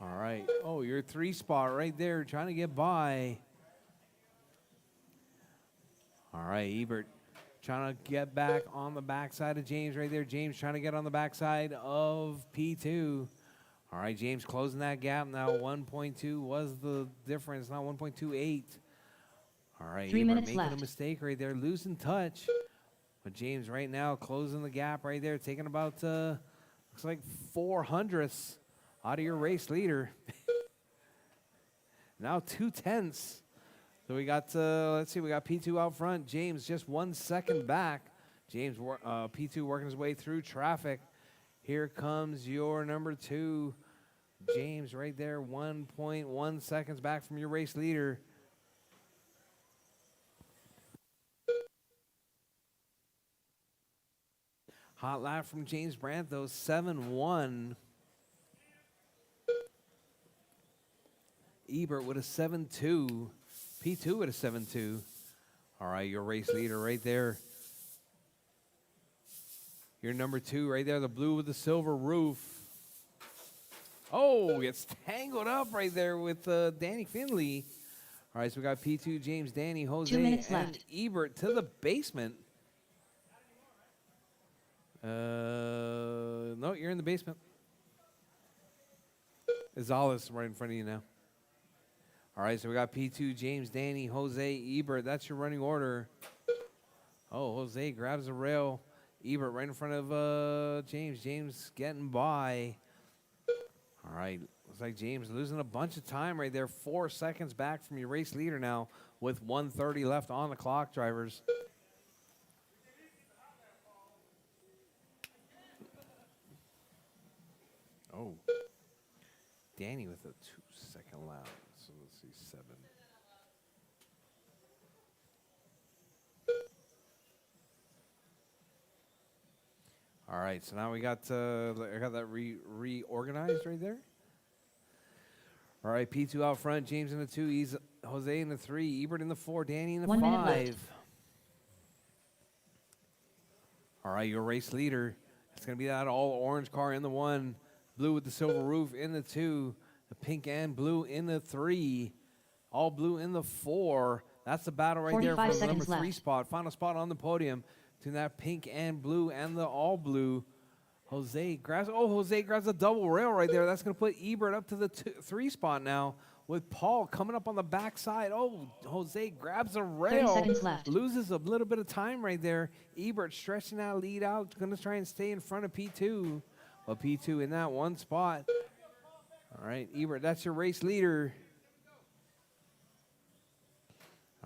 [SPEAKER 1] All right. Oh, your 3 spot right there trying to get by. All right, Ebert trying to get back on the backside of James right there. James trying to get on the backside of P2. All right, James closing that gap now. 1.2 was the difference, now 1.28. All right,
[SPEAKER 2] 3
[SPEAKER 1] Ebert
[SPEAKER 2] minutes
[SPEAKER 1] making
[SPEAKER 2] left.
[SPEAKER 1] a mistake right there, losing touch. But James right now closing the gap right there, taking about, looks like 4 hundredths out of your race leader. Now 2/10. So we got, let's see, we got P2 out front. James just 1 second back. James, P2 working his way through traffic. Here comes your number 2. James right there, 1.1 seconds back from your race leader. Hot lap from James Brandt, though, 7-1. Ebert with a 7-2. P2 with a 7-2. All right, your race leader right there. Your number 2 right there, the blue with the silver roof. Oh, gets tangled up right there with Danny Finley. All right, so we got P2, James, Danny, Jose,
[SPEAKER 2] 2 minutes
[SPEAKER 1] and
[SPEAKER 2] left.
[SPEAKER 1] Ebert to the basement. No, you're in the basement. Izala's right in front of you now. All right, so we got P2, James, Danny, Jose, Ebert. That's your running order. Oh, Jose grabs the rail. Ebert right in front of James. James getting by. All right, looks like James losing a bunch of time right there. 4 seconds back from your race leader now with 1:30 left on the clock, drivers. Oh, Danny with a 2-second lap. So let's see, 7. All right, so now we got I got that reorganized right there. All right, P2 out front, James in the 2, he's Jose in the 3, Ebert in the 4, Danny in the
[SPEAKER 2] 1 minute
[SPEAKER 1] 5.
[SPEAKER 2] left.
[SPEAKER 1] All right, your race leader. It's going to be that all orange car in the 1, blue with the silver roof in the 2, the pink and blue in the 3, all blue in the 4. That's the battle right there
[SPEAKER 2] 45
[SPEAKER 1] for the number
[SPEAKER 2] seconds
[SPEAKER 1] 3
[SPEAKER 2] left.
[SPEAKER 1] spot. Final spot on the podium between that pink and blue and the all blue. Jose grabs a double rail right there. That's going to put Ebert up to the 3 spot now with Paul coming up on the backside. Oh, Jose grabs a
[SPEAKER 2] 30
[SPEAKER 1] rail.
[SPEAKER 2] seconds left.
[SPEAKER 1] Loses a little bit of time right there. Ebert stretching that lead out. Going to try and stay in front of P2. But P2 in that 1 spot. All right, Ebert, that's your race leader.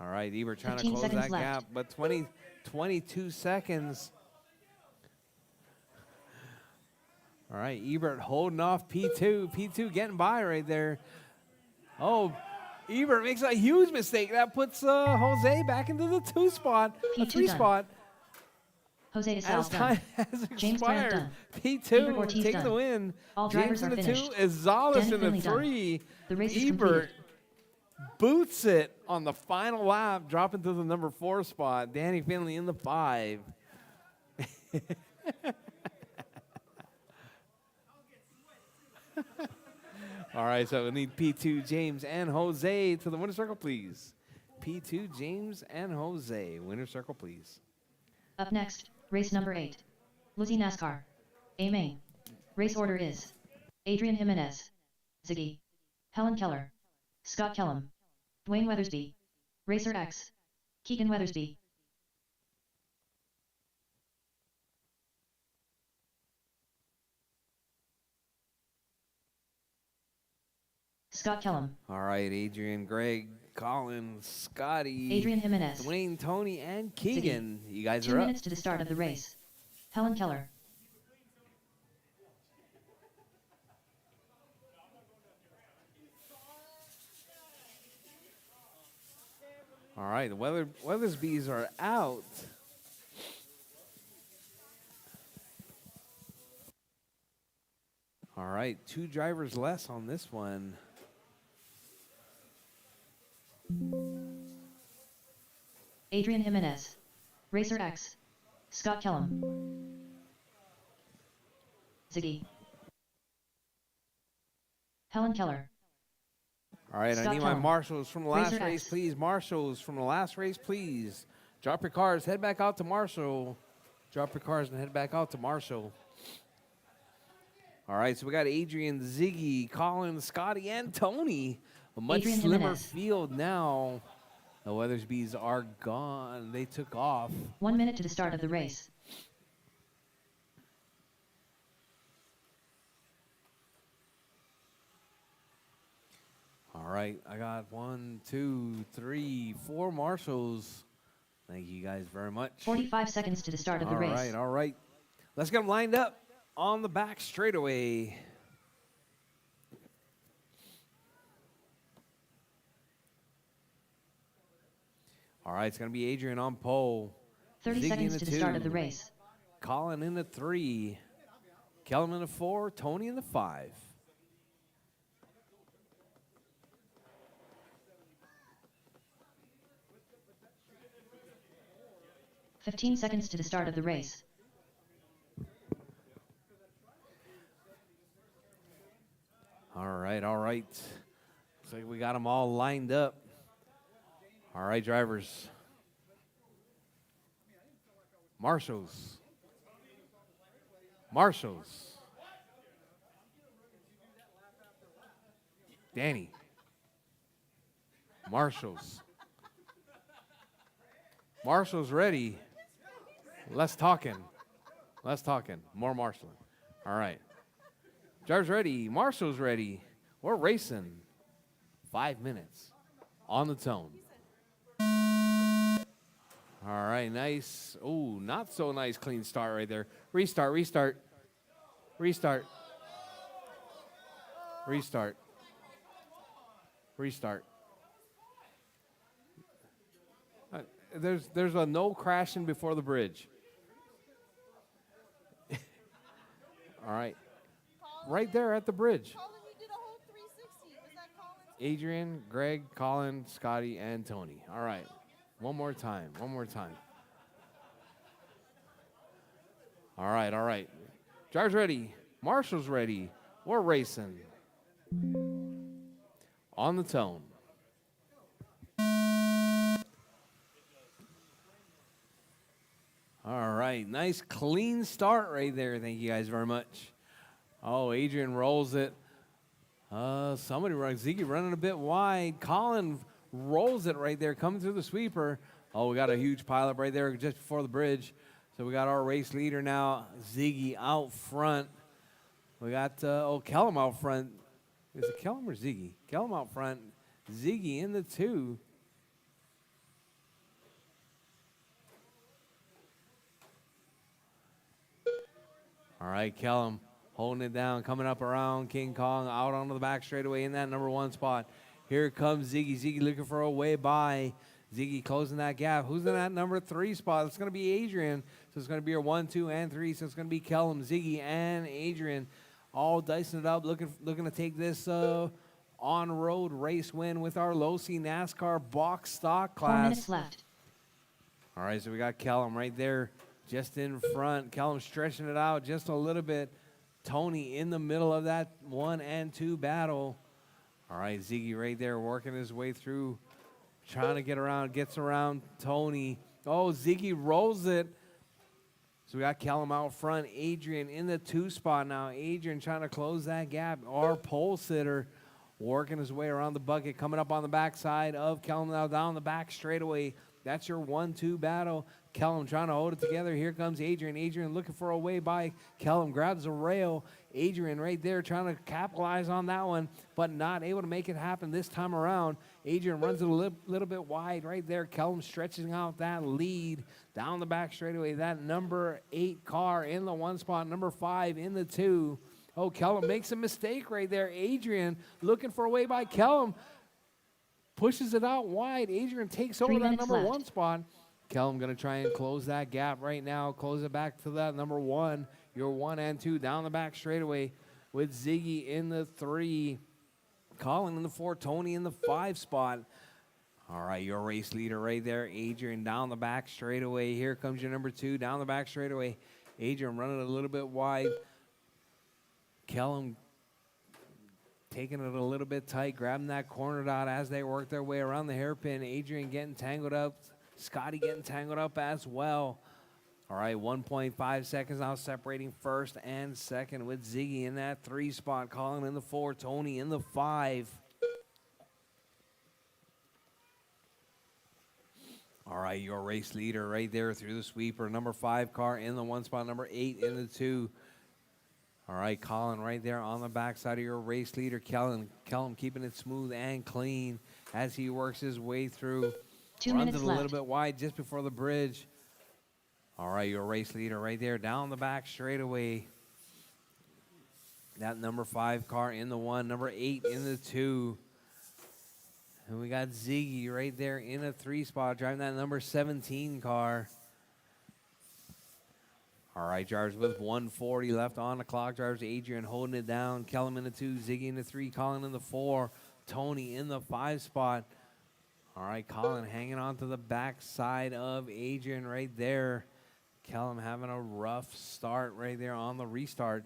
[SPEAKER 1] All right, Ebert trying to
[SPEAKER 2] 15
[SPEAKER 1] close
[SPEAKER 2] seconds
[SPEAKER 1] that
[SPEAKER 2] left.
[SPEAKER 1] gap. But 22 seconds. All right, Ebert holding off P2. P2 getting by right there. Oh, Ebert makes a huge mistake. That puts Jose back into the 2 spot, a
[SPEAKER 2] P2
[SPEAKER 1] 3
[SPEAKER 2] done.
[SPEAKER 1] spot.
[SPEAKER 2] Jose de
[SPEAKER 1] As
[SPEAKER 2] Sal's
[SPEAKER 1] time
[SPEAKER 2] done.
[SPEAKER 1] has
[SPEAKER 2] James Brandt
[SPEAKER 1] expired.
[SPEAKER 2] done.
[SPEAKER 1] P2
[SPEAKER 2] Ebert Ortiz
[SPEAKER 1] taking
[SPEAKER 2] done.
[SPEAKER 1] the win.
[SPEAKER 2] All
[SPEAKER 1] James
[SPEAKER 2] drivers
[SPEAKER 1] in
[SPEAKER 2] are
[SPEAKER 1] the
[SPEAKER 2] finished.
[SPEAKER 1] 2, Izales
[SPEAKER 2] Danny
[SPEAKER 1] in the
[SPEAKER 2] Finley done.
[SPEAKER 1] 3.
[SPEAKER 2] The race is
[SPEAKER 1] Ebert
[SPEAKER 2] completed.
[SPEAKER 1] boots it on the final lap, dropping to the number 4 spot. Danny Finley in the 5. All right, so we need P2, James, and Jose to the winner's circle, please. P2, James, and Jose. Winner's circle, please.
[SPEAKER 2] Up next, race number 8. Lizzie NASCAR. A main. Race order is Adrian Jimenez, Ziggy, Helen Keller, Scott Kellum, Dwayne Weathersby, Racer X, Keegan Weathersby. Scott Kellum,
[SPEAKER 1] All right, Adrian, Greg, Colin, Scotty,
[SPEAKER 2] Adrian Jimenez.
[SPEAKER 1] Dwayne, Tony, and Keegan. You guys
[SPEAKER 2] 2
[SPEAKER 1] are up.
[SPEAKER 2] minutes to the start of the race. Helen Keller.
[SPEAKER 1] All right, the Weathersbees are out. All right, 2 drivers less on this one.
[SPEAKER 2] Adrian Jimenez. Racer X. Scott Kellum. Ziggy. Helen Keller.
[SPEAKER 1] All right, I
[SPEAKER 2] Scott
[SPEAKER 1] need my
[SPEAKER 2] Kellum.
[SPEAKER 1] marshals from the last
[SPEAKER 2] Racer
[SPEAKER 1] race,
[SPEAKER 2] X.
[SPEAKER 1] please. Marshals from the last race, please. Drop your cars, head back out to Marshall. Drop your cars and head back out to Marshall. All right, so we got Adrian, Ziggy, Colin, Scotty, and Tony. A much
[SPEAKER 2] Adrian
[SPEAKER 1] slimmer
[SPEAKER 2] Jimenez.
[SPEAKER 1] field now. The Weathersbees are gone. They took off.
[SPEAKER 2] 1 minute to the start of the race.
[SPEAKER 1] All right, I got 1, 2, 3, 4 marshals. Thank you guys very much.
[SPEAKER 2] 45 seconds to the start of the race.
[SPEAKER 1] All right. Let's get them lined up on the back straightaway. All right, it's going to be Adrian on pole.
[SPEAKER 2] 30
[SPEAKER 1] Ziggy
[SPEAKER 2] seconds
[SPEAKER 1] in
[SPEAKER 2] to
[SPEAKER 1] the
[SPEAKER 2] the start of
[SPEAKER 1] 2.
[SPEAKER 2] the race.
[SPEAKER 1] Colin in the 3. Kellum in the 4. Tony in the 5.
[SPEAKER 2] 15 seconds to the start of the race.
[SPEAKER 1] All right. Looks like we got them all lined up. All right, drivers. Marshals. Danny. Marshals ready. Less talking. More marshaling. All right. Drivers ready. Marshals ready. We're racing. 5 minutes on the tone. All right, nice. Oh, not so nice clean start right there. Restart. There's a no crashing before the bridge. All right. Right there at the bridge.
[SPEAKER 5] Colin, you did a whole 360. Was that Colin's?
[SPEAKER 1] Adrian, Greg, Colin, Scotty, and Tony. All right. One more time. All right. Drivers ready. Marshals ready. We're racing. On the tone. All right. Nice clean start right there. Thank you guys very much. Oh, Adrian rolls it. Somebody runs. Ziggy running a bit wide. Colin rolls it right there, coming through the sweeper. Oh, we got a huge pileup right there just before the bridge. So we got our race leader now, Ziggy, out front. We got, Kellum out front. Is it Kellum or Ziggy? Kellum out front. Ziggy in the 2. All right, Kellum holding it down, coming up around King Kong, out onto the back straightaway in that number 1 spot. Here comes Ziggy. Ziggy looking for a way by. Ziggy closing that gap. Who's in that number 3 spot? It's going to be Adrian. So it's going to be your 1, 2, and 3. So it's going to be Kellum, Ziggy, and Adrian all dicing it up, looking to take this on-road race win with our low-C NASCAR box stock class.
[SPEAKER 2] 4 minutes left.
[SPEAKER 1] All right, so we got Kellum right there just in front. Kellum stretching it out just a little bit. Tony in the middle of that 1 and 2 battle. All right, Ziggy right there working his way through, trying to gets around Tony. Oh, Ziggy rolls it. So we got Kellum out front. Adrian in the 2 spot now. Adrian trying to close that gap. Our pole sitter working his way around the bucket, coming up on the backside of Kellum now down the back straightaway. That's your 1-2 battle. Kellum trying to hold it together. Here comes Adrian. Adrian looking for a way by. Kellum grabs a rail. Adrian right there trying to capitalize on that one, but not able to make it happen this time around. Adrian runs it a little bit wide right there. Kellum stretching out that lead down the back straightaway. That number 8 car in the 1 spot, number 5 in the 2. Oh, Kellum makes a mistake right there. Adrian looking for a way by. Kellum pushes it out wide. Adrian takes over that number 1 spot. Kellum going to try and close that gap right now. Close it back to that number 1. Your 1 and 2 down the back straightaway with Ziggy in the 3. Colin in the 4. Tony in the 5 spot. All right, your race leader right there. Adrian down the back straightaway. Here comes your number 2 down the back straightaway. Adrian running a little bit wide. Kellum taking it a little bit tight, grabbing that corner dot as they work their way around the hairpin. Adrian getting tangled up. Scotty getting tangled up as well. All right, 1.5 seconds now separating first and second with Ziggy in that 3 spot. Colin in the 4, Tony in the 5. All right, your race leader right there through the sweeper. Number 5 car in the 1 spot. Number 8 in the 2. All right, Colin right there on the backside of your race leader, Kellum keeping it smooth and clean as he works his way through.
[SPEAKER 2] 2
[SPEAKER 1] Runs
[SPEAKER 2] minutes
[SPEAKER 1] it a little
[SPEAKER 2] left.
[SPEAKER 1] bit wide just before the bridge. All right, your race leader right there down the back straightaway. That number 5 car in the 1, number 8 in the 2. And we got Ziggy right there in a 3 spot driving that number 17 car. All right, drivers with 140 left on the clock. Drivers Adrian holding it down. Kellum in the 2, Ziggy in the 3, Colin in the 4, Tony in the 5 spot. All right, Colin hanging on to the backside of Adrian right there. Kellum having a rough start right there on the restart.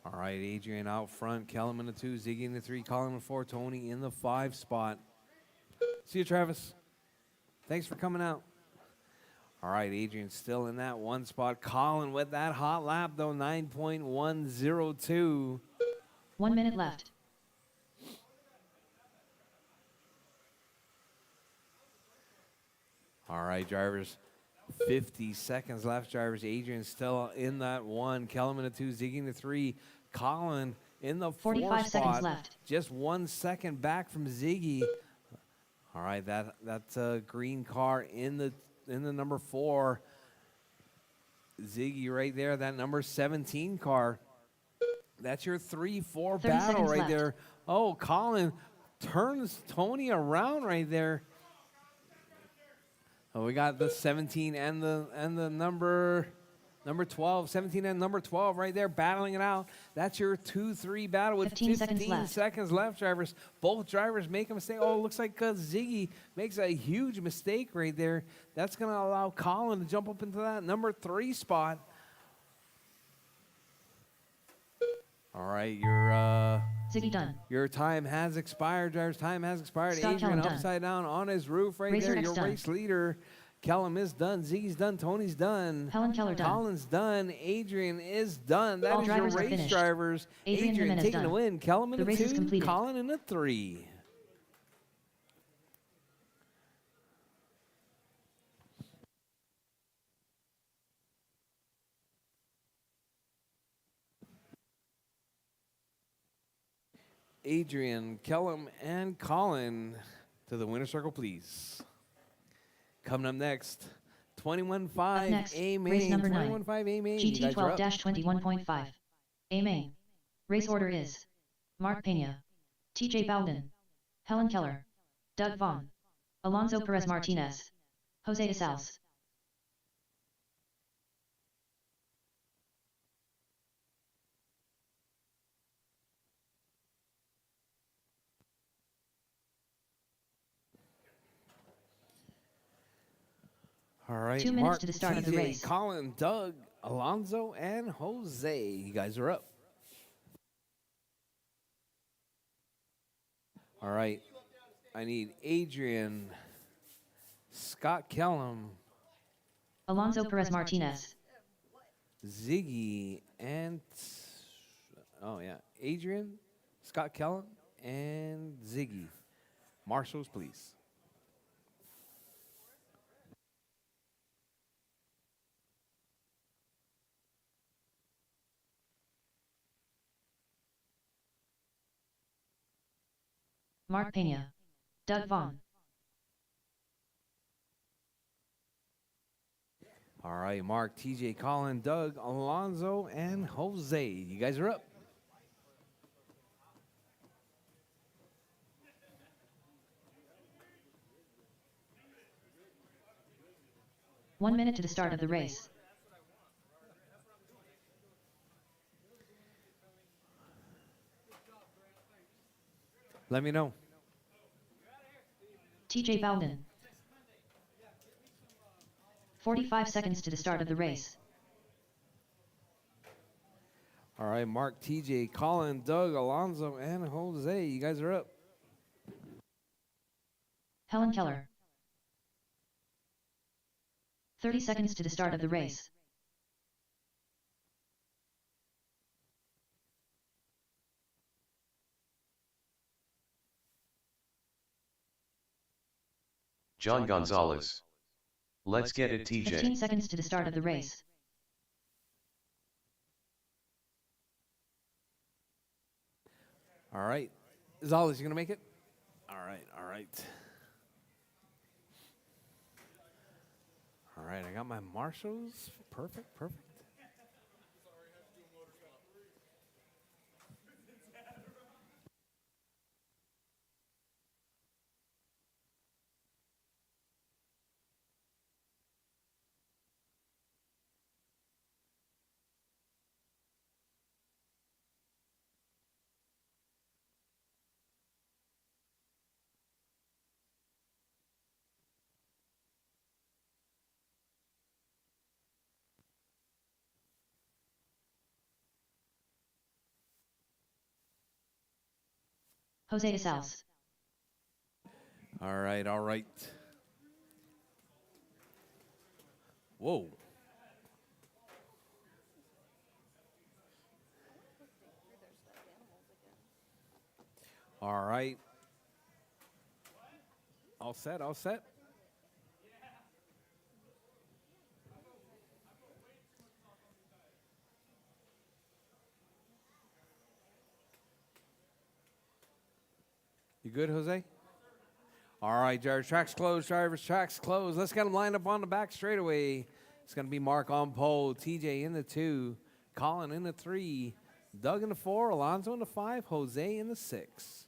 [SPEAKER 1] All right, Adrian out front. Kellum in the 2, Ziggy in the 3, Colin in the 4, Tony in the 5 spot. See you, Travis. Thanks for coming out. All right, Adrian still in that 1 spot. Colin with that hot lap, though, 9.102.
[SPEAKER 2] 1 minute left.
[SPEAKER 1] All right, drivers. 50 seconds left, drivers. Adrian still in that 1. Kellum in the 2, Ziggy in the 3. Colin in the 4
[SPEAKER 2] 45
[SPEAKER 1] spot.
[SPEAKER 2] seconds left.
[SPEAKER 1] Just 1 second back from Ziggy. All right, that's a green car in the number 4. Ziggy right there, that number 17 car. That's your 3-4
[SPEAKER 2] 30
[SPEAKER 1] battle
[SPEAKER 2] seconds
[SPEAKER 1] right
[SPEAKER 2] left.
[SPEAKER 1] there. Oh, Colin turns Tony around right there. Oh, we got the 17 and the number 12, 17 and number 12 right there battling it out. That's your 2-3 battle with
[SPEAKER 2] 15
[SPEAKER 1] 15 seconds left, drivers. Both drivers make a mistake. Oh, it looks like Ziggy makes a huge mistake right there. That's going to allow Colin to jump up into that number 3 spot. All right,
[SPEAKER 2] Ziggy done.
[SPEAKER 1] your time has expired, drivers. Time has expired.
[SPEAKER 2] Scott
[SPEAKER 1] Adrian
[SPEAKER 2] Kellum done.
[SPEAKER 1] upside down on his roof right
[SPEAKER 2] Racer
[SPEAKER 1] there.
[SPEAKER 2] X
[SPEAKER 1] Your
[SPEAKER 2] done.
[SPEAKER 1] race leader, Kellum, is done. Ziggy's done. Tony's done.
[SPEAKER 2] Helen Keller done.
[SPEAKER 1] Colin's done. Adrian is done. That
[SPEAKER 2] All
[SPEAKER 1] is your
[SPEAKER 2] drivers are
[SPEAKER 1] race
[SPEAKER 2] finished.
[SPEAKER 1] drivers.
[SPEAKER 2] Adrian Jimenez
[SPEAKER 1] taking the
[SPEAKER 2] done.
[SPEAKER 1] win. Kellum in
[SPEAKER 2] The
[SPEAKER 1] the
[SPEAKER 2] race is
[SPEAKER 1] 2,
[SPEAKER 2] completed.
[SPEAKER 1] Colin in the 3. Adrian, Kellum, and Colin to the winner's circle, please. Coming up next, 21.5
[SPEAKER 2] next,
[SPEAKER 1] A main.
[SPEAKER 2] race number 9.
[SPEAKER 1] 21.5 A main. You guys are up.
[SPEAKER 2] GT12-21.5. A main. Race order is Mark Pena, TJ Bowden, Helen Keller, Doug Vaughn, Alonso Perez Martinez, Jose Isals.
[SPEAKER 1] All right,
[SPEAKER 2] 2 minutes
[SPEAKER 1] Mark,
[SPEAKER 2] to the start of the
[SPEAKER 1] TJ,
[SPEAKER 2] race.
[SPEAKER 1] Colin, Doug, Alonso, and Jose. You guys are up. All right. I need Adrian, Scott Kellum,
[SPEAKER 2] Alonso Perez Martinez,
[SPEAKER 1] Ziggy, and Adrian, Scott Kellum, and Ziggy. Marshals, please.
[SPEAKER 2] Mark Pena, Doug Vaughn.
[SPEAKER 1] All right, Mark, TJ, Colin, Doug, Alonso, and Jose. You guys are up.
[SPEAKER 2] One minute to the start of the race.
[SPEAKER 1] Let me know.
[SPEAKER 2] TJ Bowden. 45 seconds to the start of the race.
[SPEAKER 1] All right, Mark, TJ, Colin, Doug, Alonso, and Jose. You guys are up.
[SPEAKER 2] Helen Keller. 30 seconds to the start of the race.
[SPEAKER 3] John Gonzalez. Let's get it,
[SPEAKER 2] 15
[SPEAKER 3] TJ.
[SPEAKER 2] seconds to the start of the race.
[SPEAKER 1] All right. Zollis, you going to make it? All right, all right. All right, I got my marshals. Perfect, perfect.
[SPEAKER 2] Jose de Sales.
[SPEAKER 1] All right, all right. Whoa. All right. All set, all set. You good, Jose? All right, drivers, tracks closed, drivers, tracks closed. Let's get them lined up on the back straightaway. It's going to be Mark on pole, TJ in the 2, Colin in the 3, Doug in the 4, Alonso in the 5, Jose in the 6.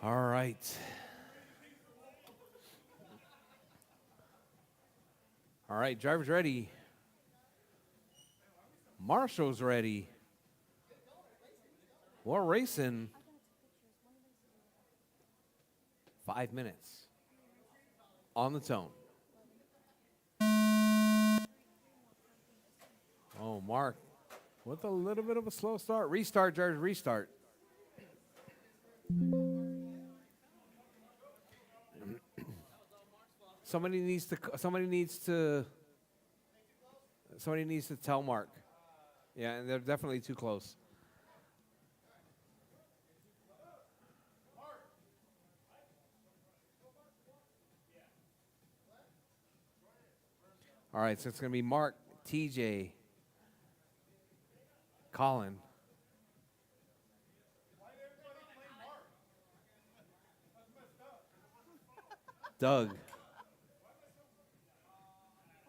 [SPEAKER 1] All right. All right, drivers ready. Marshall's ready. We're racing. 5 minutes. On the tone. Oh, Mark, with a little bit of a slow start. Restart, drivers, restart. Somebody needs to tell Mark. Yeah, and they're definitely too close. All right, so it's going to be Mark, TJ, Colin. Doug.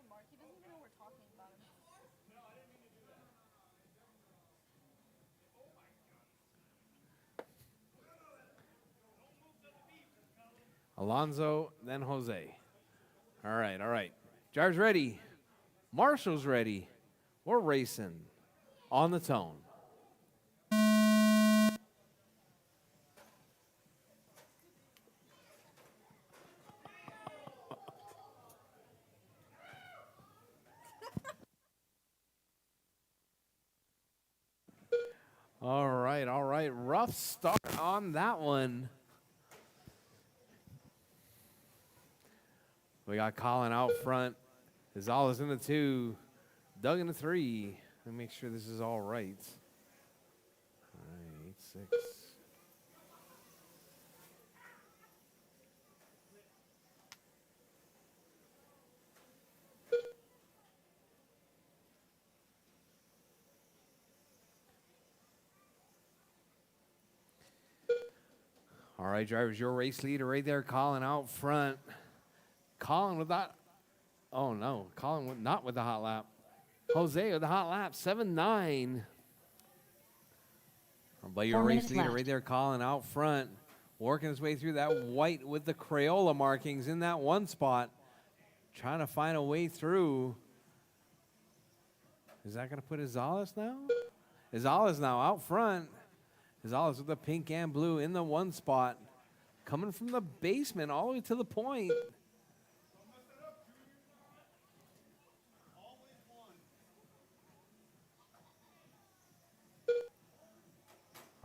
[SPEAKER 5] Mark, he doesn't even know we're talking about him.
[SPEAKER 1] Alonzo, then Jose. All right, all right. Drivers ready. Marshall's ready. We're racing. On the tone. All right, all right. Rough start on that one. We got Colin out front. Izala's in the 2. Doug in the 3. Let me make sure this is all right. All right, 6. All right, drivers, your race leader right there, Colin out front. Colin with that. Oh, no. Colin not with the hot lap. Jose with the hot lap, 7-9. But your
[SPEAKER 2] 4
[SPEAKER 1] race
[SPEAKER 2] minutes
[SPEAKER 1] leader
[SPEAKER 2] left.
[SPEAKER 1] right there, Colin out front, working his way through that white with the Crayola markings in that one spot, trying to find a way through. Is that going to put Izales now? Izales now out front. Izales with the pink and blue in the one spot, coming from the basement all the way to the point.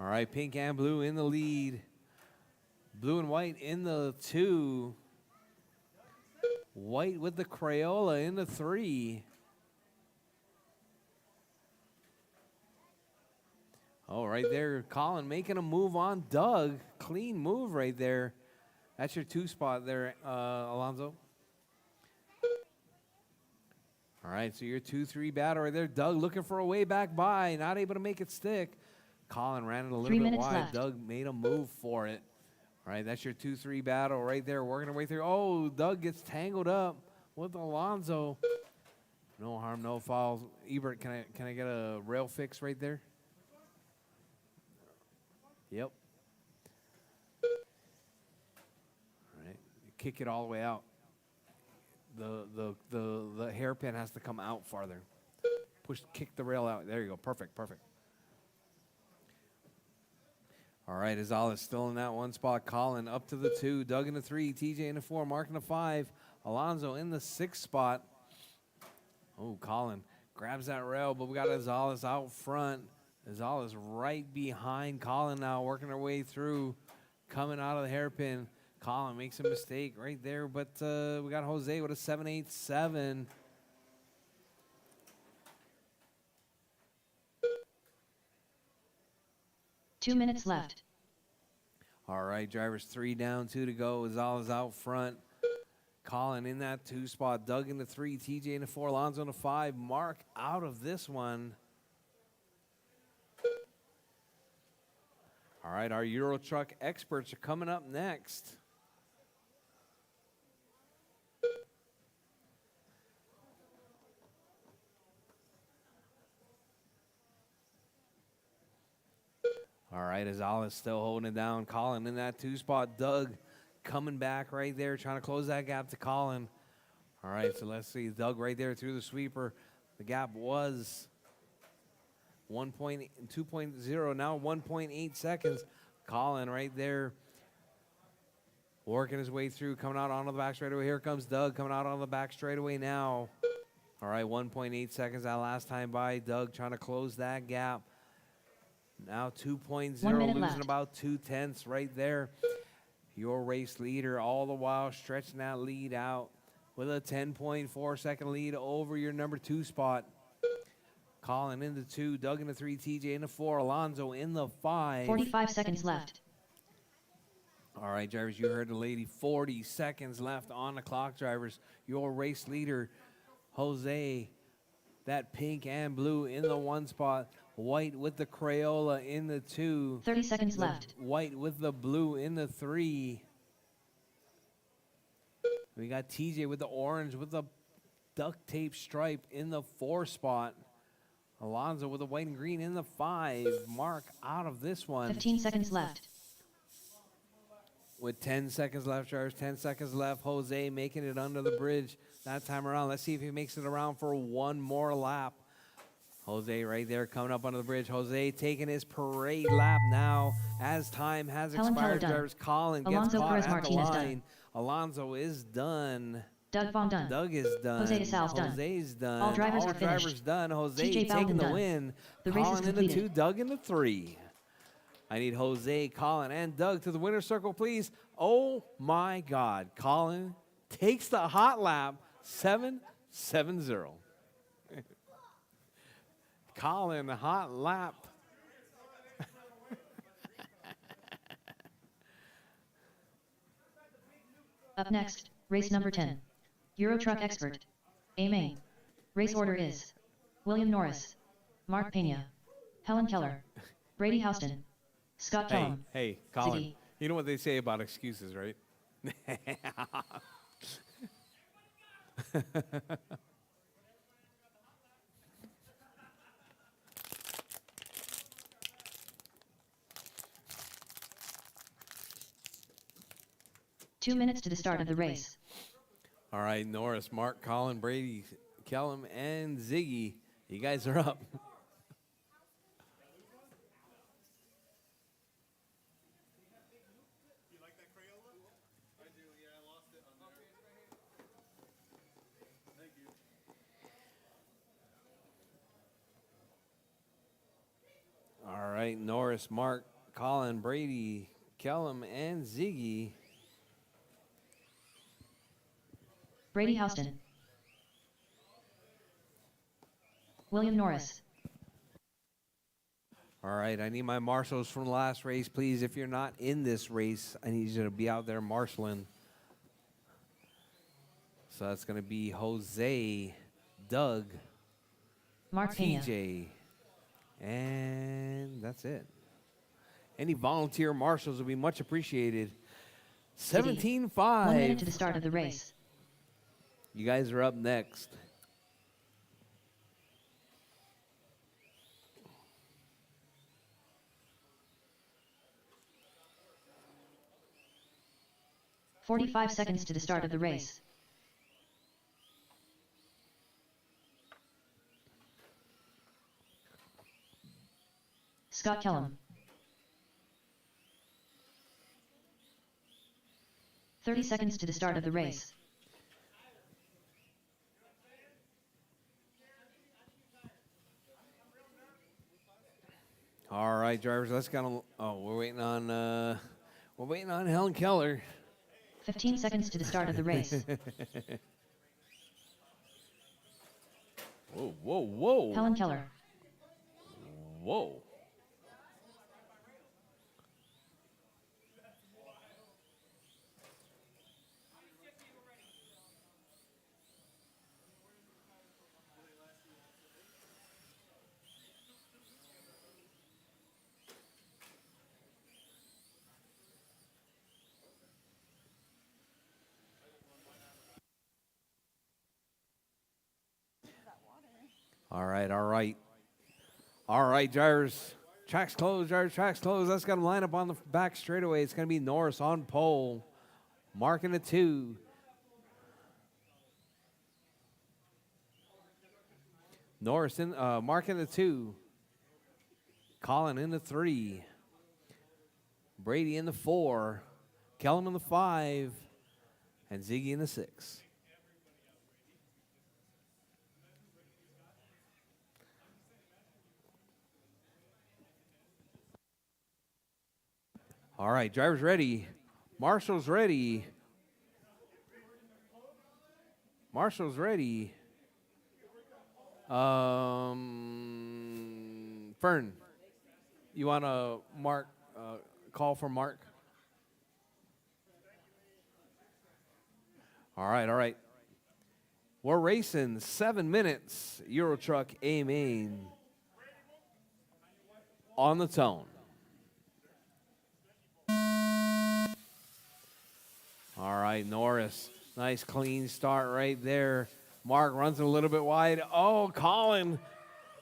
[SPEAKER 1] All right, pink and blue in the lead. Blue and white in the 2. White with the Crayola in the 3. Oh, right there, Colin making a move on Doug. Clean move right there. That's your 2 spot there, Alonzo. All right, so your 2-3 battle right there. Doug looking for a way back by, not able to make it stick. Colin ran it a little
[SPEAKER 2] 3
[SPEAKER 1] bit
[SPEAKER 2] minutes
[SPEAKER 1] wide.
[SPEAKER 2] left.
[SPEAKER 1] Doug made a move for it. All right, that's your 2-3 battle right there, working our way through. Oh, Doug gets tangled up with Alonzo. No harm, no foul. Ebert, can I get a rail fix right there? Yep. All right, kick it all the way out. The hairpin has to come out farther. Kick the rail out. There you go. Perfect, perfect. All right, Azal is still in that 1 spot. Colin up to the 2, Doug in the 3, TJ in the 4, Mark in the 5, Alonzo in the 6 spot. Oh, Colin grabs that rail, but we got Azal out front. Azal is right behind Colin now, working our way through, coming out of the hairpin. Colin makes a mistake right there, but we got Jose with a 7.87.
[SPEAKER 2] Two minutes left.
[SPEAKER 1] All right, drivers 3 down, 2 to go. Azal is out front. Colin in that 2 spot. Doug in the 3, TJ in the 4, Alonzo in the 5. Mark out of this one. All right, our Rchq experts are coming up next. All right, Azal is still holding it down. Colin in that 2 spot. Doug coming back right there, trying to close that gap to Colin. All right, so let's see. Doug right there through the sweeper. The gap was 2.0, now 1.8 seconds. Colin right there working his way through, coming out onto the back straightaway. Here comes Doug coming out on the back straightaway now. All right, 1.8 seconds that last time by. Doug trying to close that gap. Now 2.0,
[SPEAKER 2] 1 minute
[SPEAKER 1] losing
[SPEAKER 2] left.
[SPEAKER 1] about 2/10 right there. Your race leader all the while stretching that lead out with a 10.4 second lead over your number 2 spot. Colin in the 2, Doug in the 3, TJ in the 4, Alonzo in the 5.
[SPEAKER 2] 45 seconds left.
[SPEAKER 1] All right, drivers, you heard the lady. 40 seconds left on the clock, drivers. Your race leader, Jose, that pink and blue in the 1 spot. White with the Crayola in the 2.
[SPEAKER 2] 30 seconds left.
[SPEAKER 1] White with the blue in the 3. We got TJ with the orange with the duct tape stripe in the 4 spot. Alonzo with the white and green in the 5. Mark out of this one.
[SPEAKER 2] 15 seconds left.
[SPEAKER 1] With 10 seconds left, drivers, 10 seconds left. Jose making it under the bridge that time around. Let's see if he makes it around for 1 more lap. Jose right there coming up under the bridge. Jose taking his parade lap now as time has
[SPEAKER 2] Helen Keller
[SPEAKER 1] expired.
[SPEAKER 2] done.
[SPEAKER 1] Drivers, Colin gets
[SPEAKER 2] Alonso
[SPEAKER 1] caught
[SPEAKER 2] Perez
[SPEAKER 1] at the
[SPEAKER 2] Martinez done.
[SPEAKER 1] line. Alonzo is done.
[SPEAKER 2] Doug Von done.
[SPEAKER 1] Doug is done.
[SPEAKER 2] Jose DeSal's done.
[SPEAKER 1] Jose's done.
[SPEAKER 2] All drivers are
[SPEAKER 1] drivers
[SPEAKER 2] finished.
[SPEAKER 1] done. Jose
[SPEAKER 2] TJ
[SPEAKER 1] taking
[SPEAKER 2] Bowden
[SPEAKER 1] the
[SPEAKER 2] done.
[SPEAKER 1] win.
[SPEAKER 2] The race is
[SPEAKER 1] Colin in the 2,
[SPEAKER 2] completed.
[SPEAKER 1] Doug in the 3. I need Jose, Colin, and Doug to the winner's circle, please. Oh, my God. Colin takes the hot lap, 7-7-0. Colin, hot lap.
[SPEAKER 2] Up next, race number 10. Rchq expert. A main. Race order is William Norris, Mark Pena, Helen Keller, Brady Houston, Scott Kellum.
[SPEAKER 1] Hey, Colin.
[SPEAKER 2] Ziggy.
[SPEAKER 1] You know what they say about excuses, right?
[SPEAKER 2] 2 minutes to the start of the race.
[SPEAKER 1] All right, Norris, Mark, Colin, Brady, Kellum, and Ziggy. You guys are up. All right, Norris, Mark, Colin, Brady, Kellum, and Ziggy.
[SPEAKER 2] Brady Houston. William Norris.
[SPEAKER 1] All right, I need my marshals from the last race, please. If you're not in this race, I need you to be out there marshaling. So that's going to be Jose, Doug,
[SPEAKER 2] Mark Pena.
[SPEAKER 1] TJ, and that's it. Any volunteer marshals would be much appreciated. 17-5.
[SPEAKER 2] 1 minute to the start of the race.
[SPEAKER 1] You guys are up next.
[SPEAKER 2] "45 seconds to the start of the race. Scott Kellum. 30 seconds to the start of the race.
[SPEAKER 1] All right, drivers, let's go. Oh, we're waiting on Helen Keller.
[SPEAKER 2] 15 seconds to the start of the race.
[SPEAKER 1] Whoa, whoa, whoa.
[SPEAKER 2] Helen Keller.
[SPEAKER 1] Whoa. All right, all right. All right, drivers. Track's closed, drivers, track's closed. Let's get them line up on the back straightaway. It's going to be Norris on pole. Mark in the 2. Norris in, Mark in the 2. Colin in the 3. Brady in the 4. Kellum in the 5. And Ziggy in the 6. All right, drivers ready. Marshall's ready. Marshall's ready. Fern, you want to mark, call for Mark? All right, all right. We're racing 7 minutes. Rchq A main on the tone. All right, Norris. Nice clean start right there. Mark runs a little bit wide. Oh, Colin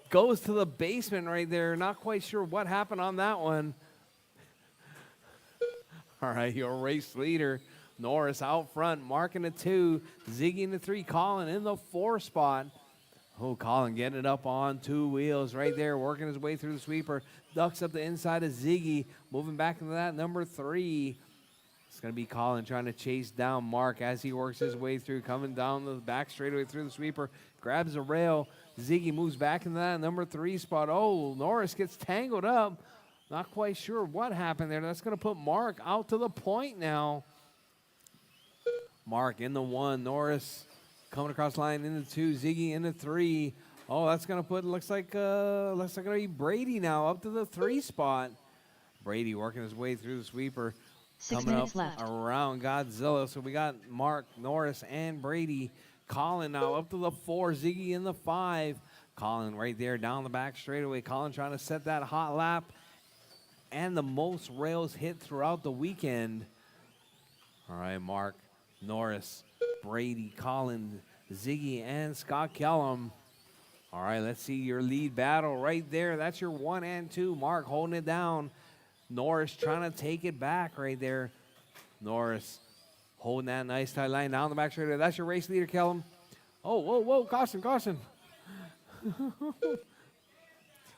[SPEAKER 1] goes to the basement right there. Not quite sure what happened on that one. All right, your race leader, Norris out front. Mark in the 2. Ziggy in the 3. Colin in the 4 spot. Oh, Colin getting it up on 2 wheels right there, working his way through the sweeper. Ducks up the inside of Ziggy. Moving back into that number 3. It's going to be Colin trying to chase down Mark as he works his way through, coming down the back straightaway through the sweeper, grabs a rail. Ziggy moves back into that number 3 spot. Oh, Norris gets tangled up. Not quite sure what happened there. That's going to put Mark out to the point now. Mark in the 1. Norris coming across the line in the 2. Ziggy in the 3. Oh, that's going to put, looks like going to be Brady now up to the 3 spot. Brady working his way through the sweeper.
[SPEAKER 2] 6
[SPEAKER 1] Coming
[SPEAKER 2] minutes
[SPEAKER 1] up
[SPEAKER 2] left.
[SPEAKER 1] around Godzilla. So we got Mark, Norris, and Brady. Colin now up to the 4. Ziggy in the 5. Colin right there down the back straightaway. Colin trying to set that hot lap. And the most rails hit throughout the weekend. All right, Mark, Norris, Brady, Colin, Ziggy, and Scott Kellum. All right, let's see your lead battle right there. That's your 1 and 2. Mark holding it down. Norris trying to take it back right there. Norris holding that nice tight line down the back straightaway. That's your race leader, Kellum. Oh, whoa, whoa, caution, caution.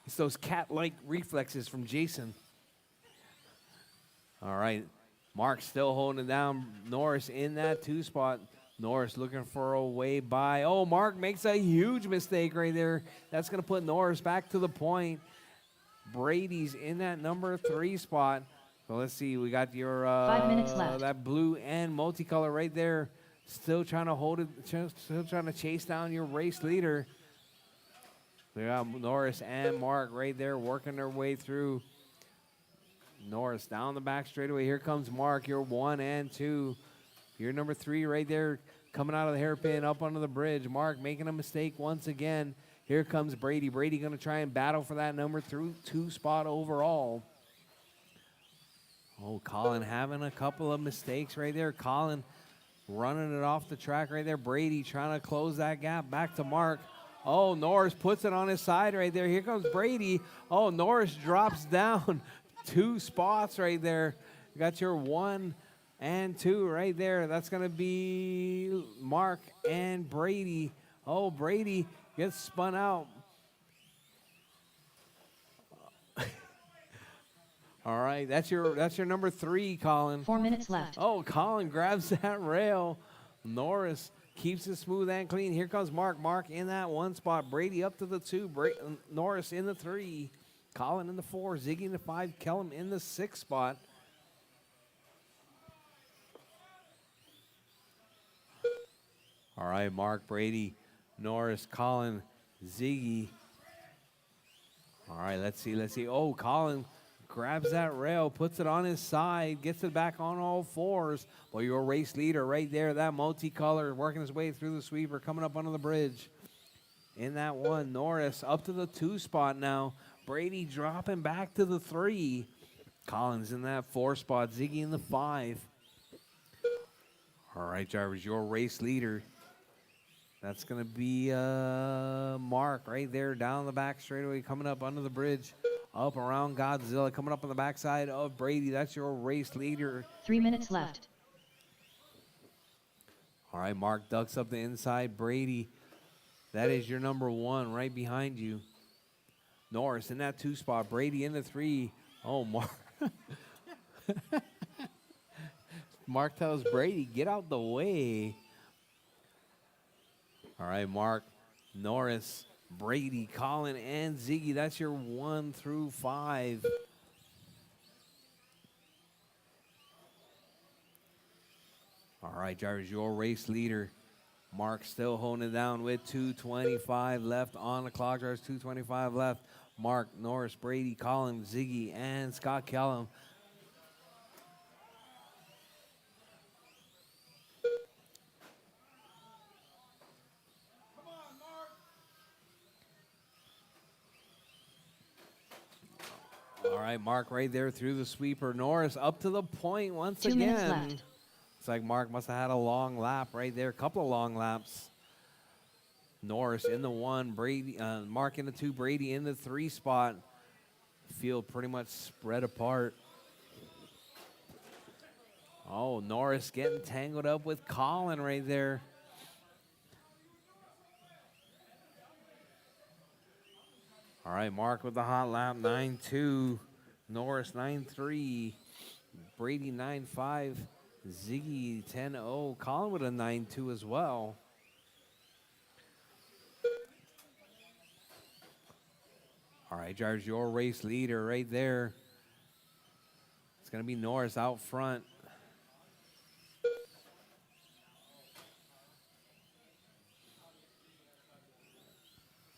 [SPEAKER 1] It's those cat-like reflexes from Jason. All right, Mark still holding it down. Norris in that 2 spot. Norris looking for a way by. Oh, Mark makes a huge mistake right there. That's going to put Norris back to the point. Brady's in that number 3 spot. So let's see. We got your
[SPEAKER 2] 5 minutes left.
[SPEAKER 1] that blue and multicolor right there. Still trying to hold it. Still trying to chase down your race leader. We got Norris and Mark right there working their way through. Norris down the back straightaway. Here comes Mark. You're 1 and 2. You're number 3 right there coming out of the hairpin up onto the bridge. Mark making a mistake once again. Here comes Brady. Brady going to try and battle for that number 2 spot overall. Oh, Colin having a couple of mistakes right there. Colin running it off the track right there. Brady trying to close that gap. Back to Mark. Oh, Norris puts it on his side right there. Here comes Brady. Oh, Norris drops down 2 spots right there. You got your 1 and 2 right there. That's going to be Mark and Brady. Oh, Brady gets spun out. All right, that's your number 3, Colin.
[SPEAKER 2] 4 minutes left.
[SPEAKER 1] Oh, Colin grabs that rail. Norris keeps it smooth and clean. Here comes Mark. Mark in that 1 spot. Brady up to the 2. Norris in the 3. Colin in the 4. Ziggy in the 5. Kellum in the 6 spot. All right, Mark, Brady, Norris, Colin, Ziggy. All right, let's see. Oh, Colin grabs that rail, puts it on his side, gets it back on all 4s. Well, your race leader right there, that multicolor, working his way through the sweeper, coming up under the bridge. In that 1, Norris up to the 2 spot now. Brady dropping back to the 3. Collins in that 4 spot. Ziggy in the 5. All right, drivers, your race leader. That's going to be Mark right there down the back straightaway, coming up under the bridge. Up around Godzilla, coming up on the backside of Brady. That's your race leader.
[SPEAKER 2] 3 minutes left.
[SPEAKER 1] All right, Mark ducks up the inside. Brady, that is your number 1 right behind you. Norris in that 2 spot. Brady in the 3. Oh, Mark. Mark tells Brady, get out the way. All right, Mark, Norris, Brady, Colin, and Ziggy. That's your 1 through 5. All right, drivers, your race leader. Mark still holding it down with 2:25 left on the clock. Drivers, 2:25 left. Mark, Norris, Brady, Colin, Ziggy, and Scott Kellum. All right, Mark right there through the sweeper. Norris up to the point once
[SPEAKER 2] 2
[SPEAKER 1] again.
[SPEAKER 2] minutes left.
[SPEAKER 1] Looks like Mark must have had a long lap right there. A couple of long laps. Norris in the 1, Brady, Mark in the 2, Brady in the 3 spot. Field pretty much spread apart. Oh, Norris getting tangled up with Colin right there. All right, Mark with the hot lap, 9.2. Norris, 9.3. Brady, 9.5. Ziggy, 10.0. Colin with a 9.2 as well. All right, drivers, your race leader right there. It's going to be Norris out front.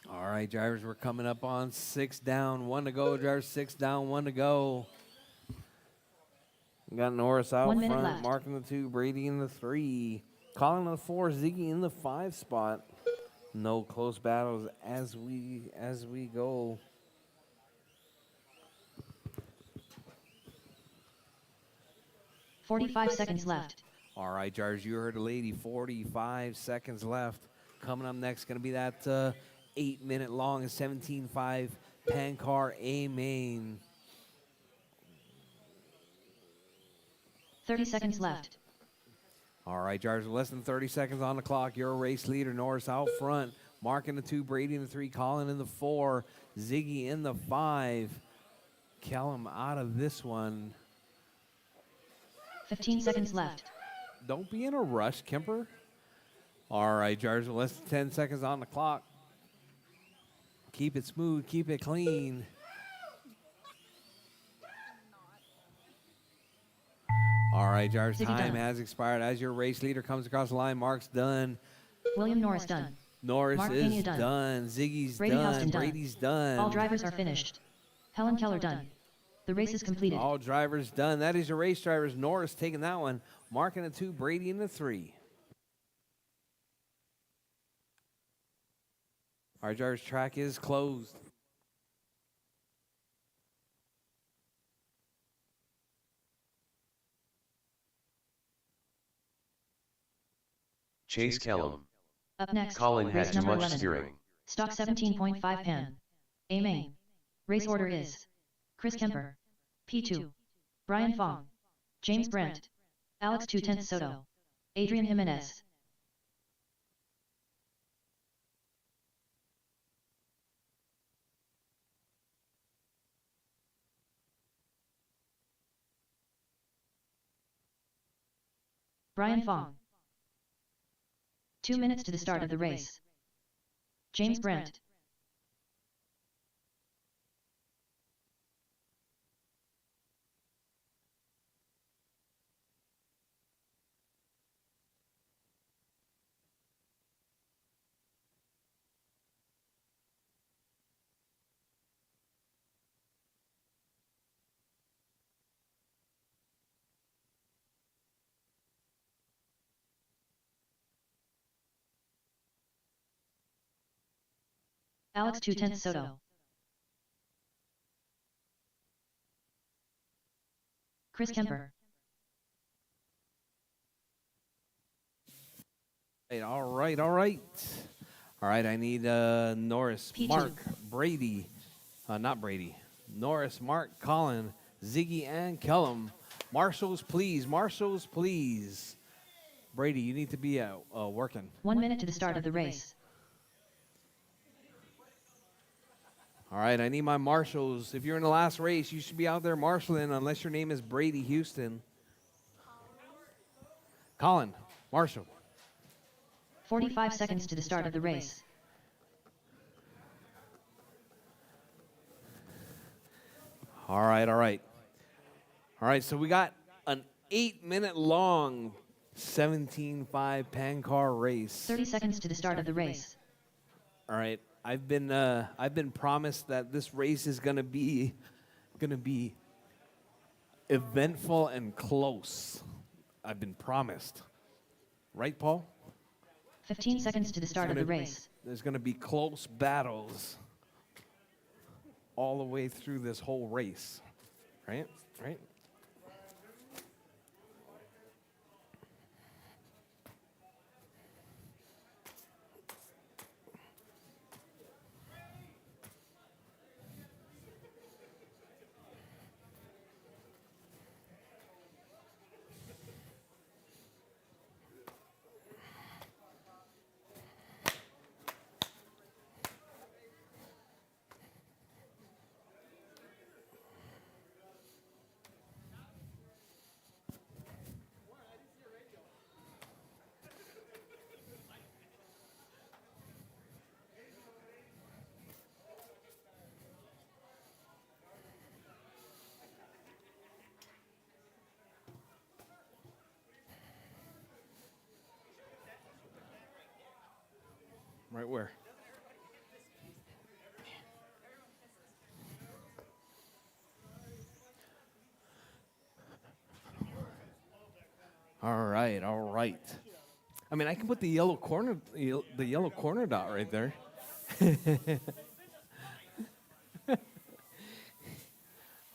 [SPEAKER 1] All right, drivers, we're coming up on 6 down, 1 to go. Drivers, 6 down, 1 to go. We got Norris out
[SPEAKER 2] 1 minute
[SPEAKER 1] front,
[SPEAKER 2] left.
[SPEAKER 1] Mark in the 2, Brady in the 3. Colin in the 4, Ziggy in the 5 spot. No close battles as we go.
[SPEAKER 2] Forty-five seconds left.
[SPEAKER 1] All right, drivers, you heard the lady. 45 seconds left. Coming up next, going to be that 8-minute long 17.5 Pancar A main.
[SPEAKER 2] 30 seconds left.
[SPEAKER 1] All right, drivers, less than 30 seconds on the clock. Your race leader, Norris out front. Mark in the 2, Brady in the 3, Colin in the 4, Ziggy in the 5. Kellum out of this one.
[SPEAKER 2] 15 seconds left.
[SPEAKER 1] Don't be in a rush, Kemper. All right, drivers, less than 10 seconds on the clock. Keep it smooth, keep it clean. All right, Jarvis,
[SPEAKER 2] Ziggy
[SPEAKER 1] time
[SPEAKER 2] done.
[SPEAKER 1] has expired. As your race leader comes across the line, Mark's done.
[SPEAKER 2] William Norris done.
[SPEAKER 1] Norris
[SPEAKER 2] Mark
[SPEAKER 1] is
[SPEAKER 2] Pena done.
[SPEAKER 1] done. Ziggy's
[SPEAKER 2] Brady
[SPEAKER 1] done.
[SPEAKER 2] Houston done.
[SPEAKER 1] Brady's done.
[SPEAKER 2] All drivers are finished. Helen Keller done. The race is completed.
[SPEAKER 1] All drivers done. That is your race drivers. Norris taking that one. Mark in the 2, Brady in the 3. Our drivers' track is closed.
[SPEAKER 3] Chase Kellum.
[SPEAKER 2] Up next,
[SPEAKER 3] Colin
[SPEAKER 2] race
[SPEAKER 3] had too
[SPEAKER 2] number
[SPEAKER 3] much
[SPEAKER 2] 11.
[SPEAKER 3] steering.
[SPEAKER 2] Stock 17.5 pan. A main. Race order is Chris Kemper. P2. Brian Fong. James Brandt. Alex 2/10 Soto. Adrian Jimenez. Brian Fong. 2 minutes to the start of the race. James Brandt. Alex 2/10 Soto. Chris Kemper.
[SPEAKER 1] All right, all right. All right, I need Norris,
[SPEAKER 2] P2.
[SPEAKER 1] Mark, Brady. Not Brady. Norris, Mark, Colin, Ziggy, and Kellum. Marshals, please. Marshals, please. Brady, you need to be working.
[SPEAKER 2] 1 minute to the start of the race.
[SPEAKER 1] All right, I need my marshals. If you're in the last race, you should be out there marshaling unless your name is Brady Houston. Colin, marshal.
[SPEAKER 2] 45 seconds to the start of the race.
[SPEAKER 1] All right, all right. All right, so we got an 8-minute long 17.5 pan car race.
[SPEAKER 2] 30 seconds to the start of the race.
[SPEAKER 1] All right, I've been promised that this race is gonna be eventful and close. I've been promised, right, Paul?
[SPEAKER 2] 15 seconds to the start of the race.
[SPEAKER 1] There's gonna be close battles all the way through this whole race, right? Right. Right where? All right, all right. I mean, I can put the yellow corner dot right there.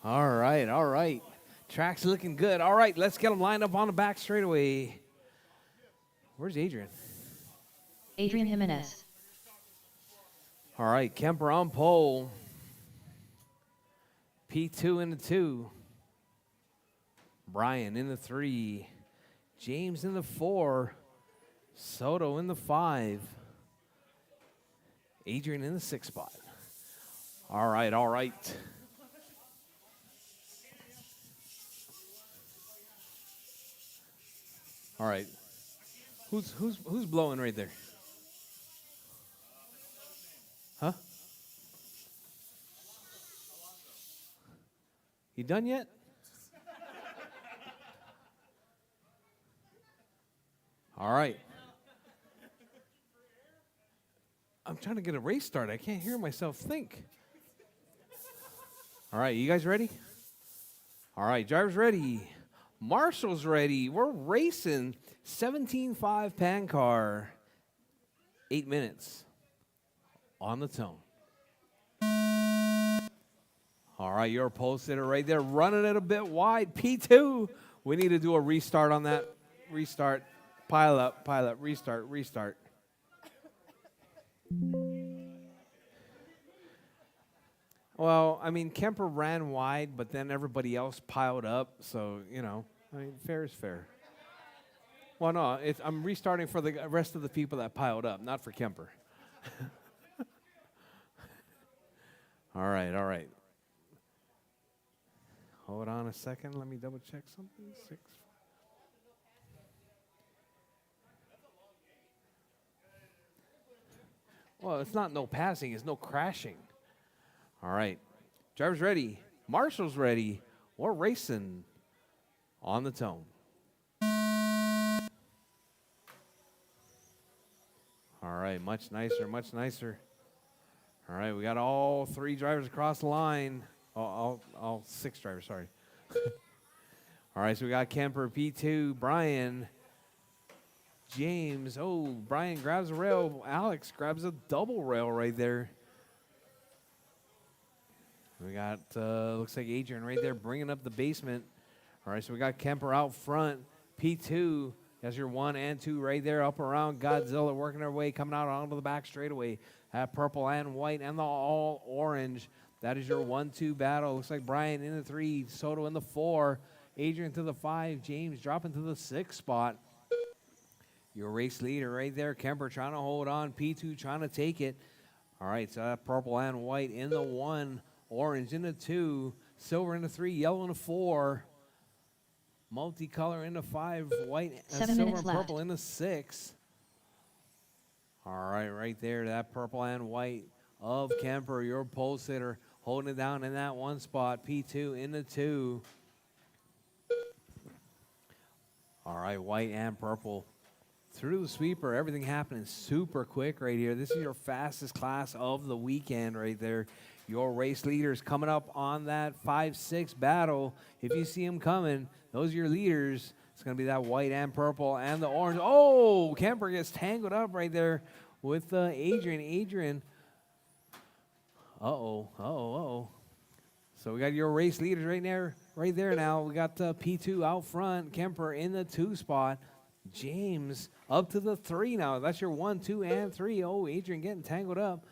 [SPEAKER 1] All right, all right. Track's looking good. All right, let's get them lined up on the back straightaway. Where's Adrian?
[SPEAKER 2] Adrian Jimenez.
[SPEAKER 1] All right, Kemper on pole. P2 in the 2. Brian in the 3. James in the 4. Soto in the 5. Adrian in the 6th spot. All right, all right. All right. Who's blowing right there? Huh? You done yet? All right. I'm trying to get a race start. I can't hear myself think. All right, you guys ready? All right, drivers ready. Marshall's ready. We're racing 17.5 pan car. 8 minutes on the tone. All right, your pole sitter right there, running it a bit wide. P2. We need to do a restart on that. Restart. Pile up, restart, restart. Well, I mean, Kemper ran wide, but then everybody else piled up. So, you know, I mean, fair is fair. Well, no, I'm restarting for the rest of the people that piled up, not for Kemper. All right, all right. Hold on a second. Let me double check something. 6. Well, it's not no passing. It's no crashing. All right. Drivers ready. Marshall's ready. We're racing on the tone. All right. Much nicer, much nicer. All right. We got all 3 drivers across the line. All 6 drivers, sorry. All right. So we got Kemper, P2, Brian, James. Oh, Brian grabs a rail. Alex grabs a double rail right there. We got, looks like Adrian right there bringing up the basement. All right, so we got Kemper out front. P2 has your 1 and 2 right there up around Godzilla, working their way, coming out onto the back straightaway. At purple and white and the all orange. That is your 1-2 battle. Looks like Brian in the 3, Soto in the 4, Adrian to the 5, James dropping to the 6 spot. Your race leader right there, Kemper trying to hold on, P2 trying to take it. All right, so that purple and white in the 1, orange in the 2, silver in the 3, yellow in the 4, multicolor in the 5, white,
[SPEAKER 2] 7
[SPEAKER 1] silver
[SPEAKER 2] minutes
[SPEAKER 1] and
[SPEAKER 2] left.
[SPEAKER 1] purple in the 6. All right, right there, that purple and white of Kemper, your pole sitter, holding it down in that 1 spot. P2 in the 2. All right, white and purple through the sweeper. Everything happening super quick right here. This is your fastest class of the weekend right there. Your race leaders coming up on that 5-6 battle. If you see them coming, those are your leaders. It's going to be that white and purple and the orange. Oh, Kemper gets tangled up right there with Adrian. Adrian. Uh-oh. So we got your race leaders right there now. We got P2 out front. Kemper in the 2 spot. James up to the 3 now. That's your 1, 2, and 3. Oh, Adrian getting tangled up.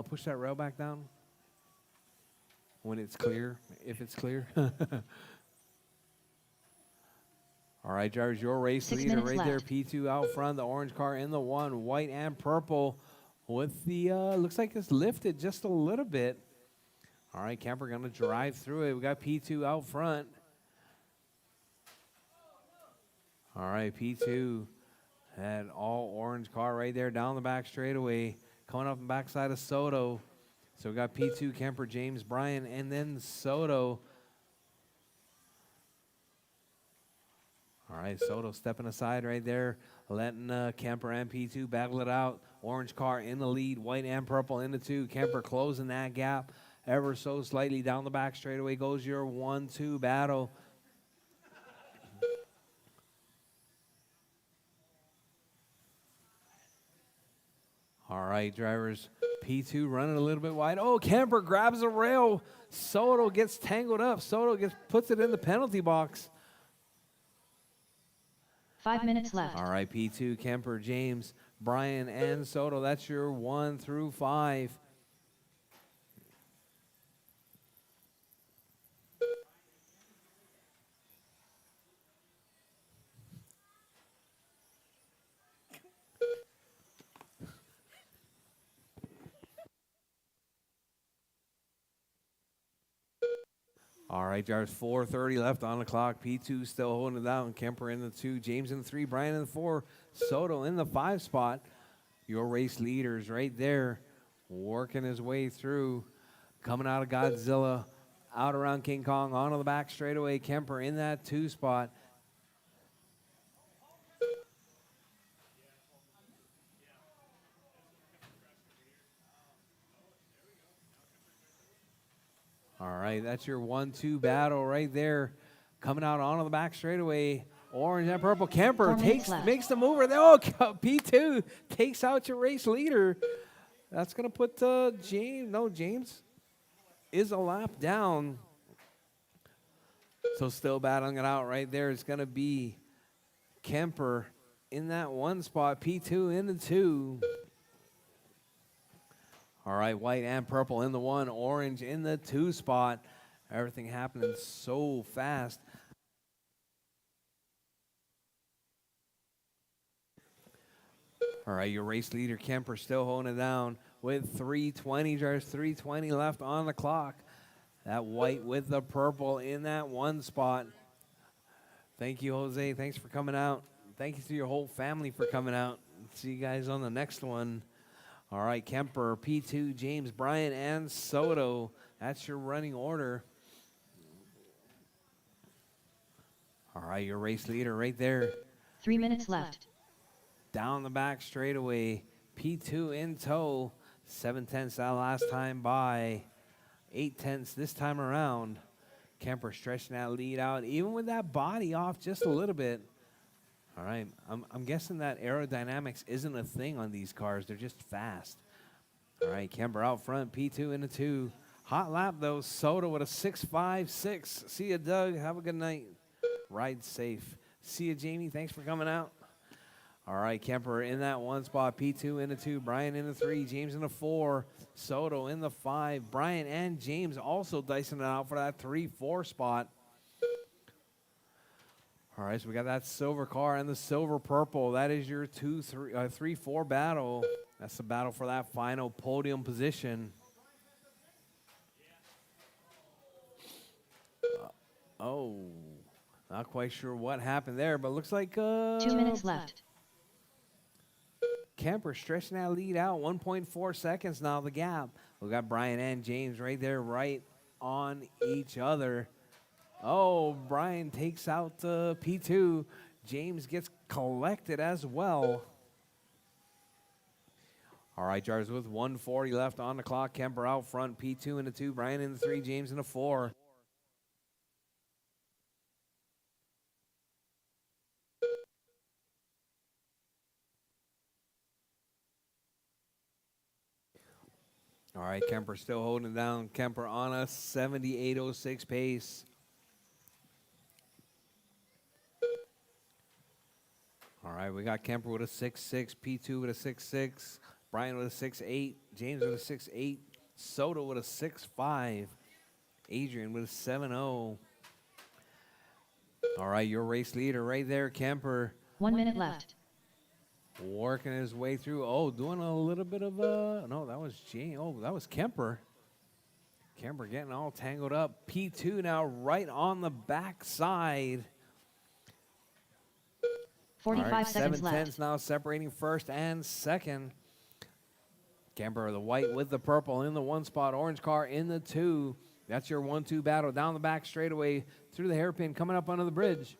[SPEAKER 1] Push that rail back down when it's clear, if it's clear. All right, drivers, your race
[SPEAKER 2] 6
[SPEAKER 1] leader
[SPEAKER 2] minutes
[SPEAKER 1] right there.
[SPEAKER 2] left.
[SPEAKER 1] P2 out front, the orange car in the 1, white and purple with the, looks like it's lifted just a little bit. All right, Kemper going to drive through it. We got P2 out front. All right, P2, that all orange car right there down the back straightaway, coming up the backside of Soto. So we got P2, Kemper, James, Brian, and then Soto. All right, Soto stepping aside right there, letting Kemper and P2 battle it out. Orange car in the lead, white and purple in the 2. Kemper closing that gap ever so slightly down the back straightaway goes your 1-2 battle. All right, drivers, P2 running a little bit wide. Oh, Kemper grabs a rail. Soto gets tangled up. Soto puts it in the penalty box.
[SPEAKER 2] 5 minutes left.
[SPEAKER 1] All right, P2, Kemper, James, Brian, and Soto. That's your 1 through 5. All right, drivers, 4:30 left on the clock. P2 still holding it down. Kemper in the 2, James in the 3, Brian in the 4, Soto in the 5 spot. Your race leaders right there, working his way through, coming out of Godzilla, out around King Kong, onto the back straightaway. Kemper in that 2 spot. All right, that's your 1-2 battle right there. Coming out onto the back straightaway. Orange and purple. Kemper
[SPEAKER 2] 4 minutes left.
[SPEAKER 1] makes the mover. Oh, P2 takes out your race leader. That's going to put James. No, James is a lap down. So still battling it out right there. It's going to be Kemper in that one spot. P2 in the 2. All right, white and purple in the 1. Orange in the 2 spot. Everything happening so fast. All right, your race leader, Kemper, still holding it down with 3:20. There's 3:20 left on the clock. That white with the purple in that 1 spot. Thank you, Jose. Thanks for coming out. Thank you to your whole family for coming out. See you guys on the next one. All right, Kemper, P2, James, Bryan, and Soto. That's your running order. All right, your race leader right there.
[SPEAKER 2] 3 minutes left.
[SPEAKER 1] Down the back straightaway. P2 in tow. 7/10 that last time by. 8/10 this time around. Kemper stretching that lead out, even with that body off just a little bit. All right, I'm guessing that aerodynamics isn't a thing on these cars. They're just fast. All right, Kemper out front, P2 in the 2. Hot lap, though. Soto with a 6.56. See you, Doug. Have a good night. Ride safe. See you, Jamie. Thanks for coming out. All right, Kemper in that 1 spot. P2 in the 2. Bryan in the 3. James in the 4. Soto in the 5. Bryan and James also dicing it out for that 3-4 spot. All right, so we got that silver car and the silver purple. That is your 3-4 battle. That's the battle for that final podium position. Oh, not quite sure what happened there, but looks like
[SPEAKER 2] 2 minutes left.
[SPEAKER 1] Kemper stretching that lead out. 1.4 seconds now, the gap. We got Bryan and James right there, right on each other. Oh, Bryan takes out P2. James gets collected as well. All right, Jars, with 1:40 left on the clock. Kemper out front. P2 in the 2. Bryan in the 3. James in the 4. All right, Kemper still holding it down. Kemper on a 78.06 pace. All right, we got Kemper with a 6.6, P2 with a 6.6, Bryan with a 6.8, James with a 6.8, Soto with a 6.5, Adrian with a 7.0. All right, your race leader right there, Kemper.
[SPEAKER 2] 1 minute left.
[SPEAKER 1] Working his way through. Oh, doing a little bit of no, that was James. Oh, that was Kemper. Kemper getting all tangled up. P2 now right on the backside.
[SPEAKER 2] 45 seconds
[SPEAKER 1] 7/10
[SPEAKER 2] left.
[SPEAKER 1] now separating first and second. Kemper, the white with the purple in the 1 spot. Orange car in the 2. That's your 1-2 battle. Down the back straightaway through the hairpin, coming up under the bridge.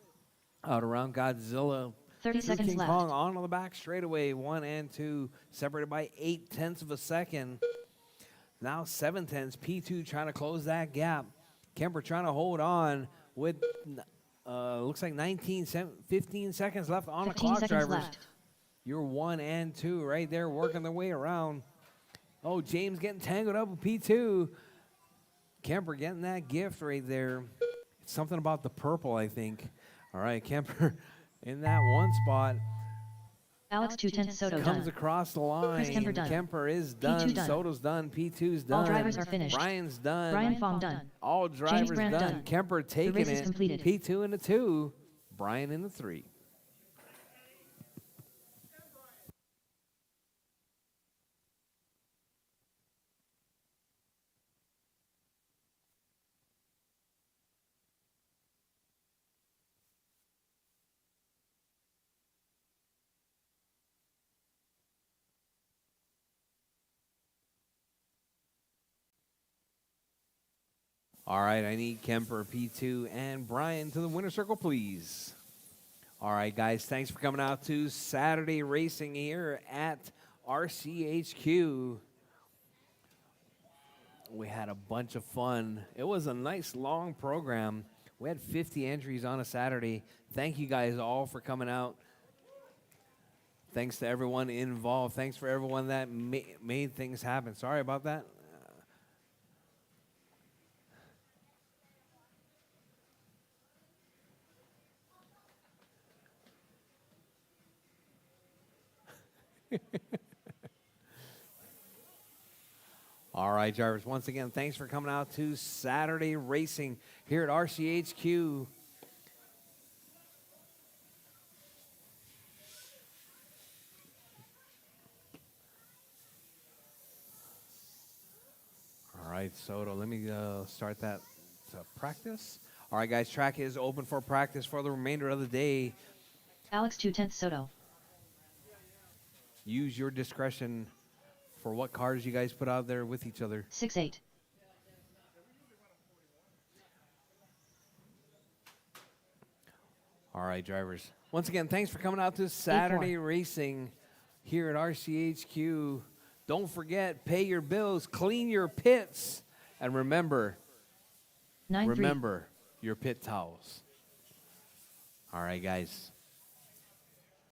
[SPEAKER 1] Out around Godzilla.
[SPEAKER 2] 30
[SPEAKER 1] Through
[SPEAKER 2] seconds
[SPEAKER 1] King
[SPEAKER 2] left.
[SPEAKER 1] Kong on the back straightaway, 1 and 2, separated by 0.8 of a second. Now 7/10. P2 trying to close that gap. Kemper trying to hold on with, looks like 15 seconds left on the
[SPEAKER 2] 15
[SPEAKER 1] clock,
[SPEAKER 2] seconds
[SPEAKER 1] drivers.
[SPEAKER 2] left.
[SPEAKER 1] You're 1 and 2 right there, working their way around. Oh, James getting tangled up with P2. Kemper getting that gift right there. It's something about the purple, I think. All right, Kemper in that 1 spot.
[SPEAKER 2] Alex 2/10 Soto
[SPEAKER 1] Comes
[SPEAKER 2] done.
[SPEAKER 1] across the line.
[SPEAKER 2] Kemper done.
[SPEAKER 1] Kemper is
[SPEAKER 2] P2
[SPEAKER 1] done.
[SPEAKER 2] done.
[SPEAKER 1] Soto's done. P2's done.
[SPEAKER 2] All drivers are finished.
[SPEAKER 1] Bryan's done.
[SPEAKER 2] Bryan Fong done.
[SPEAKER 1] All drivers
[SPEAKER 2] Brandt
[SPEAKER 1] done.
[SPEAKER 2] done.
[SPEAKER 1] Kemper taking
[SPEAKER 2] race is
[SPEAKER 1] it.
[SPEAKER 2] completed.
[SPEAKER 1] P2 in the 2. Bryan in the 3. All right, I need Kemper, P2, and Bryan to the winner's circle, please. All right, guys, thanks for coming out to Saturday Racing here at RCHQ. We had a bunch of fun. It was a nice long program. We had 50 entries on a Saturday. Thank you guys all for coming out. Thanks to everyone involved. Thanks for everyone that made things happen. Sorry about that. All right, Jarvis. Once again, thanks for coming out to Saturday Racing here at RCHQ. All right, Soto, let me start that to practice. All right, guys, track is open for practice for the remainder of the day.
[SPEAKER 2] Alex 2/10 Soto.
[SPEAKER 1] Use your discretion for what cars you guys put out there with each other.
[SPEAKER 2] 6-8.
[SPEAKER 1] All right, drivers. Once again, thanks for coming out to Saturday Racing here at RCHQ. Don't forget, pay your bills, clean your pits, and remember,
[SPEAKER 2] 9-3.
[SPEAKER 1] remember your pit towels. All right, guys.